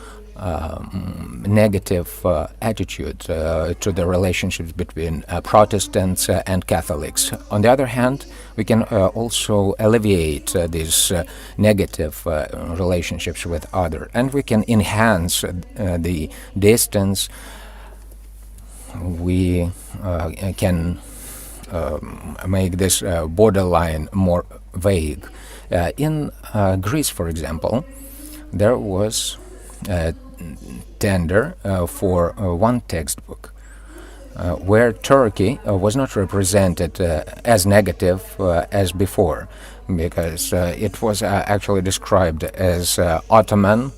negative attitude to the relationships between Protestants and Catholics. On the other hand, we can also alleviate these negative relationships with others, and we can enhance the distance. We can make this borderline more vague. In Greece, for example, there was a tender for one textbook where Turkey was not represented as negative as before, because it was actually described as Ottoman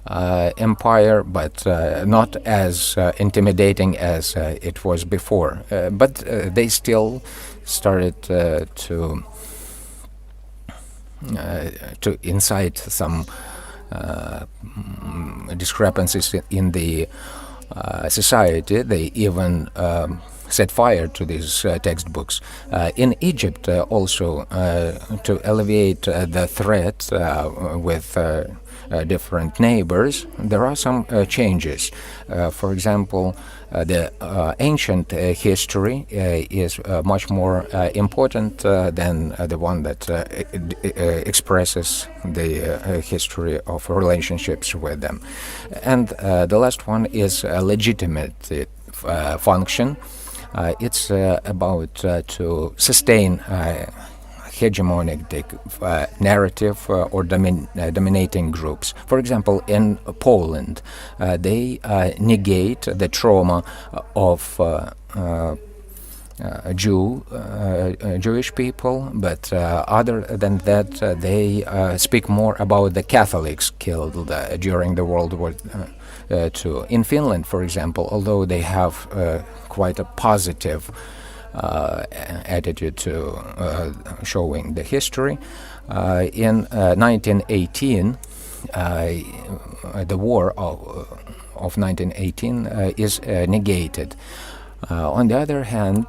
empire, but not as intimidating as it was before. But they still started to incite some discrepancies in the society. They even set fire to these textbooks. In Egypt also, to alleviate the threat with different neighbors, there are some changes. For example, the ancient history is much more important than the one that expresses the history of relationships with them. And the last one is a legitimate function. It's about to sustain hegemonic narrative or dominating groups. For example, in Poland, they negate the trauma of Jewish people, but other than that, they speak more about the Catholics killed during the World War II. In Finland, for example, although they have quite a positive attitude to showing the history, in 1918, the war of 1918 is negated. On the other hand,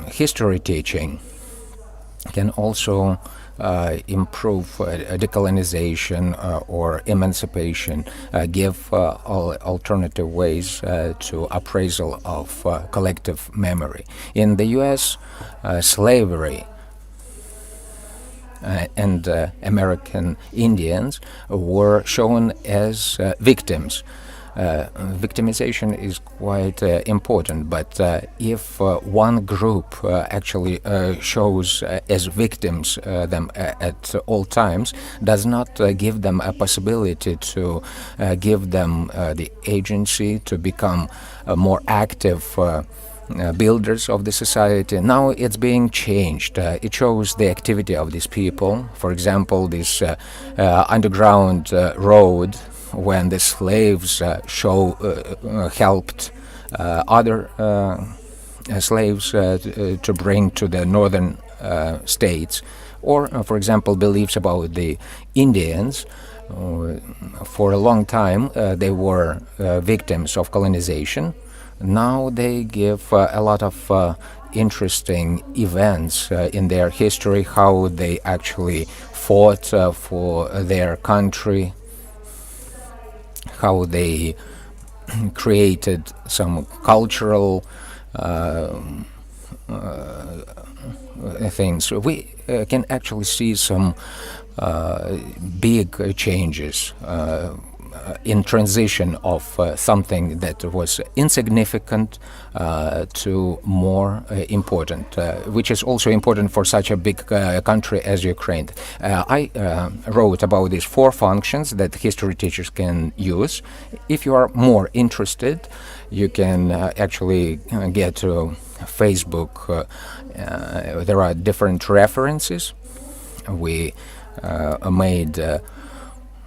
history teaching can also improve decolonization or emancipation, give alternative ways to appraisal of collective memory. In the US, slavery and American Indians were shown as victims. Victimization is quite important, but if one group actually shows as victims them at all times, does not give them a possibility to give them the agency to become more active builders of the society. Now it's being changed. It shows the activity of these people. For example, this underground road, when the slaves helped other slaves to bring to the northern states, or for example beliefs about the Indians. For a long time they were victims of colonization. Now they give a lot of interesting events in their history, how they actually fought for their country, how they created some cultural things. We can actually see some big changes in transition of something that was insignificant to more important, which is also important for such a big country as Ukraine. I wrote about these 4 functions that history teachers can use. If you are more interested, you can actually get to Facebook. There are different references. We made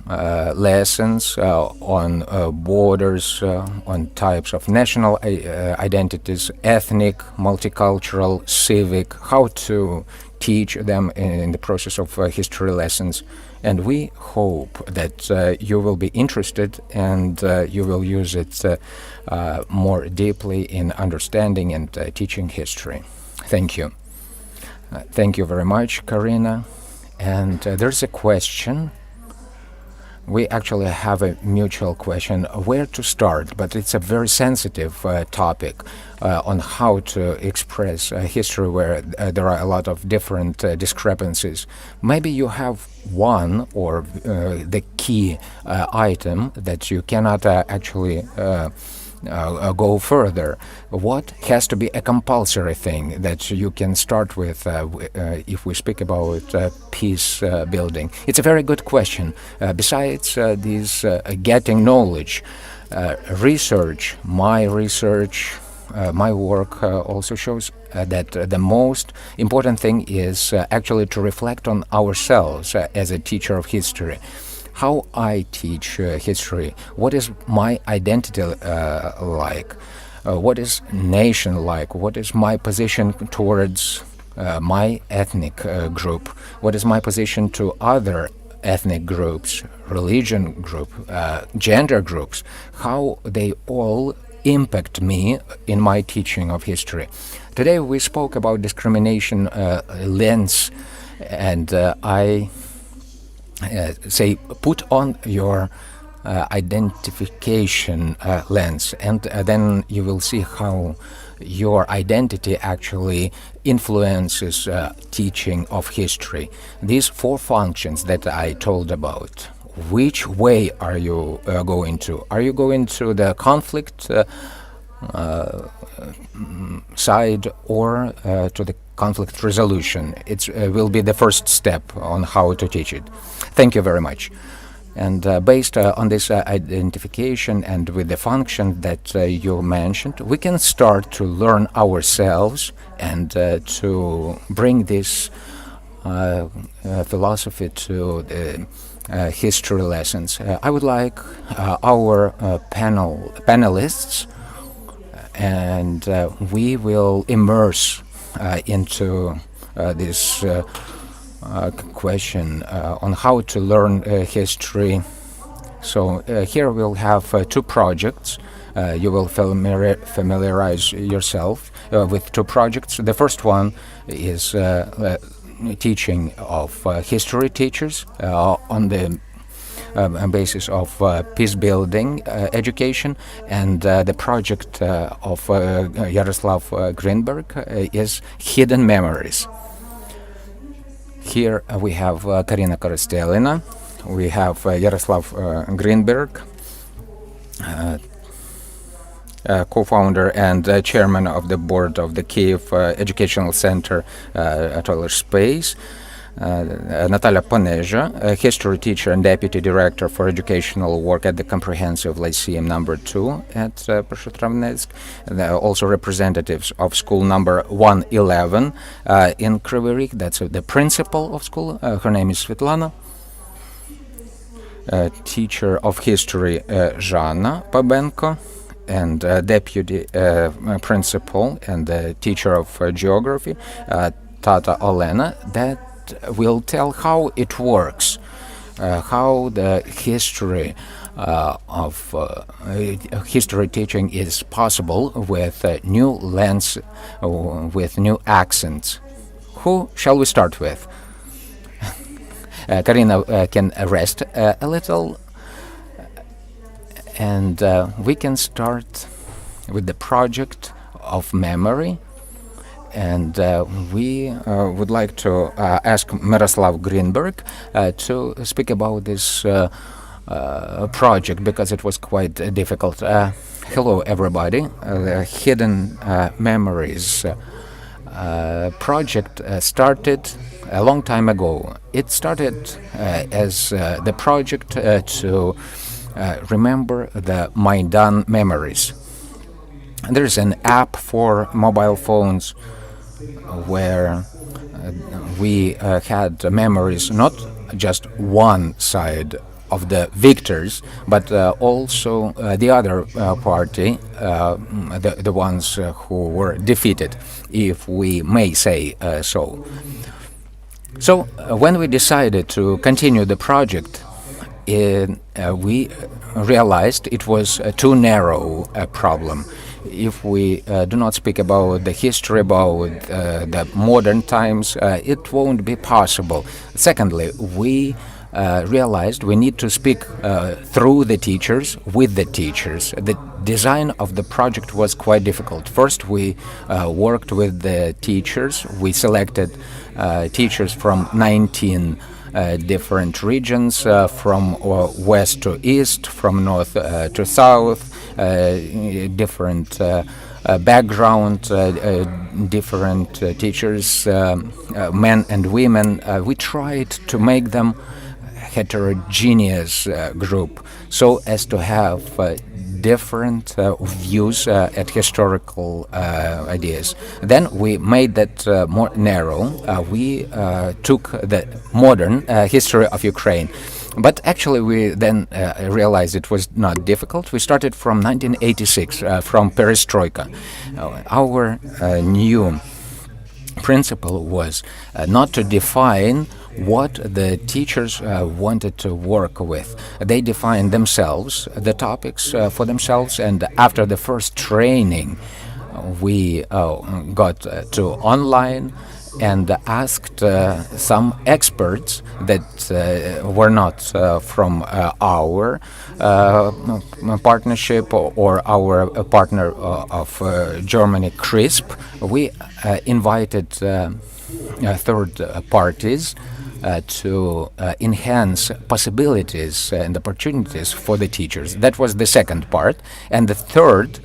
lessons on borders, on types of national identities, ethnic, multicultural, civic, how to teach them in the process of history lessons. And we hope that you will be interested and you will use it more deeply in understanding and teaching history. Thank you. Thank you very much, Karina. And there's a question. We actually have a mutual question, where to start, but it's a very sensitive topic on how to express history where there are a lot of different discrepancies. Maybe you have one or the key item that you cannot actually go further. What has to be a compulsory thing that you can start with if we speak about peace building? It's a very good question. Besides this getting knowledge, research, my work also shows that the most important thing is actually to reflect on ourselves as a teacher of history. how I teach history, what is my identity like, what is nation like, what is my position towards my ethnic group, what is my position to other ethnic groups, religion group, gender groups, how they all impact me in my teaching of history. Today we spoke about discrimination lens, and I say put on your identification lens, and then you will see how your identity actually influences teaching of history. These four functions that I told about, which way are you going to? Are you going to the conflict side or to the conflict resolution? It will be the first step on how to teach it. Thank you very much. And based on this identification and with the function that you mentioned, we can start to learn ourselves and to bring this philosophy to the history lessons. I would like our panelists, and we will immerse into this question on how to learn history. So here we'll have two projects. You will familiarize yourself with two projects. The first one is teaching of history teachers on the basis of peace building education, and the project of Yaroslav Greenberg is hidden memories. Here we have Karina Korostelina, we have Yaroslav Greenberg, co-founder and chairman of the board of the Kyiv Educational Center Toiler Space, Natalia Poneja, a history teacher and deputy director for educational work at the Comprehensive Lyceum number 2 at Przotravnetsk, also representatives of school number 111 in Kryvyi Rih, that's the principal of school, her name is Svetlana, teacher of history Zhanna Babenko, and deputy principal and teacher of geography Tata Olena, that will tell how it works, how the history of history teaching is possible with new lens, with new accents. Who shall we start with? Karina can rest a little, and we can start with the project of memory. And we would like to ask Miroslav Greenberg to speak about this project, because it was quite difficult. Hello, everybody. The Hidden Memories project started a long time ago. It started as the project to remember the Maidan memories. There's an app for mobile phones where we had memories, not just one side of the victors, but also the other party, the ones who were defeated, if we may say so. So when we decided to continue the project, we realized it was too narrow a problem. If we do not speak about the history, about the modern times, it won't be possible. Secondly, we realized we need to speak through the teachers, with the teachers. The design of the project was quite difficult. First, we worked with the teachers. We selected teachers from 19 different regions, from west to east, from north to south, different background, different teachers, men and women. We tried to make them heterogeneous group, so as to have different views at historical ideas. Then we made that more narrow. We took the modern history of Ukraine. But actually, we then realized it was not difficult. We started from 1986, from perestroika. Our new principle was not to define what the teachers wanted to work with. They defined themselves, the topics for themselves, and after the first training, we got to online and asked some experts that were not from our partnership or our partner of Germany, CRISP. We invited third parties to enhance possibilities and opportunities for the teachers. That was the second part. And the third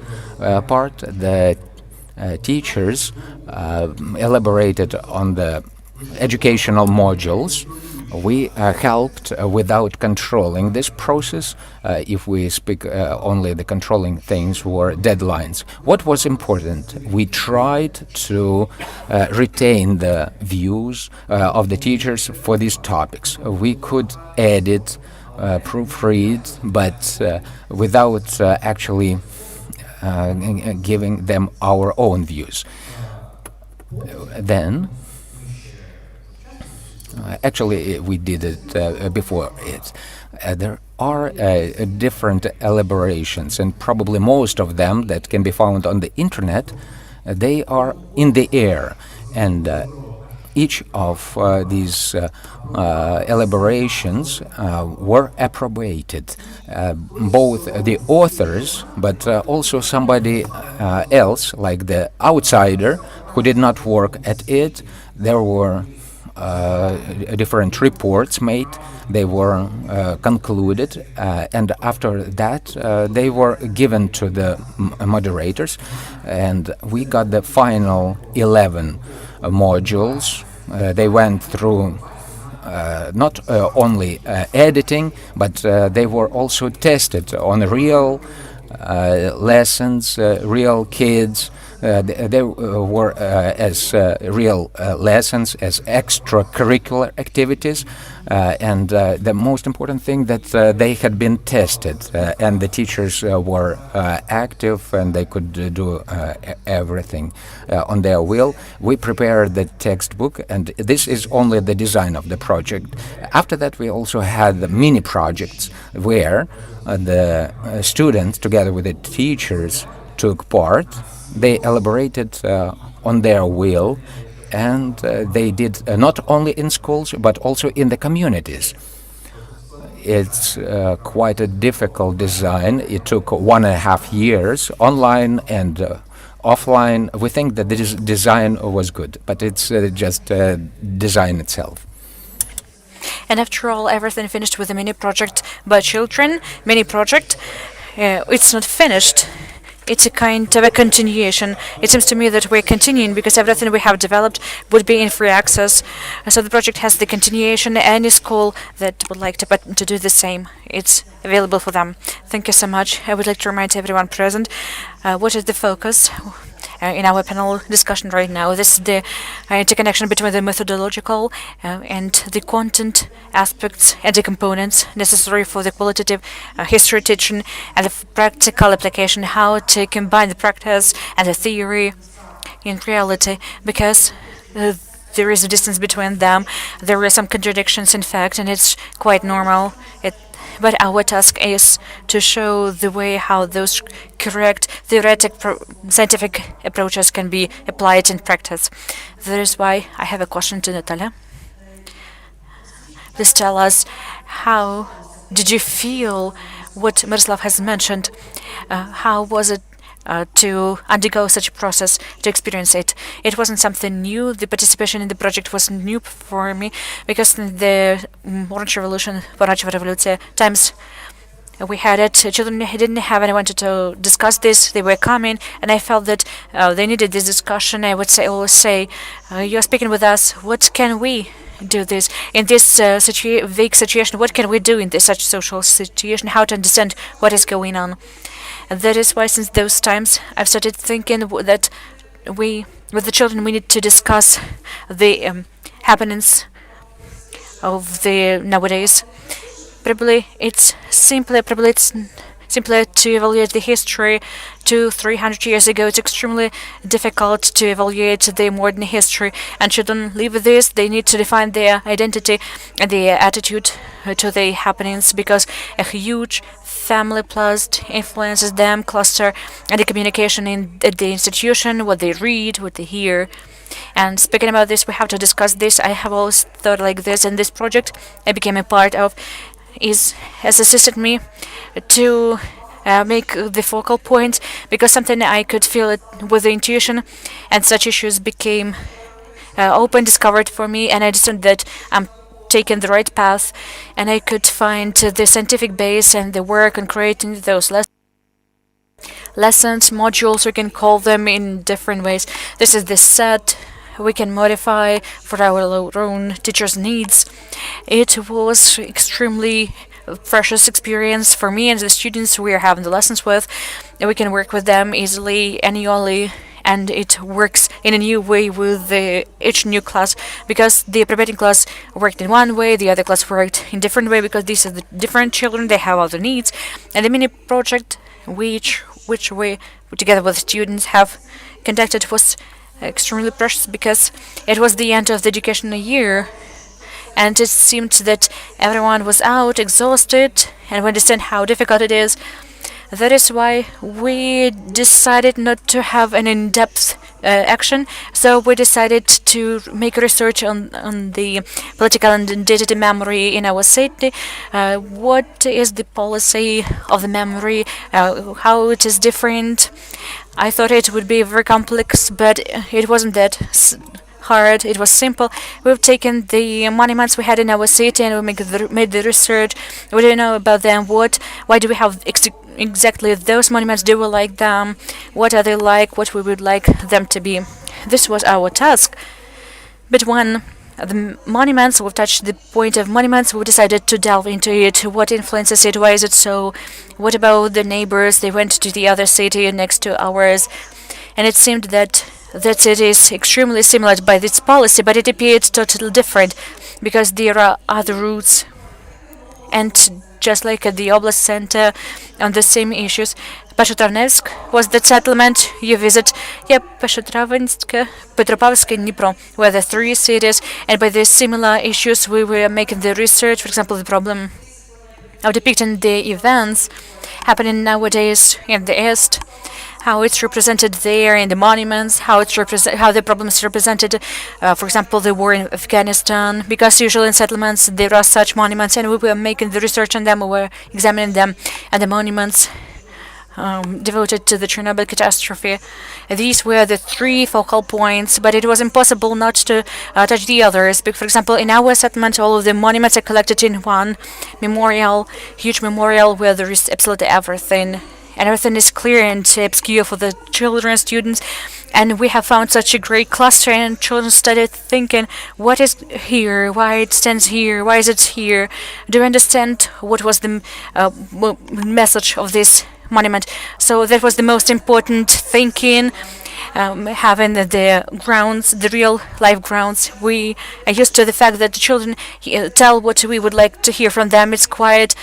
part, the teachers elaborated on the educational modules. We helped without controlling this process. If we speak only the controlling things were deadlines. What was important? We tried to retain the views of the teachers for these topics. We could edit, proofread, but without actually giving them our own views. Then, actually, we did it before it. There are different elaborations, and probably most of them that can be found on the internet, they are in the air. And each of these elaborations were approbated, both the authors, but also somebody else, like the outsider, who did not work at it. There were different reports made. They were concluded, and after that they were given to the moderators, and we got the final 11 modules. They went through not only editing, but they were also tested on real lessons, real kids. They were as real lessons, as extracurricular activities, and the most important thing that they had been tested, and the teachers were active, and they could do everything on their will. We prepared the textbook, and this is only the design of the project. After that, we also had the mini projects where the students, together with the teachers, took part. They elaborated on their will, and they did not only in schools but also in the communities. It's quite a difficult design. It took 1.5 years, online and offline. We think that this design was good, but it's just design itself. And after all, everything finished with a mini project by children. Mini project, it's not finished. It's a kind of a continuation. It seems to me that we're continuing because everything we have developed would be in free access. So the project has the continuation. Any school that would like to do the same, it's available for them. Thank you so much. I would like to remind everyone present what is the focus in our panel discussion right now. This is the interconnection between the methodological and the content aspects and the components necessary for the qualitative history teaching and the practical application, how to combine the practice and the theory in reality, because there is a distance between them. There are some contradictions, in fact, and it's quite normal. But our task is to show the way how those correct theoretical scientific approaches can be applied in practice. That is why I have a question to Natalia. Please tell us, how did you feel what Miroslav has mentioned? How was it to undergo such a process, to experience it? It wasn't something new. The participation in the project was new for me because in the Orange Revolution, Pomarańczowa Rewolucja times, we had it. Children didn't have anyone to discuss this. They were coming, and I felt that they needed this discussion. I would always say, "You're speaking with us. What can we do this in this vague situation? What can we do in this such social situation? How to understand what is going on?" And that is why, since those times, I've started thinking that we, with the children, we need to discuss the happenings of the nowadays. Probably it's simpler to evaluate the history 200-300 years ago. It's extremely difficult to evaluate the modern history, and children live with this. They need to define their identity and their attitude to the happenings, because a huge family plus influences them, cluster, and the communication in the institution, what they read, what they hear. And speaking about this, we have to discuss this. I have always thought like this, and this project I became a part of has assisted me to make the focal point, because something I could feel it with the intuition, and such issues became discovered for me, and I understood that I'm taking the right path, and I could find the scientific base and the work on creating those lessons, modules, we can call them in different ways. This is the set we can modify for our own teachers' needs. It was extremely precious experience for me and the students we are having the lessons with. We can work with them easily, annually, and it works in a new way with each new class, because the preparatory class worked in one way, the other class worked in different way, because these are the different children, they have other needs. And the mini project which we together with students have conducted was extremely precious, because it was the end of the educational year, and it seemed that everyone was out, exhausted, and we understand how difficult it is. That is why we decided not to have an in-depth action. So we decided to make research on the political and identity memory in our city. What is the policy of the memory? How it is different? I thought it would be very complex, but it wasn't that hard. It was simple. We've taken the monuments we had in our city and we made the research. We didn't know about them. Why do we have exactly those monuments? Do we like them? What are they like? What we would like them to be? This was our task. But when the monuments, we touched the point of monuments, we decided to delve into it. What influences it? Why is it so? What about the neighbors? They went to the other city next to ours, and it seemed that it is extremely similar by its policy, but it appeared totally different, because there are other routes, and just like at the Oblast Center on the same issues. Petropavlsk was the settlement you visit. Yeah, Petropavlsk, Dnipro were the three cities, and by the similar issues we were making the research. For example, the problem of depicting the events happening nowadays in the East, how it's represented there in the monuments, how the problem is represented, for example, the war in Afghanistan, because usually in settlements there are such monuments, and we were making the research on them, we were examining them, and the monuments devoted to the Chernobyl catastrophe. These were the three focal points, but it was impossible not to touch the others. For example, in our settlement, all of the monuments are collected in one memorial, huge memorial, where there is absolutely everything. And everything is clear and obscure for the children, students. And we have found such a great cluster, and children started thinking, what is here? Why it stands here? Why is it here? Do you understand what was the message of this monument? So that was the most important thinking. Having the grounds, the real life grounds. We are used to the fact that the children tell what we would like to hear from them. It's quite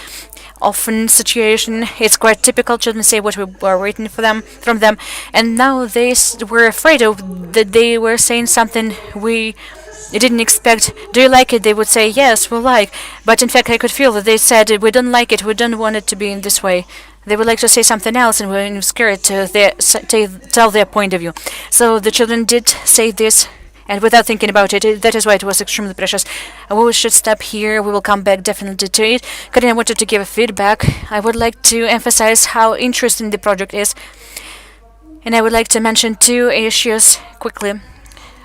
often situation. It's quite typical. Children say what we were waiting from them, and now they were afraid of that. They were saying something we didn't expect. Do you like it? They would say yes, we like. But in fact, I could feel that they said we don't like it. We don't want it to be in this way. They would like to say something else, and we're scared to tell their point of view. So the children did say this, and without thinking about it, that is why it was extremely precious. We should stop here. We will come back definitely to it. Katerina wanted to give a feedback. I would like to emphasize how interesting the project is, and I would like to mention two issues quickly.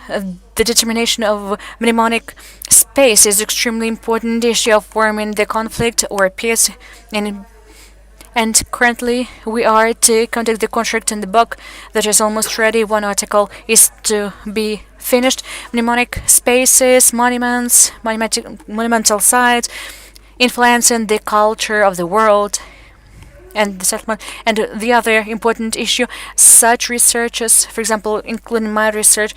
The determination of mnemonic space is extremely important issue of forming the conflict or peace, and currently we are to conduct the contract in the book that is almost ready. One article is to be finished. Mnemonic spaces, monuments, monumental sites, influencing the culture of the world and the settlement. And the other important issue, such researchers, for example, including my research,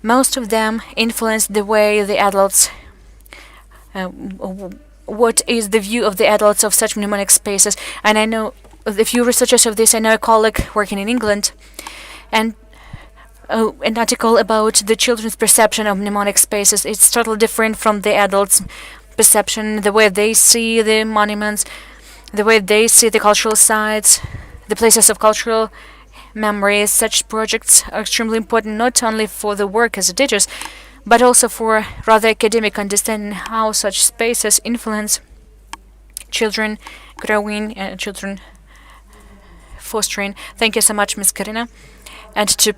most of them influence the way the adults what is the view of the adults of such mnemonic spaces. And I know a few researchers of this. I know a colleague working in England, and an article about the children's perception of mnemonic spaces. It's totally different from the adults' perception, the way they see the monuments, the way they see the cultural sites, the places of cultural memory. Such projects are extremely important not only for the work as teachers, but also for rather academic understanding how such spaces influence children growing and children fostering. Thank you so much, Ms. Karina. And to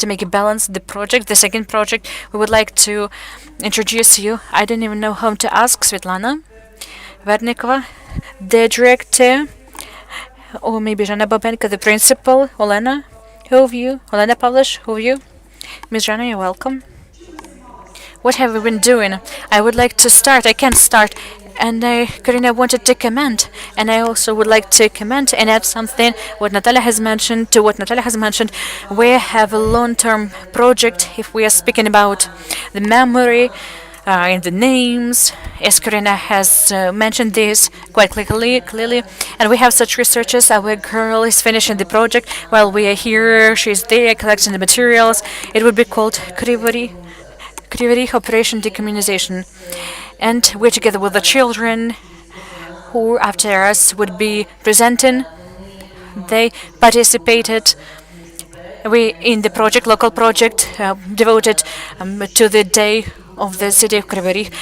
make a balance the project, the second project, we would like to introduce you. I don't even know whom to ask. Svetlana Vernikova, the director, or maybe Jana Babenka, the principal. Olena, who of you? Olena Pavlish, who of you? Ms. Jana, you're welcome. What have we been doing? I would like to start. I can't start. And Karina wanted to comment, and I also would like to comment and add something what Natalia has mentioned to what Natalia has mentioned. We have a long-term project if we are speaking about the memory and the names, as Karina has mentioned this quite clearly. And we have such researchers. Our girl is finishing the project while we are here. She's there collecting the materials. It would be called Krivari Operation Decommunization. And we're together with the children who after us would be presenting. They participated in the project, local project, devoted to the day of the city of Krivari.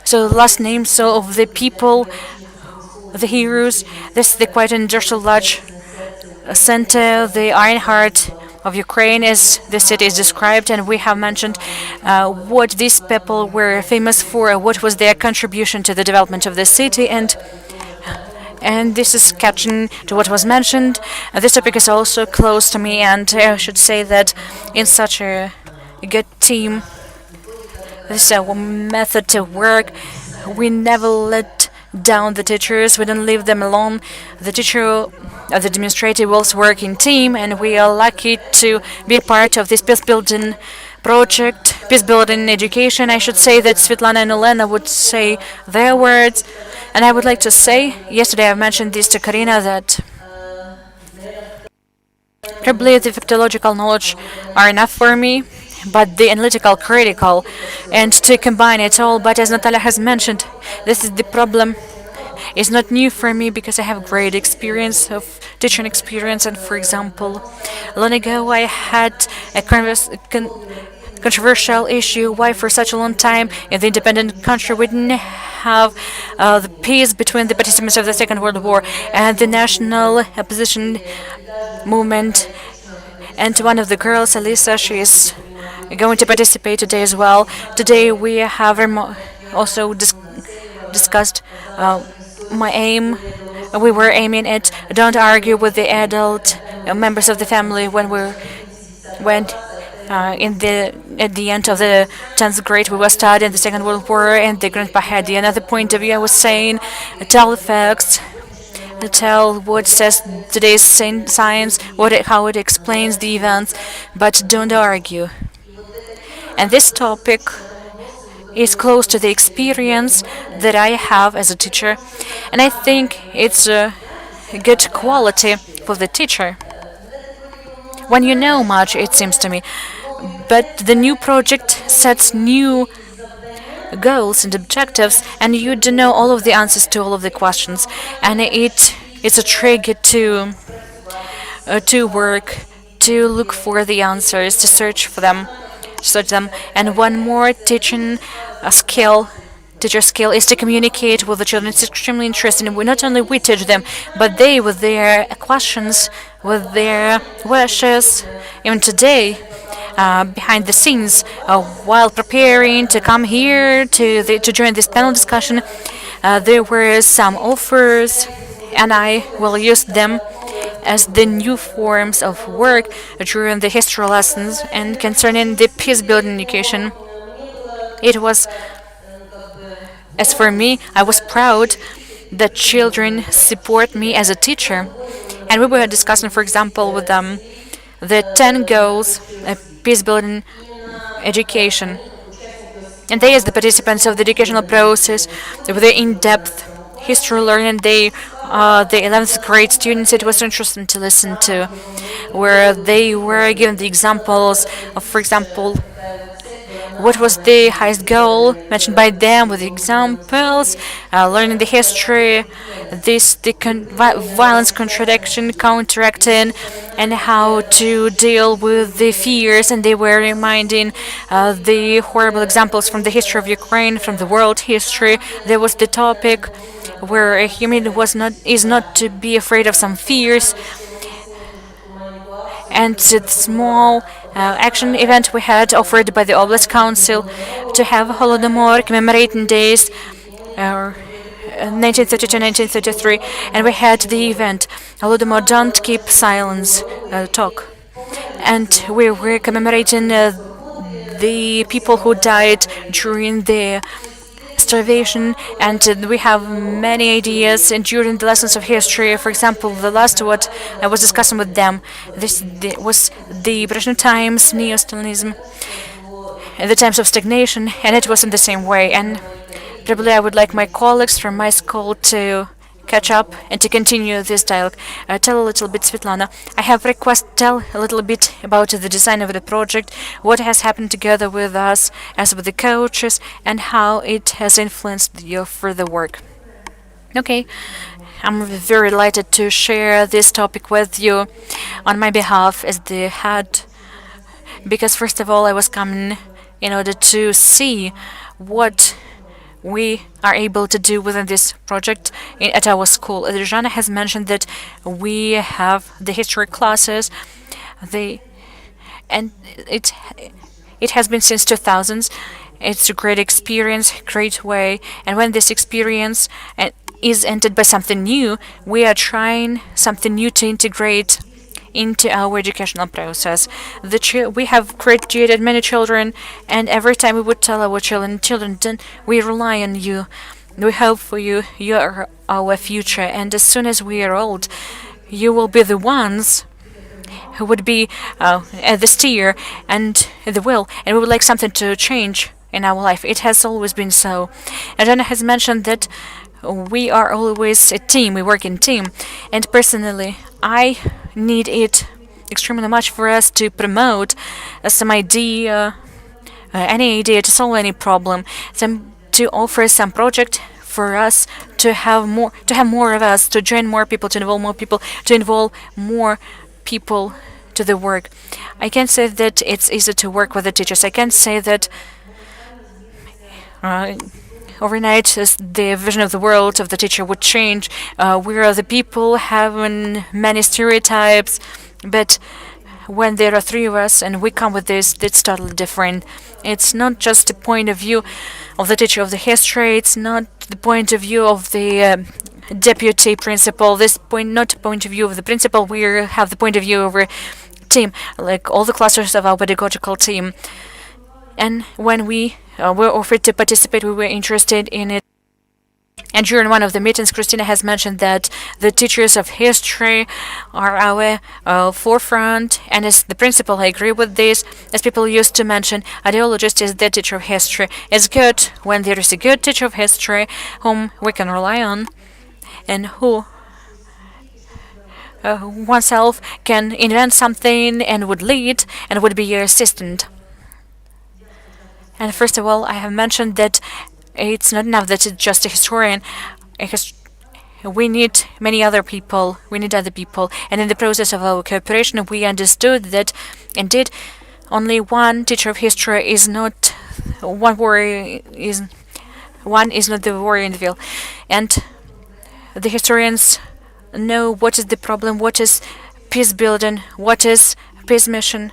So the last names of the people, the heroes. This is the quite industrial large center, the Iron Heart of Ukraine, as the city is described, and we have mentioned what these people were famous for, what was their contribution to the development of the city, and this is catching to what was mentioned. This topic is also close to me, and I should say that in such a good team, this is our method to work. We never let down the teachers. We don't leave them alone. The teacher, the administrators work in team, and we are lucky to be part of this peace-building project, peace-building education. I should say that Svetlana and Elena would say their words, and I would like to say, yesterday I mentioned this to Karina, that probably the factological knowledge are enough for me, but the analytical, critical, and to combine it all. But as Natalia has mentioned, this is the problem. It's not new for me because I have great experience of teaching experience. And for example, long ago I had a controversial issue. Why for such a long time in the independent country we didn't have the peace between the participants of the Second World War and the national opposition movement. And one of the girls, Alisa, she is going to participate today as well. Today we have also discussed my aim. We were aiming at don't argue with the adult members of the family when we went at the end of the 10th grade. We were studying the Second World War, and the grandpa had another point of view. I was saying, tell the facts, tell what says today's science, how it explains the events, but don't argue. And this topic is close to the experience that I have as a teacher, and I think it's a good quality for the teacher. When you know much, it seems to me, but the new project sets new goals and objectives, and you don't know all of the answers to all of the questions, and it's a trigger to work, to look for the answers, to search for them. And one more teacher skill is to communicate with the children. It's extremely interesting. Not only we teach them, but they, with their questions, with their wishes, even today, behind the scenes, while preparing to come here to join this panel discussion, there were some offers, and I will use them as the new forms of work during the history lessons. And concerning the peace-building education, it was, as for me, I was proud that children support me as a teacher. And we were discussing, for example, with them the 10 goals of peace-building education. And they, as the participants of the educational process, with the in-depth history learning, they the 11th grade students, it was interesting to listen to, where they were given the examples of, for example, what was the highest goal mentioned by them with examples, learning the history, violence contradiction, counteracting, and how to deal with the fears. And they were reminding the horrible examples from the history of Ukraine, from the world history. There was the topic where humanity is not to be afraid of some fears. And the small action event we had offered by the Oblast Council to have Holodomor commemorating days 1932-1933, and we had the event Holodomor Don't Keep Silence talk, and we were commemorating the people who died during the starvation, and we have many ideas. And during the lessons of history, for example, the last what I was discussing with them, this was the Brezhnev times, neo-Stalinism, and the times of stagnation, and it was in the same way. And probably I would like my colleagues from my school to catch up and to continue this dialogue. Tell a little bit, Svetlana. I have a request. Tell a little bit about the design of the project, what has happened together with us as with the coaches, and how it has influenced your further work. Okay. I'm very delighted to share this topic with you on my behalf as the head, because first of all, I was coming in order to see what we are able to do within this project at our school. Zhana has mentioned that we have the history classes, and it has been since 2000s. It's a great experience, great way, and when this experience is ended by something new, we are trying something new to integrate into our educational process. We have graduated many children, and every time we would tell our children, we rely on you, we hope for you, you are our future, and as soon as we are old, you will be the ones who would be at the steer and the wheel, and we would like something to change in our life. It has always been so. And Anna has mentioned that we are always a team, we work in team, and personally, I need it extremely much for us to promote some idea, any idea to solve any problem, to offer some project for us to have more of us, to join more people, to involve more people, to the work. I can't say that it's easy to work with the teachers. I can't say that overnight the vision of the world of the teacher would change. We are the people having many stereotypes, but when there are three of us and we come with this, it's totally different. It's not just the point of view of the teacher of the history, it's not the point of view of the deputy principal, not the point of view of the principal, we have the point of view of our team, like all the clusters of our pedagogical team. And when we were offered to participate, we were interested in it. And during one of the meetings, Christina has mentioned that the teachers of history are our forefront. And as the principal, I agree with this. As people used to mention, ideologist is the teacher of history. It's good when there is a good teacher of history whom we can rely on and who oneself can invent something and would lead and would be your assistant. And first of all, I have mentioned that it's not enough that it's just a historian. We need many other people. We need other people. And in the process of our cooperation, we understood that indeed only one teacher of history is not one warrior is not the warrior in the field. And the historians know what is the problem, what is peace building, what is peace mission.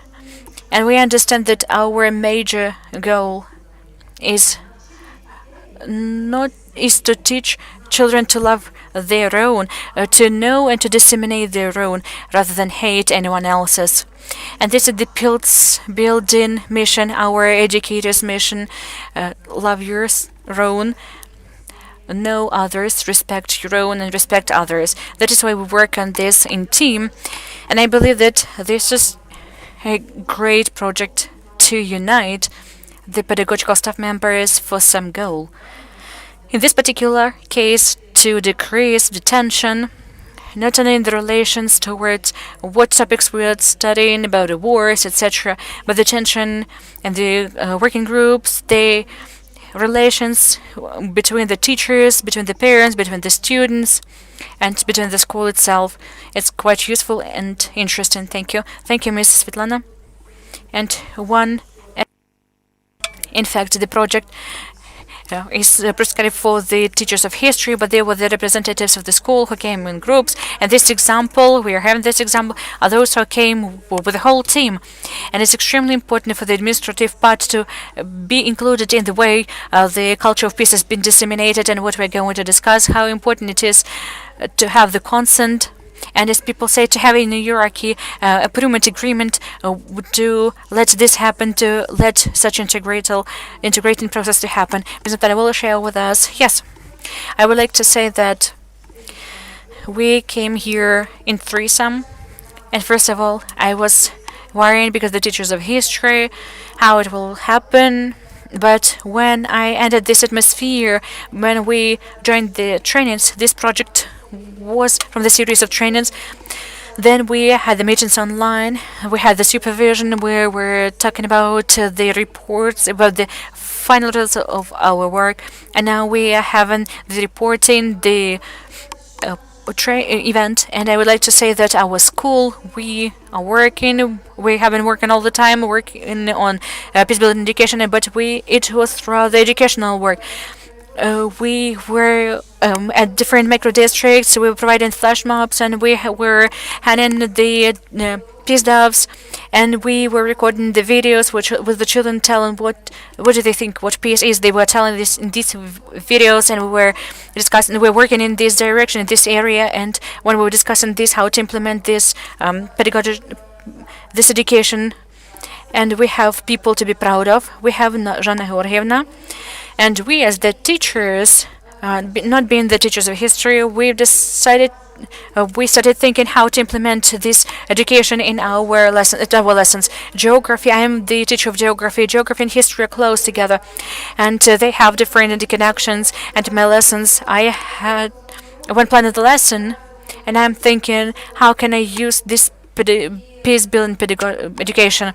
And we understand that our major goal is to teach children to love their own, to know and to disseminate their own, rather than hate anyone else's. And this is the peace building mission, our educators' mission. Love your own, know others, respect your own, and respect others. That is why we work on this in team. And I believe that this is a great project to unite the pedagogical staff members for some goal. In this particular case, to decrease the tension, not only in the relations towards what topics we are studying about the wars, etc., but the tension and the working groups, the relations between the teachers, between the parents, between the students, and between the school itself. It's quite useful and interesting. Thank you. Thank you, Ms. Svetlana. And in fact, the project is prescribed for the teachers of history, but they were the representatives of the school who came in groups. And this example, we are having this example, are those who came with the whole team. And it's extremely important for the administrative part to be included in the way the culture of peace has been disseminated, and what we're going to discuss, how important it is to have the consent. And as people say, to have in a hierarchy a procurement agreement to let this happen, to let such integrating process to happen. Ms. Natalia, will you share with us? Yes. I would like to say that we came here in threesome. And first of all, I was worrying because the teachers of history, how it will happen. But when I entered this atmosphere, when we joined the trainings, this project was from the series of trainings. Then we had the meetings online. We had the supervision where we're talking about the reports, about the final results of our work. And now we are having the reporting, the event. And I would like to say that our school, we are working. We have been working all the time, working on peace building education, but it was throughout the educational work. We were at different micro districts. We were providing flash mobs, and we were handing the peace doves, and we were recording the videos with the children telling what do they think what peace is. They were telling this in these videos, and we were discussing. We were working in this direction, in this area, and when we were discussing this, how to implement this pedagogy, this education, and we have people to be proud of. We have Zhana Georgievna. And we, as the teachers, not being the teachers of history, we started thinking how to implement this education in our lessons. Geography, I am the teacher of geography. Geography and history are close together, and they have different interconnections. And my lessons, I had one plan of the lesson, and I'm thinking, how can I use this peace-building education?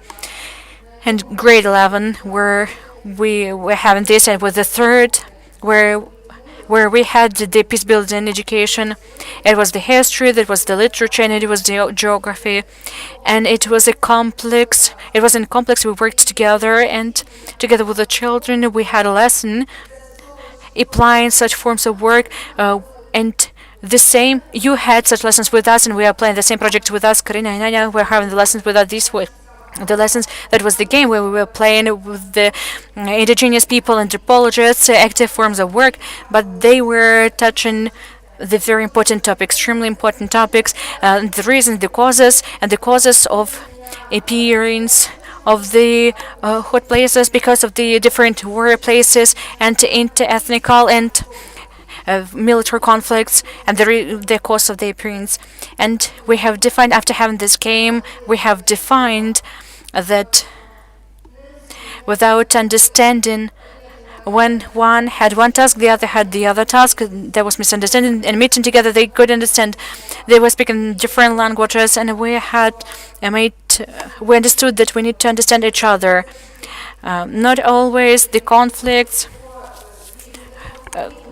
And grade 11, where we were having this, and with the third, where we had the peace building education. It was the history, that was the literature, and it was the geography, and it was a complex. It was in complex. We worked together, and together with the children, we had a lesson applying such forms of work, and the same. You had such lessons with us, and we are playing the same project with us. Karina and Anya were having the lessons with us this way. The lessons, that was the game where we were playing with the indigenous people, anthropologists, active forms of work, but they were touching the very important topics, extremely important topics, the reasons, the causes, and the causes of appearance of the hot places because of the different war places and inter-ethnical and military conflicts and the cause of the appearance. And we have defined, after having this game, we have defined that without understanding, when one had one task, the other had the other task, there was misunderstanding, and meeting together they could understand. They were speaking different languages, and we understood that we need to understand each other. Not always the conflicts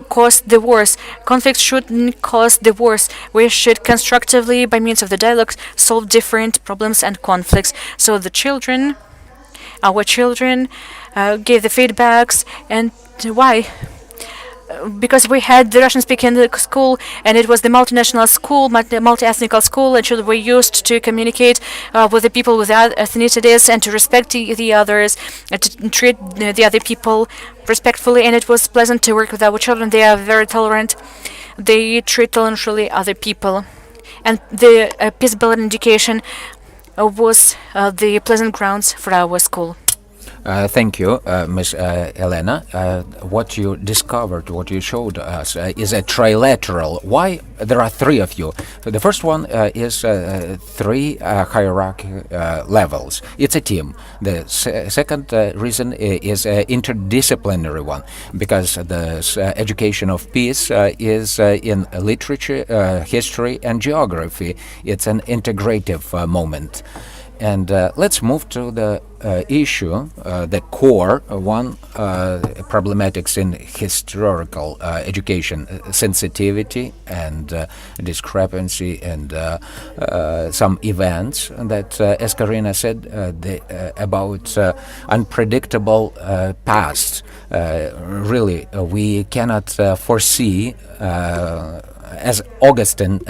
cause the wars. Conflicts shouldn't cause the wars. We should constructively, by means of the dialogue, solve different problems and conflicts. So the children, our children, gave the feedbacks. And why? Because we had the Russian-speaking school, and it was the multinational school, multi-ethnical school, and children were used to communicate with the people with ethnicities and to respect the others, to treat the other people respectfully, and it was pleasant to work with our children. They are very tolerant. They treat tolerantly other people. And the peace-building education was the pleasant grounds for our school. Thank you, Ms. Elena. What you discovered, what you showed us, is a trilateral. Why? There are three of you. So the first one is three hierarchy levels. It's a team. The second reason is an interdisciplinary one, because the education of peace is in literature, history, and geography. It's an integrative moment. And let's move to the issue, the core one, problematics in historical education, sensitivity and discrepancy, and some events that, as Karina said, about unpredictable past. Really, we cannot foresee, as Augustine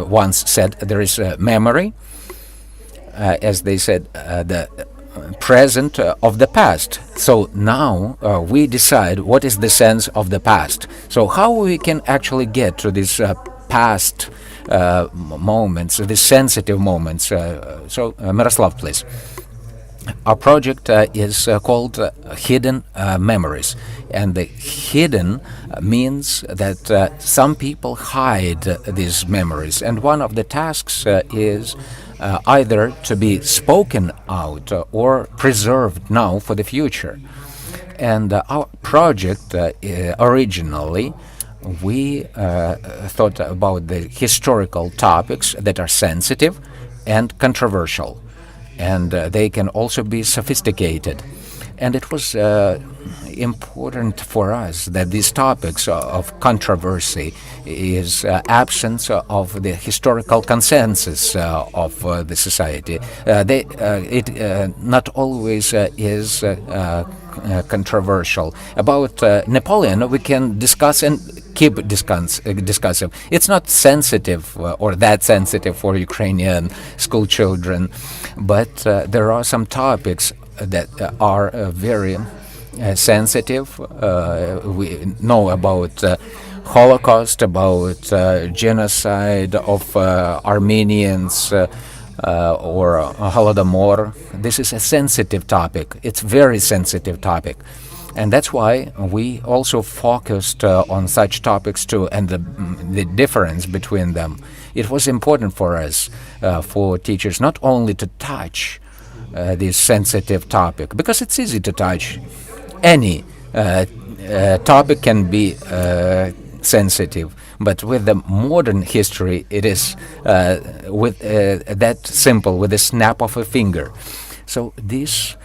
once said, there is memory, as they said, the present of the past. So now we decide what is the sense of the past. So how we can actually get to these past moments, these sensitive moments. So Miroslav, please. Our project is called Hidden Memories. And the hidden means that some people hide these memories. And one of the tasks is either to be spoken out or preserved now for the future. And our project originally, we thought about the historical topics that are sensitive and controversial. And they can also be sophisticated. And it was important for us that these topics of controversy is absence of the historical consensus of the society. It not always is controversial. About Napoleon, we can discuss and keep discussing. It's not sensitive or that sensitive for Ukrainian school children, but there are some topics that are very sensitive. We know about Holocaust, about genocide of Armenians or Holodomor. This is a sensitive topic. It's very sensitive topic. And that's why we also focused on such topics too, and the difference between them. It was important for us, for teachers, not only to touch this sensitive topic, because it's easy to touch. Any topic can be sensitive, but with the modern history, it is with that simple, with a snap of a finger. So these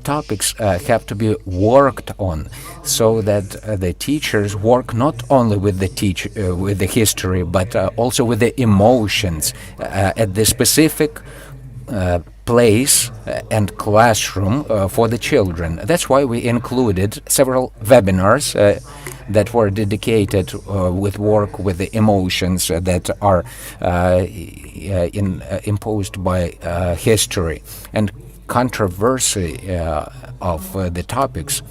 topics have to be worked on, so that the teachers work not only with the with the history, but also with the emotions at the specific place and classroom for the children. That's why we included several webinars that were dedicated with work with the emotions that are imposed by history. And controversy of the topics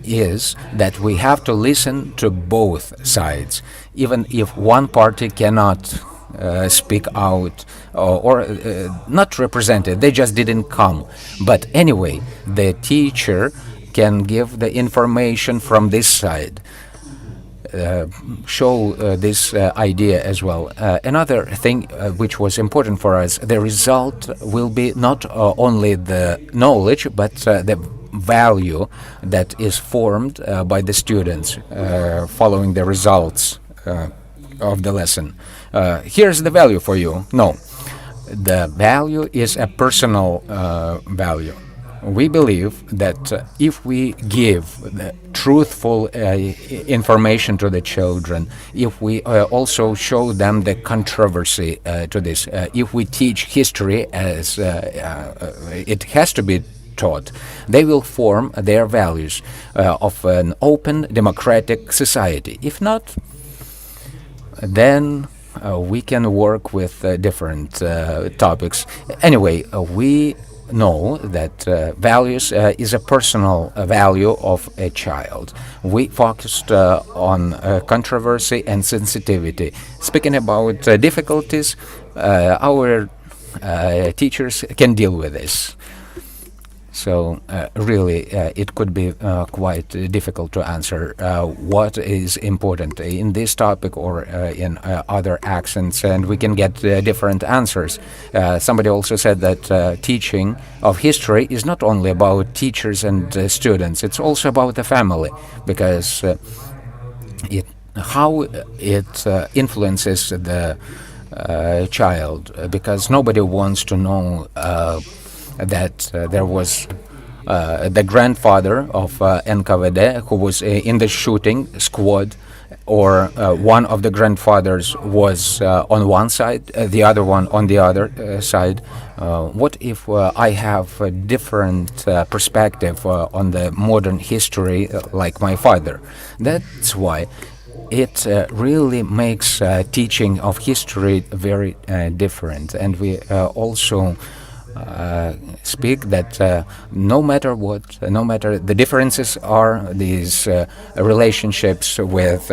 is that we have to listen to both sides, even if one party cannot speak out or not represented, they just didn't come. But anyway, the teacher can give the information from this side, show this idea as well. Another thing which was important for us, the result will be not only the knowledge, but the value that is formed by the students following the results of the lesson. Here's the value for you. No, the value is a personal value. We believe that if we give the truthful information to the children, if we also show them the controversy to this, if we teach history as it has to be taught, they will form their values of an open democratic society. If not, then we can work with different topics. Anyway, we know that values is a personal value of a child. We focused on controversy and sensitivity. Speaking about difficulties, our teachers can deal with this. So really, it could be quite difficult to answer what is important in this topic or in other accents, and we can get different answers. Somebody also said that teaching of history is not only about teachers and students; it's also about the family, because how it influences the child, because nobody wants to know that there was the grandfather of NKVD who was in the shooting squad, or one of the grandfathers was on one side, the other one on the other side. What if I have a different perspective on the modern history like my father? That's why it really makes teaching of history very different. And we also speak that no matter what, no matter the differences are, these relationships with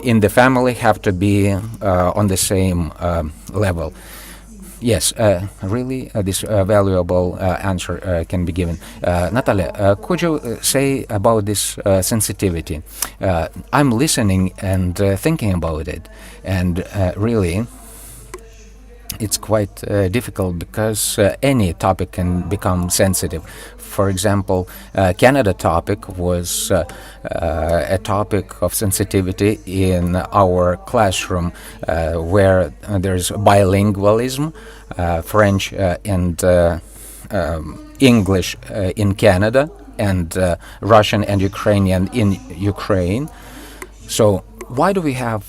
in the family have to be on the same level. Yes, really, this valuable answer can be given. Natalia, could you say about this sensitivity? I'm listening and thinking about it, and really, it's quite difficult because any topic can become sensitive. For example, Canada topic was a topic of sensitivity in our classroom where there's bilingualism, French and English in Canada, and Russian and Ukrainian in Ukraine. So why do we have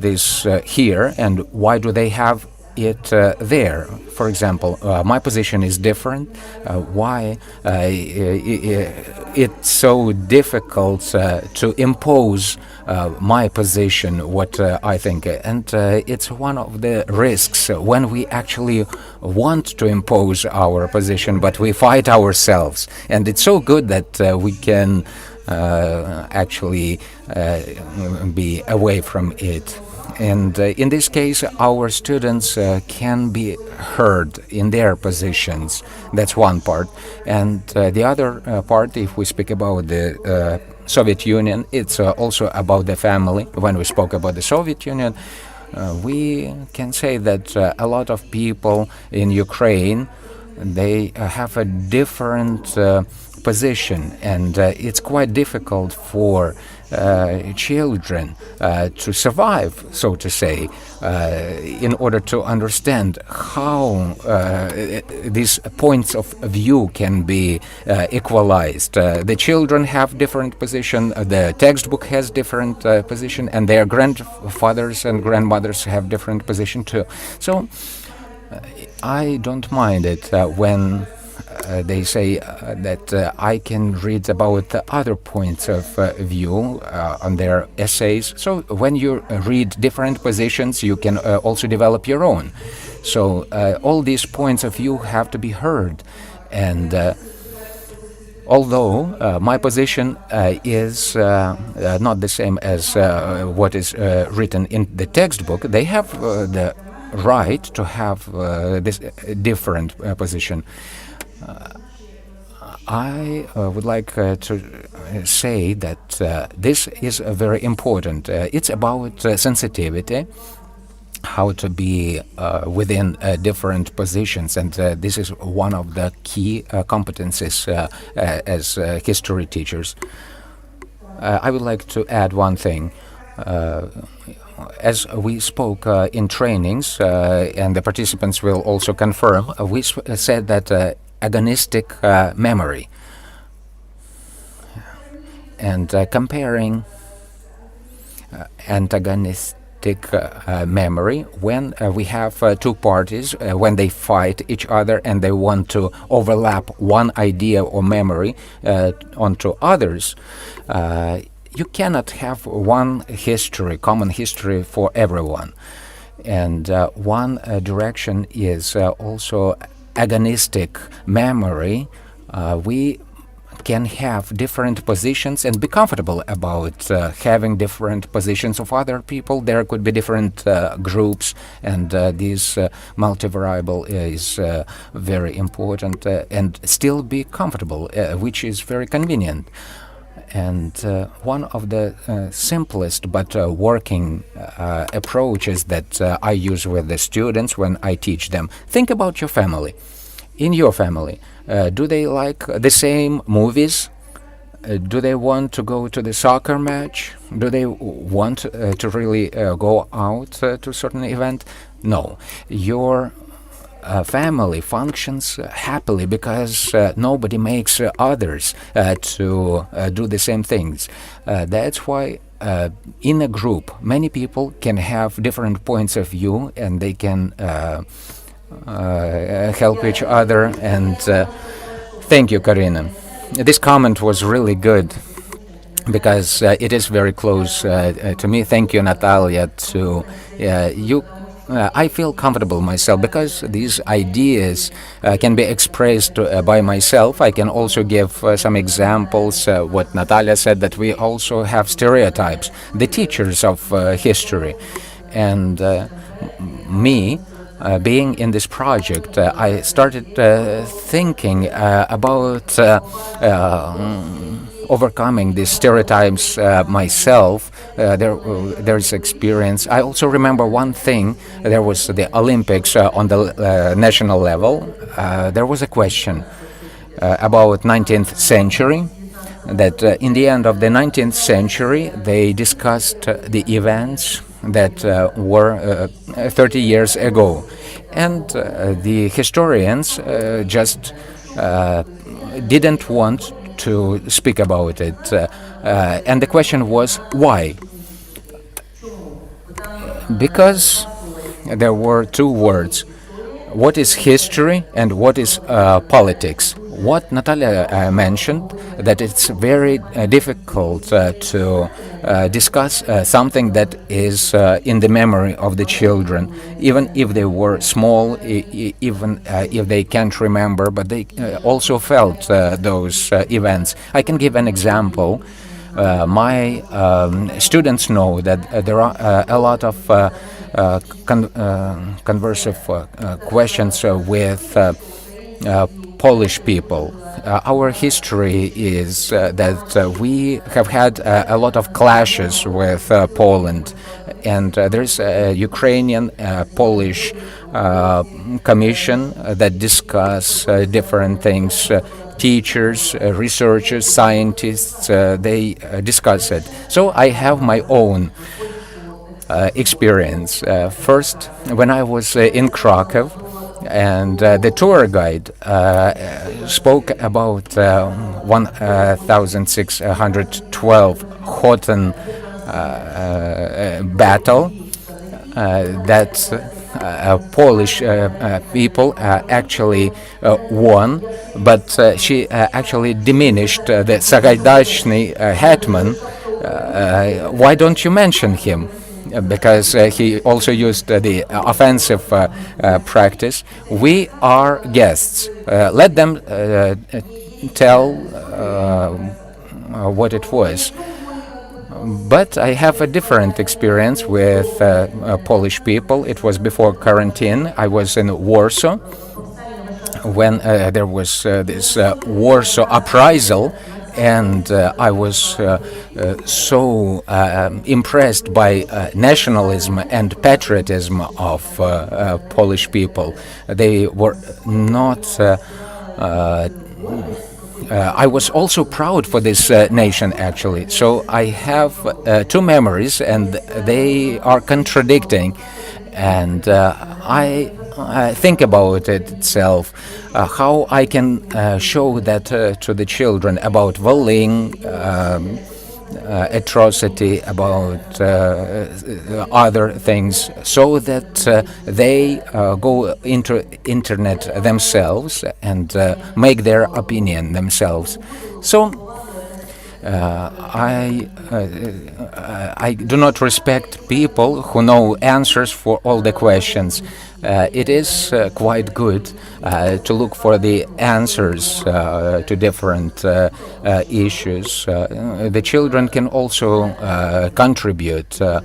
this here, and why do they have it there? For example, my position is different. Why it's so difficult to impose my position, what I think, and it's one of the risks when we actually want to impose our position, but we fight ourselves. And it's so good that we can actually be away from it. And in this case, our students can be heard in their positions. That's one part. And the other part, if we speak about the Soviet Union, it's also about the family. When we spoke about the Soviet Union, we can say that a lot of people in Ukraine, they have a different position, and it's quite difficult for children to survive, so to say, in order to understand how these points of view can be equalized. The children have different position, the textbook has different position, and their grandfathers and grandmothers have different position too. So I don't mind it when they say that I can read about other points of view on their essays. So when you read different positions, you can also develop your own. So all these points of view have to be heard. And although my position is not the same as what is written in the textbook, they have the right to have this different position. I would like to say that this is very important. It's about sensitivity, how to be within different positions, and this is one of the key competencies as history teachers. I would like to add one thing. As we spoke in trainings, and the participants will also confirm, we said that agonistic memory, and comparing antagonistic memory, when we have two parties, when they fight each other and they want to overlap one idea or memory onto others, you cannot have one history, common history for everyone. And one direction is also agonistic memory. We can have different positions and be comfortable about having different positions of other people. There could be different groups, and this multivariable is very important, and still be comfortable, which is very convenient. And one of the simplest but working approaches that I use with the students when I teach them: think about your family. In your family, do they like the same movies? Do they want to go to the soccer match? Do they want to really go out to a certain event? No. Your family functions happily because nobody makes others to do the same things. That's why in a group, many people can have different points of view, and they can help each other. And thank you, Karina. This comment was really good because it is very close to me. Thank you, Natalia. To you, I feel comfortable myself because these ideas can be expressed by myself. I can also give some examples. What Natalia said, that we also have stereotypes, the teachers of history, and me. Being in this project, I started thinking about overcoming these stereotypes myself. There's experience. I also remember one thing. There was the Olympics on the national level. There was a question about 19th century, that in the end of the 19th century, they discussed the events that were 30 years ago. And the historians just didn't want to speak about it. And the question was, why? Because there were two words. What is history and what is politics? What Natalia mentioned, that it's very difficult to discuss something that is in the memory of the children, even if they were small, even if they can't remember, but they also felt those events. I can give an example. My students know that there are a lot of conversive questions with Polish people. Our history is that we have had a lot of clashes with Poland, and there's a Ukrainian Polish commission that discuss different things. Teachers, researchers, scientists, they discuss it. So I have my own experience. First, when I was in Krakow, and the tour guide spoke about 1612 Khotan battle that Polish people actually won, but she actually diminished the Sagaidaczny hetman. Why don't you mention him? Because he also used the offensive practice. We are guests. Let them tell what it was. But I have a different experience with Polish people. It was before quarantine. I was in Warsaw when there was this Warsaw uprisal. And I was so impressed by nationalism and patriotism of Polish people. They were not... I was also proud for this nation, actually. So I have two memories, and they are contradicting. And I think about it itself, how I can show that to the children about Volyn, atrocity, about other things, so that they go into internet themselves and make their opinion themselves. So I do not respect people who know answers for all the questions. It is quite good to look for the answers to different issues. The children can also contribute to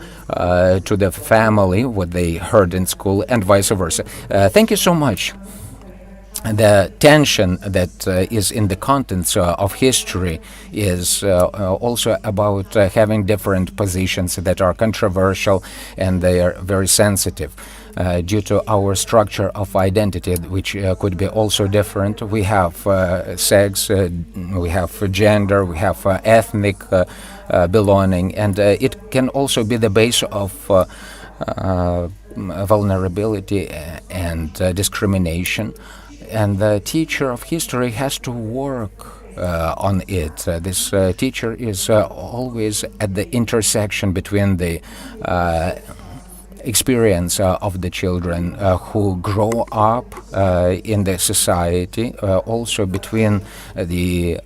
the family, what they heard in school, and vice versa. Thank you so much. The tension that is in the contents of history is also about having different positions that are controversial, and they are very sensitive. Due to our structure of identity, which could be also different. We have sex, we have gender, we have ethnic belonging, and it can also be the base of vulnerability and discrimination. And the teacher of history has to work on it. This teacher is always at the intersection between the experience of the children who grow up in the society, also between the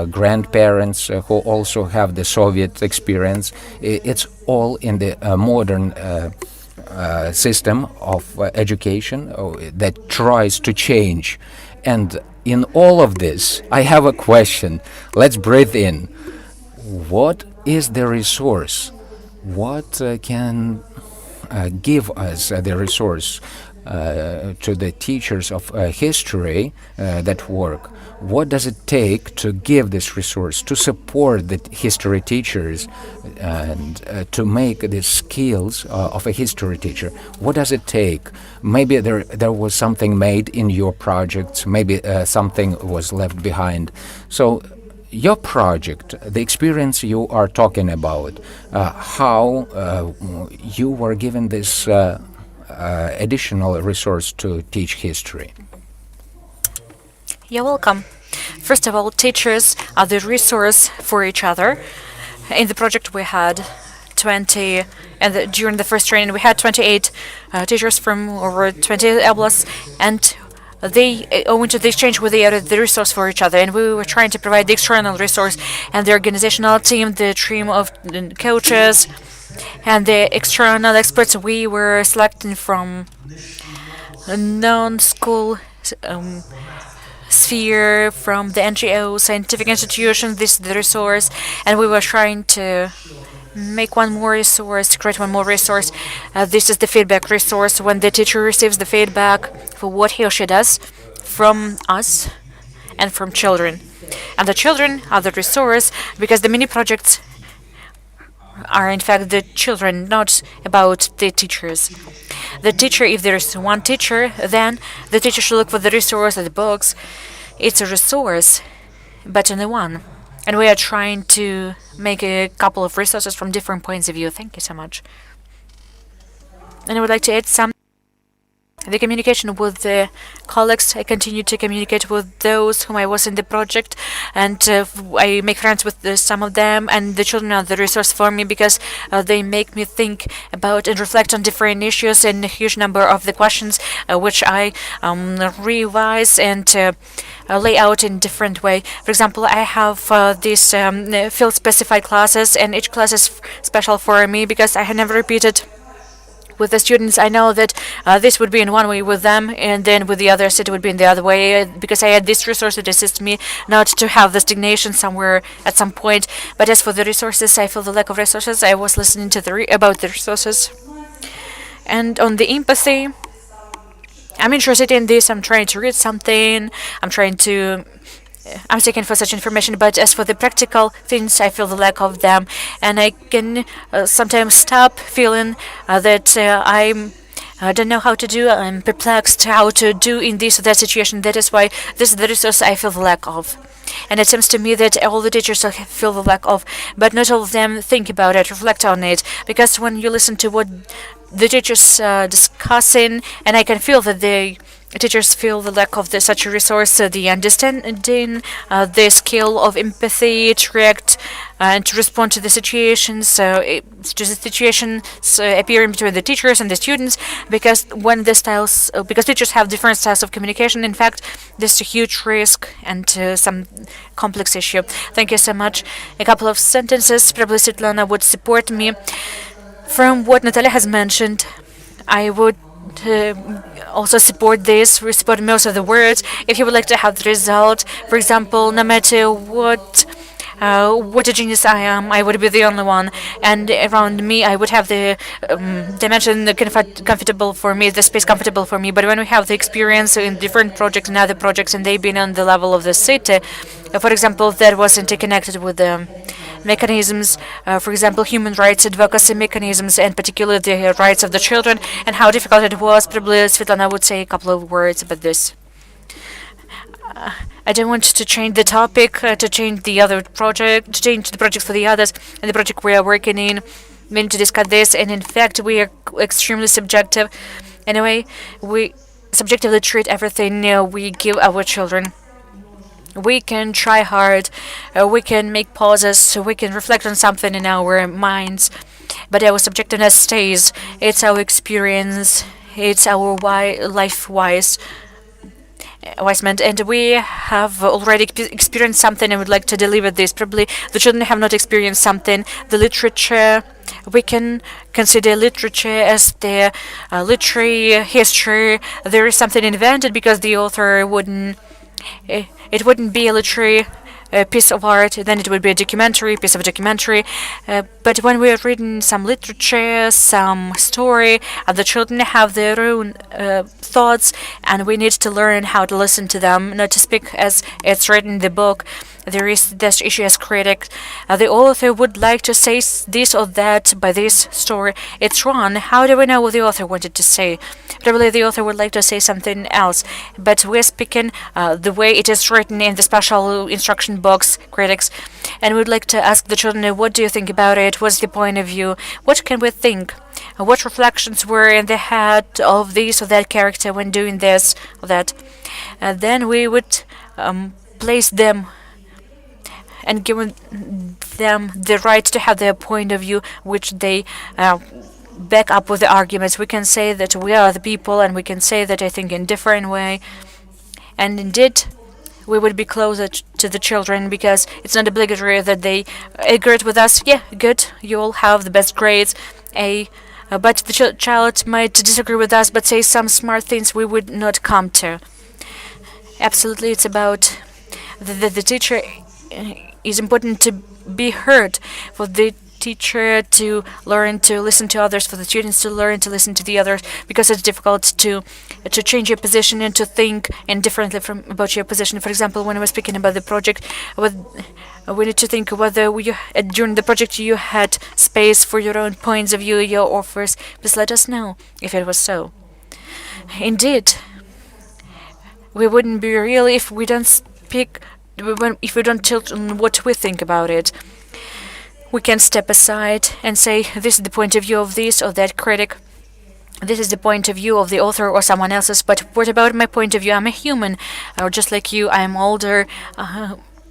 grandparents who also have the Soviet experience. It's all in the modern system of education that tries to change. And in all of this, I have a question. Let's breathe in. What is the resource? What can give us the resource to the teachers of history that work? What does it take to give this resource, to support the history teachers and to make the skills of a history teacher? What does it take? Maybe there was something made in your projects, maybe something was left behind. So your project, the experience you are talking about, how you were given this additional resource to teach history. You're welcome. First of all, teachers are the resource for each other. In the project we had 20, and during the first training we had 28 teachers from over 20 oblasts, and they, owing to the exchange, they are the resource for each other, and we were trying to provide the external resource and the organizational team, the team of coaches, and the external experts we were selecting from non-school sphere, from the NGO, scientific institutions. This is the resource, and we were trying to make one more resource, to create one more resource. This is the feedback resource, when the teacher receives the feedback for what he or she does from us and from children. And the children are the resource, because the mini projects are in fact the children, not about the teachers. The teacher, if there is one teacher, then the teacher should look for the resource at the books. It's a resource, but only one. And we are trying to make a couple of resources from different points of view. Thank you so much. And I would like to add some. The communication with the colleagues, I continue to communicate with those whom I was in the project, and I make friends with some of them, and the children are the resource for me, because they make me think about and reflect on different issues and a huge number of the questions which I revise and lay out in different way. For example, I have these field-specified classes, and each class is special for me because I have never repeated with the students. I know that this would be in one way with them, and then with the others it would be in the other way, because I had this resource that assists me not to have the stagnation somewhere at some point. But as for the resources, I feel the lack of resources. I was listening to about the resources. And on the empathy, I'm interested in this. I'm trying to read something. I'm seeking for such information, but as for the practical things, I feel the lack of them, and I can sometimes stop feeling that I don't know how to do. I'm perplexed how to do in this or that situation. That is why this is the resource I feel the lack of. And it seems to me that all the teachers feel the lack of, but not all of them think about it, reflect on it, because when you listen to what the teachers discussing, and I can feel that the teachers feel the lack of such a resource, the understanding, the skill of empathy to react and to respond to the situations, appearing between the teachers and the students, because because teachers have different styles of communication. In fact, there's a huge risk and some complex issue. Thank you so much. A couple of sentences, probably Svetlana would support me. From what Natalia has mentioned, I would also support this, support most of the words. If you would like to have the result, for example, no matter what a genius I am, I would be the only one, and around me I would have the dimension comfortable for me, the space comfortable for me. But when we have the experience in different projects and other projects, and they've been on the level of the city, for example, that was interconnected with the mechanisms, for example, human rights advocacy mechanisms, and particularly the rights of the children, and how difficult it was. Probably Svetlana would say a couple of words about this. I don't want to change the topic, to change the other project, to change the projects for the others, and the project we are working in. We need to discuss this, and in fact, we are extremely subjective. Anyway, we subjectively treat everything we give our children. We can try hard, we can make pauses, we can reflect on something in our minds, but our subjectiveness stays. It's our experience, it's our life wisement, and we have already experienced something and would like to deliver this. Probably the children have not experienced something. The literature, we can consider literature as the literary history. There is something invented because the author wouldn't. It wouldn't be a literary piece of art, then it would be a piece of documentary. But when we are reading some literature, some story, the children have their own thoughts, and we need to learn how to listen to them, not to speak as it's written in the book. There is this issue as critic. The author would like to say this or that by this story. It's wrong. How do we know what the author wanted to say? Probably the author would like to say something else, but we're speaking the way it is written in the special instruction box, critics, and we'd like to ask the children, what do you think about it? What's the point of view? What can we think? What reflections were in the head of this or that character when doing this or that? Then we would place them and give them the right to have their point of view, which they back up with the arguments. We can say that we are the people, and we can say that I think in different way. And indeed, we would be closer to the children, because it's not obligatory that they agree with us. Yeah, good, you all have the best grades, but the child might disagree with us, but say some smart things we would not come to. Absolutely, it's about the teacher. Is important to be heard, for the teacher to learn to listen to others, for the students to learn to listen to the others, because it's difficult to change your position and to think indifferently about your position. For example, when I was speaking about the project, we need to think whether during the project you had space for your own points of view, your offers. Please let us know if it was so. Indeed, we wouldn't be real if we don't speak. If we don't tell what we think about it. We can step aside and say, this is the point of view of this or that critic. This is the point of view of the author or someone else's, but what about my point of view? I'm a human, or just like you, I'm older,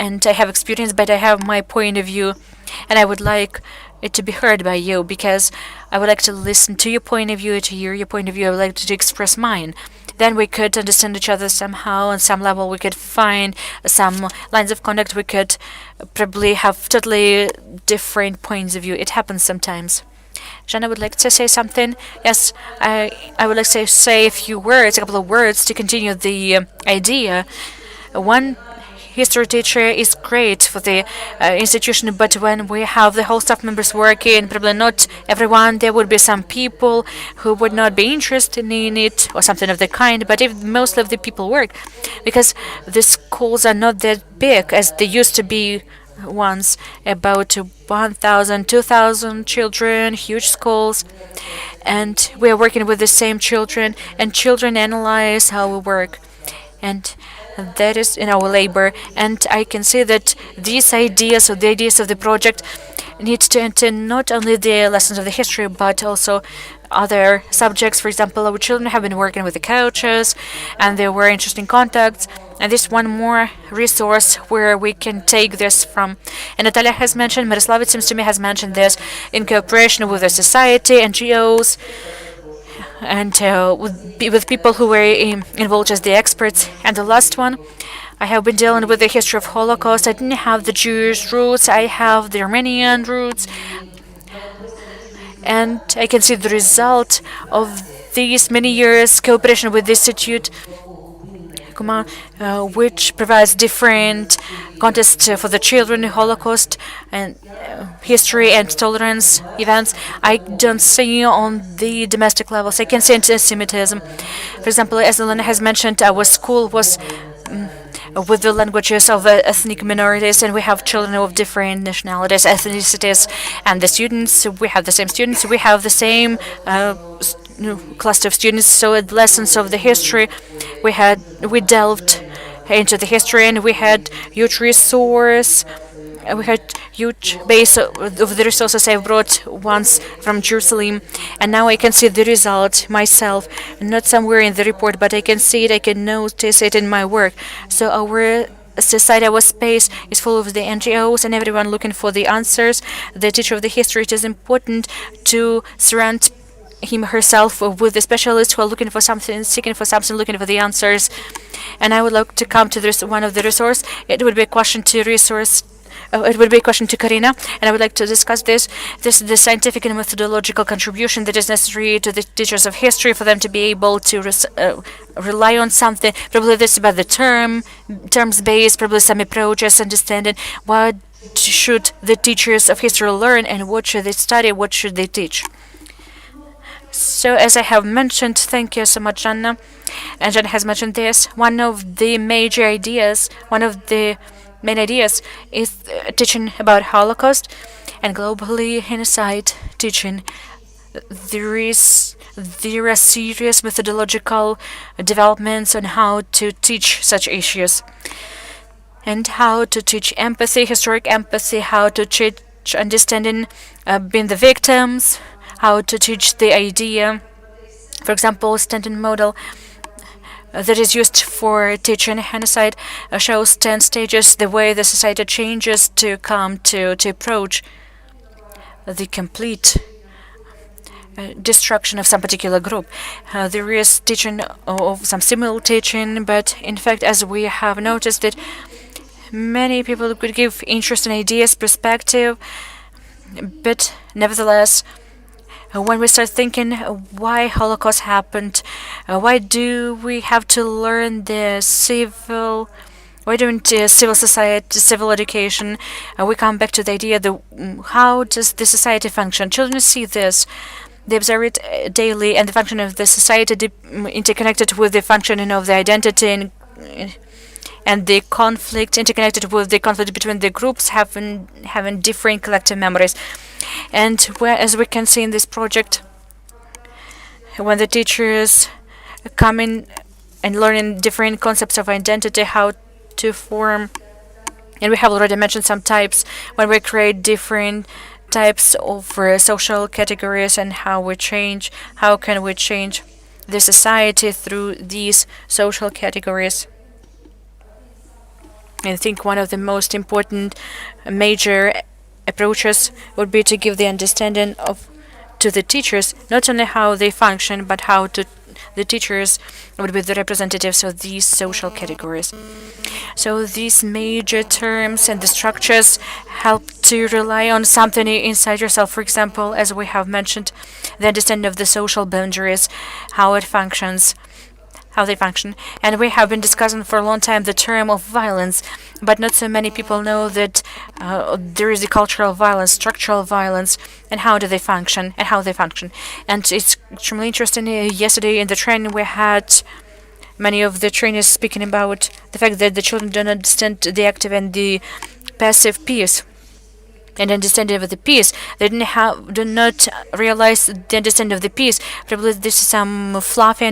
and I have experience, but I have my point of view, and I would like it to be heard by you, because I would like to listen to your point of view, to hear your point of view. I would like to express mine. Then we could understand each other somehow. On some level, we could find some lines of conduct. We could probably have totally different points of view. It happens sometimes. Jana would like to say something. Yes, I would like to say a few words, a couple of words to continue the idea. One history teacher is great for the institution, but when we have the whole staff members working, probably not everyone, there would be some people who would not be interested in it or something of the kind. But if most of the people work, because the schools are not that big as they used to be once, about 1,000, 2,000 children, huge schools, and we are working with the same children, and children analyze how we work. And that is in our labor. And I can see that these ideas, or the ideas of the project, need to enter not only the lessons of the history, but also other subjects. For example, our children have been working with the coaches, and there were interesting contacts. And this one more resource where we can take this from. And Natalia has mentioned, Miroslav, it seems to me, has mentioned this in cooperation with the society, NGOs, and with people who were involved as the experts. And the last one, I have been dealing with the history of Holocaust. I didn't have the Jewish roots, I have the Armenian roots. And I can see the result of these many years cooperation with the Institute, which provides different contests for the children, Holocaust and history and tolerance events. I don't see on the domestic levels. I can see anti-Semitism. For example, as Elena has mentioned, our school was with the languages of ethnic minorities, and we have children of different nationalities, ethnicities, and the students, we have the same students, we have the same cluster of students. So at lessons of the history, we delved into the history, and we had huge resource. We had huge base of the resources I brought once from Jerusalem, and now I can see the result myself, not somewhere in the report, but I can see it, I can notice it in my work. So our society, our space is full of the NGOs and everyone looking for the answers. The teacher of the history, it is important to surround him herself with the specialists who are looking for something, seeking for something, looking for the answers. And I would like to come to this one of the resource. It would be a question to resource. It would be a question to Karina, and I would like to discuss this. This is the scientific and methodological contribution that is necessary to the teachers of history for them to be able to rely on something. Probably this is about the terms based, probably some approaches, understanding what should the teachers of history learn and what should they study, what should they teach. So as I have mentioned, thank you so much, Anna. And Jan has mentioned this. One of the major ideas, one of the main ideas is teaching about Holocaust, and globally inside teaching there are serious methodological developments on how to teach such issues, and how to teach empathy, historic empathy, how to teach understanding being the victims, how to teach the idea. For example, Stanton model that is used for teaching genocide shows 10 stages, the way the society changes to come to approach the complete destruction of some particular group. There is teaching of some similar teaching, but in fact, as we have noticed, that many people could give interesting ideas, perspective, but nevertheless, when we start thinking why Holocaust happened, why do we have to learn the civil, why don't civil society, civil education, we come back to the idea how does the society function? Children see this, they observe it daily, and the function of the society interconnected with the functioning of the identity and the conflict, interconnected with the conflict between the groups, having different collective memories. And as we can see in this project, when the teachers come in and learning different concepts of identity, how to form, and we have already mentioned some types, when we create different types of social categories, and how can we change the society through these social categories. I think one of the most important major approaches would be to give the understanding to the teachers, not only how they function, but how the teachers would be the representatives of these social categories. So these major terms and the structures help to rely on something inside yourself. For example, as we have mentioned, the understanding of the social boundaries, how it functions, how they function. And we have been discussing for a long time the term of violence, but not so many people know that there is a cultural violence, structural violence, and how do they function, and how they function. And it's extremely interesting. Yesterday in the training we had many of the trainers speaking about the fact that the children don't understand the active and the passive piece. and understanding of the piece. They do not realize the understanding of the piece. Probably this is some fluffy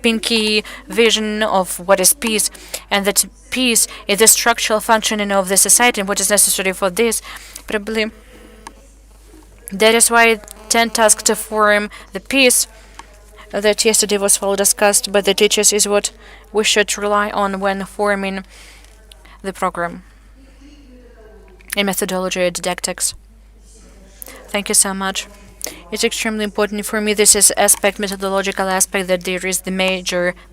pinky vision of what is peace, and that peace is the structural functioning of the society and what is necessary for this. Probably that is why 10 tasks to form the peace that yesterday was well discussed by the teachers is what we should rely on when forming the program in methodology and didactics. Thank you so much. It's extremely important for me, this is methodological aspect, that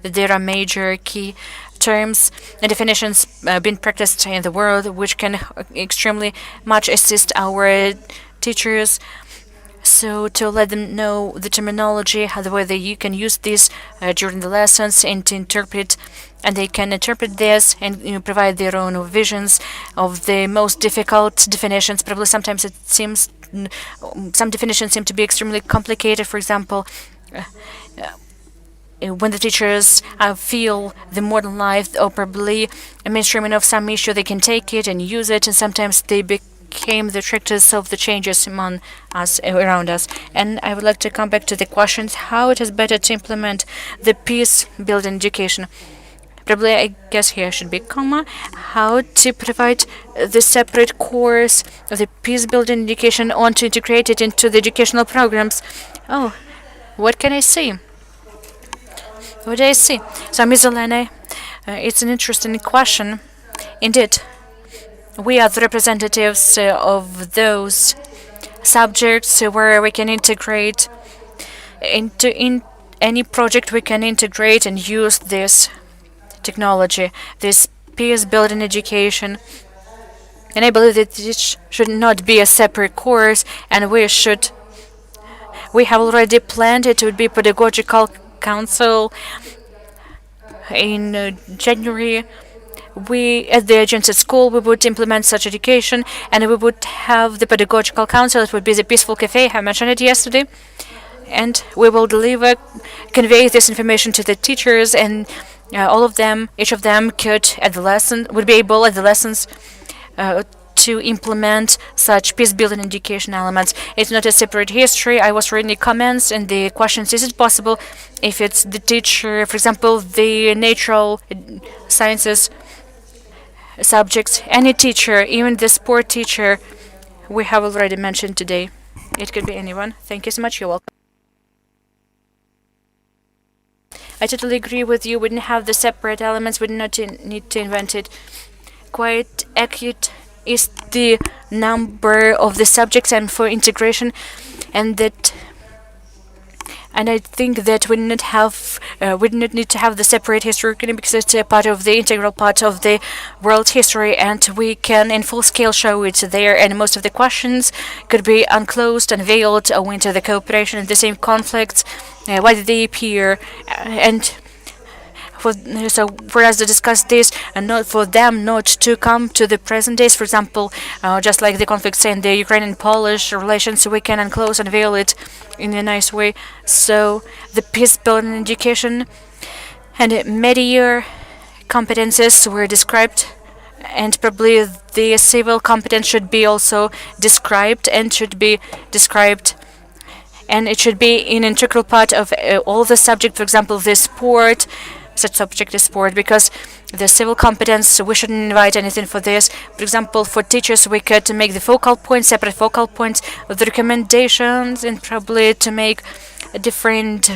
there are major key terms and definitions being practiced in the world, which can extremely much assist our teachers. So to let them know the terminology, how the way that you can use this during the lessons, and to interpret, and they can interpret this and provide their own visions of the most difficult definitions. Probably sometimes it seems some definitions seem to be extremely complicated. For example, when the teachers feel the modern life, or probably a mainstreaming of some issue, they can take it and use it, and sometimes they became the tractors of the changes among us, around us. And I would like to come back to the questions, how it is better to implement the peace-building education. Probably, I guess here should be comma, how to provide the separate course of the peace-building education on to integrate it into the educational programs. Oh, what can I say? What do I see? So, Ms. Elena, it's an interesting question. Indeed, we are the representatives of those subjects where we can integrate in any project. We can integrate and use this technology, this peace-building education. And I believe that it should not be a separate course, and we have already planned it. It would be pedagogical council in January. We, at the agency school, we would implement such education, and we would have the pedagogical council. It would be the peaceful cafe. I mentioned it yesterday. And we will convey this information to the teachers, and all of them, each of them would be able at the lessons to implement such peace-building education elements. It's not a separate history. I was reading the comments and the questions, is it possible if it's the teacher, for example, the natural sciences subjects, any teacher, even the sport teacher, we have already mentioned today. It could be anyone. Thank you so much. You're welcome. I totally agree with you. We didn't have the separate elements. We did not need to invent it. Quite accurate is the number of the subjects and for integration, and I think that we did not need to have the separate history because it's a part of the integral part of the world history, and we can in full scale show it there. And most of the questions could be unclosed, unveiled, owing to the cooperation and the same conflicts. Why did they appear? And for us to discuss this, and not for them not to come to the present days, for example, just like the conflicts in the Ukrainian-Polish relations, we can unclose and unveil it in a nice way. So the peace-building education and media competences were described, and probably the civil competence should be also described, and it should be an integral part of all the subject. For example, the sport, such subject is sport, because the civil competence, we shouldn't invite anything for this. For example, for teachers, we could make the focal points, separate focal points of the recommendations, and probably to make a different.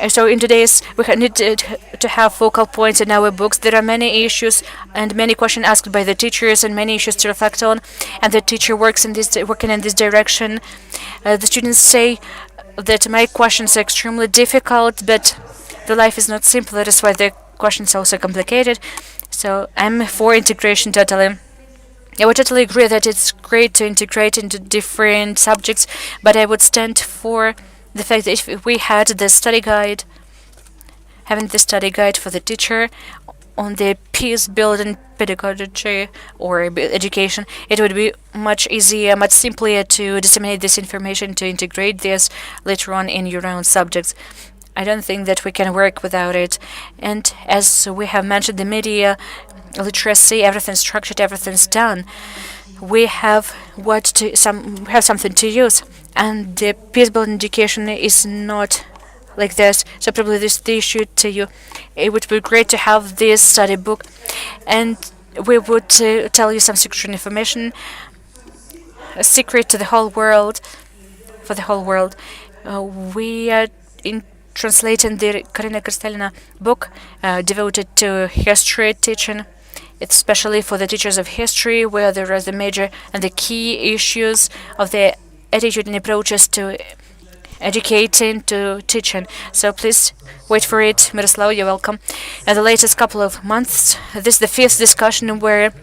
So in today's, we need to have focal points in our books. There are many issues and many questions asked by the teachers, and many issues to reflect on, and the teacher working in this direction. The students say that my questions are extremely difficult, but the life is not simple. That is why the questions are also complicated. So I'm for integration totally. I would totally agree that it's great to integrate into different subjects, but I would stand for the fact that if we had the study guide, having the study guide for the teacher on the peace-building pedagogy or education, it would be much easier, much simpler to disseminate this information, to integrate this later on in your own subjects. I don't think that we can work without it. And as we have mentioned, the media literacy, everything's structured, everything's done. we have have something to use, and the peace building education is not like this. So probably this the issue to you. It would be great to have this study book, and we would tell you some secret information, a secret to the whole world, for the whole world. We are in translating the Karina Kristalina book devoted to history teaching. It's especially for the teachers of history, where there are the major and the key issues of the attitude and approaches to educating, to teaching. So please wait for it. Miroslav, you're welcome. In the latest couple of months, this is the fifth discussion where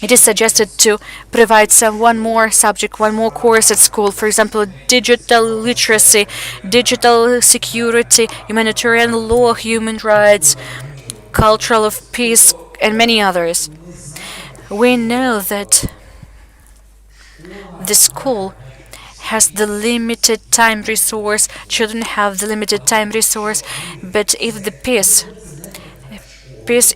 it is suggested to provide one more subject, one more course at school. For example, digital literacy, digital security, humanitarian law, human rights, cultural of peace, and many others. We know that the school has the limited time resource, children have the limited time resource, but if the peace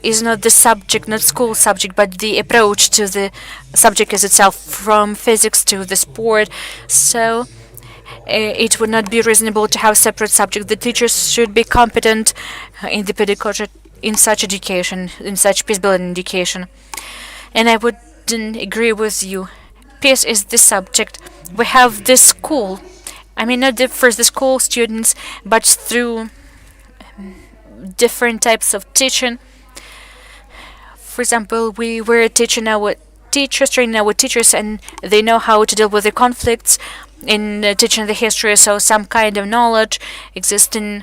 is not the subject, not school subject, but the approach to the subject as itself, from physics to the sport, so it would not be reasonable to have separate subject. The teachers should be competent in the pedagogy, in such education, in such peace-building education. And I wouldn't agree with you. Peace is the subject. We have this school. I mean, not for the school students, but through different types of teaching. For example, we were teaching our teachers, training our teachers, and they know how to deal with the conflicts in teaching the history, so some kind of knowledge exists in,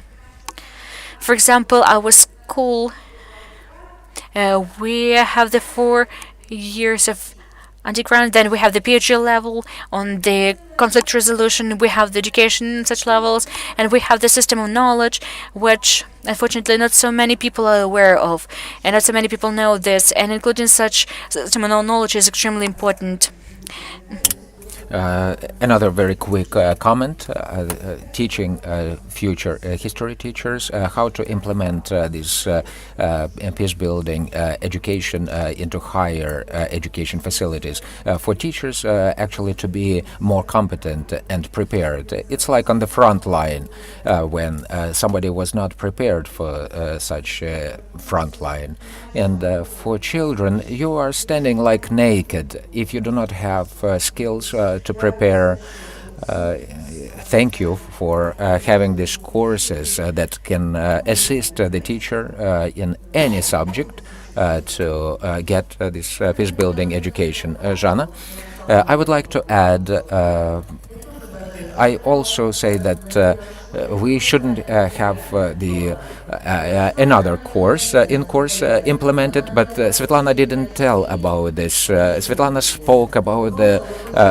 for example, our school. We have the 4 years of underground, then we have the PhD level on the conflict resolution, we have the education such levels, and we have the system of knowledge, which unfortunately not so many people are aware of, and not so many people know this, and including such system of knowledge is extremely important. Another very quick comment, teaching future history teachers how to implement this peace-building education into higher education facilities. For teachers actually to be more competent and prepared. It's like on the front line when somebody was not prepared for such front line. And for children, you are standing like naked if you do not have skills to prepare. Thank you for having these courses that can assist the teacher in any subject to get this peace-building education. Zhana, I would like to add, I also say that we shouldn't have the another course implemented, but Svetlana didn't tell about this. Svetlana spoke about the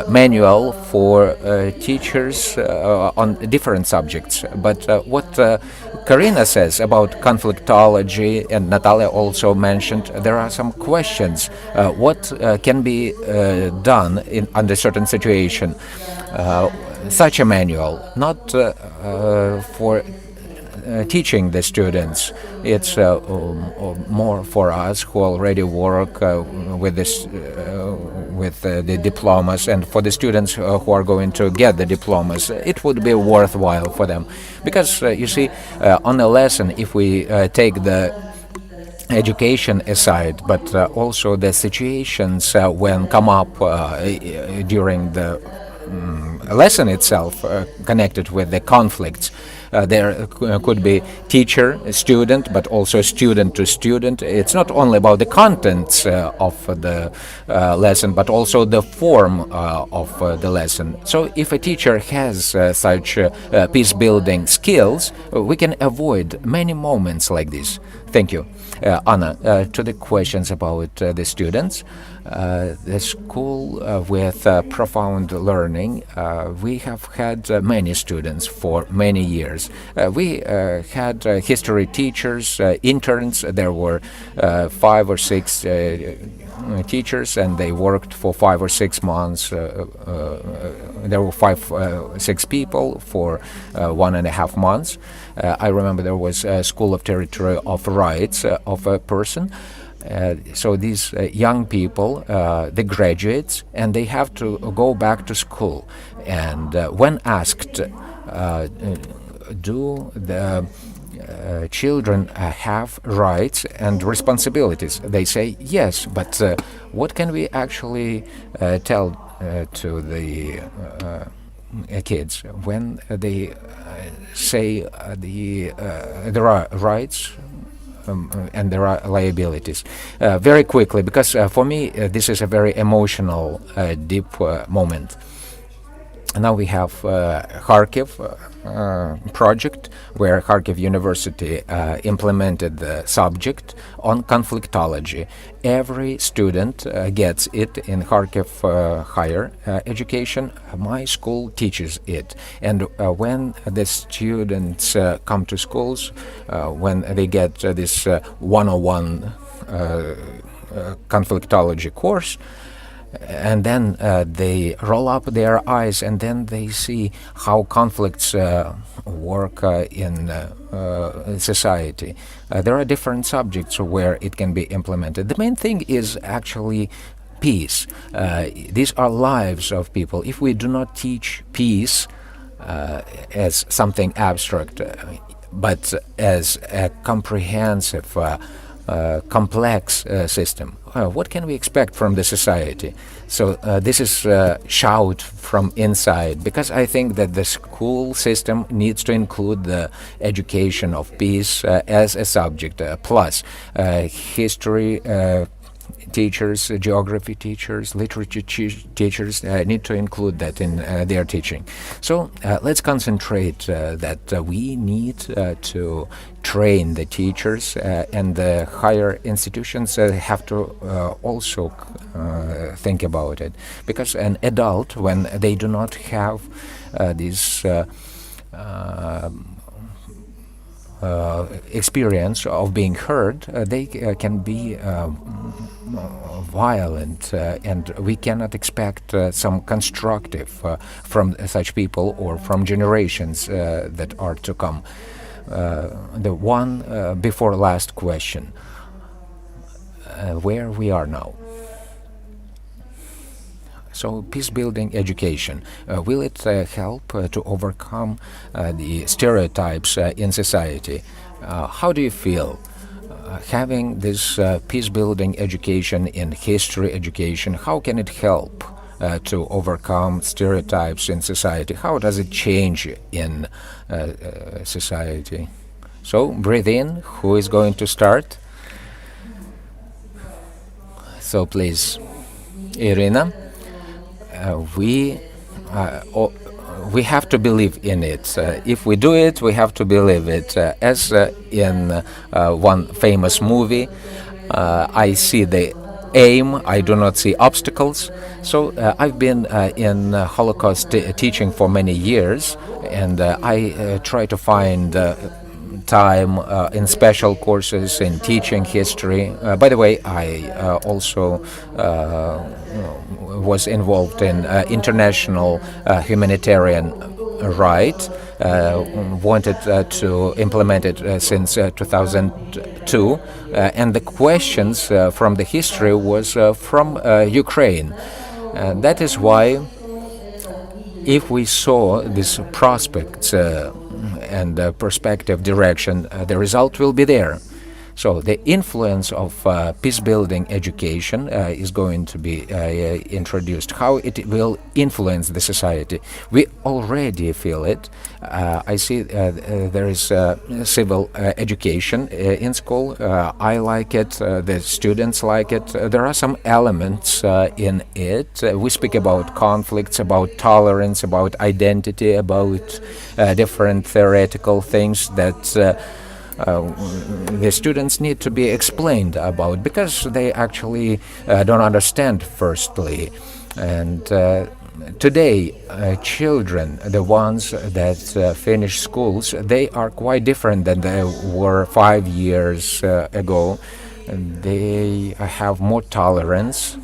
manual for teachers on different subjects, but what Karina says about conflictology, and Natalia also mentioned, there are some questions. What can be done under certain situation? Such a manual, not for teaching the students. It's more for us who already work with this, with the diplomas, and for the students who are going to get the diplomas. It would be worthwhile for them, because you see, on a lesson, if we take the education aside, but also the situations when come up during the lesson itself, connected with the conflicts. There could be teacher, student, but also student to student. It's not only about the contents of the lesson, but also the form of the lesson. So if a teacher has such peace-building skills, we can avoid many moments like this. Thank you. Anna, to the questions about the students. The school with profound learning, we have had many students for many years. We had history teachers, interns. There were 5 or 6 teachers, and they worked for 5 or 6 months. There were 5, 6 people for 1.5 months. I remember there was a School of Territory of Rights of a person. So these young people, the graduates, and they have to go back to school. And when asked, do the children have rights and responsibilities? They say yes, but what can we actually tell to the kids when they say there are rights and there are liabilities? Very quickly, because for me this is a very emotional, deep moment. Now we have Kharkiv project, where Kharkiv University implemented the subject on conflictology. Every student gets it in Kharkiv higher education. My school teaches it. And when the students come to schools, when they get this 101 conflictology course, and then they roll up their eyes, and then they see how conflicts work in society. There are different subjects where it can be implemented. The main thing is actually peace. These are lives of people. If we do not teach peace as something abstract, but as a comprehensive, complex system, what can we expect from the society? So this is shout from inside, because I think that the school system needs to include the education of peace as a subject, plus history teachers, geography teachers, literature teachers need to include that in their teaching. So let's concentrate that we need to train the teachers, and the higher institutions have to also think about it. Because an adult, when they do not have this experience of being heard, they can be violent, and we cannot expect some constructive from such people or from generations that are to come. The one before last question, where we are now. So peace-building education, will it help to overcome the stereotypes in society? How do you feel having this peace-building education in history education? How can it help to overcome stereotypes in society? How does it change in society? So breathe in. Who is going to start? So please, Irina. We have to believe in it. If we do it, we have to believe it. As in one famous movie, I see the aim, I do not see obstacles. So I've been in Holocaust teaching for many years, and I try to find time in special courses in teaching history. By the way, I also was involved in international humanitarian right, wanted to implement it since 2002, and the questions from the history was from Ukraine. That is why, if we saw these prospects and perspective direction, the result will be there. So the influence of peace-building education is going to be introduced. How it will influence the society. We already feel it. I see there is civil education in school. I like it. The students like it. There are some elements in it. We speak about conflicts, about tolerance, about identity, about different theoretical things that the students need to be explained about, because they actually don't understand firstly. And today, children, the ones that finish schools, they are quite different than they were 5 years ago. They have more tolerance,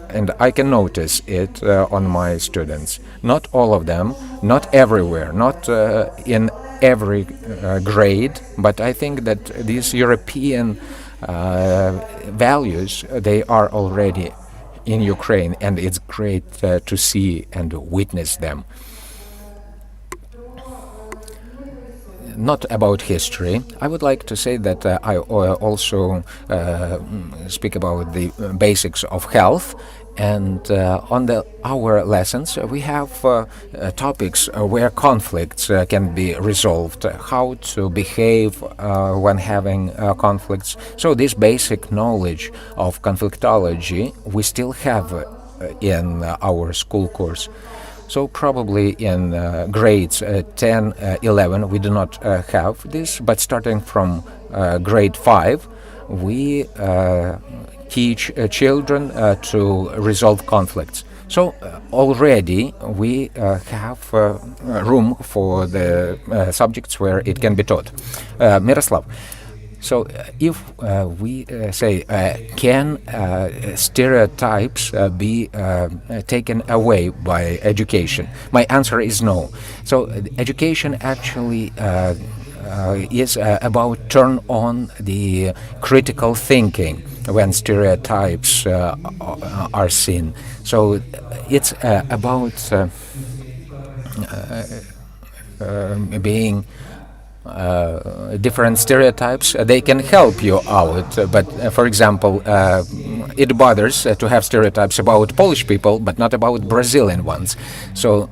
and I can notice it on my students. Not all of them, not everywhere, not in every grade, but I think that this European values, they are already in Ukraine, and it's great to see and witness them. Not about history. I would like to say that I also speak about the basics of health, and on our lessons we have topics where conflicts can be resolved, how to behave when having conflicts. So this basic knowledge of conflictology we still have in our school course. So probably in grades 10, 11, we do not have this, but starting from grade 5, we teach children to resolve conflicts. So already we have room for the subjects where it can be taught. Miroslav, so if we say, can stereotypes be taken away by education? My answer is no. So education actually is about turn on the critical thinking when stereotypes are seen. So it's about being different stereotypes. They can help you out, but for example, it bothers to have stereotypes about Polish people, but not about Brazilian ones. So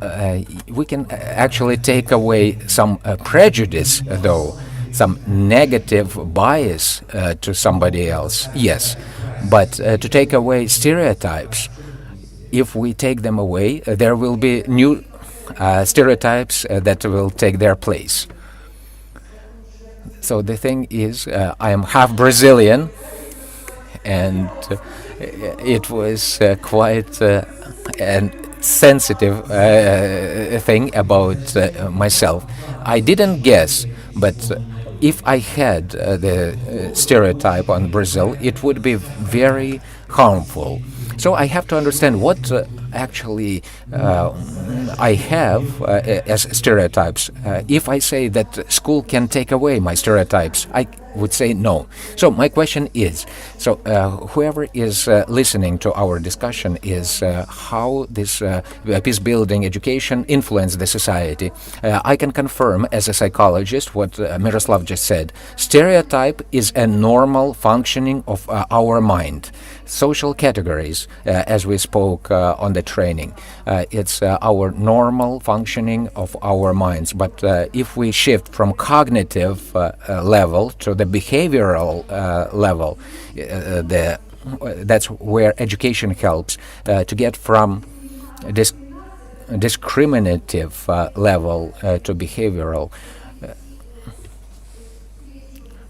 we can actually take away some prejudice, though, some negative bias to somebody else, yes. But to take away stereotypes, if we take them away, there will be new stereotypes that will take their place. So the thing is, I am half Brazilian, and it was quite a sensitive thing about myself. I didn't guess, but if I had the stereotype on Brazil, it would be very harmful. So I have to understand what actually I have as stereotypes. If I say that school can take away my stereotypes, I would say no. So my question is, so whoever is listening to our discussion is how this peace-building education influences the society. I can confirm as a psychologist what Miroslav just said. Stereotype is a normal functioning of our mind. Social categories, as we spoke on the training, it's our normal functioning of our minds. But if we shift from cognitive level to the behavioral level, that's where education helps to get from this discriminative level to behavioral,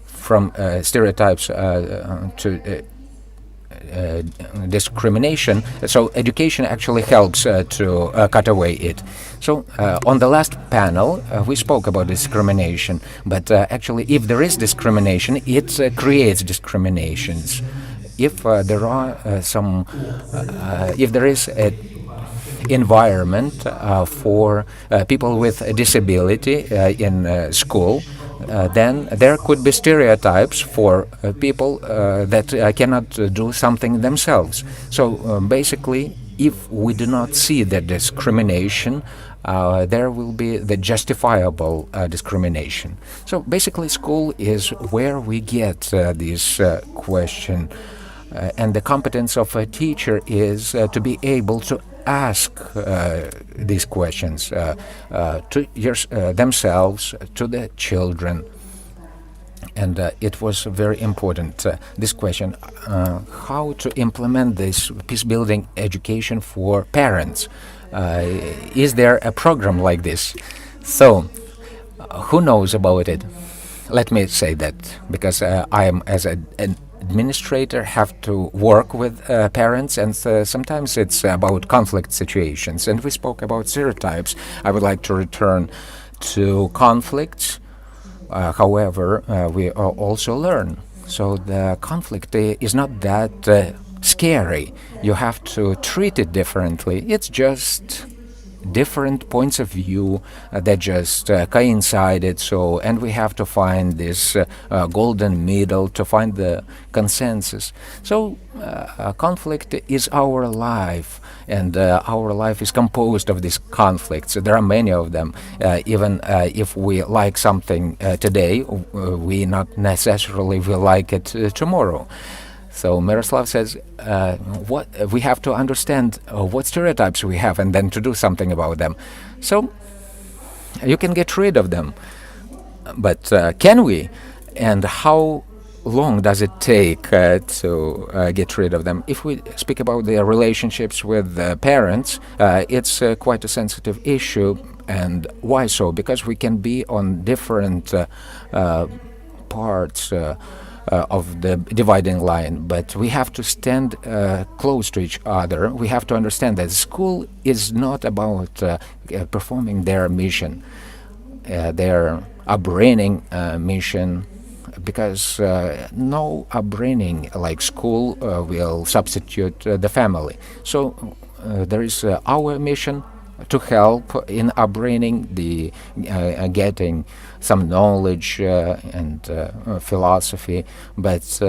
from stereotypes to discrimination. So education actually helps to cut away it. So on the last panel we spoke about discrimination, but actually if there is discrimination, it creates discriminations. If there are if there is an environment for people with a disability in school, then there could be stereotypes for people that cannot do something themselves. So basically, if we do not see the discrimination, there will be the justifiable discrimination. So basically, school is where we get this question. And the competence of a teacher is to be able to ask these questions to themselves, to the children. And it was very important, this question, how to implement this peace-building education for parents. Is there a program like this? So, who knows about it? Let me say that, because I am, as an administrator, have to work with parents, and sometimes it's about conflict situations. And we spoke about stereotypes. I would like to return to conflicts. However, we also learn. So the conflict is not that scary. You have to treat it differently. It's just different points of view that just coincided. So, and we have to find this golden middle to find the consensus. So, conflict is our life, and our life is composed of these conflicts. There are many of them. Even if we like something today, we not necessarily will like it tomorrow. So Miroslav says, what we have to understand what stereotypes we have and then to do something about them. So you can get rid of them, but can we? And how long does it take to get rid of them? If we speak about the relationships with parents, it's quite a sensitive issue. And why so? Because we can be on different parts of the dividing line, but we have to stand close to each other. We have to understand that school is not about performing their mission, their upbringing mission, because no upbringing like school will substitute the family. So there is our mission to help in upbringing, the getting some knowledge and philosophy, but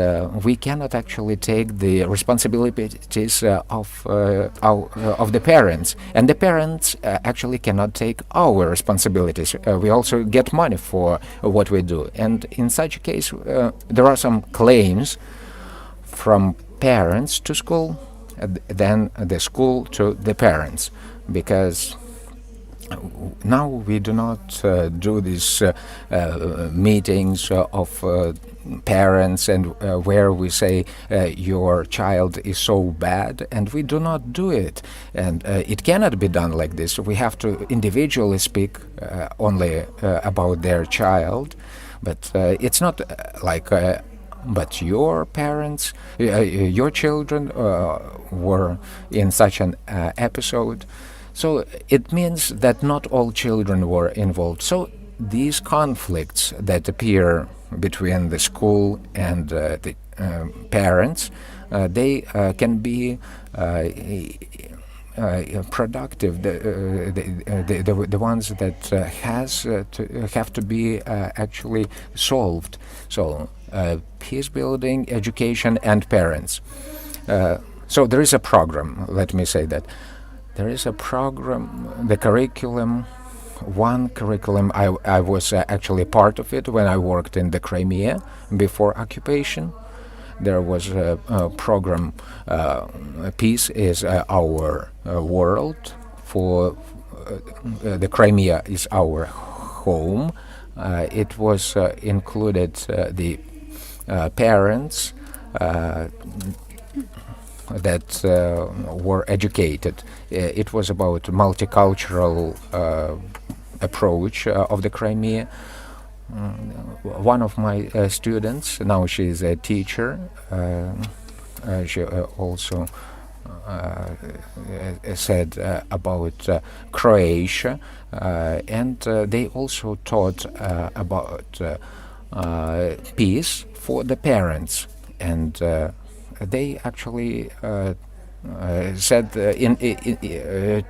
we cannot actually take the responsibilities of the parents, and the parents actually cannot take our responsibilities. We also get money for what we do, and in such a case, there are some claims from parents to school, then the school to the parents, because now we do not do these meetings of parents and where we say your child is so bad, and we do not do it, and it cannot be done like this. We have to individually speak only about their child, but it's not like but your parents, your children were in such an episode. So it means that not all children were involved. So these conflicts that appear between the school and the parents, they can be productive. The ones that have to be actually solved. So peace building, education, and parents. So there is a program. Let me say that. There is a program, the curriculum, one curriculum, I was actually part of it when I worked in the Crimea before occupation. There was a program, Peace is Our World, for the Crimea is our home. It was included the parents that were educated. It was about multicultural approach of the Crimea. One of my students, now she is a teacher, she also said about Croatia, and they also taught about peace for the parents, and they actually said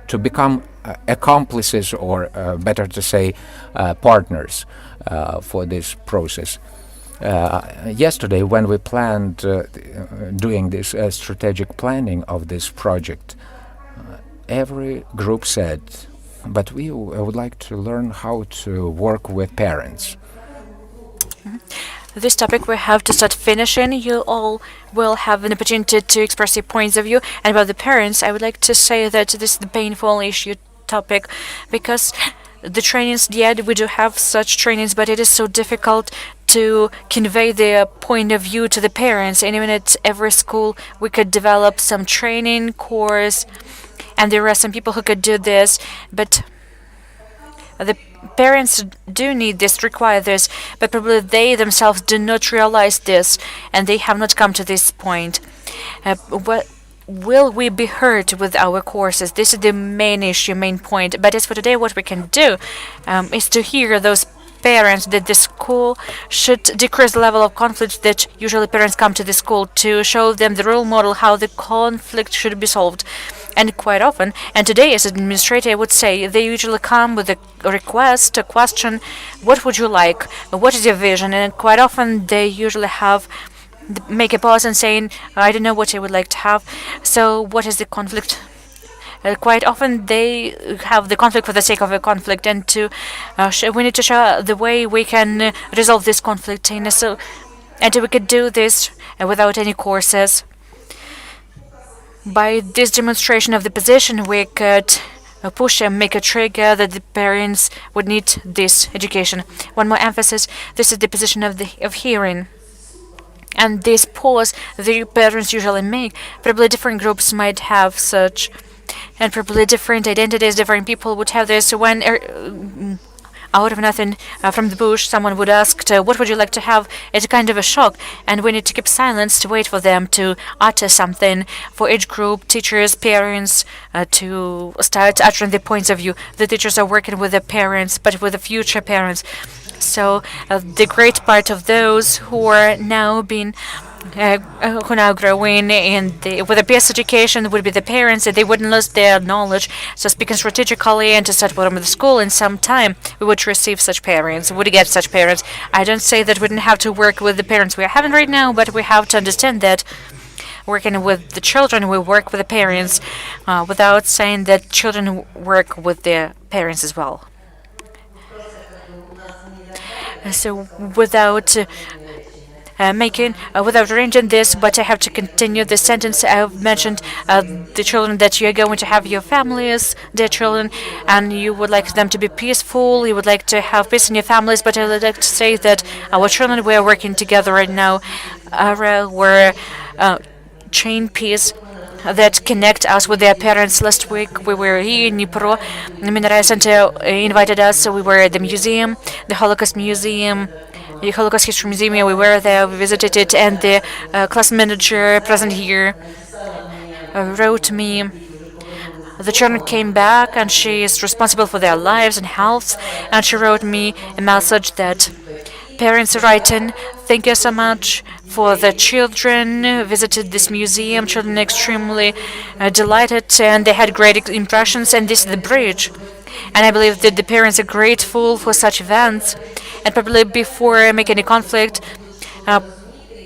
to become accomplices, or better to say partners for this process. Yesterday, when we planned doing this strategic planning of this project, every group said, but we would like to learn how to work with parents. This topic we have to start finishing. You all will have an opportunity to express your points of view. And about the parents, I would like to say that this is the painful issue topic, because the trainings, yeah, we do have such trainings, but it is so difficult to convey their point of view to the parents. And even at every school, we could develop some training course, and there are some people who could do this, but the parents do need this, require this, but probably they themselves do not realize this, and they have not come to this point. Will we be heard with our courses? This is the main issue, main point. But as for today, what we can do is to hear those parents that the school should decrease the level of conflict that usually parents come to the school, to show them the role model how the conflict should be solved. And quite often, and today as administrator, I would say they usually come with a request, a question, what would you like? What is your vision? And quite often they usually make a pause and saying, I don't know what I would like to have. So what is the conflict? Quite often they have the conflict for the sake of a conflict, and we need to show the way we can resolve this conflict. And we could do this without any courses. By this demonstration of the position, we could push and make a trigger that the parents would need this education. One more emphasis: this is the position of hearing. And this pause the parents usually make, probably different groups might have such, and probably different identities, different people would have this. When out of nothing, from the bush, someone would ask, what would you like to have? It's kind of a shock, and we need to keep silence to wait for them to utter something. For each group, teachers, parents, to start uttering their points of view. The teachers are working with the parents, but with the future parents. So the great part of those who are now growing with a peace education would be the parents, and they wouldn't lose their knowledge. So speaking strategically and to start bottom of the school in some time, we would receive such parents, we would get such parents. I don't say that we didn't have to work with the parents we are having right now, but we have to understand that working with the children, we work with the parents, without saying that children work with their parents as well. So without arranging this, but I have to continue the sentence I've mentioned, the children, that you are going to have your families, dear children, and you would like them to be peaceful, you would like to have peace in your families, but I would like to say that our children, we are working together right now. We're chain peace that connect us with their parents. Last week we were here in Dnipro. Minerai Center invited us, so we were at the museum, the Holocaust Museum, the Holocaust History Museum. We were there, we visited it, and the class manager present here wrote me. The children came back, and she is responsible for their lives and health, and she wrote me a message that parents are writing, thank you so much for the children visited this museum. Children are extremely delighted, and they had great impressions, and this is the bridge. And I believe that the parents are grateful for such events, and probably before making a conflict,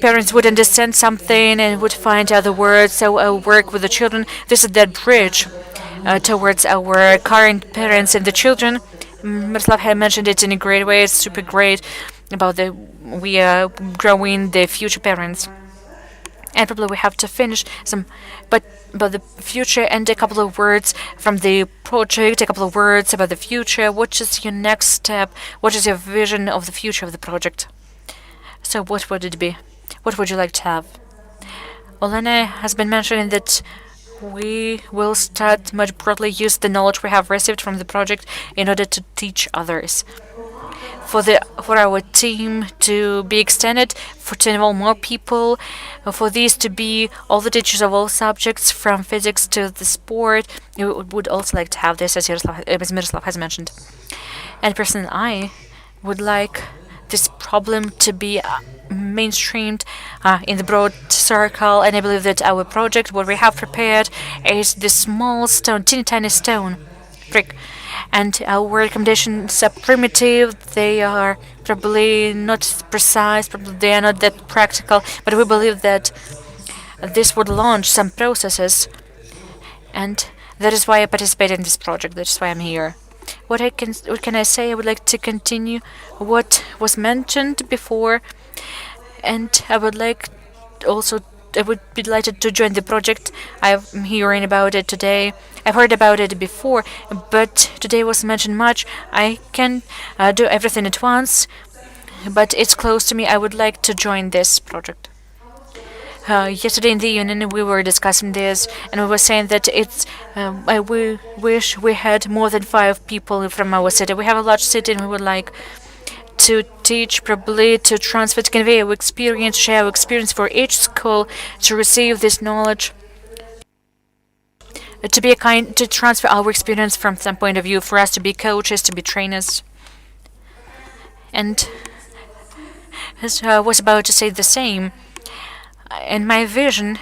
parents would understand something and would find other words. So I work with the children. This is that bridge towards our current parents and the children. Miroslav had mentioned it in a great way. It's super great about we are growing the future parents. And probably we have to finish but about the future, and a couple of words from the project, a couple of words about the future. What is your next step? What is your vision of the future of the project? So what would it be? What would you like to have? Olena has been mentioning that we will start much broadly use the knowledge we have received from the project in order to teach others. For our team to be extended, to involve more people, for these to be all the teachers of all subjects, from physics to the sport. We would also like to have this, as Miroslav has mentioned. And personally, I would like this problem to be mainstreamed in the broad circle, and I believe that our project, what we have prepared, is the small stone, teeny tiny stone, brick. And our recommendations are primitive, they are probably not precise, probably they are not that practical, but we believe that this would launch some processes, and that is why I participate in this project, that is why I'm here. What can I say? I would like to continue what was mentioned before, and I would be delighted to join the project. I'm hearing about it today. I've heard about it before, but today was mentioned much. I can do everything at once, but it's close to me. I would like to join this project. Yesterday in the evening we were discussing this, and we were saying that we wish we had more than 5 people from our city. We have a large city, and we would like to teach, probably to transfer, to convey our experience, share our experience for each school, to receive this knowledge, to transfer our experience from some point of view, for us to be coaches, to be trainers. And I was about to say the same. In my vision,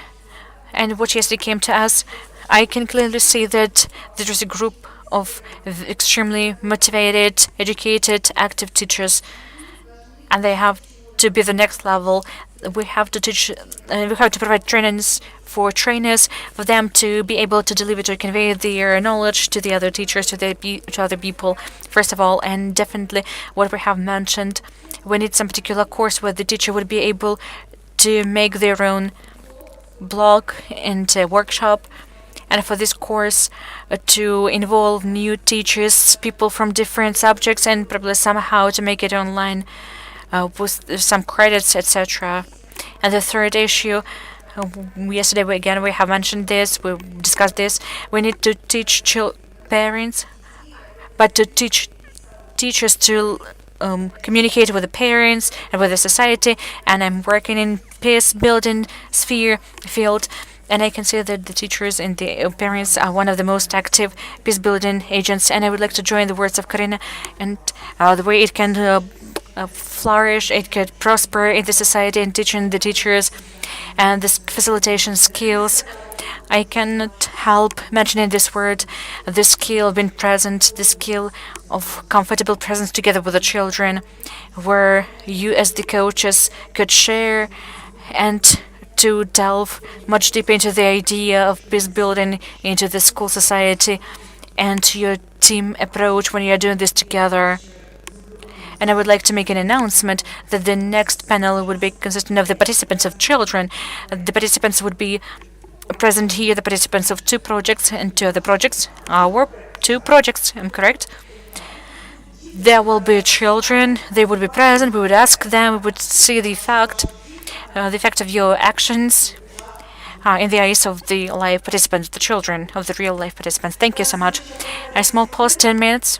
and what yesterday came to us, I can clearly see that there is a group of extremely motivated, educated, active teachers, and they have to be the next level. We have to teach, we have to provide trainings for trainers, for them to be able to deliver, to convey their knowledge to the other teachers, to other people, first of all. And definitely what we have mentioned, we need some particular course where the teacher would be able to make their own blog and workshop. And for this course, to involve new teachers, people from different subjects, and probably somehow to make it online with some credits, etc. And the third issue, yesterday we have mentioned this, we discussed this. We need to teach parents, but to teach teachers to communicate with the parents and with the society. And I'm working in peace building field. And I can see that the teachers and the parents are one of the most active peace building agents. And I would like to join the words of Karina and the way it can flourish, it could prosper in the society, and teaching the teachers and the facilitation skills. I cannot help mentioning this word, the skill of being present, the skill of comfortable presence together with the children, where you as the coaches could share and to delve much deeper into the idea of peace building into the school society and your team approach when you're doing this together. And I would like to make an announcement that the next panel would be consisting of the participants of children. The participants would be present here, the participants of two projects and two other projects. Our two projects, I'm correct. There will be children, they would be present, we would ask them, we would see the effect of your actions in the eyes of the live participants, the children, of the real life participants. Thank you so much. A small pause, 10 minutes.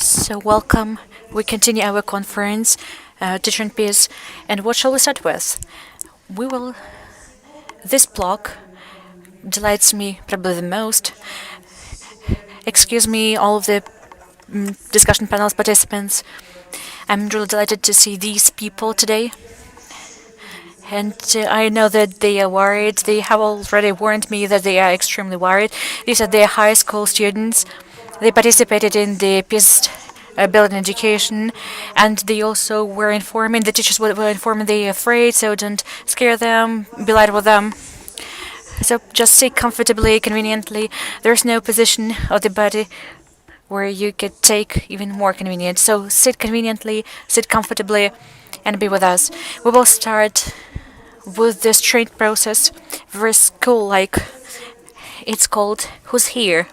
So welcome. We continue our conference, Teaching Peace. And what shall we start with? This block delights me probably the most. Excuse me, all of the discussion panels participants. I'm really delighted to see these people today. And I know that they are worried. They have already warned me that they are extremely worried. These are their high school students. They participated in the peace building education, and they also were informing, the teachers were informing they are afraid, so don't scare them, be light with them. So just sit comfortably, conveniently. There's no position of the body where you could take even more convenient. So sit conveniently, sit comfortably, and be with us. We will start with this trained process, very school-like. It's called Who's Here?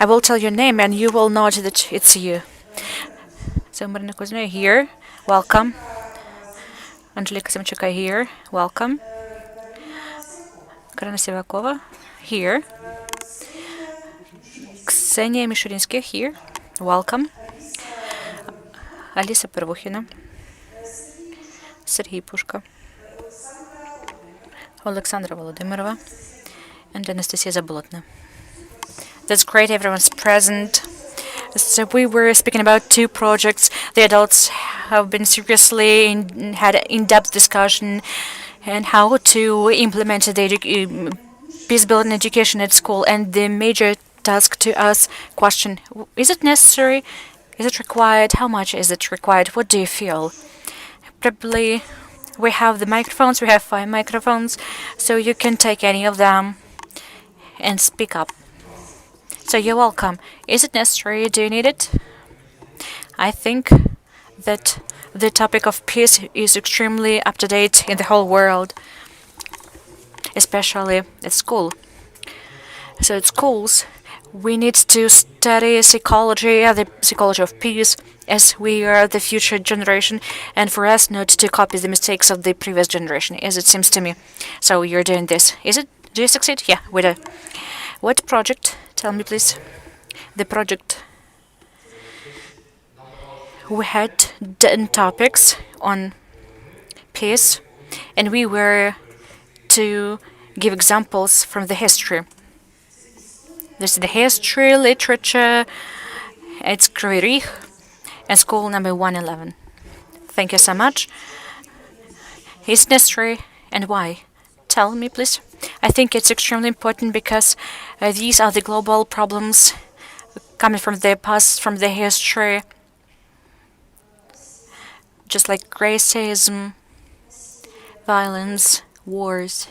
I will tell your name and you will know that it's you. So Marina Kuzma here, welcome. Angelika Semchuka here, welcome. Karina Sivakova here. Ksenia Mishurinsky here, welcome. Alisa Pervukhina. Sergei Pushka. Alexandra Volodymyrova. And Anastasia Zabolotna. That's great, everyone's present. So we were speaking about two projects. The adults have been seriously had in-depth discussion and how to implement the peace building education at school. And the major task to us question: is it necessary? Is it required? How much is it required? What do you feel? Probably we have the microphones. We have 5 microphones, so you can take any of them and speak up. So you're welcome. Is it necessary? Do you need it? I think that the topic of peace is extremely up to date in the whole world, especially at school. So at schools, we need to study psychology, the psychology of peace, as we are the future generation, and for us not to copy the mistakes of the previous generation, as it seems to me. So you're doing this. Do you succeed? Yeah, we do. What project? Tell me, please. The project. We had 10 topics on peace, and we were to give examples from the history. This is the history, literature, it's Rich, and school number 111. Thank you so much. Is it necessary, and why? Tell me, please. I think it's extremely important because these are the global problems coming from the past, from the history, just like racism, violence, wars,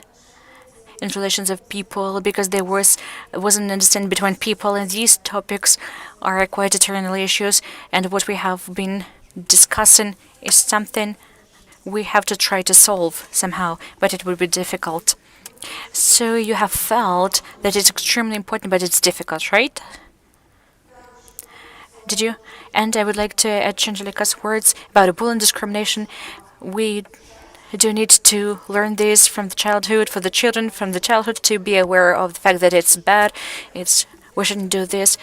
and relations of people, because there wasn't understanding between people, and these topics are quite eternal issues, and what we have been discussing is something we have to try to solve somehow, but it would be difficult. So you have felt that it's extremely important, but it's difficult, right? Did you? And I would like to add Angelika's words about bullying discrimination. We do need to learn this from the childhood, for the children from the childhood, to be aware of the fact that it's bad, we shouldn't do this,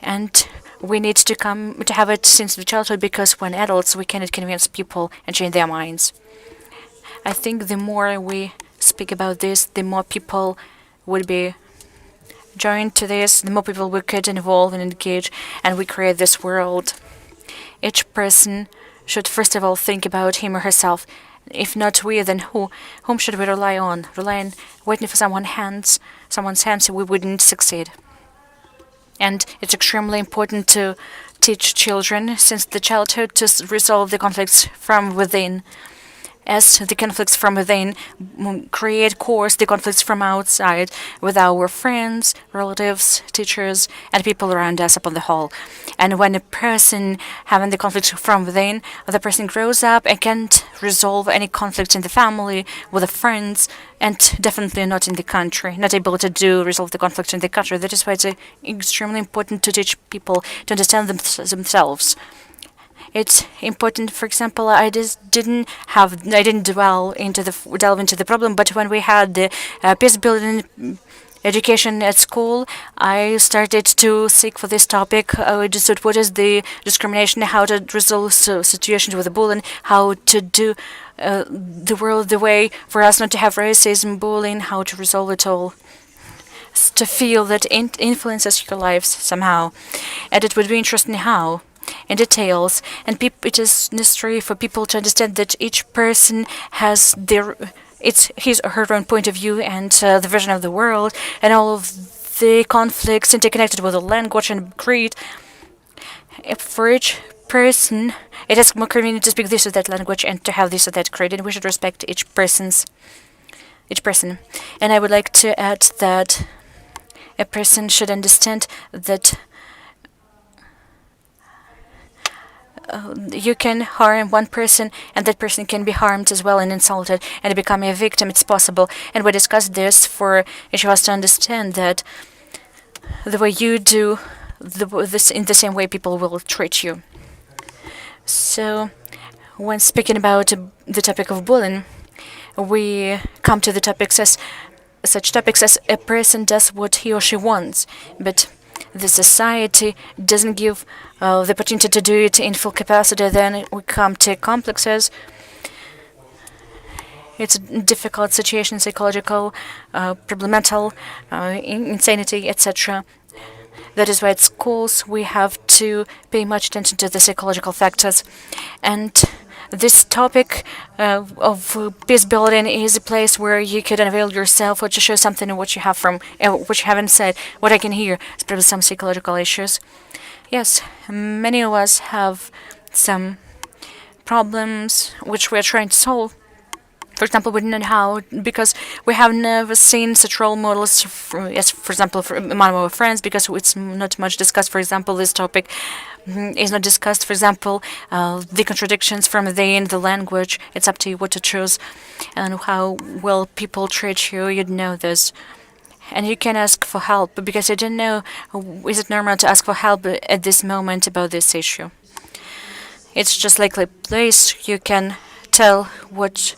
and we need to have it since the childhood, because when adults we cannot convince people and change their minds. I think the more we speak about this, the more people would be joined to this, the more people we could involve and engage, and we create this world. Each person should first of all think about him or herself. If not we, then who? Whom should we rely on? Rely on waiting for someone's hands, we wouldn't succeed. And it's extremely important to teach children since the childhood to resolve the conflicts from within. As the conflicts from within create the conflicts from outside with our friends, relatives, teachers, and people around us upon the whole. And when a person having the conflict from within, the person grows up and can't resolve any conflict in the family, with the friends, and definitely not in the country, not able to resolve the conflict in the country. That is why it's extremely important to teach people to understand themselves. It's important. For example, I didn't delve into the problem, but when we had the peace building education at school, I started to seek for this topic. I understood what is the discrimination, how to resolve situations with the bullying, how to do the world the way for us not to have racism, bullying, how to resolve it all. To feel that it influences your lives somehow. And it would be interesting how, in details, and it is necessary for people to understand that each person has his or her own point of view and the vision of the world, and all of the conflicts interconnected with the language and creed. For each person, it is more convenient to speak this or that language and to have this or that creed, and we should respect each person. And I would like to add that a person should understand that you can harm one person and that person can be harmed as well and insulted and become a victim. It's possible. And we discussed this for each of us to understand that the way you do this, in the same way people will treat you. So when speaking about the topic of bullying, we come to the topics as such topics as a person does what he or she wants, but the society doesn't give the opportunity to do it in full capacity. Then we come to complexes. It's a difficult situation, psychological, problematical, insanity, etc. That is why at schools we have to pay much attention to the psychological factors. And this topic of peace building is a place where you could unveil yourself or to show something of what you have from what you haven't said. What I can hear is probably some psychological issues. Yes, many of us have some problems which we are trying to solve. For example, we don't know how, because we have never seen such role models, for example, among our friends, because it's not much discussed. For example, this topic is not discussed. For example, the contradictions from in the language. It's up to you what to choose and how well people treat you. You know this. And you can ask for help, because you don't know, is it normal to ask for help at this moment about this issue? It's just like a place you can tell what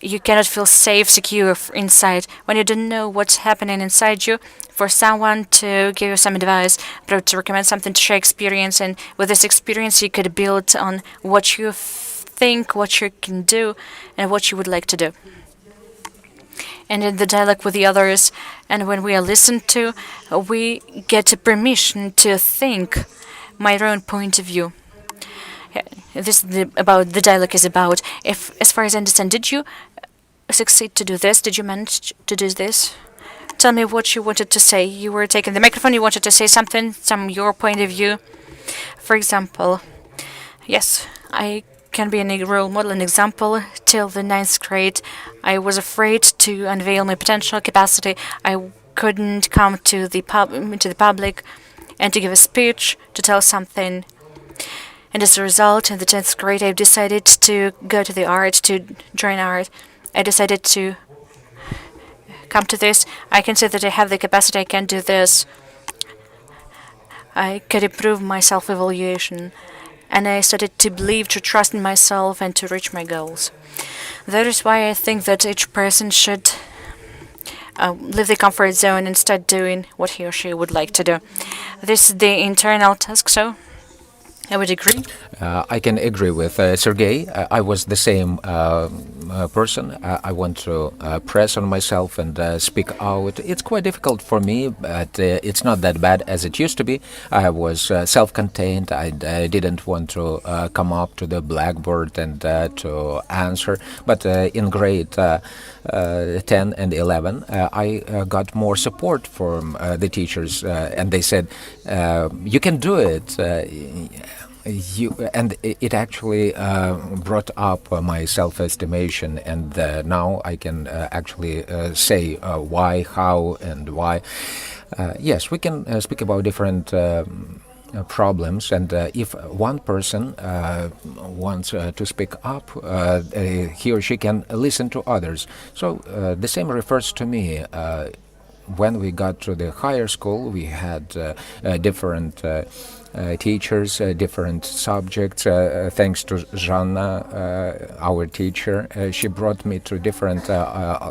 you cannot feel safe, secure inside. When you don't know what's happening inside you, for someone to give you some advice, to recommend something, to share experience, and with this experience you could build on what you think, what you can do, and what you would like to do. And in the dialogue with the others, and when we are listened to, we get a permission to think my own point of view. This about the dialogue is about. If, as far as I understand, did you succeed to do this? Did you manage to do this? Tell me what you wanted to say. You were taking the microphone. You wanted to say something, your point of view. For example, yes, I can be a role model, an example. Till the 9th grade, I was afraid to unveil my potential capacity. I couldn't come to the public and to give a speech, to tell something. And as a result, in the 10th grade, I decided to go to the art, to join art. I decided to come to this. I can say that I have the capacity, I can do this. I could improve my self-evaluation. And I started to believe, to trust in myself, and to reach my goals. That is why I think that each person should leave the comfort zone and start doing what he or she would like to do. This is the internal task, so I would agree. I can agree with Sergey. I was the same person. I want to press on myself and speak out. It's quite difficult for me, but it's not that bad as it used to be. I was self-contained. I didn't want to come up to the blackboard and to answer. But in grade 10 and 11, I got more support from the teachers, and they said, "You can do it." And it actually brought up my self-estimation, and now I can actually say why, how, and why. Yes, we can speak about different problems, and if one person wants to speak up, he or she can listen to others. So the same refers to me. When we got to the higher school, we had different teachers, different subjects. Thanks to Жанна, our teacher, she brought me to different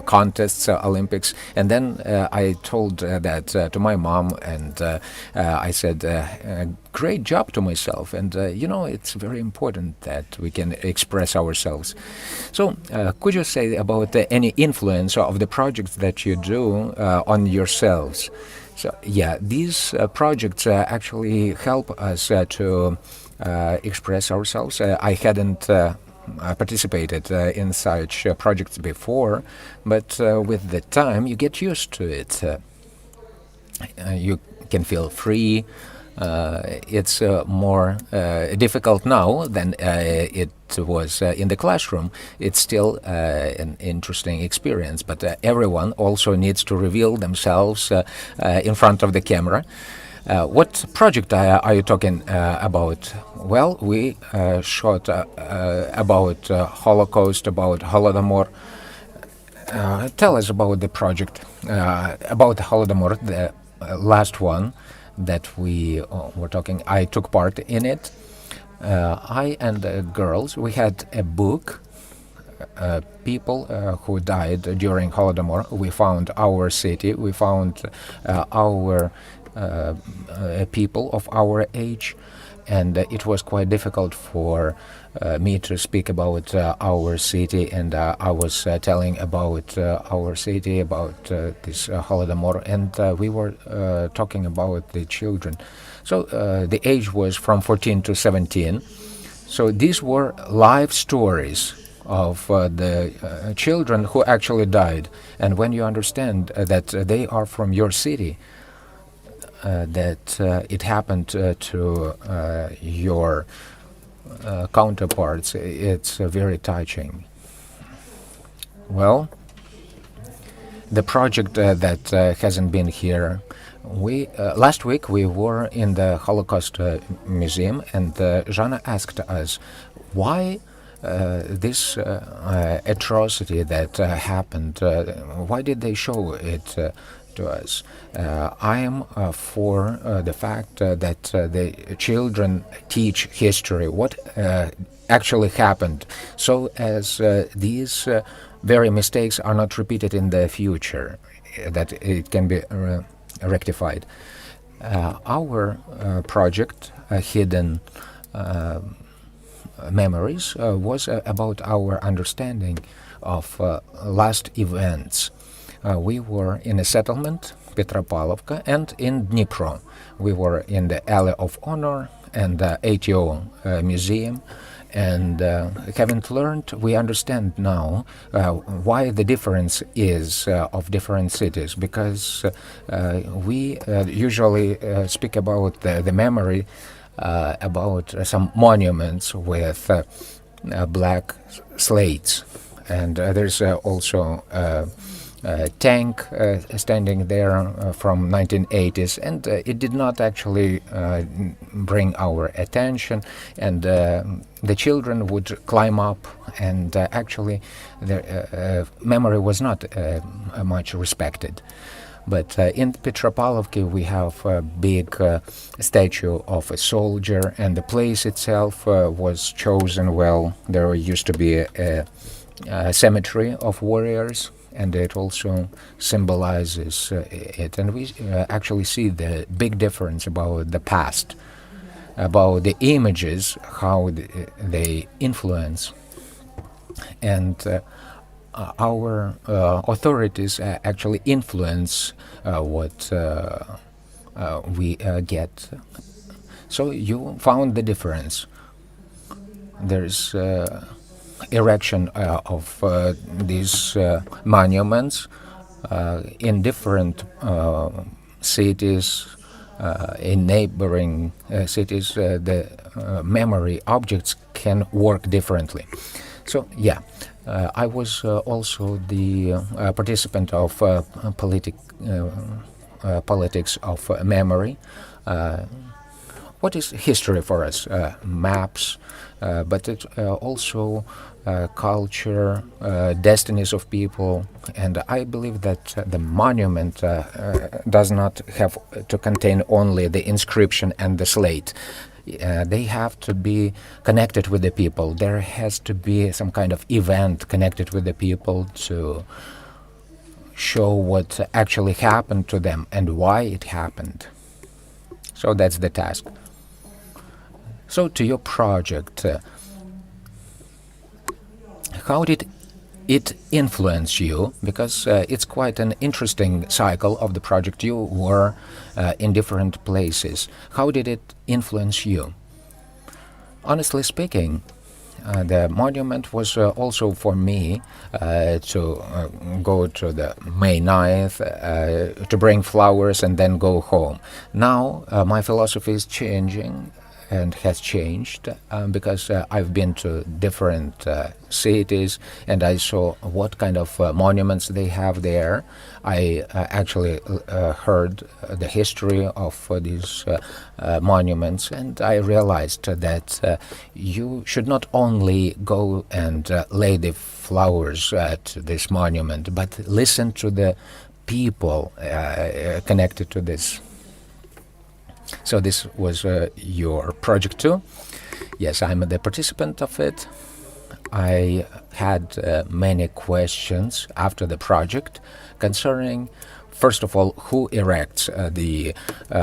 contests, Olympics, and then I told that to my mom, and I said, great job to myself, and it's very important that we can express ourselves. So could you say about any influence of the projects that you do on yourselves? So yeah, these projects actually help us to express ourselves. I hadn't participated in such projects before, but with the time you get used to it. You can feel free. It's more difficult now than it was in the classroom. It's still an interesting experience, but everyone also needs to reveal themselves in front of the camera. What project are you talking about? Well, we shot about Holocaust, about Holodomor. Tell us about the project, about Holodomor, the last one that we were talking. I took part in it. I and the girls, we had a book, people who died during Holodomor. We found our city, we found our people of our age, and it was quite difficult for me to speak about our city, and I was telling about our city, about this Holodomor, and we were talking about the children. So the age was from 14 to 17. So these were life stories of the children who actually died. And when you understand that they are from your city, that it happened to your counterparts, it's very touching. Well, the project that hasn't been here, we last week we were in the Holocaust Museum, and Jana asked us why this atrocity that happened, why did they show it to us? I am for the fact that the children teach history, what actually happened, so as these very mistakes are not repeated in the future, that it can be rectified. Our project, Hidden Memories, was about our understanding of last events. We were in a settlement, Petropalovka, and in Dnipro. We were in the Alley of Honor and the ATO Museum. And having learned, we understand now why the difference is of different cities, because we usually speak about the memory about some monuments with black slates. And there's also a tank standing there from 1980s, and it did not actually bring our attention, and the children would climb up, and actually the memory was not much respected. But in Petropalovka we have a big statue of a soldier, and the place itself was chosen well. There used to be a cemetery of warriors, and it also symbolizes it. And we actually see the big difference about the past, about the images, how they influence. And our authorities actually influence what we get. So you found the difference. There's erection of these monuments in different cities, in neighboring cities. The memory objects can work differently. So yeah, I was also the participant of politics of memory. what is history for us? Maps, but it also culture, destinies of people. And I believe that the monument does not have to contain only the inscription and the slate. They have to be connected with the people. There has to be some kind of event connected with the people to show what actually happened to them and why it happened. So that's the task. So to your project, how did it influence you? Because it's quite an interesting cycle of the project. You were in different places. How did it influence you? Honestly speaking, the monument was also for me to go to the May 9th, to bring flowers and then go home. Now my philosophy is changing and has changed because I've been to different cities and I saw what kind of monuments they have there. I actually heard the history of these monuments, and I realized that you should not only go and lay the flowers at this monument, but listen to the people connected to this. So this was your project too? Yes, I'm the participant of it. I had many questions after the project concerning, first of all, who erects the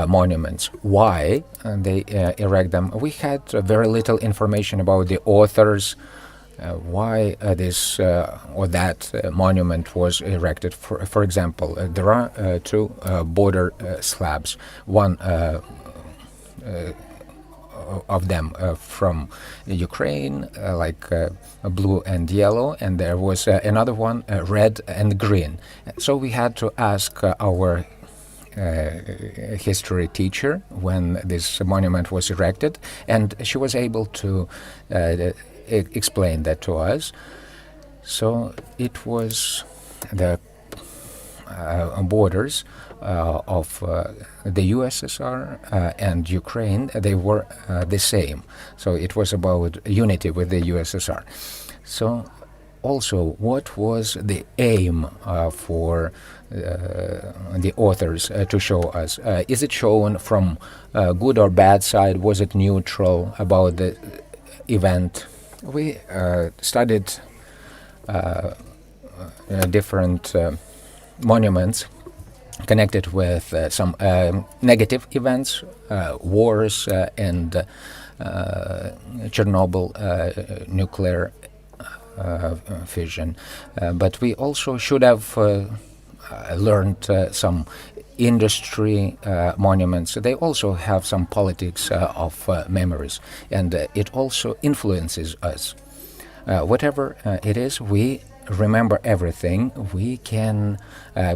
monuments, why they erect them. We had very little information about the authors, why this or that monument was erected. For example, there are two border slabs, one of them from Ukraine, like blue and yellow, and there was another one, red and green. So we had to ask our history teacher when this monument was erected, and she was able to explain that to us. So it was the borders of the USSR and Ukraine. They were the same. So it was about unity with the USSR. So also, what was the aim for the authors to show us? Is it shown from good or bad side? Was it neutral about the event? We studied different monuments connected with some negative events, wars and Chernobyl nuclear fission. But we also should have learned some industry monuments. They also have some politics of memories, and it also influences us. Whatever it is, we remember everything. We can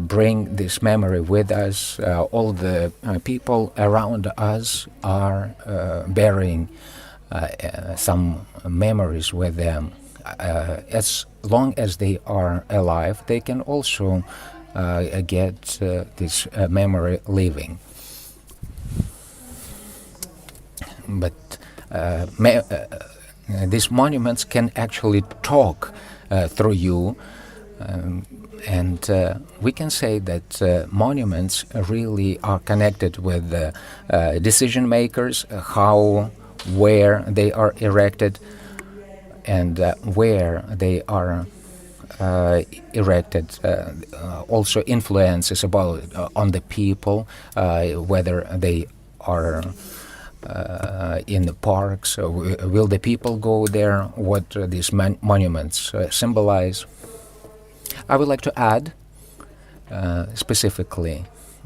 bring this memory with us. All the people around us are bearing some memories with them. As long as they are alive, they can also get this memory living. But these monuments can actually talk through you, and we can say that monuments really are connected with decision makers, how, where they are erected, and where they are erected also influences about on the people, whether they are in the parks. Will the people go there? What these monuments symbolize? I would like to add specifically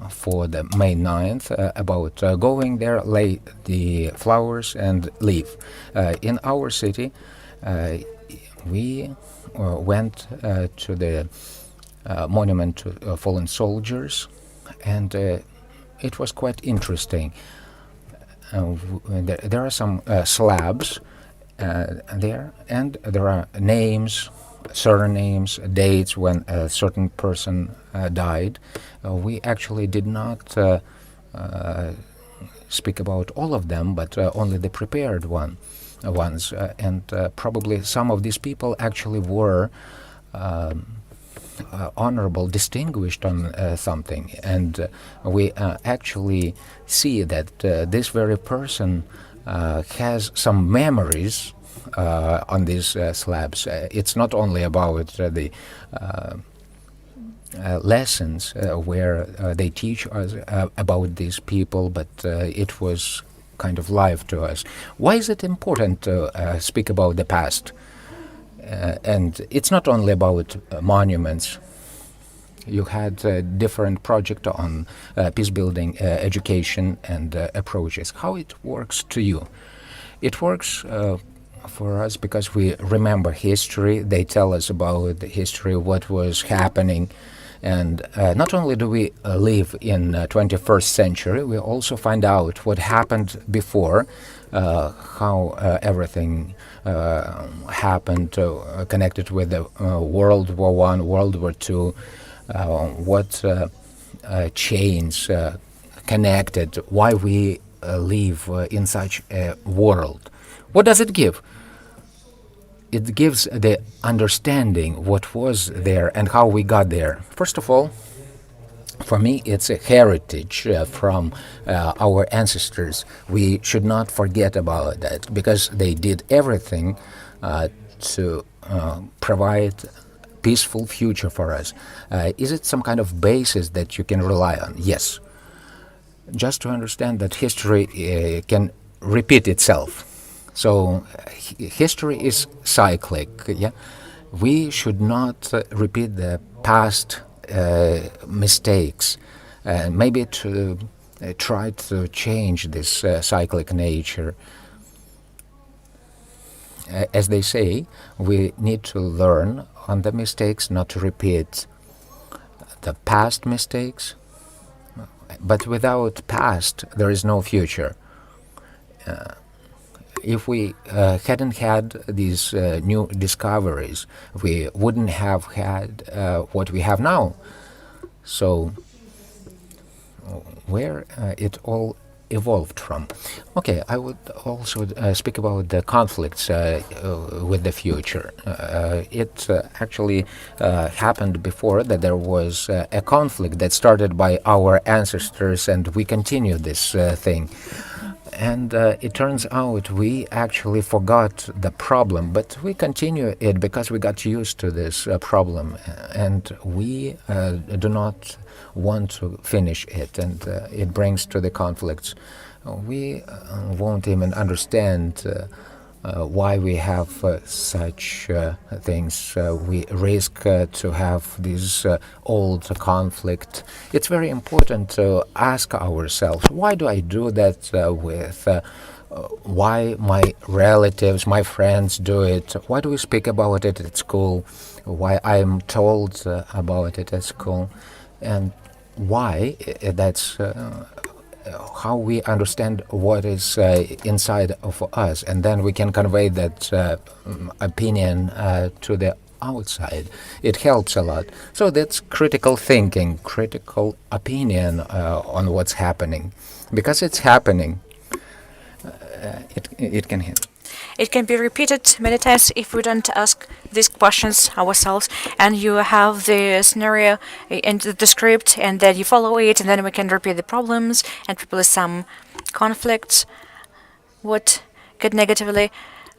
for the May 9th about going there, lay the flowers and leave. In our city, we went to the monument to fallen soldiers, and it was quite interesting. There are some slabs there, and there are names, surnames, dates when a certain person died. We actually did not speak about all of them, but only the prepared ones. And probably some of these people actually were honorable, distinguished on something. And we actually see that this very person has some memories on these slabs. It's not only about the lessons where they teach us about these people, but it was kind of live to us. Why is it important to speak about the past? And it's not only about monuments. You had a different project on peace building, education, and approaches. How it works to you? It works for us because we remember history. They tell us about the history, what was happening. And not only do we live in 21st century, we also find out what happened before, how everything happened connected with the World War I, World War II, what chains connected, why we live in such a world. What does it give? It gives the understanding what was there and how we got there. First of all, for me, it's a heritage from our ancestors. We should not forget about that because they did everything to provide peaceful future for us. Is it some kind of basis that you can rely on? Yes. Just to understand that history can repeat itself. So history is cyclic. Yeah, we should not repeat the past mistakes. Maybe to try to change this cyclic nature. As they say, we need to learn on the mistakes, not to repeat the past mistakes. But without past, there is no future. If we hadn't had these new discoveries, we wouldn't have had what we have now. So, where it all evolved from. Okay, I would also speak about the conflicts with the future. It actually happened before that there was a conflict that started by our ancestors, and we continue this thing. And it turns out we actually forgot the problem, but we continue it because we got used to this problem, and we do not want to finish it, and it brings to the conflicts. We won't even understand why we have such things. We risk to have this old conflict. It's very important to ask ourselves, why do I do that with why my relatives, my friends do it? Why do we speak about it at school? Why I'm told about it at school? And why? That's how we understand what is inside of us, and then we can convey that opinion to the outside. It helps a lot. So that's critical thinking, critical opinion on what's happening. Because it's happening, it can hit. It can be repeated many times if we don't ask these questions ourselves, and you have the scenario and the script, and then you follow it, and then we can repeat the problems and probably some conflicts. What could negatively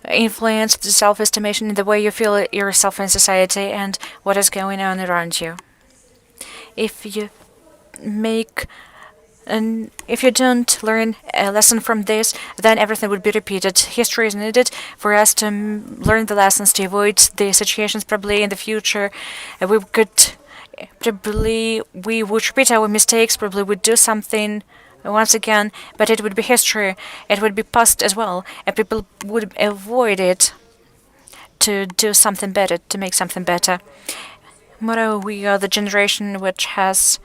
influence the self-estimation in the way you feel yourself in society and what is going on around you. If you make And if you don't learn a lesson from this, then everything would be repeated. History is needed for us to learn the lessons, to avoid the situations probably in the future. We would repeat our mistakes, probably would do something once again, but it would be history. It would be past as well, and people would avoid it to do something better, to make something better. Moreover, we are the generation which has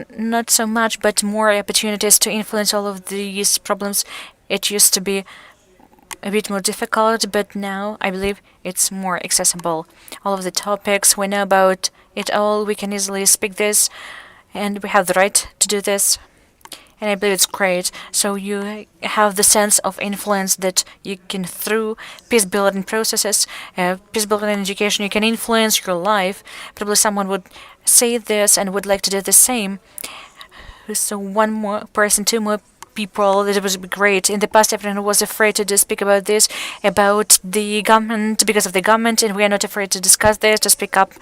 not so much, but more opportunities to influence all of these problems. It used to be a bit more difficult, but now I believe it's more accessible. All of the topics, we know about it all, we can easily speak this, and we have the right to do this. And I believe it's great. So you have the sense of influence that you can, through peace building processes, peace building education, you can influence your life. Probably someone would say this and would like to do the same. So one more person, two more people, that would be great. In the past, everyone was afraid to speak about this, about the government, because of the government, and we are not afraid to discuss this, to speak up.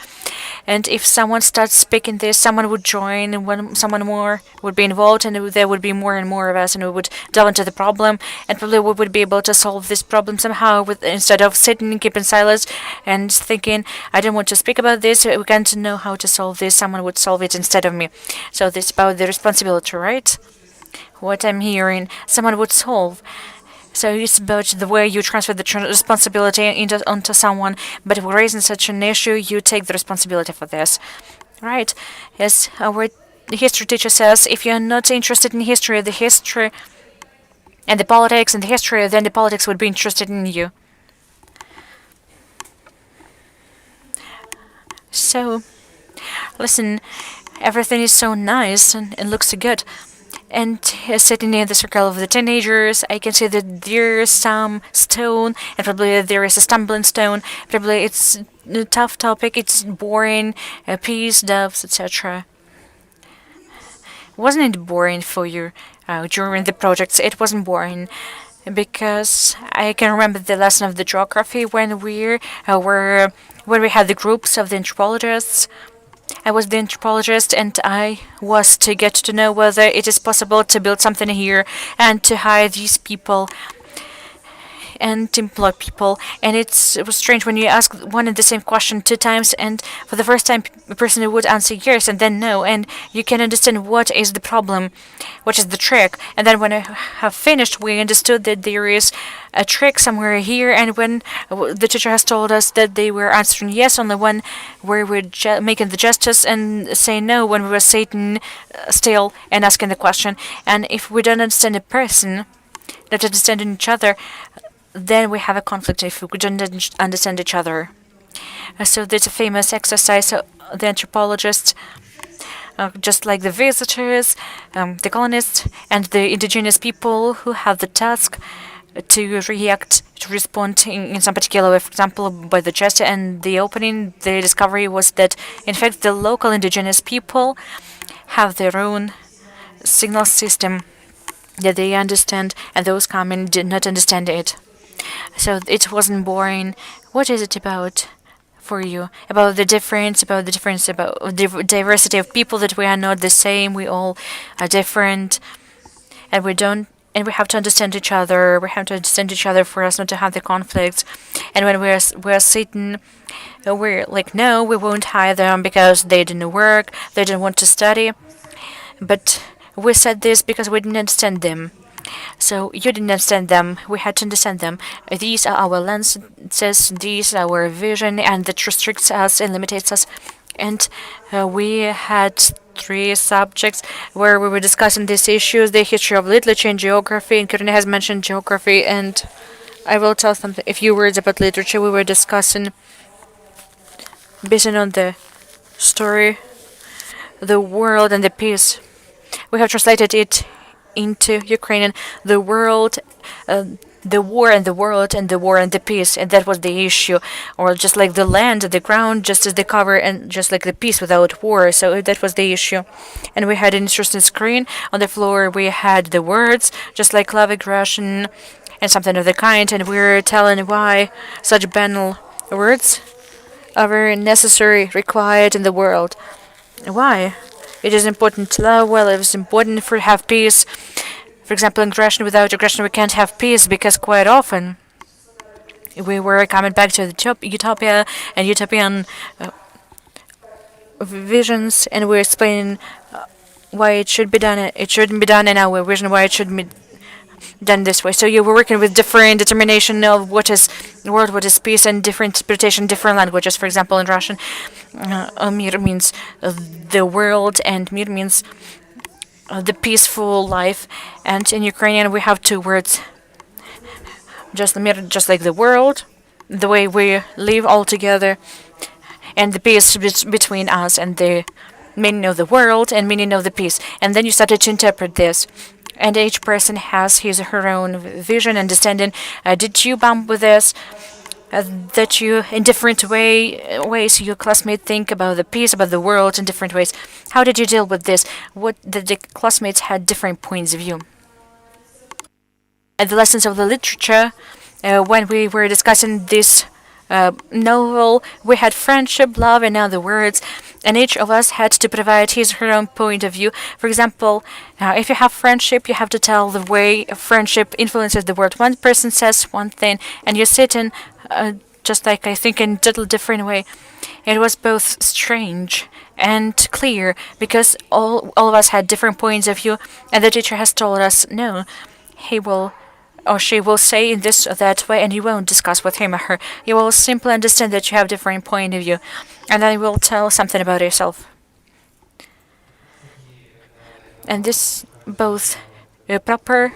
And if someone starts speaking this, someone would join, and when someone more would be involved, and there would be more and more of us, and we would delve into the problem, and probably we would be able to solve this problem somehow, instead of sitting and keeping silence and thinking, I don't want to speak about this, we can't know how to solve this, someone would solve it instead of me. So this is about the responsibility, right? What I'm hearing, someone would solve. So it's about the way you transfer the responsibility onto someone. But if we're raising such an issue, you take the responsibility for this, right? Yes, our history teacher says, if you're not interested in history, the history and the politics and the history, then the politics would be interested in you. So, listen, everything is so nice and looks so good. And sitting in the circle of the teenagers, I can see that there's some stone, and probably there is a stumbling stone. Probably it's a tough topic, it's boring, peace, doves, etc. Wasn't it boring for you during the projects? It wasn't boring, because I can remember the lesson of the geography when we had the groups of the anthropologists. I was the anthropologist, and I was to get to know whether it is possible to build something here and to hire these people and to employ people. And it was strange when you ask one and the same question two times, and for the first time a person would answer yes and then no, and you can understand what is the problem, what is the trick. And then when I have finished, we understood that there is a trick somewhere here, and when the teacher has told us that they were answering yes only when we were making the gestures and saying no when we were sitting still and asking the question. And if we don't understand a person, not understanding each other, then we have a conflict if we don't understand each other. So there's a famous exercise. So the anthropologists, just like the visitors, the colonists, and the indigenous people who have the task to react, to respond in some particular way. For example, by the gesture and the opening, the discovery was that, in fact, the local indigenous people have their own signal system that they understand, and those coming did not understand it. So it wasn't boring. What is it about for you? About the difference, about the diversity of people, that we are not the same, we all are different, and we have to understand each other. We have to understand each other for us not to have the conflicts. And when we're sitting, we're like, no, we won't hire them because they didn't work, they didn't want to study. But we said this because we didn't understand them. So you didn't understand them, we had to understand them. These are our lenses, these are our vision, and that restricts us and limits us. And we had 3 subjects where we were discussing these issues: the history of literature and geography, and Karina has mentioned geography, and I will tell a few words about literature. We were discussing, based on the story, the world and the peace. We have translated it into Ukrainian, the world, the war and the world, and the war and the peace, and that was the issue. Or just like the land, the ground, just as the cover, and just like the peace without war. So that was the issue. And we had an interesting screen on the floor. We had the words, just like love, aggression, and something of the kind. And we were telling why such banal words are very necessary, required in the world. Why? It is important to love. Well, it is important for have peace. For example, aggression. Without aggression, we can't have peace, because quite often we were coming back to the utopia and utopian visions, and we're explaining why it should be done. It shouldn't be done in our vision. Why it should be done this way. So you were working with different determination of what is world, what is peace, and different interpretation, different languages. For example, in Russian, mir means the world, and mir means the peaceful life. And in Ukrainian, we have 2 words, just mir, just like the world, the way we live all together, and the peace between us and the meaning of the world and meaning of the piece. And then you started to interpret this. And each person has his or her own vision, understanding. Did you bump with this? That you, in different ways, your classmates think about the piece, about the world in different ways. How did you deal with this? What the classmates had different points of view. At the lessons of the literature, when we were discussing this novel, we had friendship, love, and other words, and each of us had to provide his or her own point of view. For example, if you have friendship, you have to tell the way friendship influences the world. One person says one thing, and you sit in just like, I think, in a little different way. It was both strange and clear, because all of us had different points of view, and the teacher has told us, no, he will or she will say in this or that way, and you won't discuss with him or her. You will simply understand that you have different point of view, and then you will tell something about yourself. And this both proper,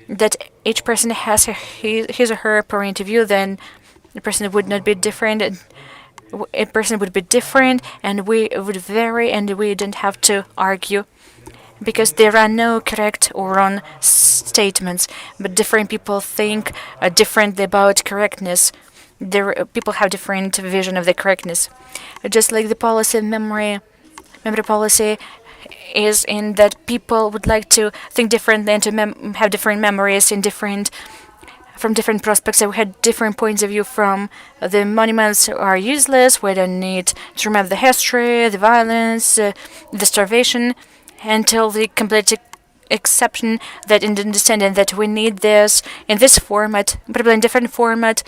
that each person has his or her point of view, then the person would not be different, and a person would be different, and we would vary, and we don't have to argue, because there are no correct or wrong statements, but different people think differently about correctness. People have different vision of the correctness. Just like the policy memory policy is in that people would like to think differently and to have different memories in from different prospects. So we had different points of view from the monuments are useless, we don't need to remember the history, the violence, the starvation, until the complete exception that in the understanding that we need this in this format, probably in different format,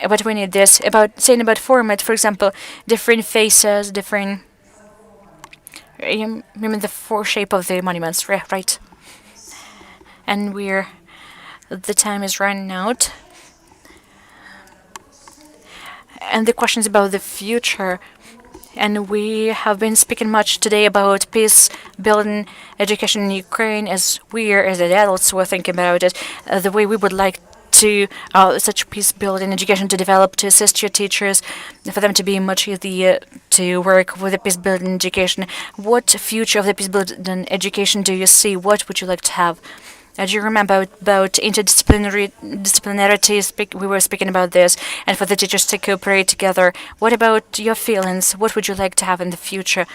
but we need this. About format, for example, different faces, different, you mean the shape of the monuments, right? And the time is running out. And the questions about the future. And we have been speaking much today about peace building education in Ukraine, as adults were thinking about it, the way we would like to such peace building education to develop, to assist your teachers, for them to be much easier to work with the peace building education. What future of the peace building education do you see? What would you like to have? Do you remember about interdisciplinarity? We were speaking about this, and for the teachers to cooperate together. What about your feelings? What would you like to have in the future?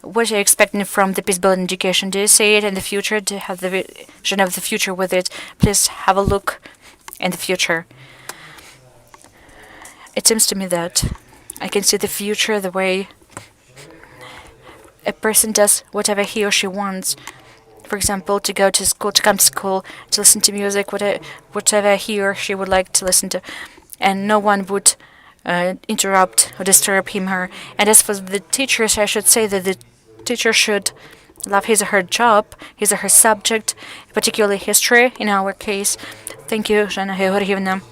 What are you expecting from the peace building education? Do you see it in the future? Do you have the vision of the future with it? Please have a look in the future. It seems to me that I can see the future the way a person does whatever he or she wants. For example, to go to school, to come to school, to listen to music, whatever he or she would like to listen to, and no one would interrupt or disturb him or her. And as for the teachers, I should say that the teacher should love his or her job, his or her subject, particularly history in our case. Thank you, Zhana Georgievna.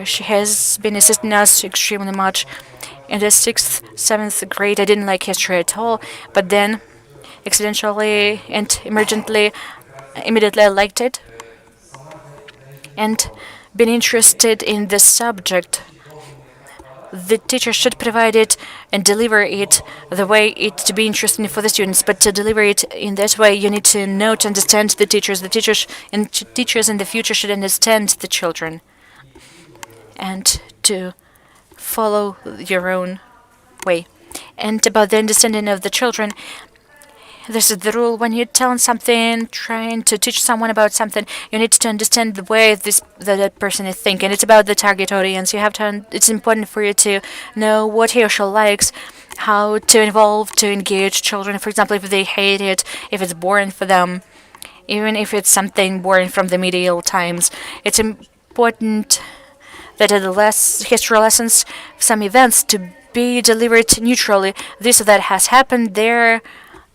She has been assisting us extremely much. In the 6th, 7th grade, I didn't like history at all, but then accidentally and immediately I liked it and been interested in the subject. The teacher should provide it and deliver it the way it to be interesting for the students, but to deliver it in that way you need to know, to understand the teachers. The teachers in the future should understand the children and to follow your own way. And about the understanding of the children, this is the rule. When you're telling something, trying to teach someone about something, you need to understand the way that person is thinking. It's about the target audience. You have to. It's important for you to know what he or she likes, how to involve, to engage children. For example, if they hate it, if it's boring for them, even if it's something boring from the medieval times, it's important that at the history lessons, some events to be delivered neutrally. This or that has happened there,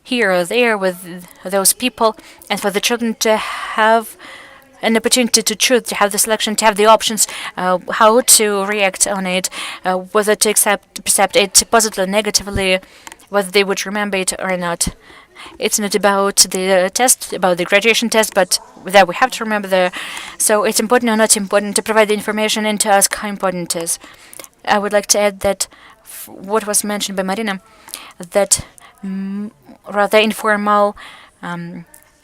here or there with those people, and for the children to have an opportunity to choose, to have the selection, to have the options, how to react on it, whether to accept it positively, negatively, whether they would remember it or not. It's not about the test, about the graduation test, but that we have to remember so it's important or not important to provide the information and to ask how important it is. I would like to add that what was mentioned by Marina, that rather informal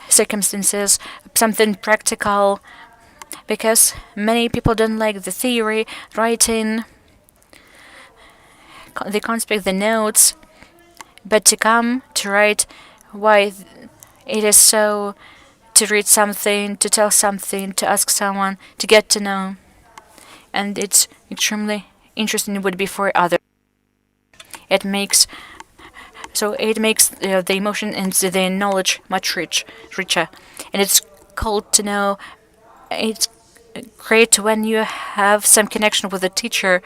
circumstances, something practical, because many people don't like the theory, writing, the conspect, the notes, but to come to write why it is so, to read something, to tell something, to ask someone, to get to know. And it's extremely interesting it would be for others. It makes the emotion and the knowledge much richer. And it's cool to know. It's great when you have some connection with the teacher,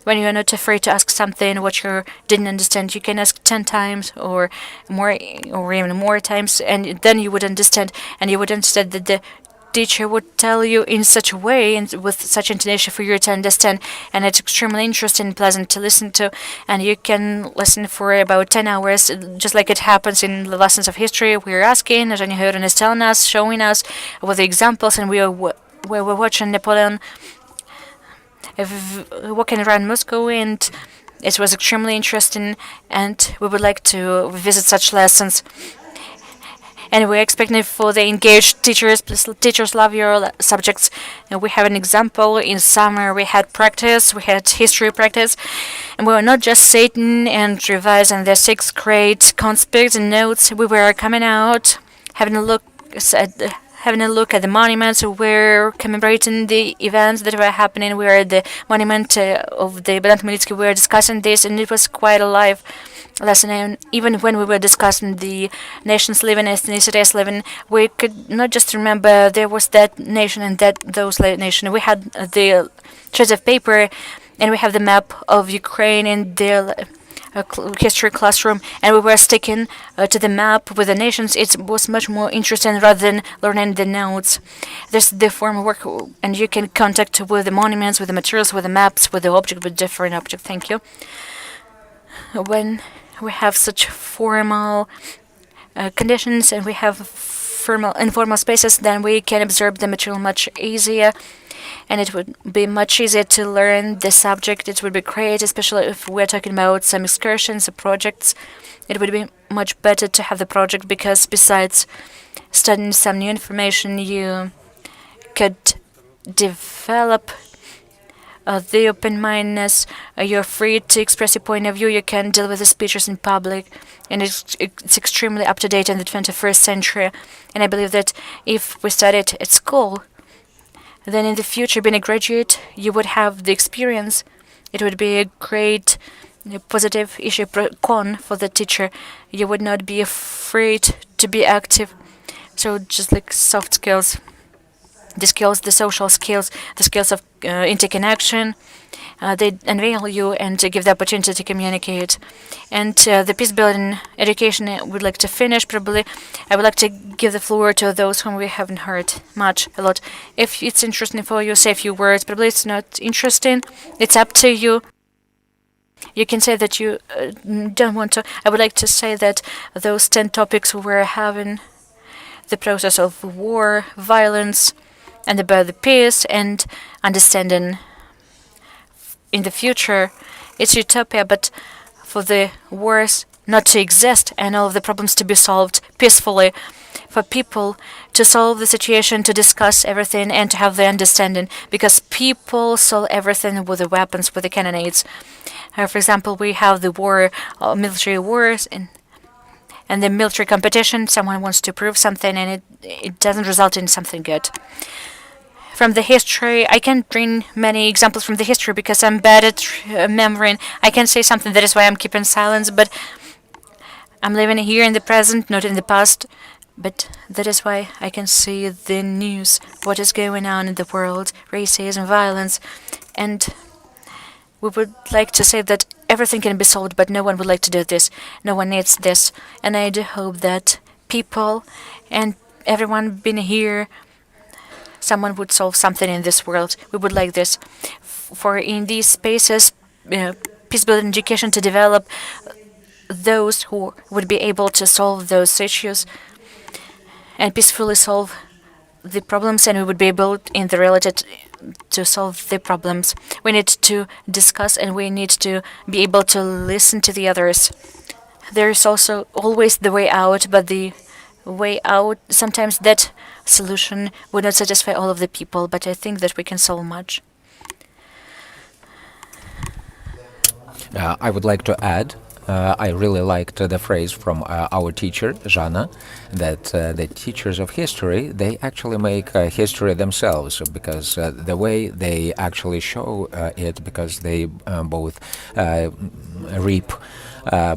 when you are not afraid to ask something what you didn't understand. You can ask 10 times or more, or even more times, and then you would understand. And you would understand that the teacher would tell you in such a way and with such intonation for you to understand. And it's extremely interesting and pleasant to listen to. And you can listen for about 10 hours, just like it happens in the lessons of history. We're asking, as Anya Horan is telling us, showing us with the examples, and we were watching Napoleon walking around Moscow, and it was extremely interesting, and we would like to visit such lessons. And we're expecting for the engaged teachers. Teachers love your subjects. And we have an example. In summer we had practice, we had history practice, and we were not just sitting and revising the 6th grade conspects and notes. We were coming out, having a look at the monuments. We're commemorating the events that were happening. We were at the monument of the Видатні. We were discussing this, and it was quite a live lesson. And even when we were discussing the nations living, ethnicities living, we could not just remember there was that nation and those nation. We had the shreds of paper, and we have the map of Ukraine in the history classroom, and we were sticking to the map with the nations. It was much more interesting rather than learning the notes. There's the form work, and you can contact with the monuments, with the materials, with the maps, with the object, with different object. Thank you. When we have such formal conditions and we have informal spaces, then we can absorb the material much easier, and it would be much easier to learn the subject. It would be great, especially if we're talking about some excursions or projects. It would be much better to have the project, because besides studying some new information, you could develop the open-mindedness. You're free to express your point of view. You can deal with the speeches in public, and it's extremely up-to-date in the 21st century. And I believe that if we studied at school, then in the future, being a graduate, you would have the experience. It would be a great positive issue, con for the teacher. You would not be afraid to be active. So just like soft skills, the social skills, the skills of interconnection, they unveil you and give the opportunity to communicate. And the peace-building education I would like to finish. Probably I would like to give the floor to those whom we haven't heard a lot. If it's interesting for you, say a few words. Probably it's not interesting. It's up to you. You can say that you don't want to. I would like to say that those 10 topics we're having, the process of war, violence, and about the peace and understanding in the future, it's utopia, but for the wars not to exist and all of the problems to be solved peacefully, for people to solve the situation, to discuss everything and to have the understanding, because people solve everything with the weapons, with the cannonades. For example, we have the war, military wars, and the military competition. Someone wants to prove something, and it doesn't result in something good. From the history, I can't bring many examples from the history because I'm bad at remembering. I can say something, that is why I'm keeping silence, but I'm living here in the present, not in the past. But that is why I can see the news, what is going on in the world, racism, violence. And we would like to say that everything can be solved, but no one would like to do this. No one needs this. And I do hope that people and everyone being here, someone would solve something in this world. We would like this. For in these spaces, peace-building education to develop those who would be able to solve those issues and peacefully solve the problems, and we would be able in the reality to solve the problems. We need to discuss, and we need to be able to listen to the others. there is also always the way out, but the way out, sometimes that solution would not satisfy all of the people, but I think that we can solve much. I would like to add, I really liked the phrase from our teacher, Jana, that the teachers of history, they actually make history themselves, because the way they actually show it, because they both reap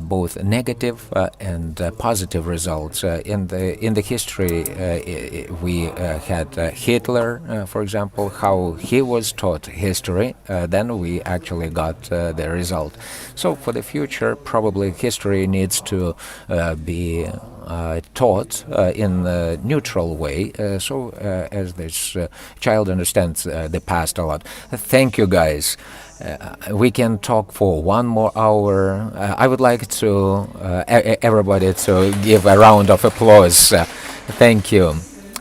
both negative and positive results. In the history, we had Hitler, for example, how he was taught history. Then we actually got the result. So for the future, probably history needs to be taught in a neutral way, so as this child understands the past a lot. Thank you, guys. We can talk for 1 more hour. I would like to everybody to give a round of applause. Thank you.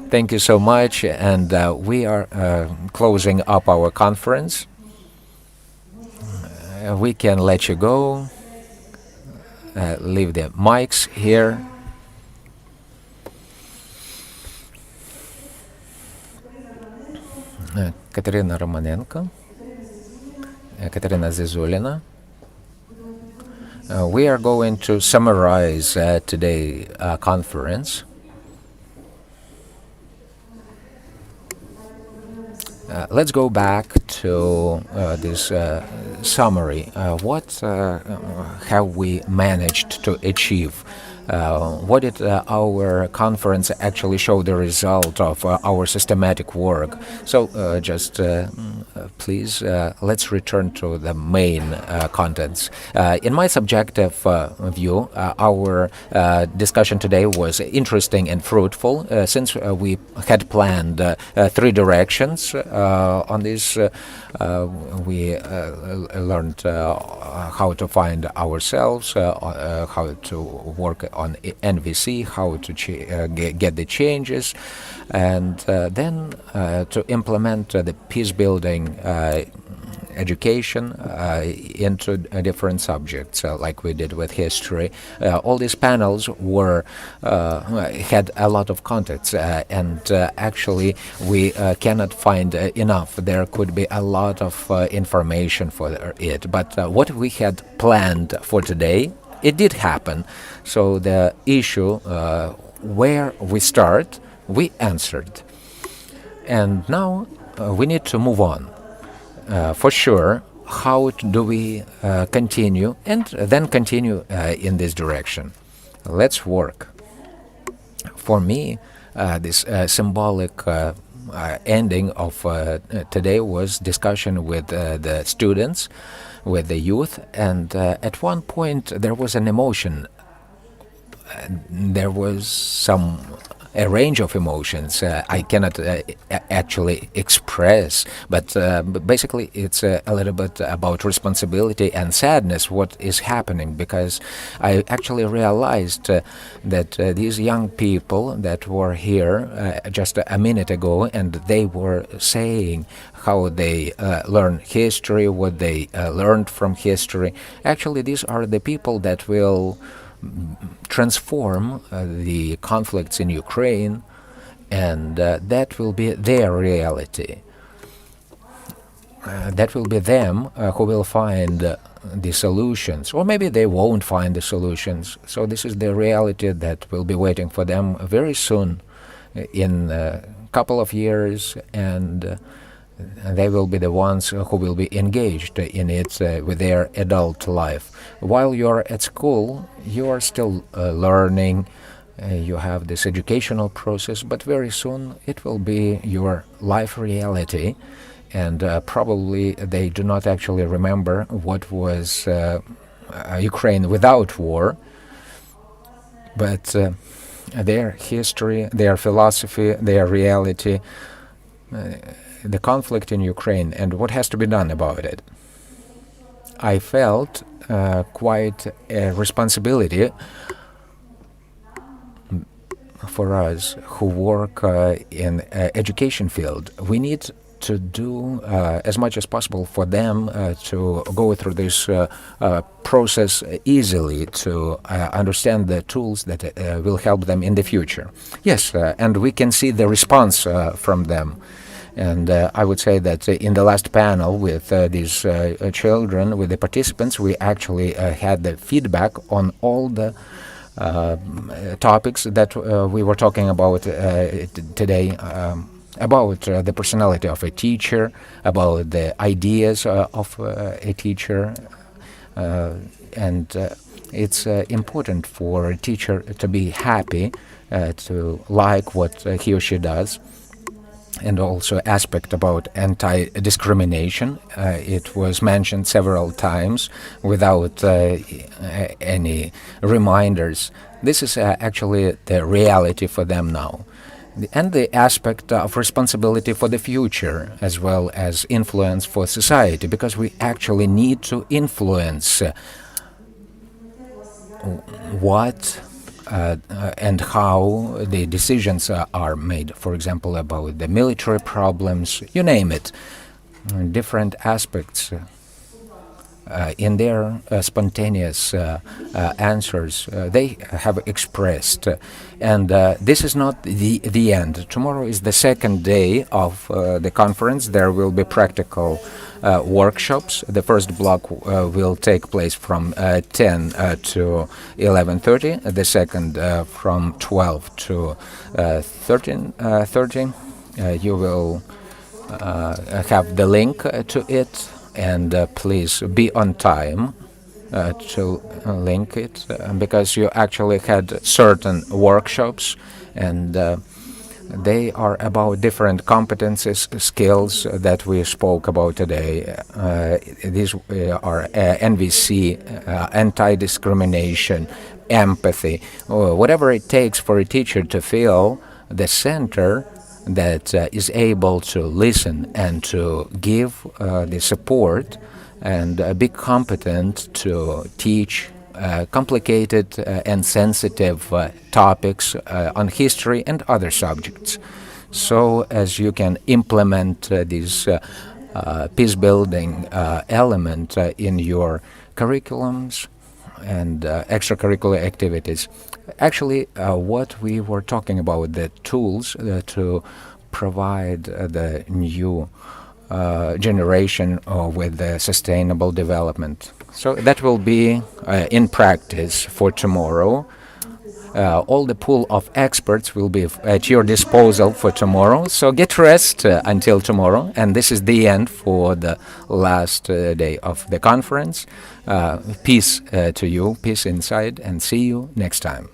Thank you so much. And we are closing up our conference. We can let you go. Leave the mics here. Катерина Романенко. Katerina Zizulina. We are going to summarize today's conference. Let's go back to this summary. What have we managed to achieve? What did our conference actually show the result of our systematic work? So just please, let's return to the main contents. In my subjective view, our discussion today was interesting and fruitful, since we had planned 3 directions on this. We learned how to find ourselves, how to work on NVC, how to get the changes, and then to implement the peace-building education into different subjects, like we did with history. All these panels were had a lot of contexts, and actually we cannot find enough. There could be a lot of information for it, but what we had planned for today, it did happen. So the issue where we start, we answered, and now we need to move on. For sure, how do we continue, and then continue in this direction? Let's work. For me, this symbolic ending of today was discussion with the students, with the youth, and at one point there was an emotion. There was a range of emotions I cannot actually express, but basically it's a little bit about responsibility and sadness, what is happening, because I actually realized that these young people that were here just a minute ago, and they were saying how they learn history, what they learned from history. Actually, these are the people that will transform the conflicts in Ukraine, and that will be their reality. That will be them who will find the solutions, or maybe they won't find the solutions. So this is the reality that will be waiting for them very soon, in a couple of years, and they will be the ones who will be engaged in it with their adult life. While you're at school, you are still learning, you have this educational process, but very soon it will be your life reality, and probably they do not actually remember what was Ukraine without war, but their history, their philosophy, their reality, the conflict in Ukraine, and what has to be done about it. I felt quite a responsibility for us who work in education field. We need to do as much as possible for them to go through this process easily, to understand the tools that will help them in the future. Yes, and we can see the response from them. And I would say that in the last panel with these children, with the participants, we actually had the feedback on all the topics that we were talking about today, about the personality of a teacher, about the ideas of a teacher, and it's important for a teacher to be happy, to like what he or she does. And also aspect about anti-discrimination. It was mentioned several times without any reminders. This is actually the reality for them now. And the aspect of responsibility for the future, as well as influence for society, because we actually need to influence what and how the decisions are made. For example, about the military problems, you name it, different aspects. In their spontaneous answers, they have expressed. And this is not the end. Tomorrow is the second day of the conference. There will be practical workshops. The first block will take place from 10 to 11:30. The second from 12 to 13:30. You will have the link to it. And please be on time to link it, because you actually had certain workshops, and they are about different competencies, skills that we spoke about today. These are NVC, anti-discrimination, empathy, whatever it takes for a teacher to feel the center that is able to listen and to give the support and be competent to teach complicated and sensitive topics on history and other subjects. So as you can implement this peace-building element in your curriculums and extracurricular activities. Actually, what we were talking about, the tools to provide the new generation with the sustainable development. So that will be in practice for tomorrow. All the pool of experts will be at your disposal for tomorrow. So get rest until tomorrow. And this is the end for the last day of the conference. Peace to you, peace inside, and see you next time.